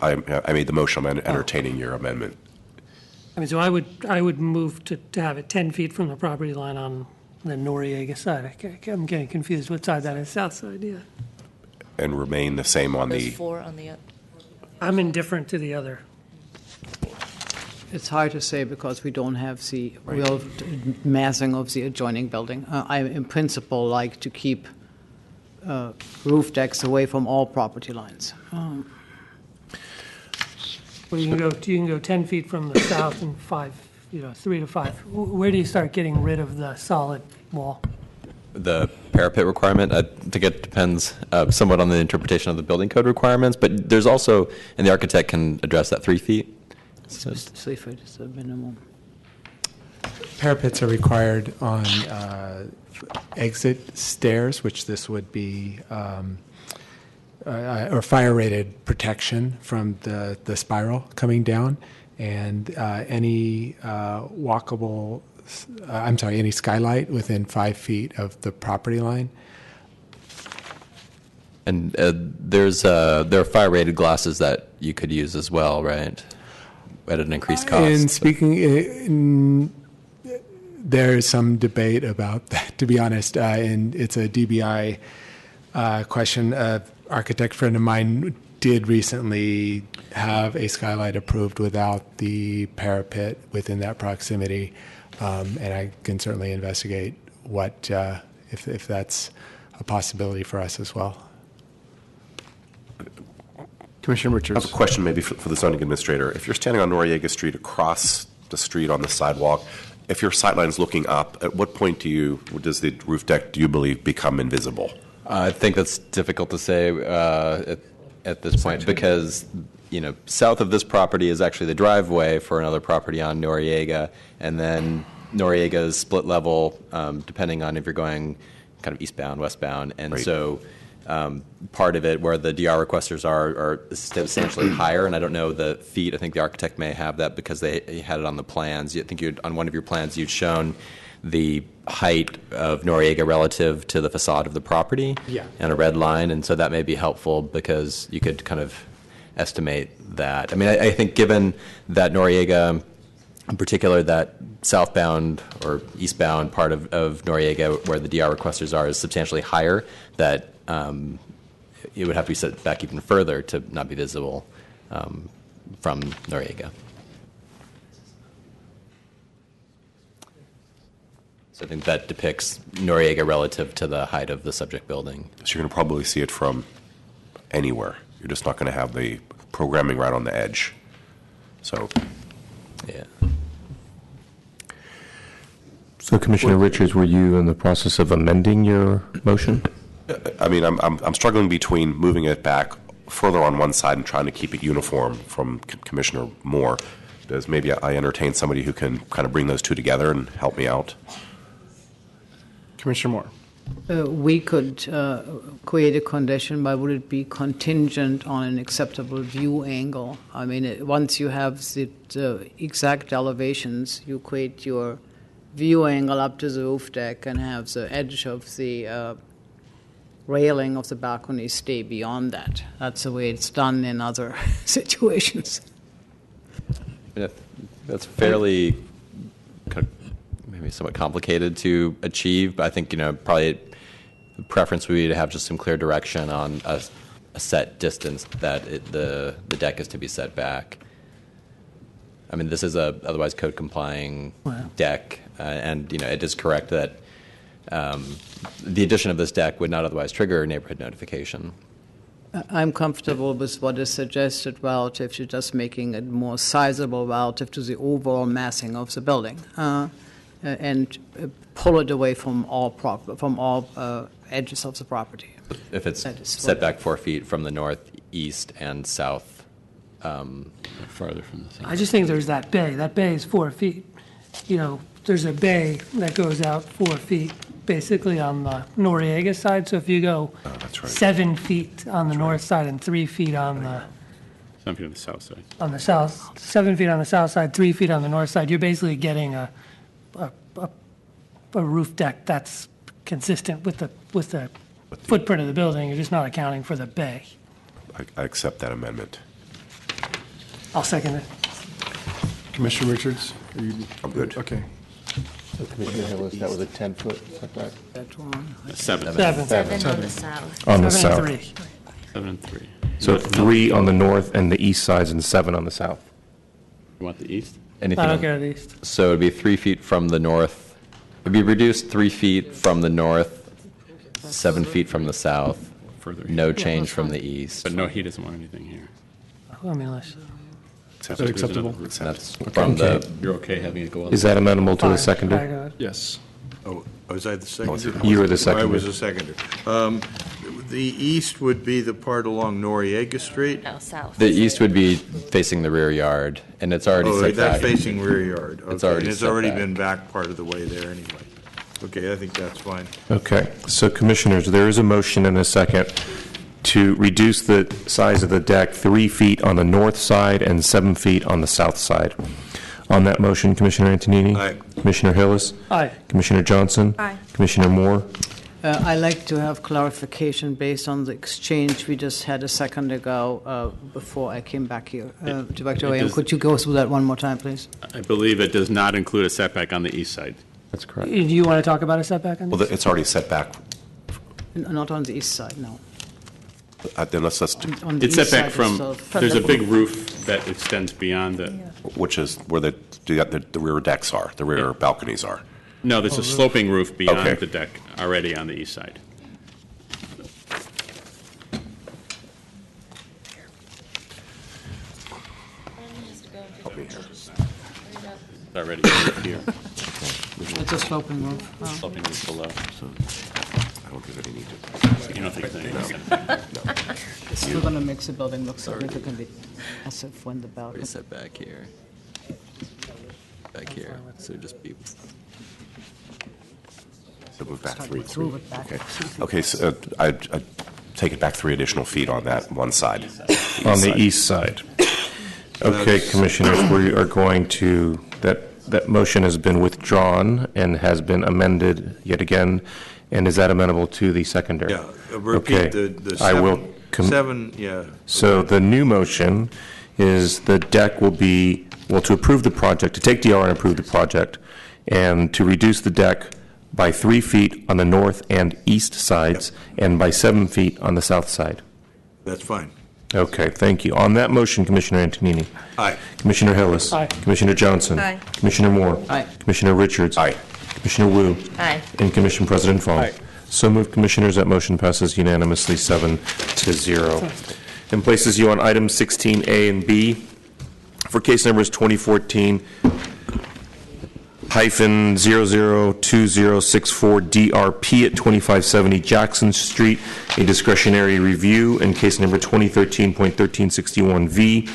I made the motion. I'm entertaining your amendment. So I would move to have it 10 feet from the property line on the Noriega side. I'm getting confused what side that is. South side, yeah. And remain the same on There's the... 4 on the... I'm indifferent to the other. It's hard to say, because we don't have the real massing of the adjoining building. I, in principle, like to keep roof decks away from all property lines. Well, you can go 10 feet from the south and 3 to 5. Where do you start getting rid of the solid wall? The parapet requirement, I think it depends somewhat on the interpretation of the building code requirements, but there's also, and the architect can address that 3 feet. 3 feet is the minimum. Parapets are required on exit stairs, which this would be, or fire-rated protection from the spiral coming down, and any any skylight within 5 feet of the property line. And there are fire-rated glasses that you could use as well, right? At an increased cost. And speaking, there is some debate about that, to be honest, and it's a DBI question. An architect friend of mine did recently have a skylight approved without the parapet within that proximity, and I can certainly investigate if that's a possibility for us as well. Commissioner I Richards. have a question maybe for the zoning administrator. If you're standing on Noriega Street across the street on the sidewalk, if your sightline's looking up, at what point does the roof deck, do you believe, become invisible? I think that's difficult to say at this point because, south of this property is actually the driveway for another property on Noriega, and then Noriega is split level depending on if you're going kind of eastbound, westbound, and Right. so part of it where the DR requesters are substantially higher, and I don't know the feet. I think the architect may have that because they had it on the plans. I think on one of your plans you'd shown the height of Noriega relative to the facade of the property and a red line, and so that may be helpful because you could kind of estimate that. I mean, I think given that Noriega, in particular that southbound or eastbound part of Noriega where the DR requesters are is substantially higher, that it would have to be set back even further to not be visible from Noriega. So I think that depicts Noriega relative to the height of the subject building. So you're going to probably see it from anywhere. You're just not going to have the programming right on the edge. So, yeah. So, Commissioner Richards, were you in the process of amending your motion? I mean, I'm struggling between moving it back further on one side and trying to keep it uniform from Commissioner Moore. Does maybe I entertain somebody who can kind of bring those two together and help me out? Commissioner Moore. We could create a condition, but would it be contingent on an acceptable view angle? I mean, once you have the exact elevations, you create your view angle up to the roof deck and have the edge of the railing of the balcony stay beyond that. That's the way it's done in other situations. That's fairly maybe somewhat complicated to achieve, but I think, probably the preference would be to have just some clear direction on a set distance that the deck is to be set back. I mean, this is a otherwise code complying deck, and it is correct that the addition of this deck would not otherwise trigger neighborhood notification. I'm comfortable with what is suggested relative to just making it more sizable relative to the overall massing of the building, and pull it away from all edges of the property. If it's set back 4 feet from the north, east, and south. Farther from the south. I just think there's that bay. That bay is 4 feet. There's a bay that goes out 4 feet, basically on the Noriega side. So if you go 7 feet on the north side and 3 feet on the 7 feet on the south side. on the south, 7 feet on the south side, 3 feet on the north side, you're basically getting a roof deck that's consistent with the footprint of the building. You're just not accounting for the bay. I accept that amendment. I'll second it. Commissioner Richards? I'm good. Okay. So Commissioner Hillis, that was a 10-foot setback? That one. Seven. Seven on the south. On the 7 south. and 3. 7 and 3. So 3 on the north and the east sides and 7 on the south. You want the east? Anything I don't on- care the east. So it'd be 3 feet from the north. It'd be reduced 3 feet from the north, 7 feet from the south. Further. No change from the east. But no, he doesn't want anything here. I mean, let's- Is that acceptable? That's from the. You're okay having it go up? Is that amenable to the Fine. seconder? Yes. Oh, was I the seconder? You were the I seconder. was the seconder. The east would be the part along Noriega Street? No, south. The east would be facing the rear yard, and it's already Oh, set that's back. facing rear yard. It's Okay, already and it's set already back. been back part of the way there anyway. Okay, I think that's fine. Okay, so Commissioners, there is a motion and a second to reduce the size of the deck 3 feet on the north side and 7 feet on the south side. On that motion, Commissioner Antonini? Aye. Commissioner Hillis? Aye. Commissioner Johnson? Aye. Commissioner Moore? I'd like to have clarification based on the exchange we just had a second ago before I came back here. Director Williams, does- could you go through that one more time, please? I believe it does not include a setback on the east side. That's correct. Do you want to talk about a setback on Well, this? it's already set back. Not on the east side, no. Then let's On the It's east set back side from, itself. there's a big roof that extends beyond the, which is where the rear decks are, the rear balconies are. no, there's a sloping roof Okay. beyond the deck already on the east side. Already here. It's a sloping roof. Oh. Sloping roof below. I don't think that he needs it. You don't think so? It's still going to make the building look significantly as if when the balcony. Set back here. Back here. So just be. So move back 3 feet. Move it back. Okay. Okay. So I take it back 3 additional feet on that one side. On the east side. Okay, commissioners, we are going to, that motion has been withdrawn and has been amended yet again. And is that amenable to the secondary? Yeah, repeat Okay. the I will seven, yeah. So the new motion is the deck will be, well, to approve the project, to take DR and approve the project, and to reduce the deck by 3 feet on the north and east sides, and by 7 feet on the south side. That's fine. Okay, thank you. On that motion, Commissioner Antonini. Aye. Commissioner Hillis. Aye. Commissioner Johnson. Aye. Commissioner Moore. Aye. Commissioner Richards. Aye. Commissioner Wu. Aye. And Commission President Fong. Aye. So moved, Commissioners. That motion passes unanimously 7-0. And places you on items 16A and B for case numbers 2014-002064 DRP at 2570 Jackson Street, a discretionary review, and case number 2013.1361V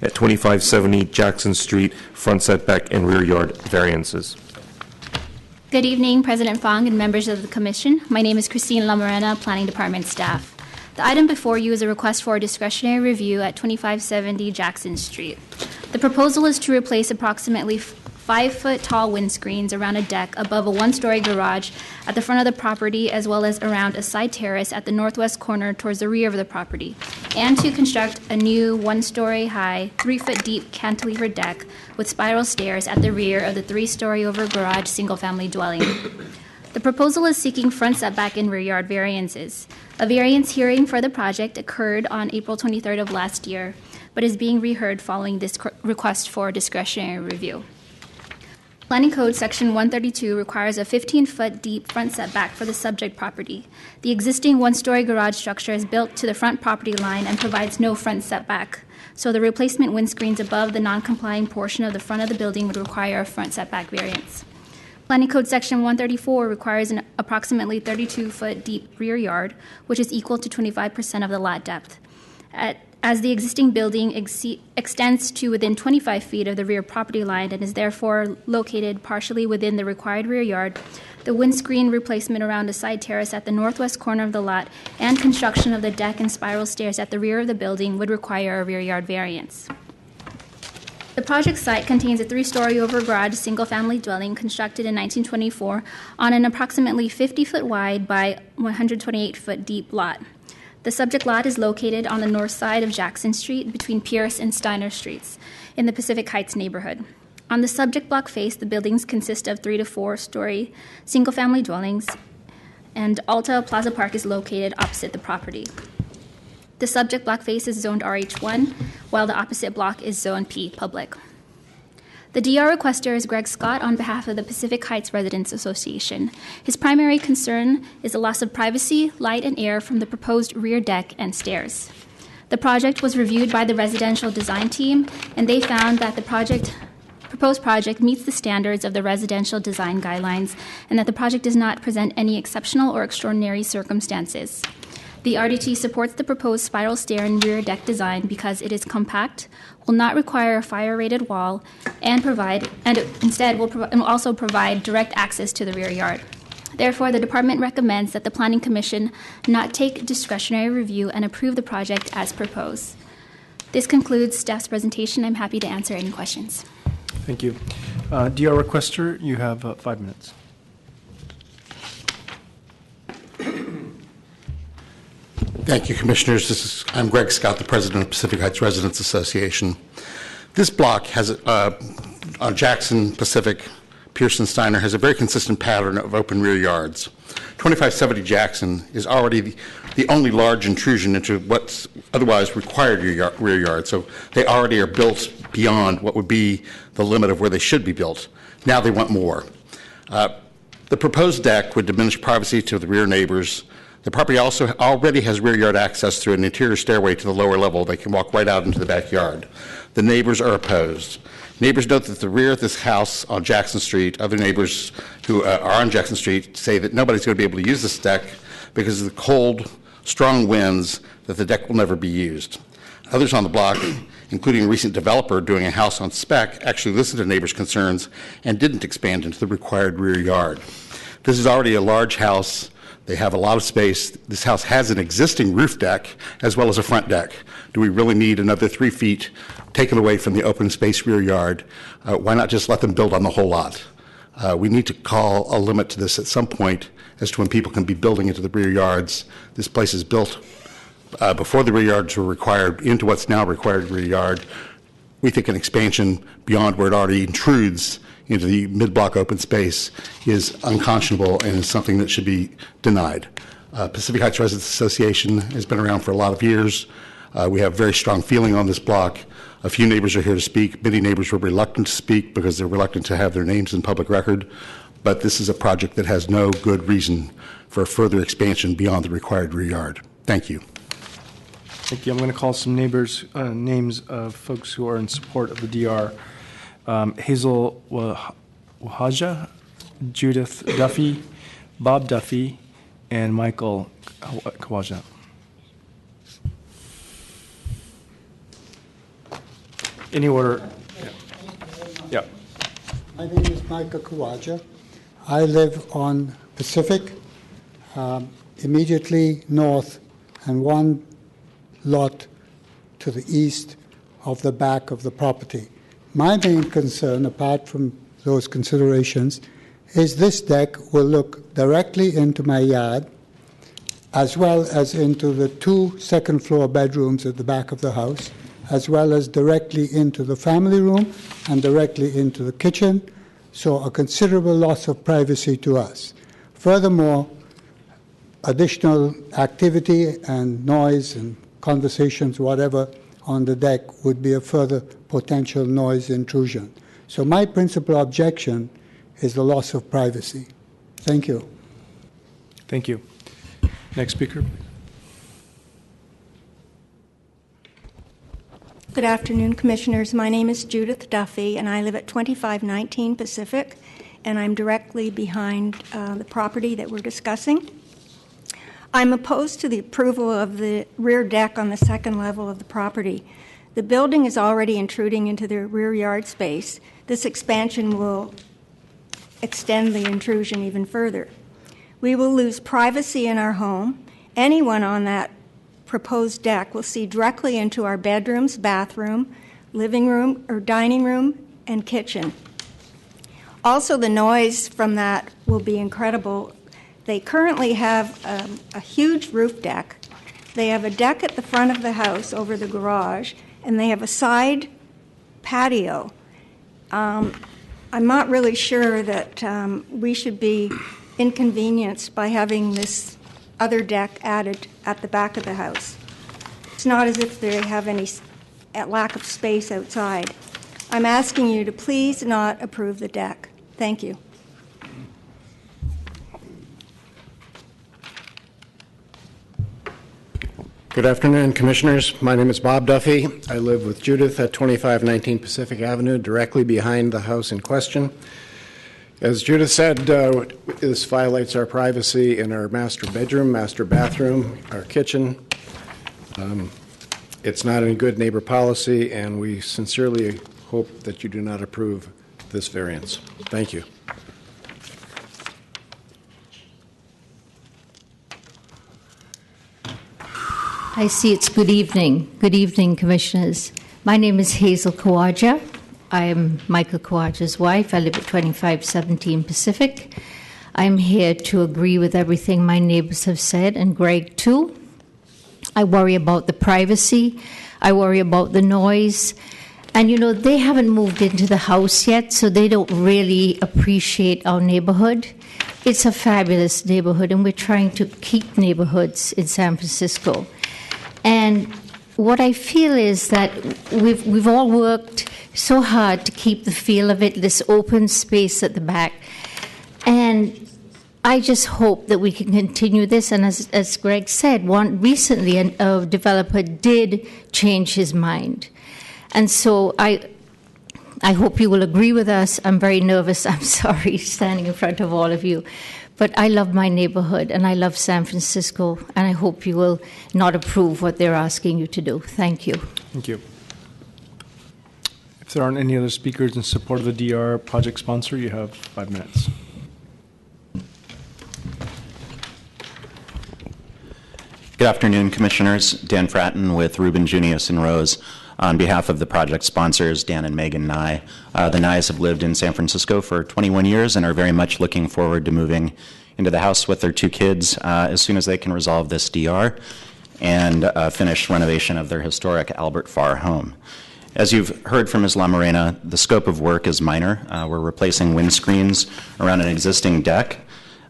at 2570 Jackson Street, front setback and rear yard variances. Good evening, President Fong and members of the Commission. My name is Christine Lamarena, Planning Department staff. The item before you is a request for a discretionary review at 2570 Jackson Street. The proposal is to replace approximately 5-foot-tall windscreens around a deck above a one-story garage at the front of the property, as well as around a side terrace at the northwest corner towards the rear of the property, and to construct a new one-story high, 3-foot-deep cantilever deck with spiral stairs at the rear of the 3-story over garage single-family dwelling. The proposal is seeking front setback and rear yard variances. A variance hearing for the project occurred on April 23rd of last year, but is being reheard following this request for discretionary review. Planning Code Section 132 requires a 15-foot deep front setback for the subject property. The existing one-story garage structure is built to the front property line and provides no front setback, so the replacement windscreens above the non-complying portion of the front of the building would require a front setback variance. Planning Code Section 134 requires an approximately 32-foot deep rear yard, which is equal to 25% of the lot depth. As the existing building extends to within 25 feet of the rear property line and is therefore located partially within the required rear yard, the windscreen replacement around a side terrace at the northwest corner of the lot and construction of the deck and spiral stairs at the rear of the building would require a rear yard variance. The project site contains a 3-story over garage single-family dwelling constructed in 1924 on an approximately 50-foot wide by 128-foot deep lot. The subject lot is located on the north side of Jackson Street between Pierce and Steiner Streets in the Pacific Heights neighborhood. On the subject block face, the buildings consist of 3 to 4-story single-family dwellings, and Alta Plaza Park is located opposite the property. The subject block face is zoned RH1, while the opposite block is Zone P, public. The DR requester is Greg Scott on behalf of the Pacific Heights Residents Association. His primary concern is the loss of privacy, light, and air from the proposed rear deck and stairs. The project was reviewed by the residential design team, and they found that the proposed project meets the standards of the residential design guidelines and that the project does not present any exceptional or extraordinary circumstances. The RDT supports the proposed spiral stair and rear deck design because it is compact, will not require a fire-rated wall, and instead will also provide direct access to the rear yard. Therefore, the department recommends that the Planning Commission not take discretionary review and approve the project as proposed. This concludes staff's presentation. I'm happy to answer any questions. Thank you. DR requester, you have 5 minutes. Thank you, Commissioners. I'm Greg Scott, the President of Pacific Heights Residents Association. This block has, on Jackson, Pacific, Pearson, Steiner, has a very consistent pattern of open rear yards. 2570 Jackson is already the only large intrusion into what's otherwise required rear yard, so they already are built beyond what would be the limit of where they should be built. Now they want more. The proposed deck would diminish privacy to the rear neighbors. The property also already has rear yard access through an interior stairway to the lower level. They can walk right out into the backyard. The neighbors are opposed. Neighbors note that the rear of this house on Jackson Street, other neighbors who are on Jackson Street say that nobody's going to be able to use this deck because of the cold, strong winds, that the deck will never be used. Others on the block, including a recent developer doing a house on spec, actually listened to neighbors' concerns and didn't expand into the required rear yard. This is already a large house. They have a lot of space. This house has an existing roof deck as well as a front deck. Do we really need another 3 feet taken away from the open space rear yard? Why not just let them build on the whole lot? We need to call a limit to this at some point as to when people can be building into the rear yards. This place is built before the rear yards were required into what's now required rear yard. We think an expansion beyond where it already intrudes into the mid-block open space is unconscionable and is something that should be denied. Pacific Heights Residents Association has been around for a lot of years. We have very strong feeling on this block. A few neighbors are here to speak. Many neighbors were reluctant to speak because they're reluctant to have their names in public record. But this is a project that has no good reason for further expansion beyond the required rear yard. Thank you. Thank you. I'm going to call some neighbors, names of folks who are in support of the DR. Hazel Wahaja, Judith Duffy, Bob Duffy, and Michael Kawaja. Any order? Yeah. My name is Michael Kawaja. I live on Pacific, immediately north, and one lot to the east of the back of the property. My main concern, apart from those considerations, is this deck will look directly into my yard, as well as into the 2 second-floor bedrooms at the back of the house, as well as directly into the family room and directly into the kitchen, so a considerable loss of privacy to us. Furthermore, additional activity and noise and conversations, whatever, on the deck would be a further potential noise intrusion. So my principal objection is the loss of privacy. Thank you. Thank you. Next speaker. Good afternoon, Commissioners. My name is Judith Duffy, and I live at 2519 Pacific, and I'm directly behind the property that we're discussing. I'm opposed to the approval of the rear deck on the second level of the property. The building is already intruding into the rear yard space. This expansion will extend the intrusion even further. We will lose privacy in our home. Anyone on that proposed deck will see directly into our bedrooms, bathroom, living room, or dining room, and kitchen. Also, the noise from that will be incredible. They currently have a huge roof deck. They have a deck at the front of the house over the garage, and they have a side patio. I'm not really sure that we should be inconvenienced by having this other deck added at the back of the house. It's not as if they have any lack of space outside. I'm asking you to please not approve the deck. Thank you. Good afternoon, Commissioners. My name is Bob Duffy. I live with Judith at 2519 Pacific Avenue, directly behind the house in question. As Judith said, this violates our privacy in our master bedroom, master bathroom, our kitchen. It's not any good neighbor policy, and we sincerely hope that you do not approve this variance. Thank you. I see it's good evening. Good evening, Commissioners. My name is Hazel Kawaja. I am Michael Kawaja's wife. I live at 2517 Pacific. I'm here to agree with everything my neighbors have said, and Greg too. I worry about the privacy. I worry about the noise. And you know, they haven't moved into the house yet, so they don't really appreciate our neighborhood. It's a fabulous neighborhood, and we're trying to keep neighborhoods in San Francisco. And what I feel is that we've all worked so hard to keep the feel of it, this open space at the back. And I just hope that we can continue this. And as Greg said, recently a developer did change his mind. And so I hope you will agree with us. I'm very nervous. I'm sorry standing in front of all of you. But I love my neighborhood and I love San Francisco, and I hope you will not approve what they're asking you to do. Thank you. Thank you. If there aren't any other speakers in support of the DR project sponsor, you have 5 minutes. Good afternoon, Commissioners. Dan Fratton with Ruben, Junius, and Rose. On behalf of the project sponsors, Dan and Megan Nye. The Nyes have lived in San Francisco for 21 years and are very much looking forward to moving into the house with their 2 kids as soon as they can resolve this DR and finish renovation of their historic Albert Farr home. As you've heard from Ms. Lamarena, the scope of work is minor. We're replacing windscreens around an existing deck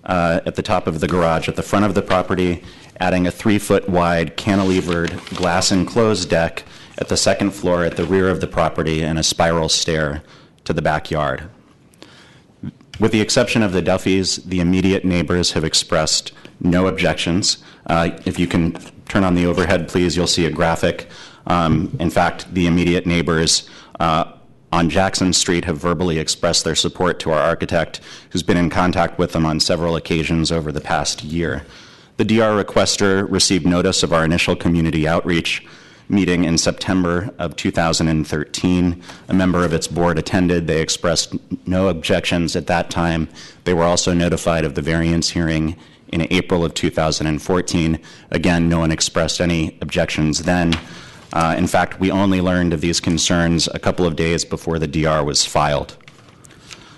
at the top of the garage at the front of the property, adding a 3-foot wide cantilevered glass enclosed deck at the second floor at the rear of the property and a spiral stair to the backyard. With the exception of the Duffys, the immediate neighbors have expressed no objections. If you can turn on the overhead, please, you'll see a graphic. In fact, the immediate neighbors on Jackson Street have verbally expressed their support to our architect, who's been in contact with them on several occasions over the past year. The DR requester received notice of our initial community outreach meeting in September of 2013. A member of its board attended. They expressed no objections at that time. They were also notified of the variance hearing in April of 2014. Again, no one expressed any objections then. In fact, we only learned of these concerns a couple of days before the DR was filed.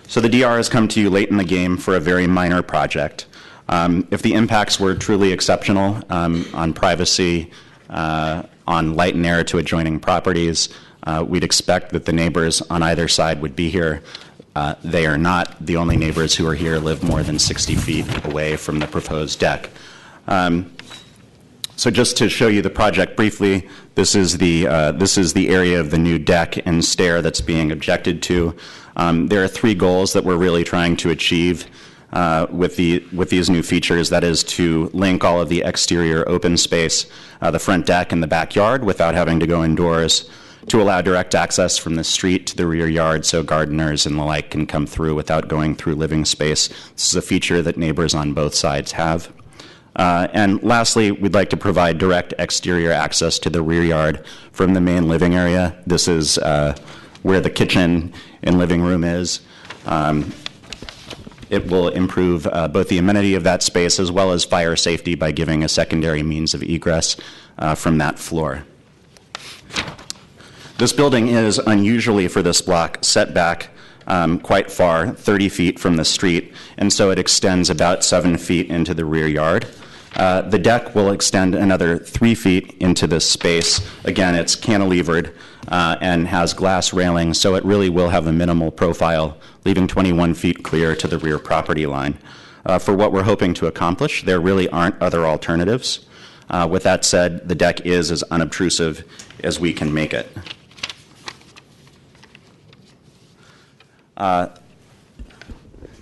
So the DR has come to you late in the game for a very minor project. If the impacts were truly exceptional on privacy, on light and air to adjoining properties, we'd expect that the neighbors on either side would be here. They are not. The only neighbors who are here live more than 60 feet away from the proposed deck. So just to show you the project briefly, this is the area of the new deck and stair that's being objected to. There are 3 goals that we're really trying to achieve with these new features. That is to link all of the exterior open space, the front deck and the backyard, without having to go indoors, to allow direct access from the street to the rear yard so gardeners and the like can come through without going through living space. This is a feature that neighbors on both sides have. And lastly, we'd like to provide direct exterior access to the rear yard from the main living area. This is where the kitchen and living room is. It will improve both the amenity of that space as well as fire safety by giving a secondary means of egress from that floor. This building is unusually for this block set back quite far, 30 feet from the street, and so it extends about 7 feet into the rear yard. The deck will extend another 3 feet into this space. Again, it's cantilevered and has glass railings, so it really will have a minimal profile, leaving 21 feet clear to the rear property line. For what we're hoping to accomplish, there really aren't other alternatives. With that said, the deck is as unobtrusive as we can make it.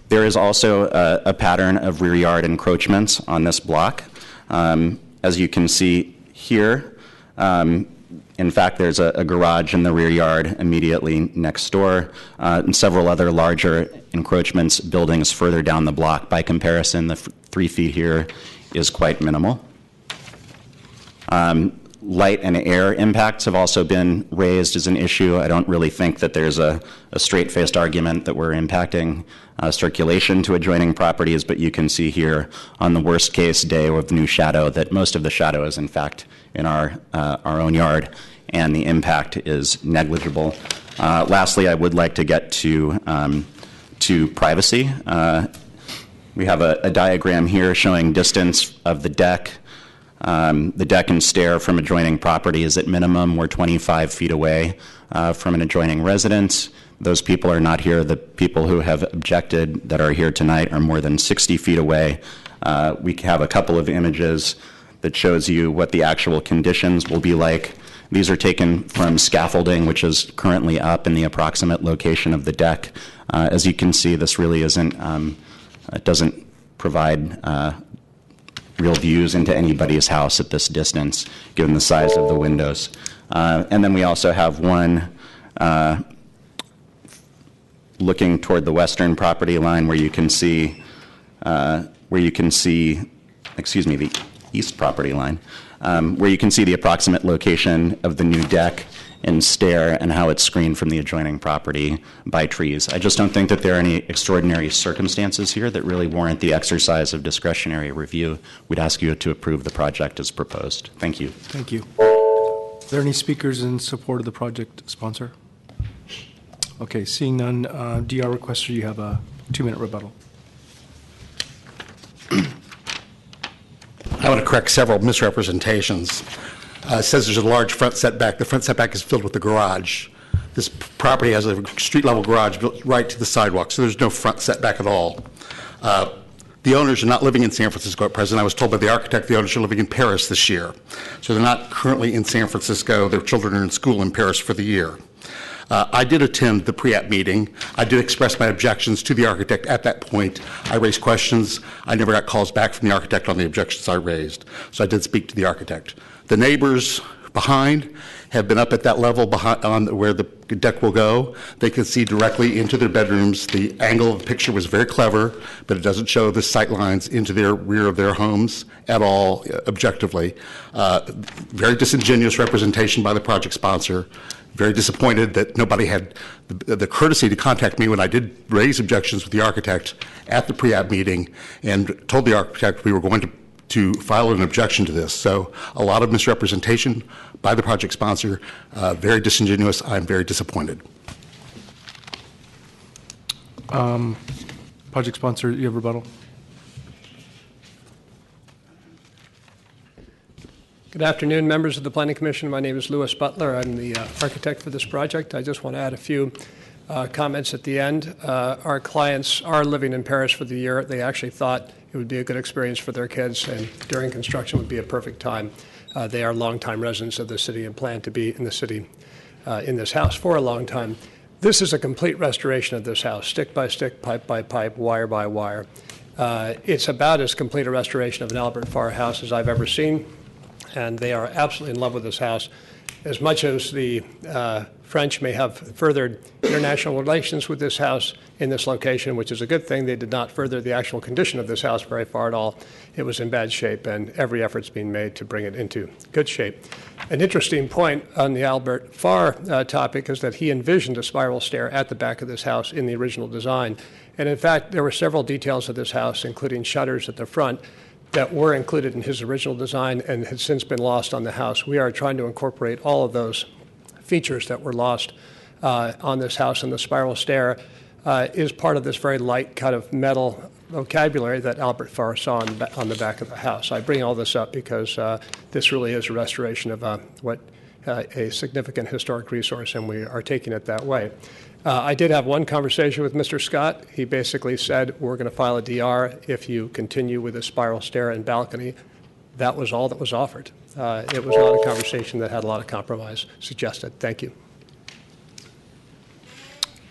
There is also a pattern of rear yard encroachments on this block. As you can see here, in fact, there's a garage in the rear yard immediately next door, and several other larger encroachments, buildings further down the block. By comparison, the 3 feet here is quite minimal. Light and air impacts have also been raised as an issue. I don't really think that there's a straight-faced argument that we're impacting circulation to adjoining properties, but you can see here on the worst-case day of new shadow that most of the shadow is, in fact, in our own yard, and the impact is negligible. Lastly, I would like to get to privacy. We have a diagram here showing distance of the deck. The deck and stair from adjoining property is at minimum. We're 25 feet away from an adjoining residence. Those people are not here. The people who have objected that are here tonight are more than 60 feet away. We have a couple of images that shows you what the actual conditions will be like. These are taken from scaffolding, which is currently up in the approximate location of the deck. As you can see, this really isn't, it doesn't provide real views into anybody's house at this distance, given the size of the windows. And then we also have one looking toward the western property line where you can see, the east property line, where you can see the approximate location of the new deck and stair and how it's screened from the adjoining property by trees. I just don't think that there are any extraordinary circumstances here that really warrant the exercise of discretionary review. We'd ask you to approve the project as proposed. Thank you. Thank you. Are there any speakers in support of the project sponsor? Okay, seeing none, DR requester, you have a 2-minute rebuttal. I want to correct several misrepresentations. It says there's a large front setback. The front setback is filled with the garage. This property has a street-level garage built right to the sidewalk, so there's no front setback at all. The owners are not living in San Francisco at present. I was told by the architect the owners are living in Paris this year. So they're not currently in San Francisco. Their children are in school in Paris for the year. I did attend the pre-app meeting. I did express my objections to the architect at that point. I raised questions. I never got calls back from the architect on the objections I raised. So I did speak to the architect. The neighbors behind have been up at that level behind, on where the deck will go. They can see directly into their bedrooms. The angle of the picture was very clever, but it doesn't show the sight lines into their rear of their homes at all, objectively. Very disingenuous representation by the project sponsor. Very disappointed that nobody had the courtesy to contact me when I did raise objections with the architect at the pre-app meeting and told the architect we were going to file an objection to this. So a lot of misrepresentation by the project sponsor, very disingenuous. I'm very disappointed. Project sponsor, you have rebuttal? Good afternoon, members of the Planning Commission. My name is Louis Butler. I'm the architect for this project. I just want to add a few comments at the end. Our clients are living in Paris for the year. They actually thought it would be a good experience for their kids, and during construction would be a perfect time. They are longtime residents of the city and plan to be in the city in this house for a long time. This is a complete restoration of this house, stick by stick, pipe by pipe, wire by wire. It's about as complete a restoration of an Albert Farr house as I've ever seen, and they are absolutely in love with this house. As much as the French may have furthered international relations with this house in this location, which is a good thing, they did not further the actual condition of this house very far at all. It was in bad shape, and every effort's being made to bring it into good shape. An interesting point on the Albert Farr topic is that he envisioned a spiral stair at the back of this house in the original design. And in fact, there were several details of this house, including shutters at the front, that were included in his original design and had since been lost on the house. We are trying to incorporate all of those features that were lost on this house, and the spiral stair is part of this very light kind of metal vocabulary that Albert Farr saw on the back of the house. I bring all this up because this really is a restoration of a significant historic resource, and we are taking it that way. I did have one conversation with Mr. Scott. He basically said, we're going to file a DR if you continue with a spiral stair and balcony. That was all that was offered. It was not a conversation that had a lot of compromise suggested. Thank you.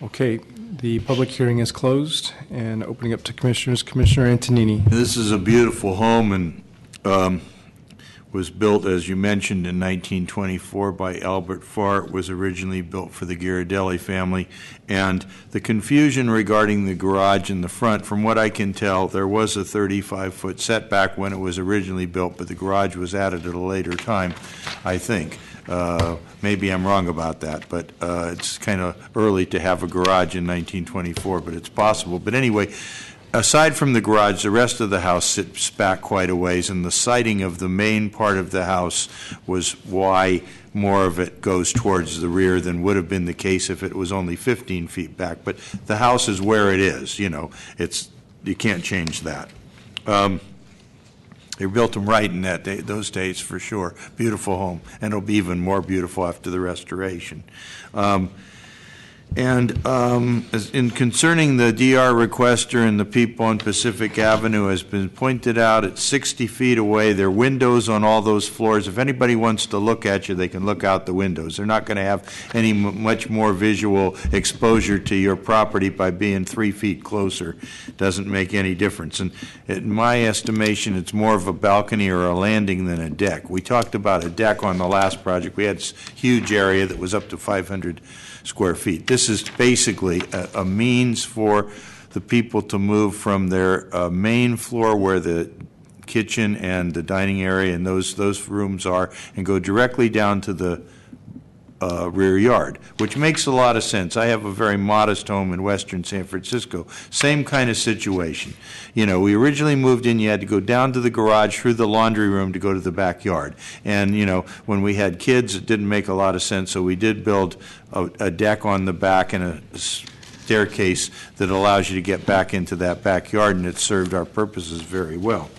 Okay, the public hearing is closed, and opening up to commissioners. Commissioner Antonini. This is a beautiful home, and was built, as you mentioned, in 1924 by Albert Farr. It was originally built for the Ghirardelli family. And the confusion regarding the garage in the front, from what I can tell, there was a 35-foot setback when it was originally built, but the garage was added at a later time, I think. Maybe I'm wrong about that, but it's kind of early to have a garage in 1924, but it's possible. But anyway, aside from the garage, the rest of the house sits back quite a ways, and the siding of the main part of the house was why more of it goes towards the rear than would have been the case if it was only 15 feet back. But the house is where it is, you know. You can't change that. They built them right in those days for sure. Beautiful home, and it'll be even more beautiful after the restoration. In concerning the DR requester and the people on Pacific Avenue, has been pointed out, it's 60 feet away. There are windows on all those floors. If anybody wants to look at you, they can look out the windows. They're not going to have any much more visual exposure to your property by being 3 feet closer. Doesn't make any difference. And in my estimation, it's more of a balcony or a landing than a deck. We talked about a deck on the last project. We had this huge area that was up to 500 square feet. This this is basically a means for the people to move from their main floor where the kitchen and the dining area and those rooms are, and go directly down to the rear yard, which makes a lot of sense. I have a very modest home in western San Francisco. Same kind of situation. You know, we originally moved in, you had to go down to the garage through the laundry room to go to the backyard. And, you know, when we had kids, it didn't make a lot of sense, so we did build a deck on the back and a staircase that allows you to get back into that backyard, and it served our purposes very well.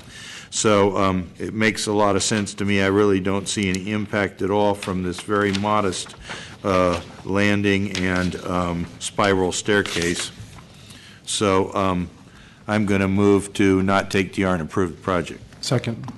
So it makes a lot of sense to me. I really don't see any impact at all from this very modest landing and spiral staircase. So I'm going to move to not take DR and approve the project. Second.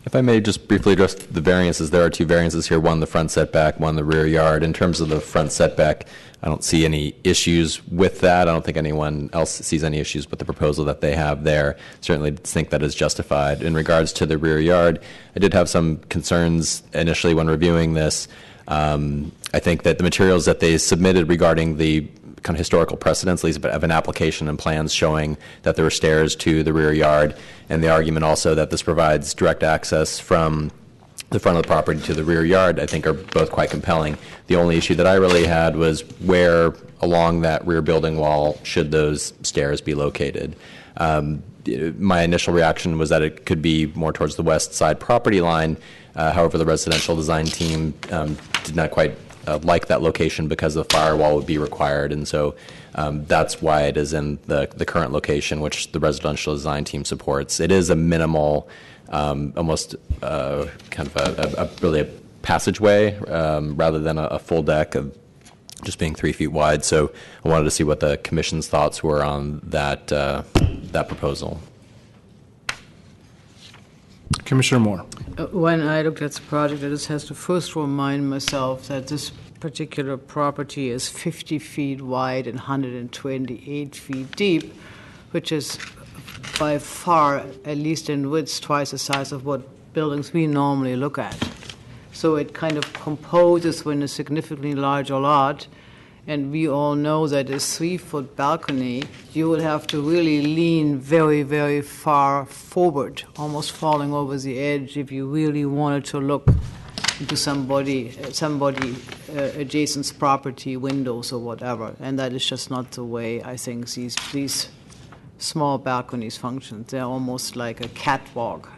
If I may just briefly address the variances, there are two variances here, one the front setback, one the rear yard. In terms of the front setback, I don't see any issues with that. I don't think anyone else sees any issues with the proposal that they have there. Certainly think that is justified. In regards to the rear yard, I did have some concerns initially when reviewing this. I think that the materials that they submitted regarding the kind of historical precedents, at least of an application and plans showing that there were stairs to the rear yard, and the argument also that this provides direct access from the front of the property to the rear yard, I think are both quite compelling. The only issue that I really had was where along that rear building wall should those stairs be located. My initial reaction was that it could be more towards the west side property line. However, the residential design team did not quite like that location because the firewall would be required, and so that's why it is in the current location, which the residential design team supports. It is a minimal, almost kind of really a passageway rather than a full deck of just being 3 feet wide. So I wanted to see what the commission's thoughts were on that that proposal. Commissioner Moore. When I looked at the project, I just have to first remind myself that this particular property is 50 feet wide and 128 feet deep, which is by far, at least in width, twice the size of what buildings we normally look at. So it kind of composes with a significantly larger lot, and we all know that a 3-foot balcony, you would have to really lean very, very far forward, almost falling over the edge if you really wanted to look into somebody adjacent's property, windows or whatever. And that is just not the way I think these small balconies function. They're almost like a catwalk,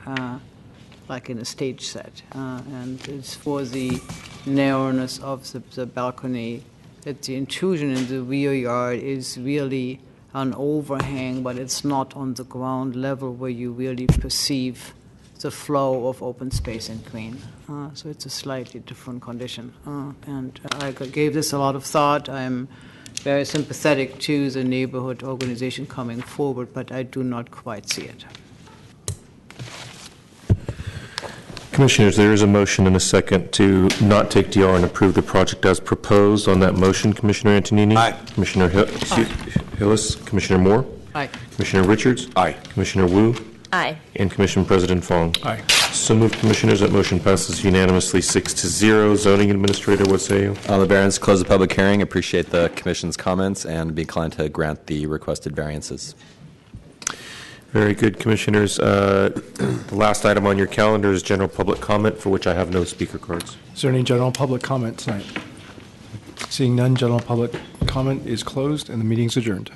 like in a stage set. And it's for the narrowness of the balcony that the intrusion in the rear yard is really an overhang, but it's not on the ground level where you really perceive the flow of open space and green. So it's a slightly different condition. And I gave this a lot of thought. I'm very sympathetic to the neighborhood organization coming forward, but I do not quite see it. Commissioners, there is a motion and a second to not take DR and approve the project as proposed. On that motion, Commissioner Antonini? Aye. Commissioner Hillis? Commissioner Moore? Aye. Commissioner Richards? Aye. Commissioner Wu? Aye. And Commission President Fong? Aye. So moved, Commissioners. That motion passes unanimously 6-0. Zoning Administrator, what say you? On the variance, close the public hearing. Appreciate the commission's comments and be inclined to grant the requested variances. Very good, Commissioners. The last item on your calendar is general public comment, for which I have no speaker cards. Is there any general public comment tonight? Seeing none, general public comment is closed and the meeting's adjourned.